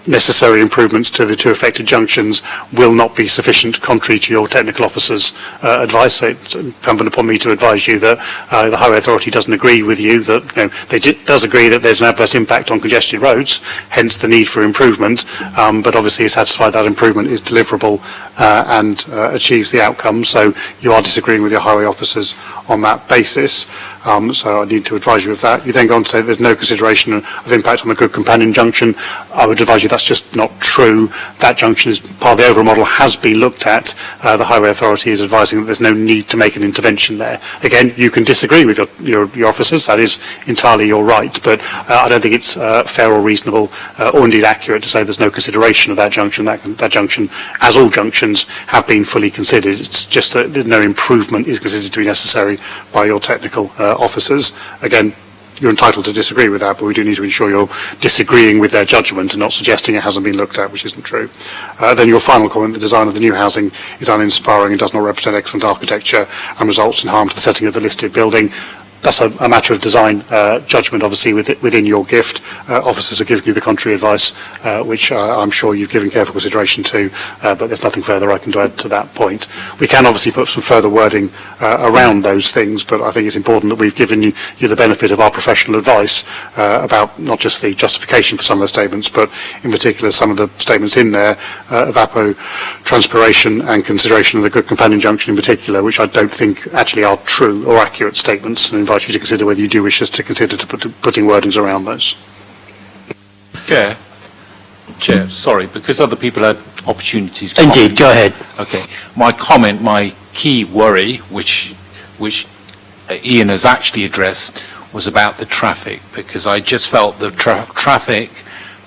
necessary improvements to the two affected junctions will not be sufficient, contrary to your technical officer's advice. So it's incumbent upon me to advise you that the Highway Authority doesn't agree with you, that they does agree that there's an adverse impact on congested roads, hence the need for improvement, but obviously is satisfied that improvement is deliverable and achieves the outcome. So you are disagreeing with your highway officers on that basis. So I need to advise you of that. You then go on to say there's no consideration of impact on the Good Companion junction. I would advise you that's just not true. That junction is part of the overall model, has been looked at. The Highway Authority is advising that there's no need to make an intervention there. Again, you can disagree with your officers, that is entirely your right, but I don't think it's fair or reasonable or indeed accurate to say there's no consideration of that junction. That junction, as all junctions, have been fully considered. It's just that no improvement is considered to be necessary by your technical officers. Again, you're entitled to disagree with that, but we do need to ensure you're disagreeing with their judgment and not suggesting it hasn't been looked at, which isn't true. Then your final comment, the design of the new housing is uninspiring and does not represent excellent architecture and results in harm to the setting of the listed building. That's a matter of design judgment, obviously, within your gift. Officers are giving you the contrary advice, which I'm sure you've given careful consideration to, but there's nothing further I can add to that point. We can obviously put some further wording around those things, but I think it's important that we've given you the benefit of our professional advice about not just the justification for some of the statements, but in particular some of the statements in there of evapotranspiration and consideration of the Good Companion junction in particular, which I don't think actually are true or accurate statements, and invite you to consider whether you do wish us to consider putting wordings around those. Chair, sorry, because other people had opportunities. Indeed, go ahead. Okay. My key worry, which Ian has actually addressed, was about the traffic, because I just felt the traffic,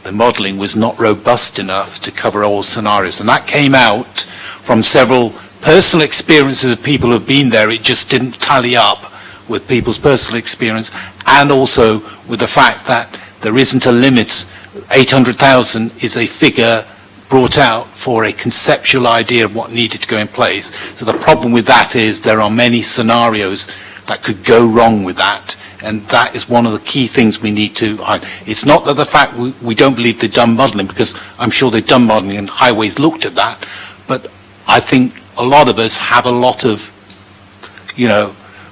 the modelling was not robust enough to cover all scenarios. And that came out from several personal experiences of people who have been there. It just didn't tally up with people's personal experience, and also with the fact that there isn't a limit. 800,000 is a figure brought out for a conceptual idea of what needed to go in place. So the problem with that is there are many scenarios that could go wrong with that, and that is one of the key things we need to hide. It's not that the fact we don't believe they've done modelling, because I'm sure they've done modelling and Highways looked at that, but I think a lot of us have a lot of,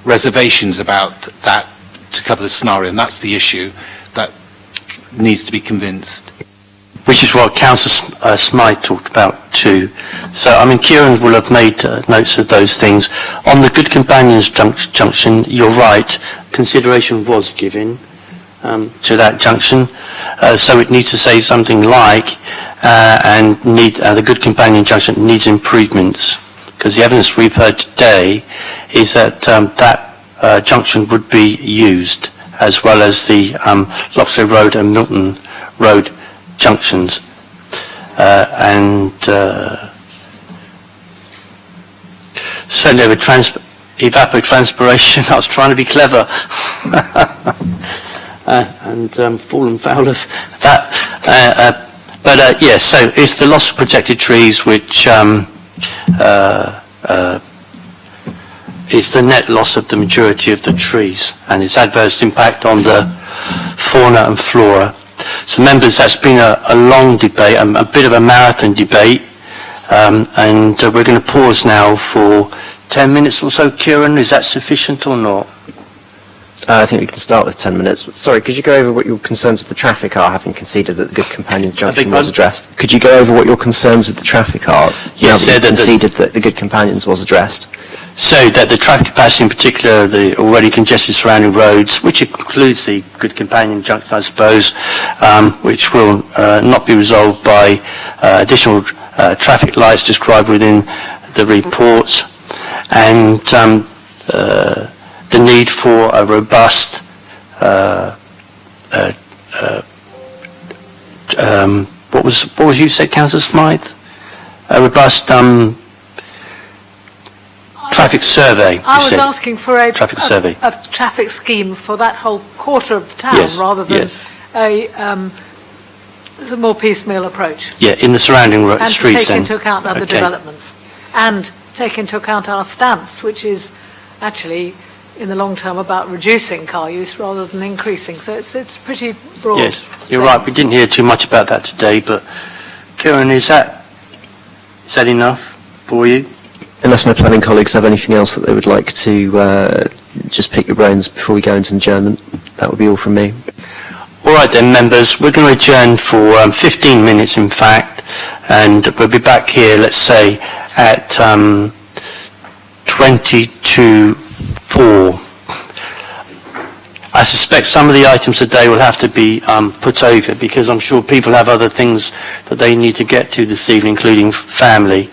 reservations about that to cover the scenario, and that's the issue that needs to be convinced. Which is what Councillor Smythe talked about too. So, Kieran will have made notes of those things. On the Good Companions junction, you're right, consideration was given to that junction. So it needs to say something like, the Good Companion junction needs improvements. Because the evidence we've heard today is that that junction would be used, as well as the Loxley Road and Milton Road junctions. Certainly over evapotranspiration, I was trying to be clever and fallen foul of that. Yes, so it's the loss of protected trees which it's the net loss of the majority of the trees and its adverse impact on the fauna and flora. So members, that's been a long debate, a bit of a marathon debate, and we're going to pause now for 10 minutes or so. Kieran, is that sufficient or not? I think we can start with 10 minutes. Sorry, could you go over what your concerns with the traffic are, having conceded that the Good Companion junction was addressed? Could you go over what your concerns with the traffic are, Yes, now that you've conceded that the Good Companions was addressed? So that the traffic capacity, in particular the already congested surrounding roads, which includes the Good Companion junction, I suppose, which will not be resolved by additional traffic lights described within the reports, and the need for a robust what was you said, Councillor Smythe? A robust traffic survey. I was asking for a traffic survey. A traffic scheme for that whole quarter of the town, Yes, rather than yes. a more piecemeal approach. Yeah, in the surrounding And streets. to take into account other Okay. developments, and take into account our stance, which is actually in the long term about reducing car use rather than increasing. So it's pretty broad. Yes, you're right. We didn't hear too much about that today, but Kieran, is that enough for you? Unless my planning colleagues have anything else that they would like to just pick your brains before we go into adjournment, that would be all from me. All right then, members, we're going to adjourn for 15 minutes, in fact, and we'll be back here, let's say, at 20 to 4. I suspect some of the items today will have to be put over because I'm sure people have other things that they need to get to this evening, including family.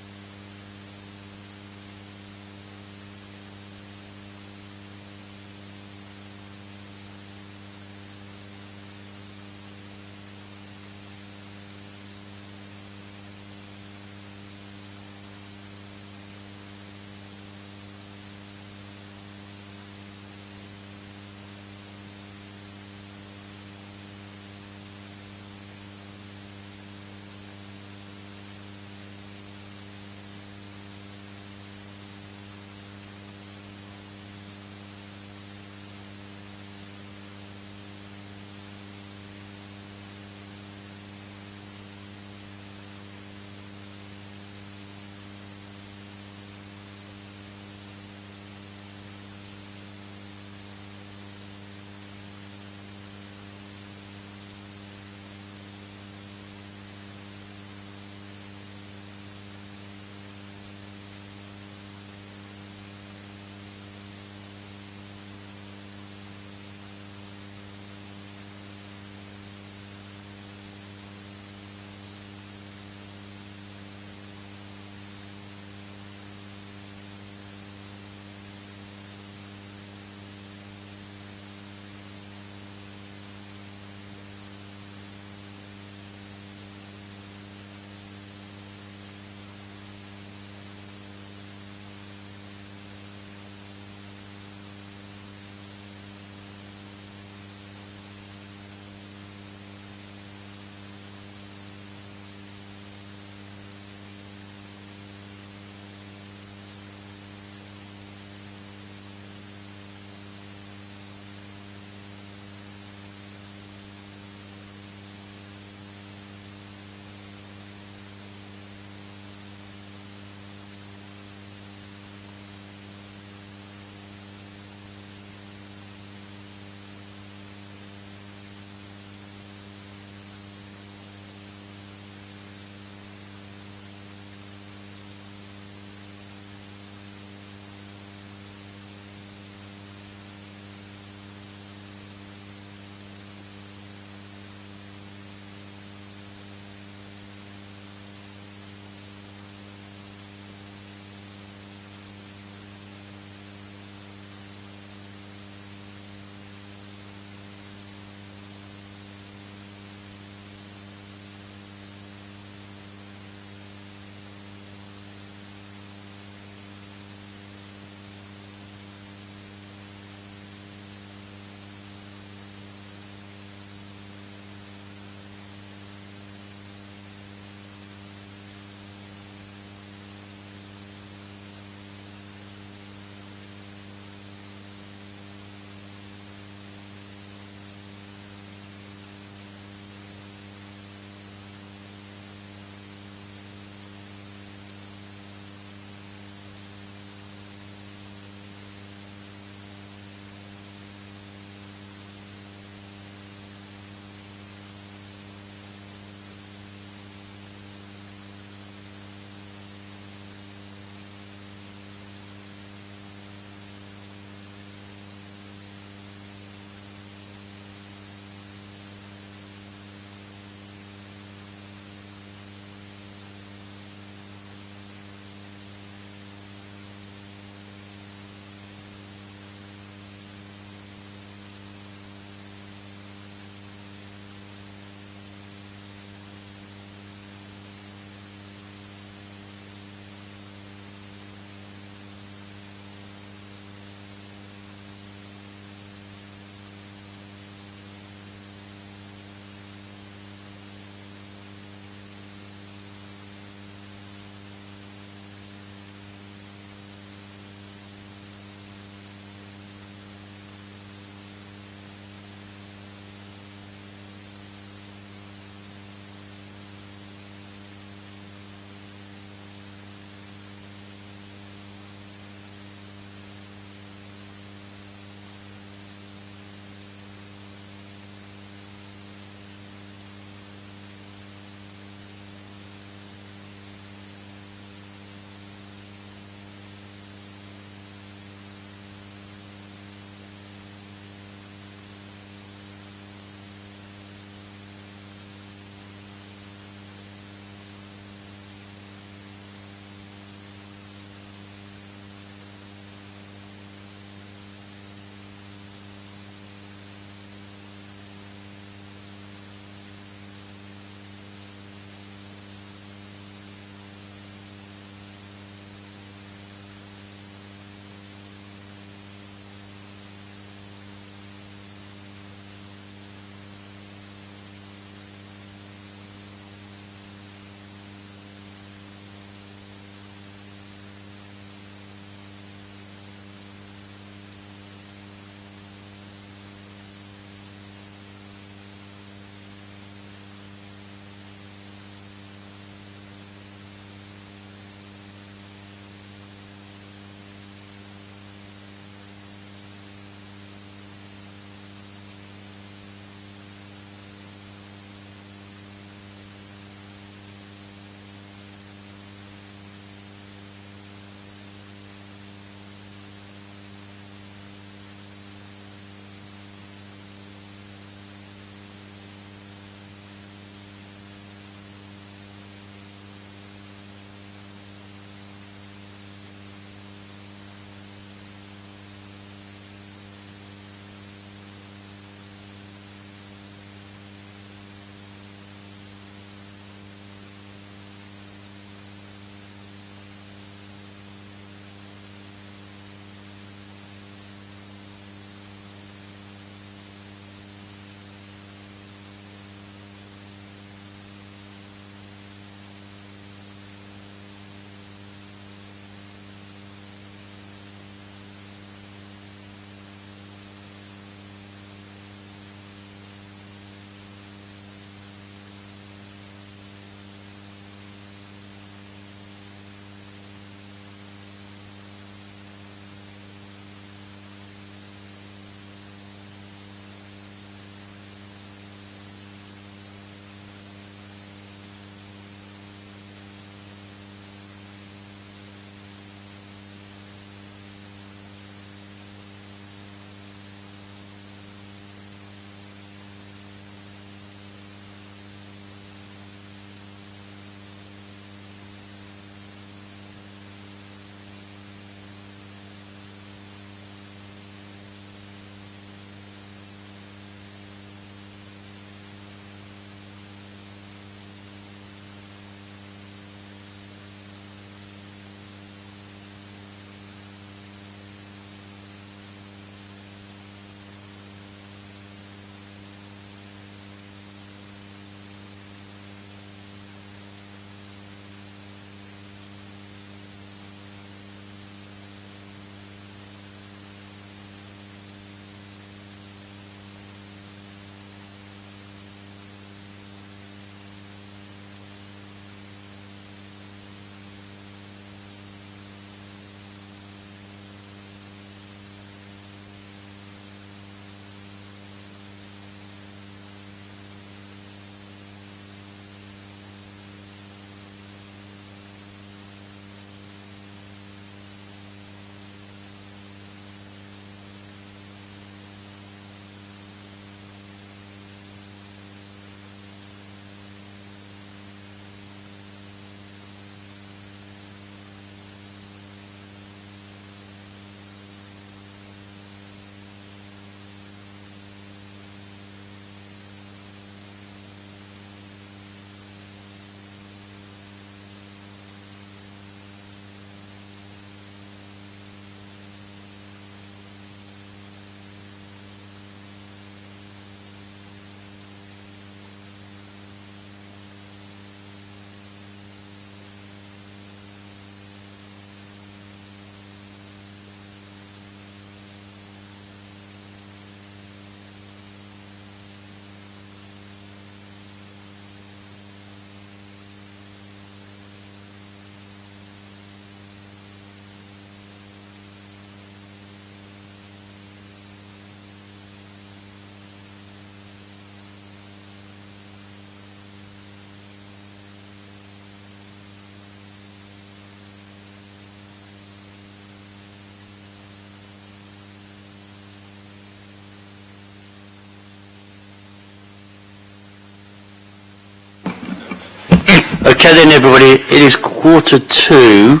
Okay then, everybody, it is 1:45.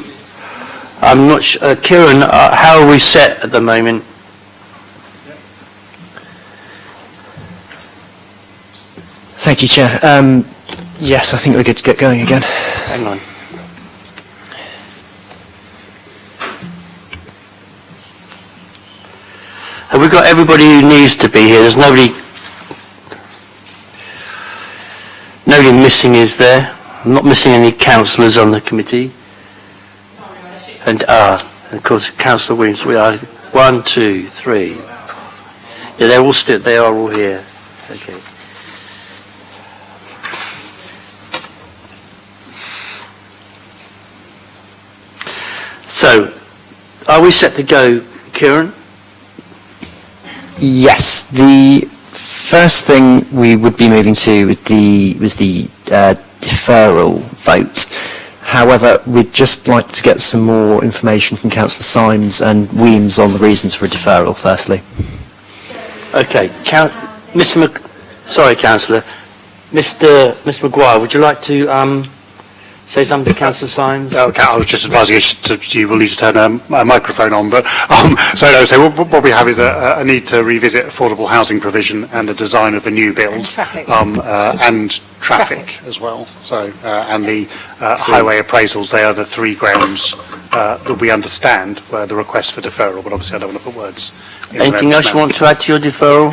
I'm not sure, Kieran, how are we set at the moment? Thank you, Chair. Yes, I think we're good to get going again. Hang on. Have we got everybody who needs to be here? There's nobody missing, is there? I'm not missing any councillors on the committee. And of course, Councillor Williams, we are 1, 2, 3. Yeah, they are all here. Okay. So, are we set to go, Kieran? Yes, the first thing we would be moving to was the deferral vote. However, we'd just like to get some more information from Councillor Symes and Weems on the reasons for a deferral, firstly. Okay, sorry, Councillor. Mr Maguire, would you like to say something to Councillor Symes? Okay, I was just advising you will need to turn a microphone on, but so what we have is a need to revisit affordable housing provision and the design of the new build, and traffic as well. So and the highway appraisals. They are the three grounds that we understand were the request for deferral. But obviously, I don't want to put words. Anything else you want to add to your deferral?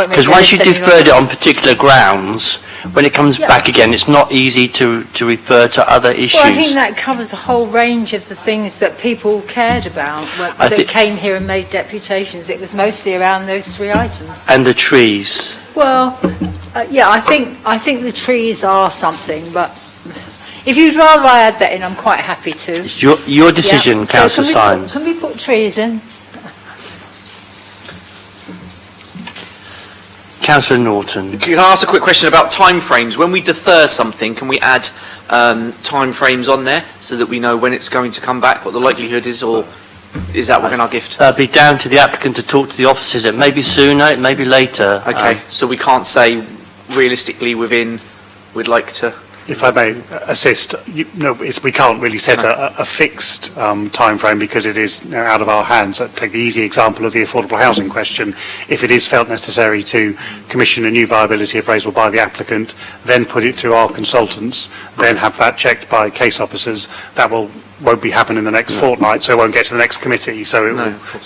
Because once you deferred it on particular grounds, when it comes back again, it's not easy to refer to other issues. Well, I think that covers a whole range of the things that people cared about that came here and made deputations. It was mostly around those three items. And the trees. Well, yeah, I think the trees are something, but if you'd rather I add that in, I'm quite happy to. It's your decision, Councillor Symes. Can we put trees in? Councillor Norton. Can I ask a quick question about timeframes? When we defer something, can we add timeframes on there so that we know when it's going to come back, what the likelihood is, or is that within our gift? That'd be down to the applicant to talk to the officers. It may be sooner, it may be later. Okay, so we can't say realistically within, we'd like to... If I may assist, we can't really set a fixed time frame because it is out of our hands. So take the easy example of the affordable housing question. If it is felt necessary to commission a new viability appraisal by the applicant, then put it through our consultants, then have that checked by case officers, that won't be happening in the next fortnight, so it won't get to the next committee. So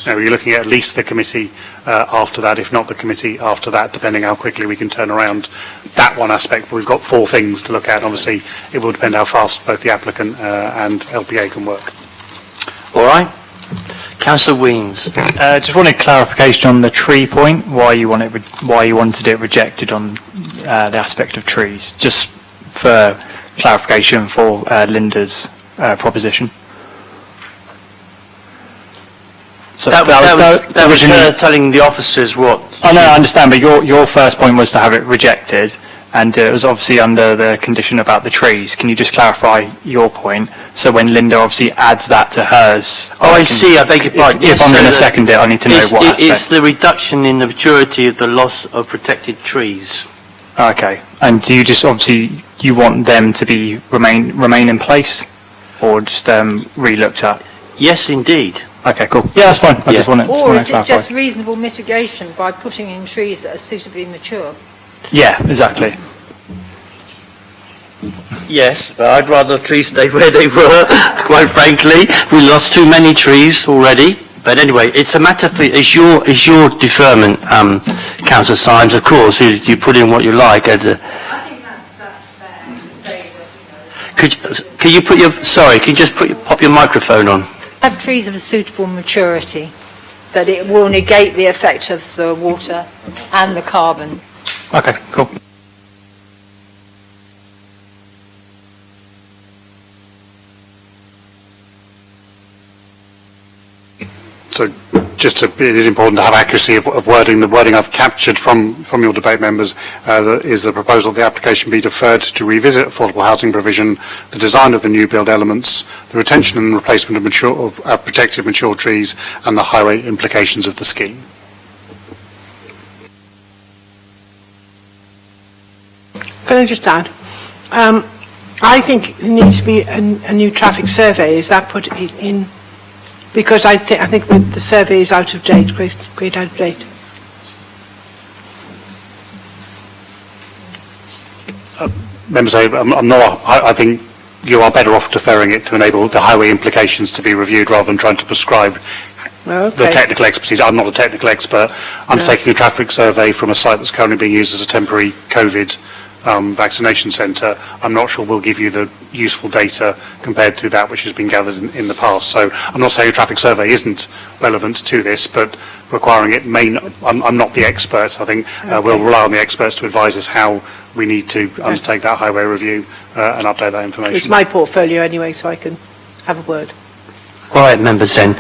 you're looking at least the committee after that, if not the committee after that, depending how quickly we can turn around that one aspect. But we've got four things to look at. Obviously, it will depend how fast both the applicant and LPA can work. All right. Councillor Weems. Just wanted clarification on the tree point, why you wanted it rejected on the aspect of trees, just for clarification for Linda's proposition. So that was her telling the officers what... Oh no, I understand, but your first point was to have it rejected, and it was obviously under the condition about the trees. Can you just clarify your point? So when Linda obviously adds that to hers... Oh, I see, I beg your pardon. If I'm going to second it, I need to know what aspect. It's the reduction in the maturity of the loss of protected trees. Okay, and do you just obviously, you want them to remain in place? Or just re-looked at? Yes, indeed. Okay, cool. Yeah, that's fine. I just want to clarify. Or is it just reasonable mitigation by putting in trees that are suitably mature? Yeah, exactly. Yes, but I'd rather trees stay where they were, quite frankly. We lost too many trees already. But anyway, it's a matter for, it's your deferment, Councillor Symes, of course. You put in what you like. And, Can you just pop your microphone on? Have trees of a suitable maturity, that it will negate the effect of the water and the carbon. Okay, cool. So it is important to have accuracy of wording. The wording I've captured from your debate members is the proposal of the application be deferred to revisit affordable housing provision, the design of the new build elements, the retention and replacement of protected mature trees, and the highway implications of the scheme. Can I just add? I think there needs to be a new traffic survey. Is that put in? Because I think the survey is out of date, great out of date. Members, I think you are better off deferring it to enable the highway implications to be reviewed rather than trying to prescribe the technical expertise. I'm not a technical expert. Undertaking a traffic survey from a site that's currently being used as a temporary COVID vaccination centre, I'm not sure will give you the useful data compared to that which has been gathered in the past. So I'm not saying a traffic survey isn't relevant to this, but requiring it may not, I'm not the expert. I think we'll rely on the experts to advise us how we need to undertake that highway review and update that information. It's my portfolio anyway, so I can have a word. All right, members then.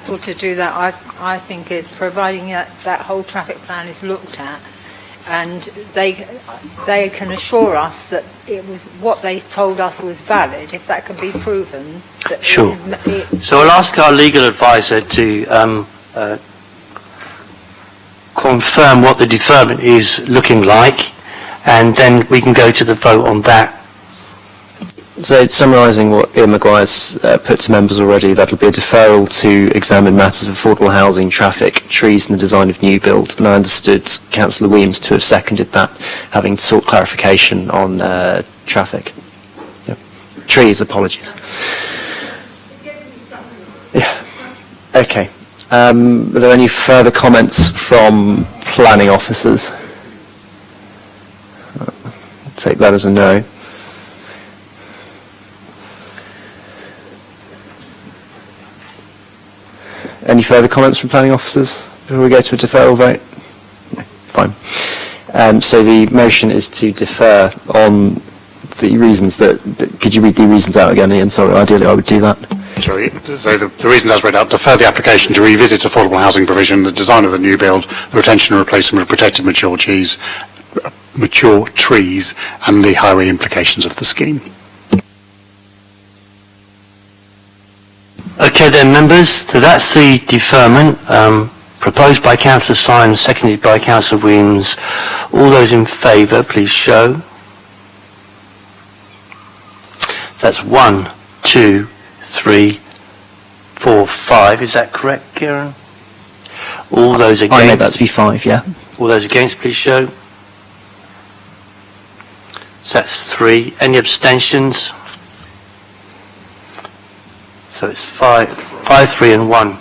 To do that, I think it's providing that whole traffic plan is looked at, and they can assure us that it was what they told us was valid, if that can be proven. That Sure. So I'll ask our legal advisor to confirm what the deferment is looking like, and then we can go to the vote on that. So summarising what Ian Maguire's put to members already, that'll be a deferral to examine matters of affordable housing, traffic, trees and the design of new build. And I understood Councillor Williams to have seconded that, having sought clarification on traffic. Yep. Trees, apologies. Yeah. Okay. Are there any further comments from planning officers? I'll take that as a no. Any further comments from planning officers before we go to a deferral vote? No, fine. So the motion is to defer on the reasons that could you read the reasons out again, Ian? Sorry, ideally I would do that. Sorry, so the reasons as read out: defer the application to revisit affordable housing provision, the design of the new build, the retention and replacement of protected mature trees, and the highway implications of the scheme. Okay then, members, so that's the deferment proposed by Councillor Symes, seconded by Councillor Williams. All those in favour, please show. That's 1, 2, 3, 4, 5. Is that correct, Kieran? All those against? I know that to be 5, yeah. All those against, please show. So that's 3. Any abstentions? So it's 5, 3 and 1.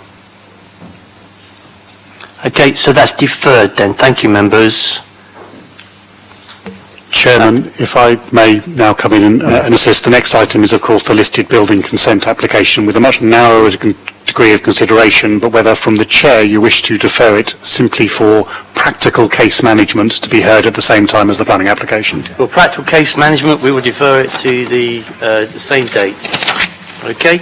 Okay, so that's deferred then. Thank you, members. Chairman, if I may now come in and assist, the next item is of course the listed building consent application with a much narrower degree of consideration, but whether from the Chair you wish to defer it simply for practical case management to be heard at the same time as the planning application. For practical case management, we will defer it to the same date. Okay?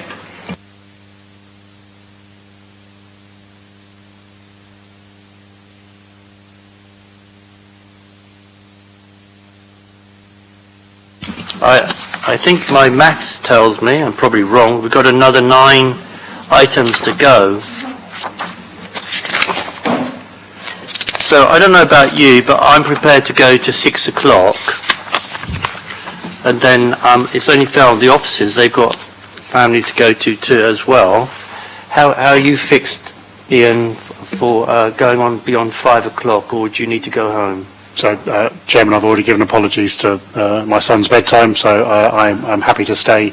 I think my maths tells me, I'm probably wrong, we've got another 9 items to go. So I don't know about you, but I'm prepared to go to 6 o'clock. And then it's only fair on the officers, they've got family to go to too as well. How are you fixed, Ian, for going on beyond 5 o'clock, or do you need to go home? So, Chairman, I've already given apologies to my son's bedtime, so I'm happy to stay.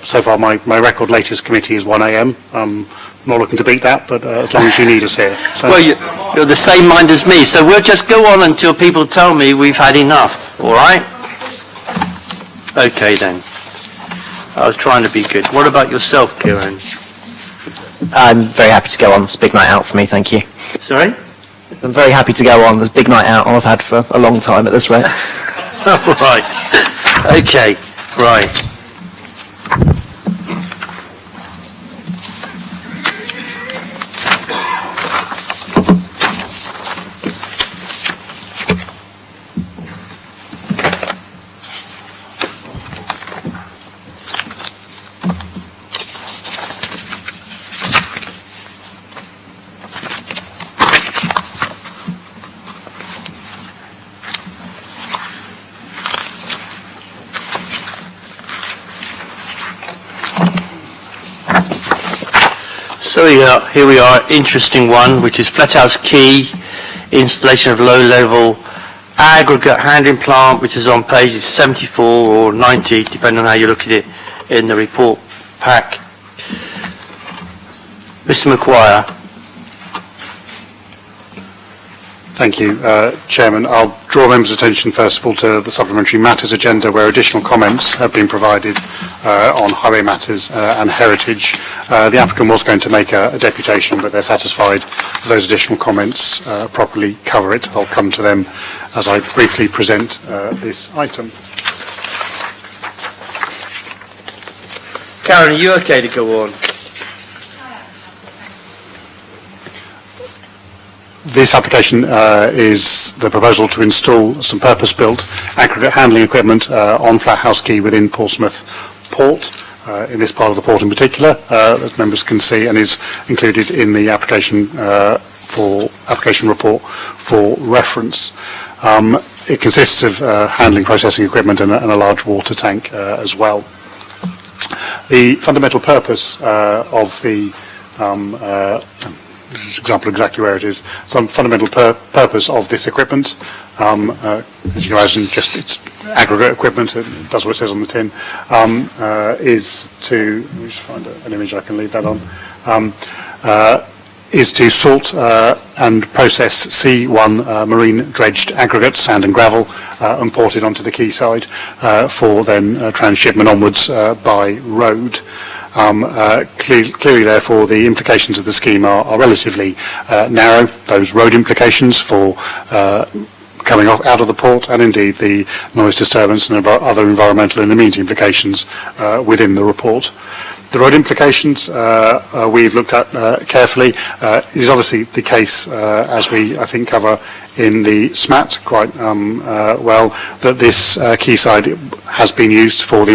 So far, my record latest committee is 1 a.m. I'm not looking to beat that, but as long as you need us here. So. Well, you're the same mind as me, so we'll just go on until people tell me we've had enough, all right? Okay, then. I was trying to be good. What about yourself, Kieran? I'm very happy to go on. It's a big night out for me, thank you. Sorry? I'm very happy to go on. There's a big night out I've had for a long time at this rate. Right. Okay. Right. So here we are, interesting one, which is Flathouse Quay, installation of low-level aggregate handling plant, which is on pages 74 or 90, depending on how you look at it in the report pack. Mr. Maguire. Thank you, Chairman. I'll draw members' attention first of all to the supplementary matters agenda where additional comments have been provided on highway matters and heritage. The applicant was going to make a deputation, but they're satisfied those additional comments properly cover it. I'll come to them as I briefly present this item. Karen, are you okay to go on? This application is the proposal to install some purpose-built aggregate handling equipment on Flathouse Quay within Portsmouth Port, in this part of the port in particular, as members can see, and is included in the application report for reference. It consists of handling processing equipment and a large water tank as well. The fundamental purpose of the this is an example exactly where it is. Some fundamental purpose of this equipment, as you can imagine, just it's aggregate equipment. It does what it says on the tin. Is to let me just find an image I can leave that on. Is to sort and process C1 marine dredged aggregate, sand and gravel, and port it onto the quayside for then transshipment onwards by road. Clearly, therefore, the implications of the scheme are relatively narrow. Those road implications for coming out of the port, and indeed the noise disturbance and other environmental and amenity implications within the report. The road implications we've looked at carefully. It is obviously the case, as we, I think, cover in the SMAT quite well, that this quayside has been used for the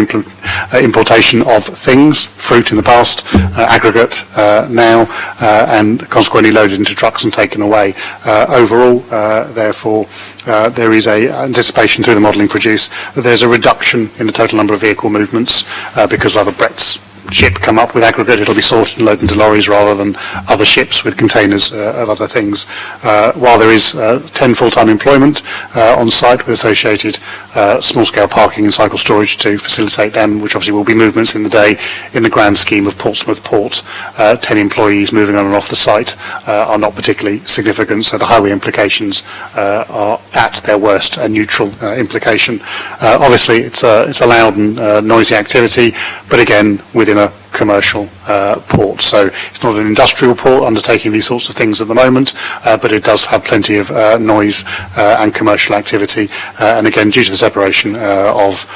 importation of things, fruit in the past, aggregate now, and consequently loaded into trucks and taken away. Overall, therefore, there is a anticipation through the modelling produced that there's a reduction in the total number of vehicle movements because of other breadths. Ship come up with aggregate, it'll be sorted and loaded into lorries rather than other ships with containers of other things. While there is 10 full-time employment on site with associated small-scale parking and cycle storage to facilitate them, which obviously will be movements in the day, in the grand scheme of Portsmouth Port, 10 employees moving on and off the site are not particularly significant, so the highway implications are at their worst a neutral implication. Obviously, it's a loud and noisy activity, but again, within a commercial port. So it's not an industrial port undertaking these sorts of things at the moment, but it does have plenty of noise and commercial activity. And again, due to the separation of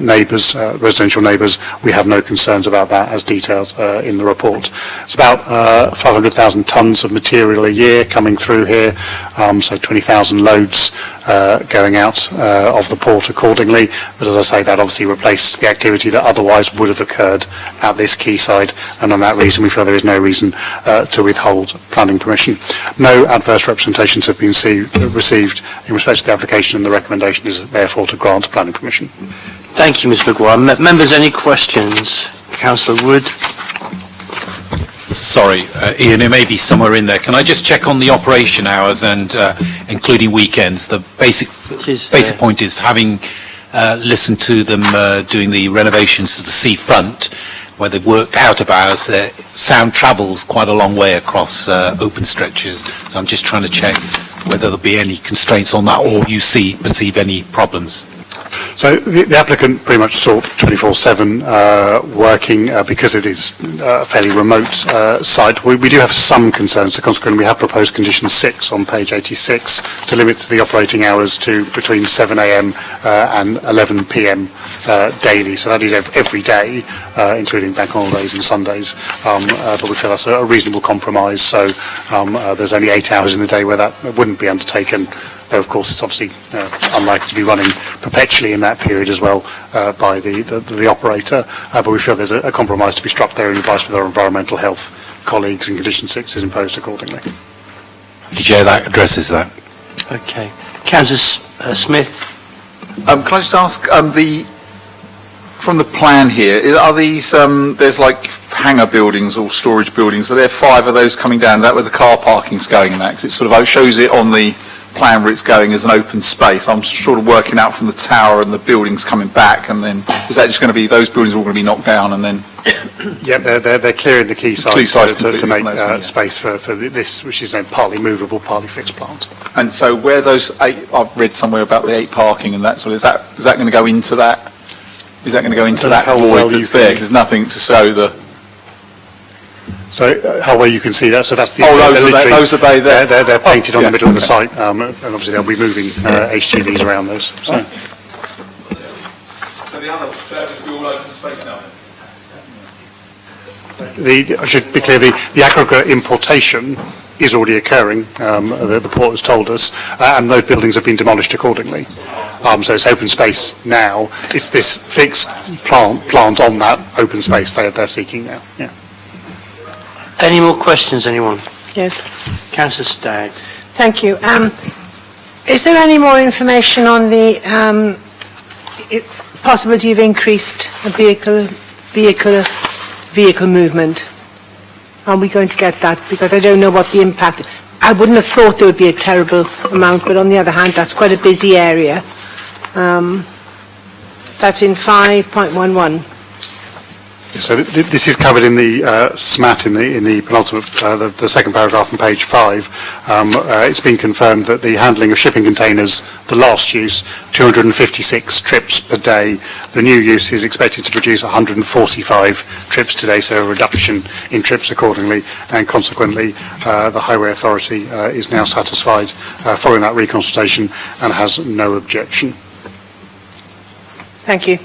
neighbours, residential neighbours, we have no concerns about that as detailed in the report. It's about 500,000 tonnes of material a year coming through here, so 20,000 loads going out of the port accordingly. But as I say, that obviously replaces the activity that otherwise would have occurred at this quayside, and on that reason we feel there is no reason to withhold planning permission. No adverse representations have been received in respect to the application, and the recommendation is therefore to grant planning permission. Thank you, Mr. Maguire. Members, any questions? Councillor Wood. Sorry, Ian, it may be somewhere in there. Can I just check on the operation hours and including weekends? The basic point is, having listened to them doing the renovations to the seafront, where they've worked out of hours, sound travels quite a long way across open stretches. So I'm just trying to check whether there'll be any constraints on that, or you perceive any problems. So the applicant pretty much sought 24/7 working because it is a fairly remote site. We do have some concerns, so consequently we have proposed condition 6 on page 86 to limit the operating hours to between 7 a.m. and 11 p.m. Daily. So that is every day, including bank holidays and Sundays. But we feel that's a reasonable compromise. So there's only 8 hours in the day where that wouldn't be undertaken. Though, of course, it's obviously unlikely to be running perpetually in that period as well by the operator. But we feel there's a compromise to be struck there in advice with our environmental health colleagues, and condition 6 is imposed accordingly. The Chair, that addresses that. Okay. Councillor Smith. Can I just ask, from the plan here, are these, there's like hangar buildings or storage buildings, are there 5 of those coming down? Is that where the car parking's going in that? 'Cause it sort of shows it on the plan where it's going as an open space. I'm sort of working out from the tower and the buildings coming back, and then is that just going to be, those buildings are all going to be knocked down and then? Yeah, they're clearing the key sites sites to completely make from those ones, yeah. space for this, which is partly movable, partly fixed plant. And so where those 8, I've read somewhere about the 8 parking and that sort of, is that going to go into that? Is that going to go into that void that's there? 'Cause there's nothing to show the... So how well you can see that, so that's the... those are they there? They're painted on the middle of the site, and obviously they'll be moving HGVs around those. So. So the others, they're all open space now? I should be clear, the aggregate importation is already occurring, the port has told us, and those buildings have been demolished accordingly. So it's open space now. It's this fixed plant on that open space they're seeking now. Yeah. Any more questions, anyone? Yes. Councillor Stagg. Thank you. Is there any more information on the possibility of increased vehicle movement? Are we going to get that? Because I don't know what the impact... I wouldn't have thought there would be a terrible amount, but on the other hand, that's quite a busy area. That's in 5.11. So this is covered in the SMAT in the penultimate, the second paragraph on page 5. It's been confirmed that the handling of shipping containers, the last use, 256 trips per day. The new use is expected to produce 145 trips today, so a reduction in trips accordingly, and consequently the Highway Authority is now satisfied following that reconsultation and has no objection. Thank you.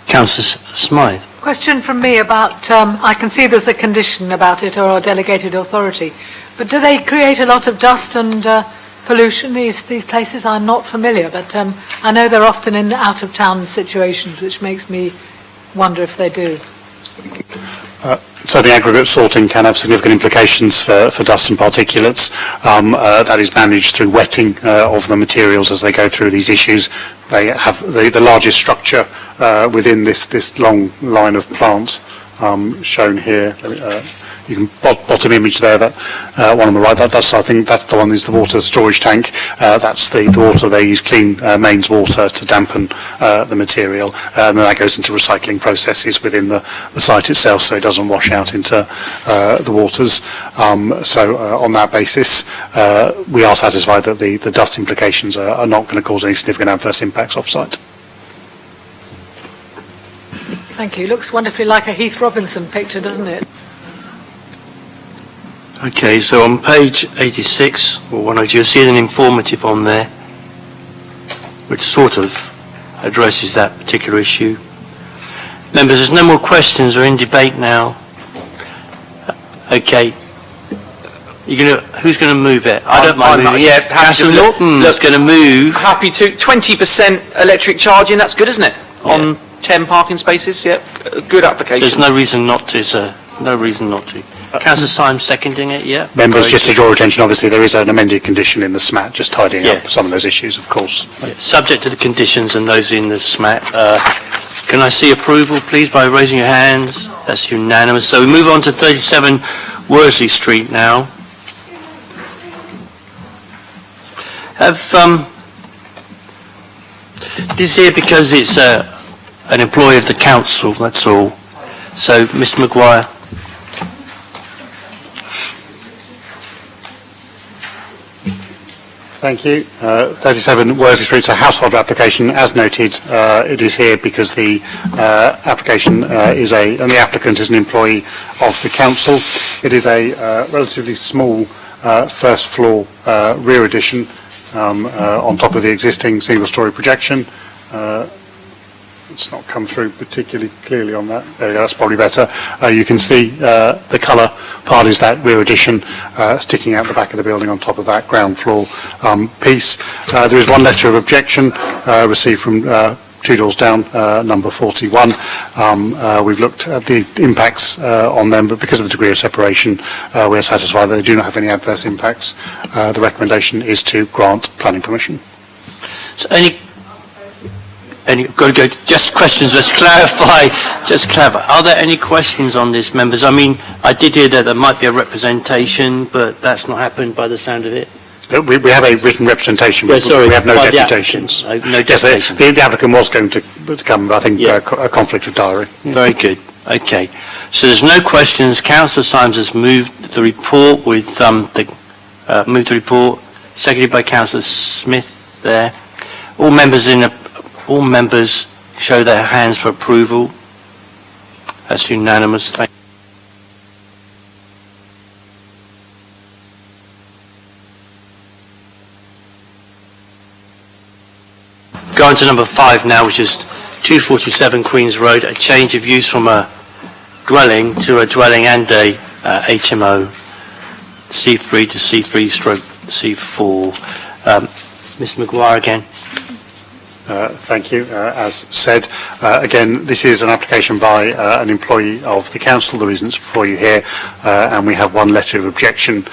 Councillor Smythe. Question from me about, I can see there's a condition about it or a delegated authority, but do they create a lot of dust and pollution, these places? I'm not familiar, but I know they're often in out-of-town situations, which makes me wonder if they do. So the aggregate sorting can have significant implications for dust and particulates. That is managed through wetting of the materials as they go through these issues. They have the largest structure within this long line of plant shown here. You can bottom image there, that one on the right. I think that's the one is the water storage tank. That's the water they use, clean mains water to dampen the material, and then that goes into recycling processes within the site itself, so it doesn't wash out into the waters. So on that basis, we are satisfied that the dust implications are not going to cause any significant adverse impacts off-site. Thank you. Looks wonderfully like a Heath Robinson picture, doesn't it? Okay, so on page 86, or 102, you'll see an informative on there, which sort of addresses that particular issue. Members, there's no more questions. We're in debate now. Okay. Who's going to move it? I don't mind moving. Yeah, Councillor Norton's going to move. Happy to. 20% electric charging, that's good, isn't it? On 10 parking spaces, yeah. Good application. There's no reason not to, sir. No reason not to. Councillor Symes seconding it, yeah? Members, just to draw attention, obviously there is an amended condition in the SMAT, just tidying up some of those issues, of course. Yeah, subject to the conditions and those in the SMAT. Can I see approval, please, by raising your hands? That's unanimous. So we move on to 37 Worsley Street now. This here because it's an employee of the council, that's all. So, Mr Maguire. Thank you. 37 Worsley Street, a household application. As noted, it is here because the application and the applicant is an employee of the council. It is a relatively small first floor rear addition on top of the existing single-storey projection. It's not come through particularly clearly on that. There you go, that's probably better. You can see the colour part is that rear addition sticking out the back of the building on top of that ground floor piece. There is one letter of objection received from two doors down, number 41. We've looked at the impacts on them, but because of the degree of separation, we're satisfied that they do not have any adverse impacts. The recommendation is to grant planning permission. So any Just questions, let's clarify, Are there any questions on this, members? I mean, I did hear that there might be a representation, but that's not happened by the sound of it. We have a written representation, but we have no deputations. No deputations. Yes, the applicant was going to come, but I think a conflict of diary. Very good. Okay. So there's no questions. Councillor Symes has moved the report with moved the report, seconded by Councillor Smith there. All members show their hands for approval. That's unanimous. Thank you. Go on to number 5 now, which is 247 Queen's Road, a change of use from a dwelling to a dwelling and a HMO, C3 to C3 stroke C4. Mr Maguire again. Thank you. As said, again, this is an application by an employee of the council. The reason it's before you here, and we have one letter of objection,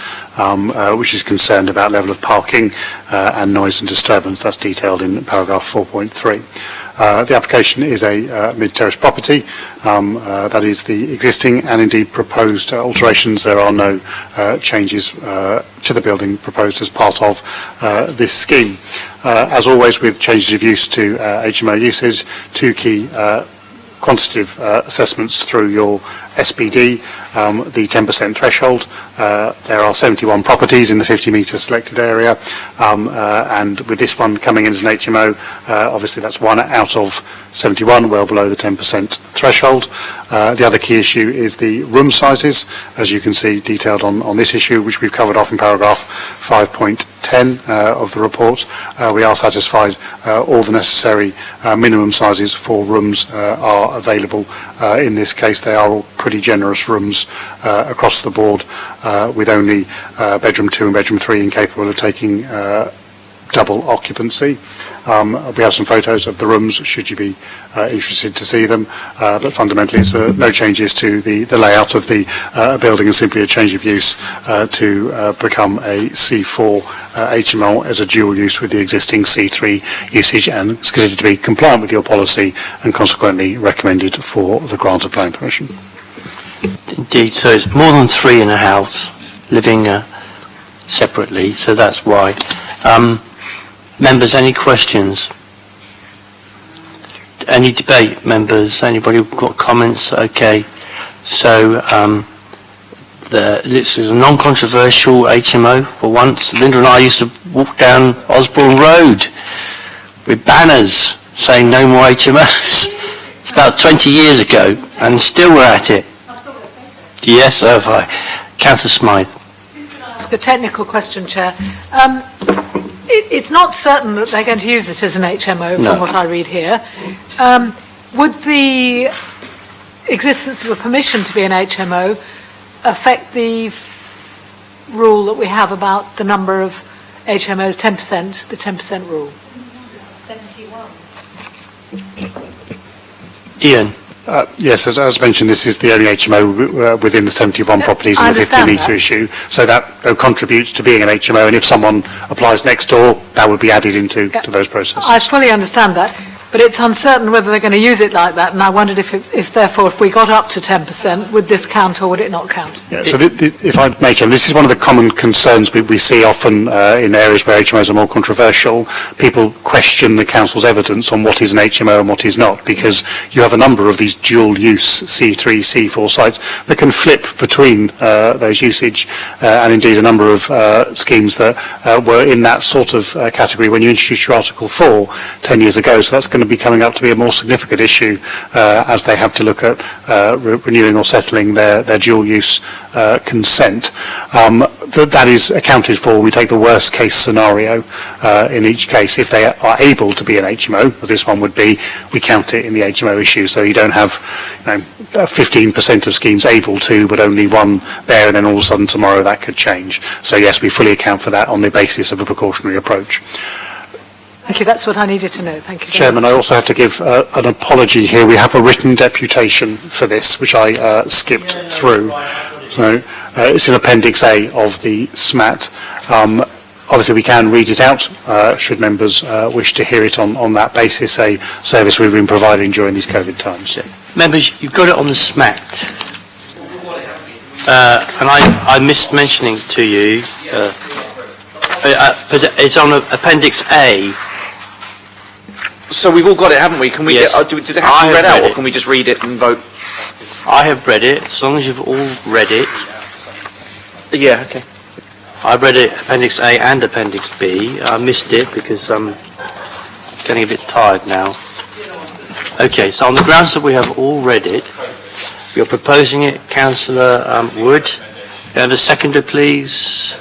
which is concerned about level of parking and noise and disturbance. That's detailed in paragraph 4.3. The application is a mid-terrace property. That is the existing and indeed proposed alterations. There are no changes to the building proposed as part of this scheme. As always with changes of use to HMO usage, two key quantitative assessments through your SPD, the 10% threshold. There are 71 properties in the 50-metre selected area, and with this one coming in as an HMO, obviously that's one out of 71, well below the 10% threshold. The other key issue is the room sizes, as you can see detailed on this issue, which we've covered off in paragraph 5.10 of the report. We are satisfied all the necessary minimum sizes for rooms are available. In this case, they are all pretty generous rooms across the board, with only bedroom 2 and bedroom 3 incapable of taking double occupancy. We have some photos of the rooms, should you be interested to see them, but fundamentally it's no changes to the layout of the building, and simply a change of use to become a C4 HMO as a dual use with the existing C3 usage, and it's considered to be compliant with your policy and consequently recommended for the grant of planning permission. Indeed, so it's more than 3 in a house living separately, so that's why. Members, any questions? Any debate, members? Anybody got comments? Okay. So this is a non-controversial HMO for once. Linda and I used to walk down Osborne Road with banners saying no more HMOs. It's about 20 years ago, and still we're at it. Yes, so have I. Councillor Smythe. Ask a technical question, Chair. It's not certain that they're going to use it as an HMO, from what I read here. Would the existence of a permission to be an HMO affect the rule that we have about the number of HMOs, 10%, the 10% rule? 71. Ian. Yes, as mentioned, this is the only HMO within the 71 properties in the 50-metre issue, so that contributes to being an HMO, and if someone applies next door, that would be added into to those processes. I fully understand that, but it's uncertain whether they're going to use it like that, and I wondered if therefore, if we got up to 10%, would this count or would it not count? Yeah, so if I may, this is one of the common concerns we see often in areas where HMOs are more controversial. People question the council's evidence on what is an HMO and what is not, because you have a number of these dual-use C3, C4 sites that can flip between those usage, and indeed a number of schemes that were in that sort of category when you introduced your Article 4 10 years ago. So that's going to be coming up to be a more significant issue as they have to look at renewing or settling their dual-use consent. That is accounted for. We take the worst case scenario in each case. If they are able to be an HMO, as this one would be, we count it in the HMO issue. So you don't have 15% of schemes able to, but only one there, and then all of a sudden tomorrow that could change. So yes, we fully account for that on the basis of a precautionary approach. Thank you, that's what I needed to know. Thank you. Chairman, I also have to give an apology here. We have a written deputation for this, which I skipped through. So it's in Appendix A of the SMAT. Obviously, we can read it out, should members wish to hear it on that basis, a service we've been providing during these COVID times. Members, you've got it on the SMACT. And I missed mentioning to you, it's on Appendix A. So we've all got it, haven't we? Can we Yes. does it have to be read out, or can we just read it and vote? I have read it, as long as you've all read it. Yeah, okay. I've read it, Appendix A and Appendix B. I missed it because I'm getting a bit tired now. Okay, so on the grounds that we have all read it, you're proposing it, Councillor Wood. Can I have a seconder, please?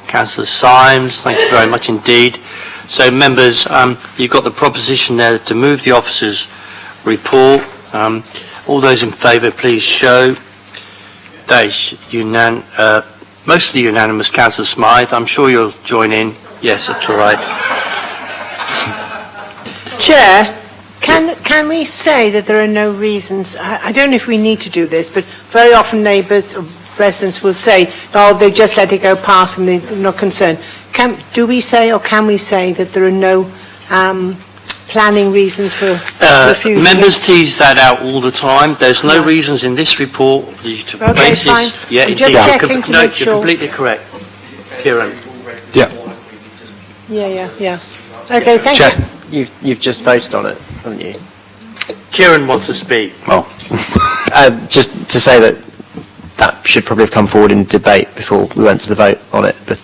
Councillor Symes, thank you very much indeed. So members, you've got the proposition there to move the officer's report. All those in favour, please show. That is mostly unanimous, Councillor Smythe. I'm sure you'll join in. Yes, that's all right. Chair, can we say that there are no reasons? I don't know if we need to do this, but very often neighbours or residents will say, oh, they just let it go past and they're not concerned. Do we say, or can we say that there are no planning reasons for refusing? Members tease that out all the time. There's no reasons in this report to basis. Fine. Yeah, I'm indeed. just checking to make sure. You're completely correct, Kieran. Yeah. Okay, thank you. You've just voted on it, haven't you? Kieran wants to speak. Well, just to say that should probably have come forward in debate before we went to the vote on it, but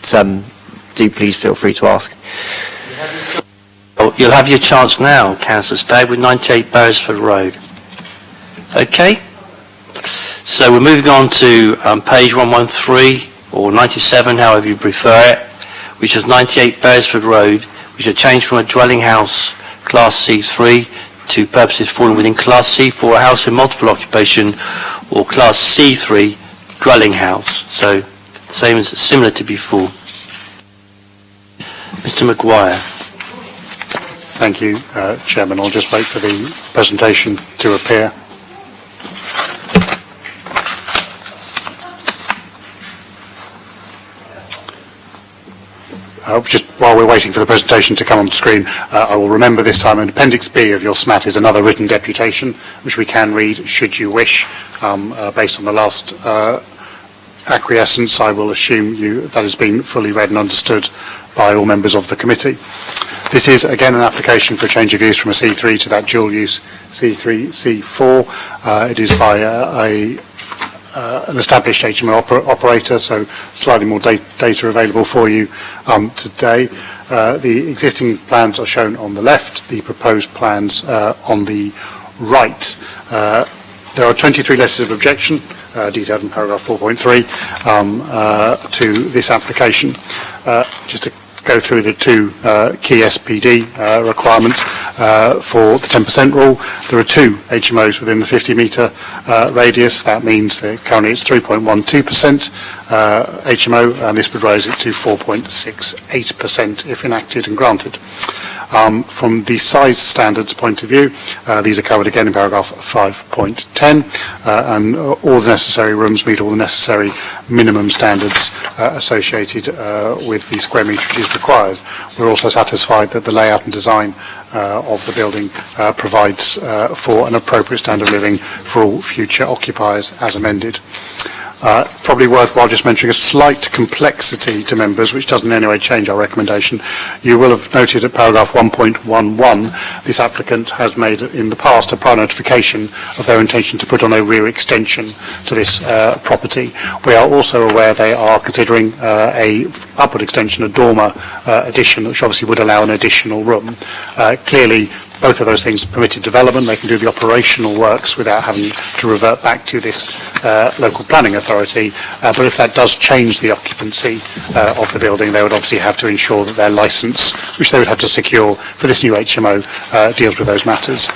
do please feel free to ask. You'll have your chance now, Councillor Stagg, with 98 Beresford Road. Okay? So we're moving on to page 113, or 97, however you prefer it, which is 98 Beresford Road, which is a change from a dwelling house, Class C3, to purposes falling within Class C for a house in multiple occupation, or Class C3 dwelling house. So, similar to before. Mr. Maguire. Thank you, Chairman. I'll just wait for the presentation to appear. Just while we're waiting for the presentation to come on screen, I will remember this time in Appendix B of your SMAT is another written deputation, which we can read should you wish. Based on the last acquiescence, I will assume that has been fully read and understood by all members of the committee. This is again an application for a change of use from a C3 to that dual use C3, C4. It is by an established HMO operator, so slightly more data available for you today. The existing plans are shown on the left, the proposed plans on the right. There are 23 letters of objection, detailed in paragraph 4.3, to this application. Just to go through the two key SPD requirements for the 10% rule. There are two HMOs within the 50-metre radius. That means that currently it's 3.12% HMO, and this would raise it to 4.68% if enacted and granted. From the size standards point of view, these are covered again in paragraph 5.10, and all the necessary rooms meet all the necessary minimum standards associated with the square metrage required. We're also satisfied that the layout and design of the building provides for an appropriate standard of living for all future occupiers as amended. Probably worthwhile just mentioning a slight complexity to members, which doesn't in any way change our recommendation. You will have noted at paragraph 1.11, this applicant has made in the past a prior notification of their intention to put on a rear extension to this property. We are also aware they are considering a upward extension, a dormer addition, which obviously would allow an additional room. Clearly, both of those things permitted development. They can do the operational works without having to revert back to this local planning authority. But if that does change the occupancy of the building, they would obviously have to ensure that their licence, which they would have to secure for this new HMO, deals with those matters.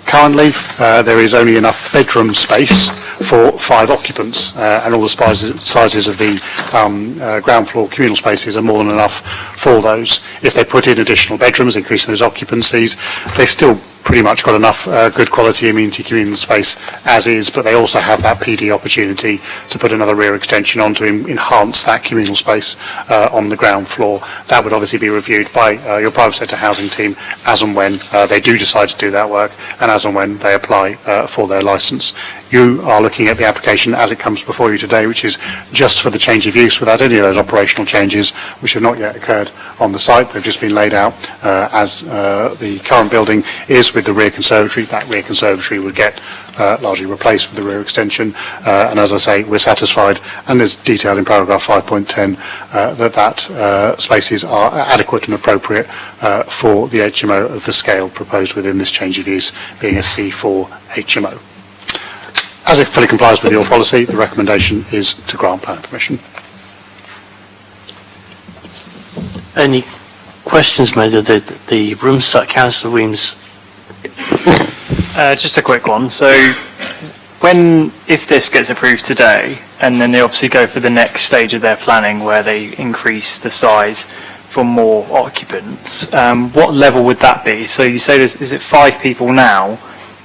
Currently, there is only enough bedroom space for 5 occupants, and all the sizes of the ground floor communal spaces are more than enough for those. If they put in additional bedrooms, increasing those occupancies, they still pretty much got enough good quality amenity communal space as is, but they also have that PD opportunity to put another rear extension on to enhance that communal space on the ground floor. That would obviously be reviewed by your private sector housing team as and when they do decide to do that work, and as and when they apply for their licence. You are looking at the application as it comes before you today, which is just for the change of use without any of those operational changes which have not yet occurred on the site. They've just been laid out as the current building is with the rear conservatory. That rear conservatory would get largely replaced with the rear extension, and as I say, we're satisfied, and there's detailed in paragraph 5.10 that spaces are adequate and appropriate for the HMO of the scale proposed within this change of use, being a C4 HMO. As it fully complies with your policy, the recommendation is to grant planning permission. Any questions made of the room site, Councillor Weems? Just a quick one. So, if this gets approved today, and then they obviously go for the next stage of their planning where they increase the size for more occupants, what level would that be? So you say is it 5 people now?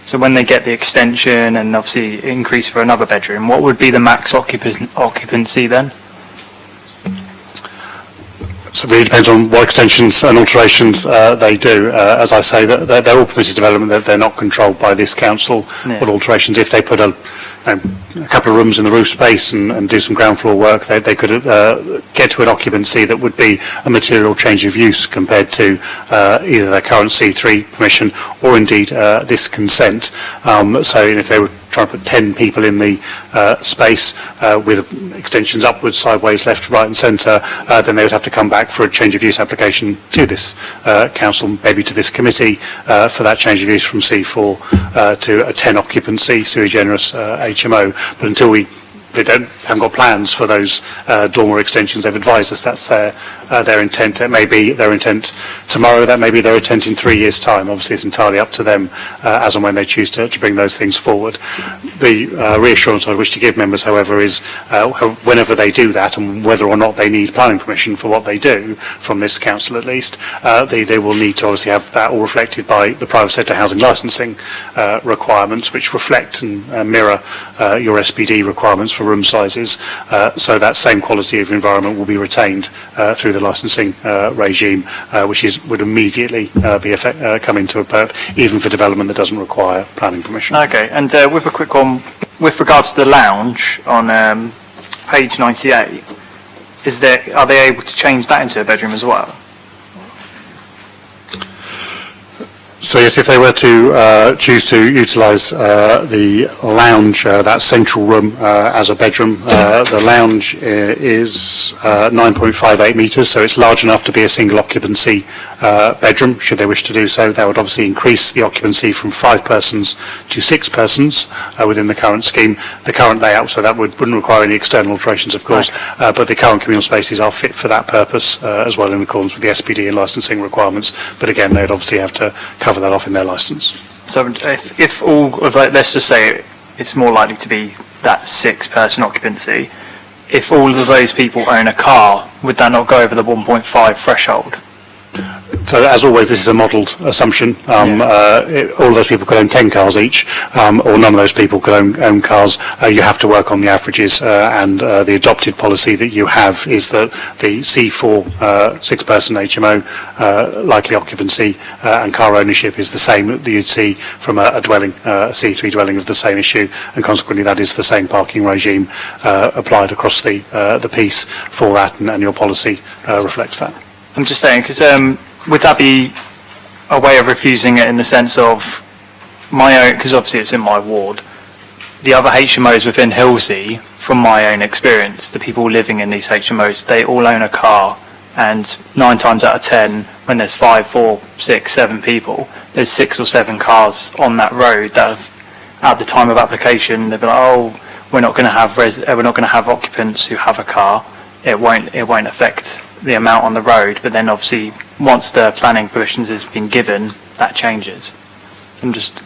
So when they get the extension and obviously increase for another bedroom, what would be the max occupancy then? So it really depends on what extensions and alterations they do. As I say, they're all permitted development. They're not controlled by this council. Yeah. What alterations, if they put a couple of rooms in the roof space and do some ground floor work, they could get to an occupancy that would be a material change of use compared to either their current C3 permission or indeed this consent. So if they were trying to put 10 people in the space with extensions upwards, sideways, left, right and centre, then they would have to come back for a change of use application to this council, maybe to this committee, for that change of use from C4 to a 10 occupancy sui generis HMO. But until they haven't got plans for those dormer extensions, they've advised us that's their intent. It may be their intent tomorrow, that may be their intent in 3 years' time. Obviously, it's entirely up to them as and when they choose to bring those things forward. The reassurance I wish to give members, however, is whenever they do that, and whether or not they need planning permission for what they do, from this council at least, they will need to obviously have that all reflected by the private sector housing licensing requirements, which reflect and mirror your SPD requirements for room sizes, so that same quality of environment will be retained through the licensing regime, which would immediately come into effect, even for development that doesn't require planning permission. Okay, and with a quick one, with regards to the lounge on page 98, are they able to change that into a bedroom as well? So yes, if they were to choose to utilise the lounge, that central room, as a bedroom, the lounge is 9.58 metres, so it's large enough to be a single occupancy bedroom, should they wish to do so. That would obviously increase the occupancy from 5 persons to 6 persons within the current scheme. The current layout, so that wouldn't require any external alterations, of course, but the current communal spaces are fit for that purpose as well, in accordance with the SPD and licensing requirements. But again, they'd obviously have to cover that off in their licence. So if all of let's just say it's more likely to be that 6-person occupancy, if all of those people own a car, would that not go over the 1.5 threshold? So as always, this is a modelled assumption. All of those people could own 10 cars each, or none of those people could own cars. You have to work on the averages, and the adopted policy that you have is that the C4 6-person HMO likely occupancy and car ownership is the same that you'd see from a dwelling, a C3 dwelling of the same issue, and consequently that is the same parking regime applied across the piece for that, and your policy reflects that. I'm just saying, because would that be a way of refusing it in the sense of my own, because obviously it's in my ward, the other HMOs within Hilsey, from my own experience, the people living in these HMOs, they all own a car, and 9 times out of 10, when there's 5, 4, 6, 7 people, there's 6 or 7 cars on that road that have, at the time of application, they'll be like, oh, we're not going to have occupants who have a car. It won't affect the amount on the road, but then obviously once the planning permissions has been given, that changes. I'm just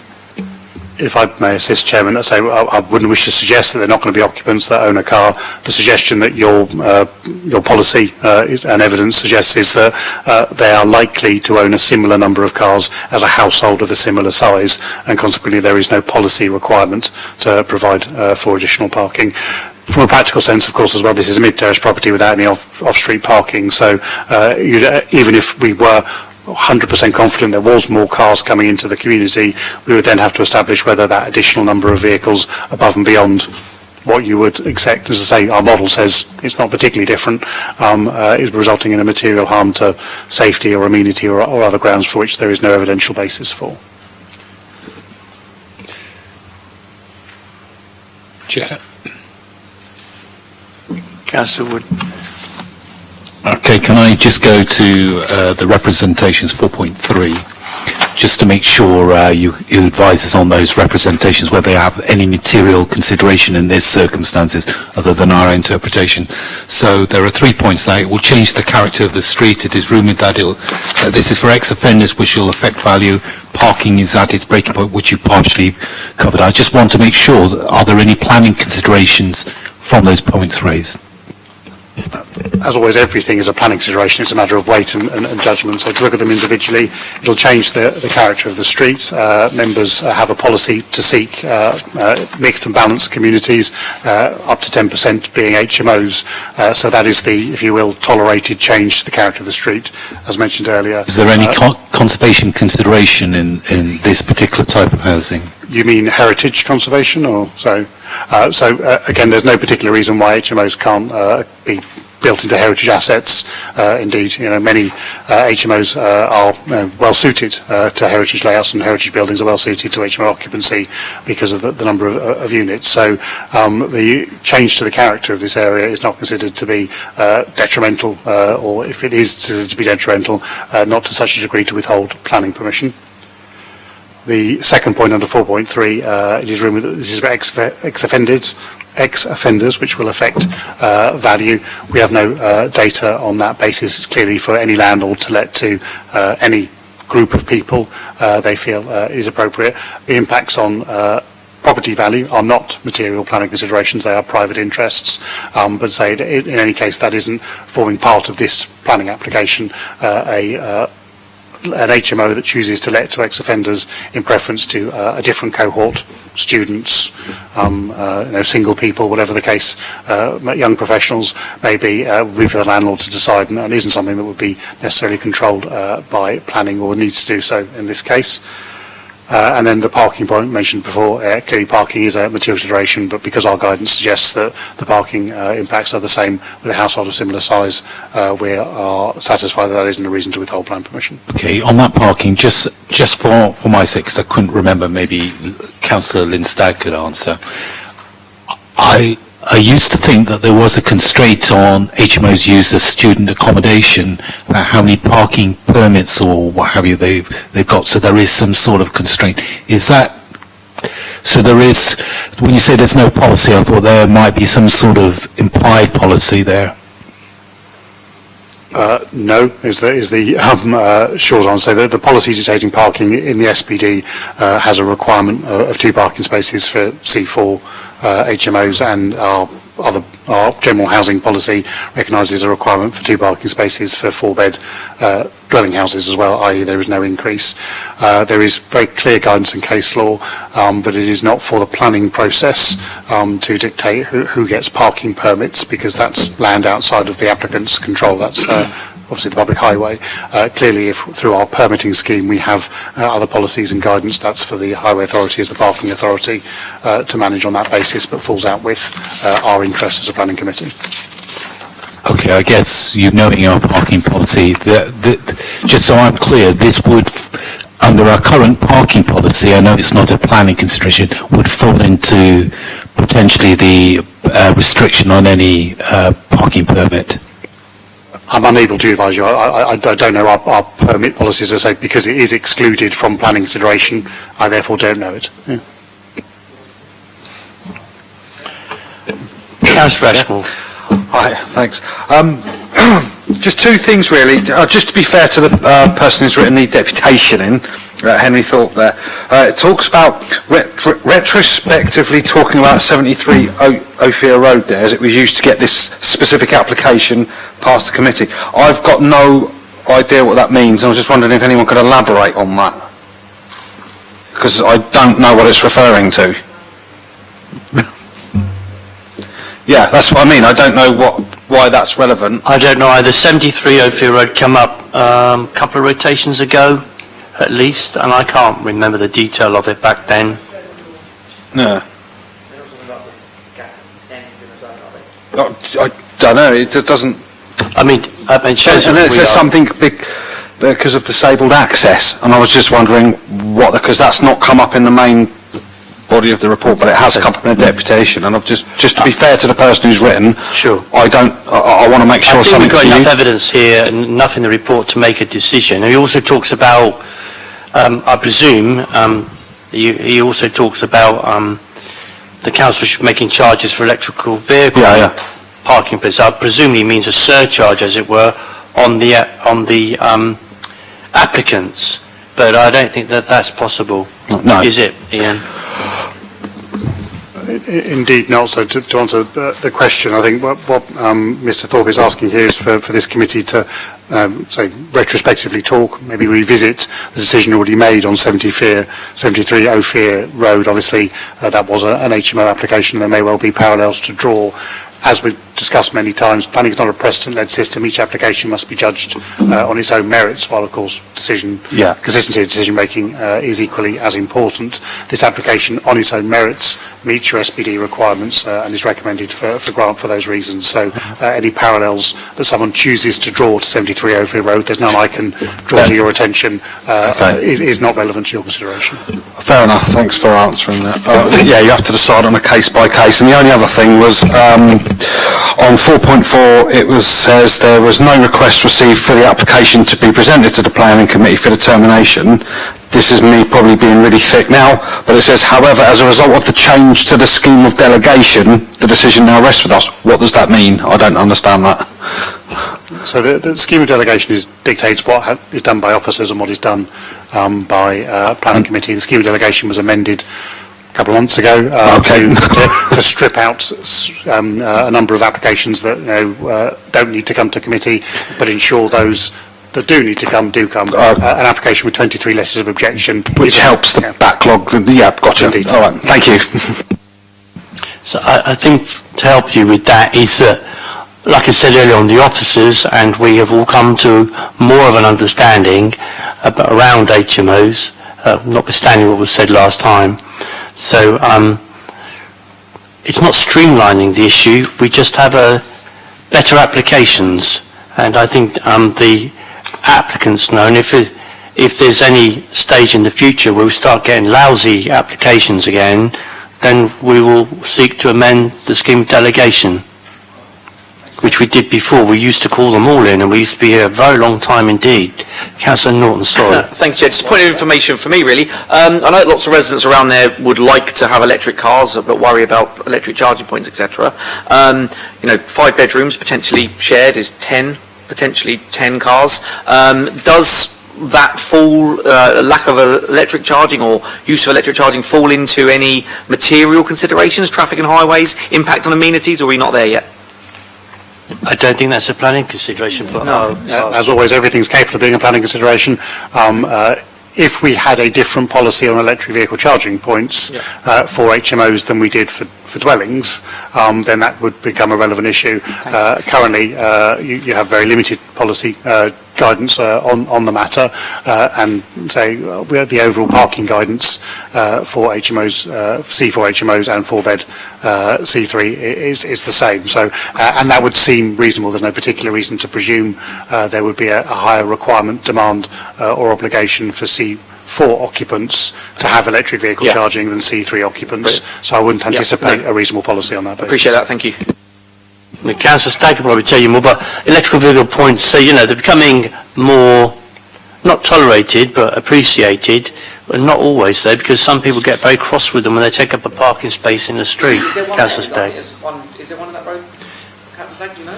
If I may assist, Chairman, I say I wouldn't wish to suggest that they're not going to be occupants that own a car. The suggestion that your policy and evidence suggests is that they are likely to own a similar number of cars as a household of a similar size, and consequently there is no policy requirement to provide for additional parking. From a practical sense, of course, as well, this is a mid-terrace property without any off-street parking, so even if we were 100% confident there was more cars coming into the community, we would then have to establish whether that additional number of vehicles above and beyond what you would expect, as I say, our model says it's not particularly different, is resulting in a material harm to safety or amenity or other grounds for which there is no evidential basis for. Chair. Councillor Wood. Okay, can I just go to the representations 4.3, just to make sure you advise us on those representations, whether they have any material consideration in these circumstances other than our interpretation. So there are 3 points there. It will change the character of the street. It is rumoured that this is for ex-offenders, which will affect value. Parking is at its breaking point, which you partially covered. I just want to make sure, are there any planning considerations from those points raised? As always, everything is a planning consideration. It's a matter of weight and judgment. So to look at them individually, it'll change the character of the street. Members have a policy to seek mixed and balanced communities, up to 10% being HMOs. So that is the, if you will, tolerated change to the character of the street, as mentioned earlier. Is there any conservation consideration in this particular type of housing? You mean heritage conservation, or so? Again, there's no particular reason why HMOs can't be built into heritage assets. Indeed, many HMOs are well suited to heritage layouts, and heritage buildings are well suited to HMO occupancy because of the number of units. So the change to the character of this area is not considered to be detrimental, or if it is considered to be detrimental, not to such a degree to withhold planning permission. The second point under 4.3, it is rumoured that this is for ex-offenders, which will affect value. We have no data on that basis. It's clearly for any landlord to let to any group of people they feel is appropriate. The impacts on property value are not material planning considerations, they are private interests, but say in any case that isn't forming part of this planning application. An HMO that chooses to let to ex-offenders in preference to a different cohort, students, single people, whatever the case, young professionals, may be for the landlord to decide, and isn't something that would be necessarily controlled by planning or needs to do so in this case. And then the parking point mentioned before, clearly parking is a material consideration, but because our guidance suggests that the parking impacts are the same with a household of similar size, we are satisfied that isn't a reason to withhold plan permission. Okay, on that parking, just for my sake, because I couldn't remember, maybe Councillor Lindstad could answer. I used to think that there was a constraint on HMOs used as student accommodation, about how many parking permits or what have you they've got, so there is some sort of constraint. Is that, so there is, when you say there's no policy, I thought there might be some sort of implied policy there. No, is the short answer. The policy dictating parking in the SPD has a requirement of 2 parking spaces for C4 HMOs, and our general housing policy recognises a requirement for 2 parking spaces for 4-bed dwelling houses as well, i.e. there is no increase. There is very clear guidance in case law that it is not for the planning process to dictate who gets parking permits, because that's land outside of the applicant's control. That's obviously the public highway. Clearly, if through our permitting scheme we have other policies and guidance, that's for the highway authority as the parking authority to manage on that basis, but falls out with our interest as a planning committee. Okay, I guess you knowing our parking policy, just so I'm clear, this would, under our current parking policy, I know it's not a planning consideration, would fall into potentially the restriction on any parking permit. I'm unable to advise you. I don't know our permit policies, as I say, because it is excluded from planning consideration. I therefore don't know it. Yeah. Councillor Ashmore. Hi, thanks. Just 2 things really. Just to be fair to the person who's written the deputation in, Henry Thorpe there. It talks about retrospectively talking about 73 Ophir Road there, as it was used to get this specific application past the committee. I've got no idea what that means, and I was just wondering if anyone could elaborate on that, because I don't know what it's referring to. Yeah, that's what I mean. I don't know why that's relevant. I don't know either. 73 Ophir Road come up a couple of rotations ago, at least, and I can't remember the detail of it back then. No. I don't know. It doesn't. I mean, it shows and that it says something big because of disabled access, and I was just wondering what, because that's not come up in the main body of the report, but it has come up in a deputation, and I've just to be fair to the person who's written, sure, I want to make sure I think something. we've got enough evidence here and enough in the report to make a decision. And he also talks about, I presume, he also talks about the council making charges for electrical vehicle parking places. I presume he means a surcharge, as it were, on the applicants. But I don't think that that's possible. No. Is it, Ian? Indeed not. So to answer the question, I think what Mr Thorpe is asking here is for this committee to say retrospectively talk, maybe revisit the decision already made on 73 Ophir Road. Obviously that was an HMO application, and there may well be parallels to draw. As we've discussed many times, planning is not a precedent-led system. Each application must be judged on its own merits, while of course consistency of decision-making is equally as important. This application on its own merits meets your SPD requirements and is recommended for grant for those reasons. So any parallels that someone chooses to draw to 73 Ophir Road, there's none I can draw to your attention, is not relevant to your consideration. Fair enough, thanks for answering that. Yeah, you have to decide on a case-by-case, and the only other thing was on 4.4 it says there was no request received for the application to be presented to the planning committee for determination. This is me probably being really thick now, but it says, however, as a result of the change to the scheme of delegation, the decision now rests with us. What does that mean? I don't understand that. So the scheme of delegation dictates what is done by officers and what is done by planning committee. The scheme of delegation was amended a couple of months ago to strip out a number of applications that don't need to come to committee, but ensure those that do need to come do come. An application with 23 letters of objection, which helps the backlog. Yeah, gotcha. All right, thank you. So I think to help you with that is that, like I said earlier on, the officers and we have all come to more of an understanding around HMOs, notwithstanding what was said last time. So it's not streamlining the issue, we just have better applications, and I think the applicants know, and if there's any stage in the future where we start getting lousy applications again, then we will seek to amend the scheme of delegation, which we did before. We used to call them all in, and we used to be here a very long time indeed. Councillor Norton, sorry. Thank you, Chair. Just a point of information for me, really. I know lots of residents around there would like to have electric cars, but worry about electric charging points, etc. 5 bedrooms potentially shared is potentially 10 cars. Does that lack of electric charging or use of electric charging fall into any material considerations, traffic and highways, impact on amenities, or are we not there yet? I don't think that's a planning consideration, but as always, everything's capable of being a planning consideration. If we had a different policy on electric vehicle charging points for HMOs than we did for dwellings, then that would become a relevant issue. Currently, you have very limited policy guidance on the matter, and say the overall parking guidance for HMOs, C4 HMOs and 4-bed C3 is the same. So, and that would seem reasonable. There's no particular reason to presume there would be a higher requirement, demand, or obligation for C4 occupants to have electric vehicle charging than C3 occupants. So I wouldn't anticipate a reasonable policy on that basis. Appreciate that. Thank you. Councillor Stagg could probably tell you more, but electrical vehicle points, so they're becoming more, not tolerated, but appreciated, but not always though, because some people get very cross with them when they take up a parking space in the street. Councillor Stagg. Is there one on that road?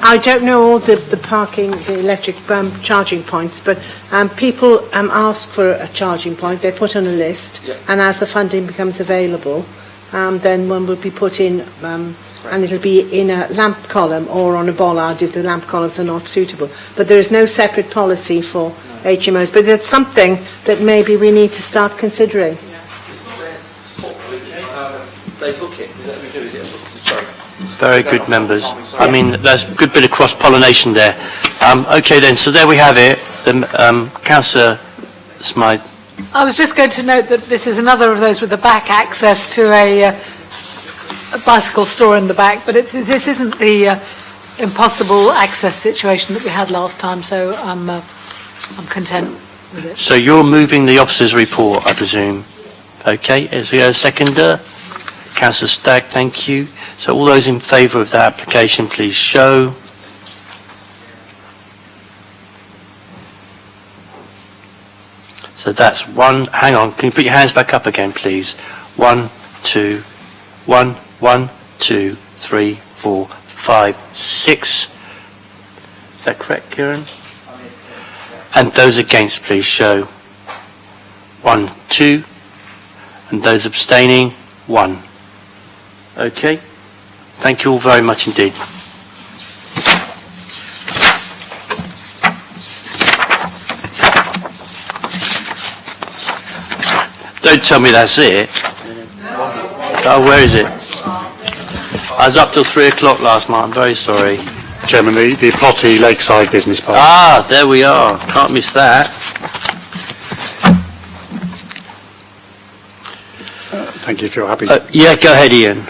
I don't know all the parking, the electric charging points, but people ask for a charging point, they're put on a list, and as the funding becomes available, then one will be put in, and it'll be in a lamp column or on a bollard if the lamp columns are not suitable. But there is no separate policy for HMOs, but it's something that maybe we need to start considering. Very good, members. I mean, there's a good bit of cross-pollination there. Okay then, so there we have it. Councillor Smythe. I was just going to note that this is another of those with the back access to a bicycle store in the back, but this isn't the impossible access situation that we had last time, so I'm content with it. So you're moving the officer's report, I presume? Okay, is there a seconder? Councillor Stagg, thank you. So all those in favour of that application, please show. So that's one. Hang on, can you put your hands back up again, please? 1, 2, 1, 1, 2, 3, 4, 5, 6. Is that correct, Kieran? And those against, please show. 1, 2. And those abstaining, 1. Okay. Thank you all very much indeed. Don't tell me that's it. Oh, where is it? I was up till 3 o'clock last night. I'm very sorry. Chairman, the Plotty Lakeside Business Park. Ah, there we are. Can't miss that. Thank you if you're happy. Yeah, go ahead, Ian.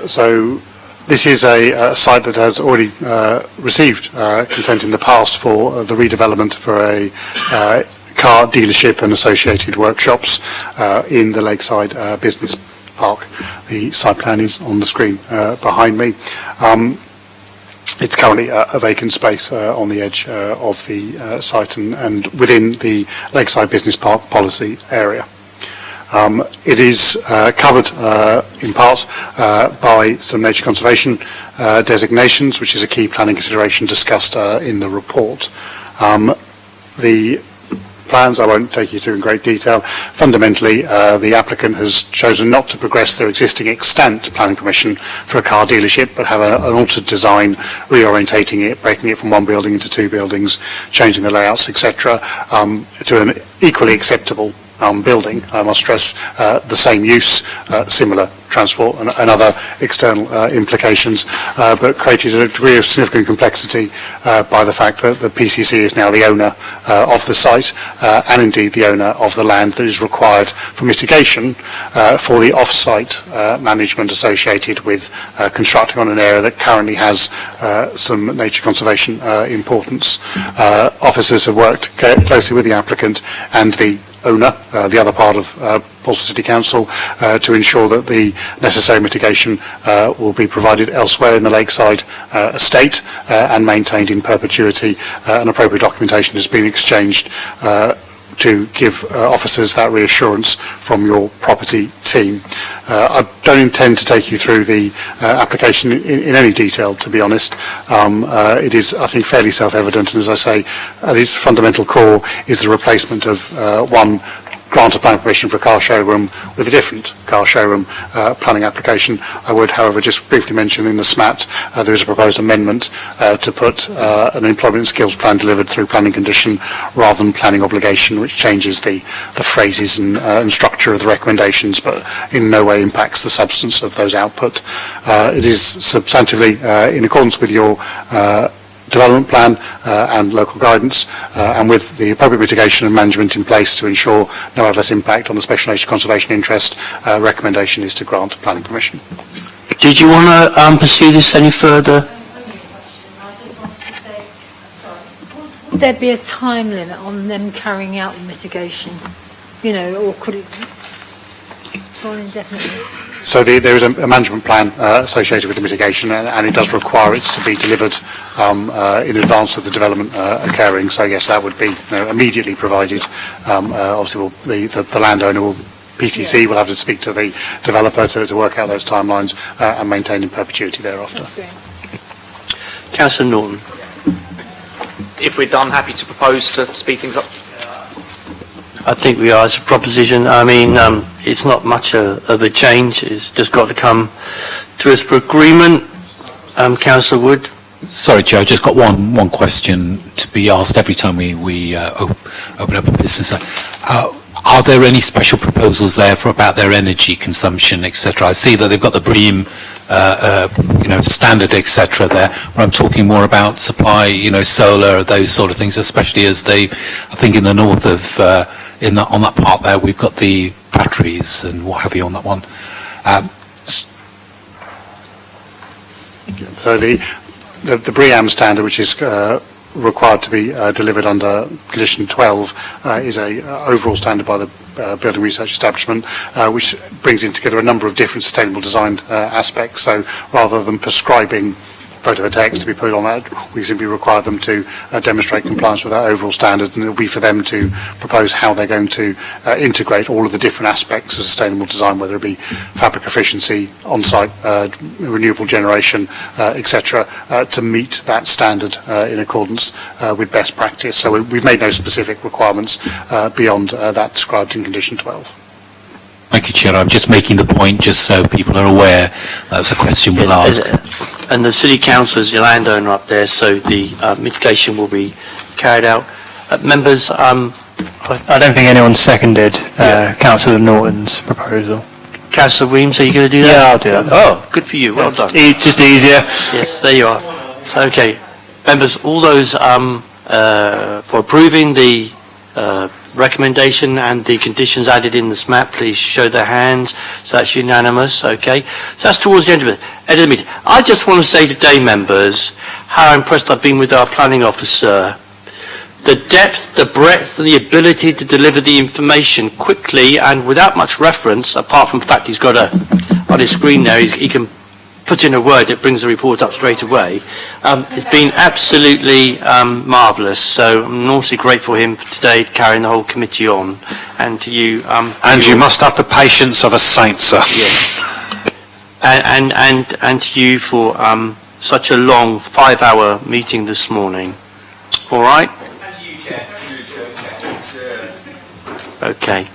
So this is a site that has already received consent in the past for the redevelopment for a car dealership and associated workshops in the Lakeside Business Park. The site plan is on the screen behind me. It's currently a vacant space on the edge of the site and within the Lakeside Business Park policy area. It is covered in part by some nature conservation designations, which is a key planning consideration discussed in the report. The plans, I won't take you through in great detail. Fundamentally, the applicant has chosen not to progress their existing extant planning permission for a car dealership, but have an altered design, reorientating it, breaking it from one building into two buildings, changing the layouts, etc., to an equally acceptable building. I must stress the same use, similar transport and other external implications, but created a degree of significant complexity by the fact that the PCC is now the owner of the site and indeed the owner of the land that is required for mitigation for the off-site management associated with constructing on an area that currently has some nature conservation importance. Officers have worked closely with the applicant and the owner, the other part of Portsmouth City Council, to ensure that the necessary mitigation will be provided elsewhere in the Lakeside estate and maintained in perpetuity. And appropriate documentation has been exchanged to give officers that reassurance from your property team. I don't intend to take you through the application in any detail, to be honest. It is, I think, fairly self-evident, and as I say, at its fundamental core is the replacement of one grant of planning permission for a car showroom with a different car showroom planning application. I would, however, just briefly mention in the SMAT there is a proposed amendment to put an employment and skills plan delivered through planning condition rather than planning obligation, which changes the phrases and structure of the recommendations, but in no way impacts the substance of those output. It is substantively in accordance with your development plan and local guidance, and with the appropriate mitigation and management in place to ensure no adverse impact on the special nature conservation interest, recommendation is to grant planning permission. Did you want to pursue this any further? Would there be a time limit on them carrying out the mitigation? You know, or could it go on indefinitely? So there is a management plan associated with the mitigation, and it does require it to be delivered in advance of the development occurring. So yes, that would be immediately provided. Obviously, the landowner will, PCC will have to speak to the developer to work out those timelines and maintain in perpetuity thereafter. Councillor Norton. If we're done, happy to propose to speed things up. I think we are as a proposition. I mean, it's not much of a change. It's just got to come to us for agreement. Councillor Wood. Sorry, Joe, just got one question to be asked every time we open up a business. Are there any special proposals there for about their energy consumption, etc.? I see that they've got the BREEAM, standard, etc. there, but I'm talking more about supply, solar, those sort of things, especially as I think in the north of, on that part there, we've got the batteries and what have you on that one. So the BREEAM standard, which is required to be delivered under condition 12, is a overall standard by the Building Research Establishment, which brings in together a number of different sustainable design aspects. So rather than prescribing photovoltaics to be put on that, we simply require them to demonstrate compliance with our overall standards, and it will be for them to propose how they're going to integrate all of the different aspects of sustainable design, whether it be fabric efficiency, on-site renewable generation, etc., to meet that standard in accordance with best practice. So we've made no specific requirements beyond that described in condition 12. Thank you, Chair. I'm just making the point just so people are aware. That's a question we'll ask. And the City Council is the landowner up there, so the mitigation will be carried out. Members, I don't think anyone seconded Councillor Norton's proposal. Councillor Weems, are you going to do that? Yeah, I'll do that. Oh, good for you. Well done. Just easier. Yes, there you are. So, okay. Members, all those for approving the recommendation and the conditions added in the SMAP, please show their hands. So that's unanimous, okay. So that's towards the end of the meeting. I just want to say today, members, how impressed I've been with our planning officer. The depth, the breadth, and the ability to deliver the information quickly and without much reference, apart from the fact he's got on his screen there, he can put in a word that brings the report up straight away. It's been absolutely marvellous, so I'm enormously grateful for him today carrying the whole committee on, and to you. And you must have the patience of a saint, sir. Yes. and to you for such a long 5-hour meeting this morning. All right? Okay.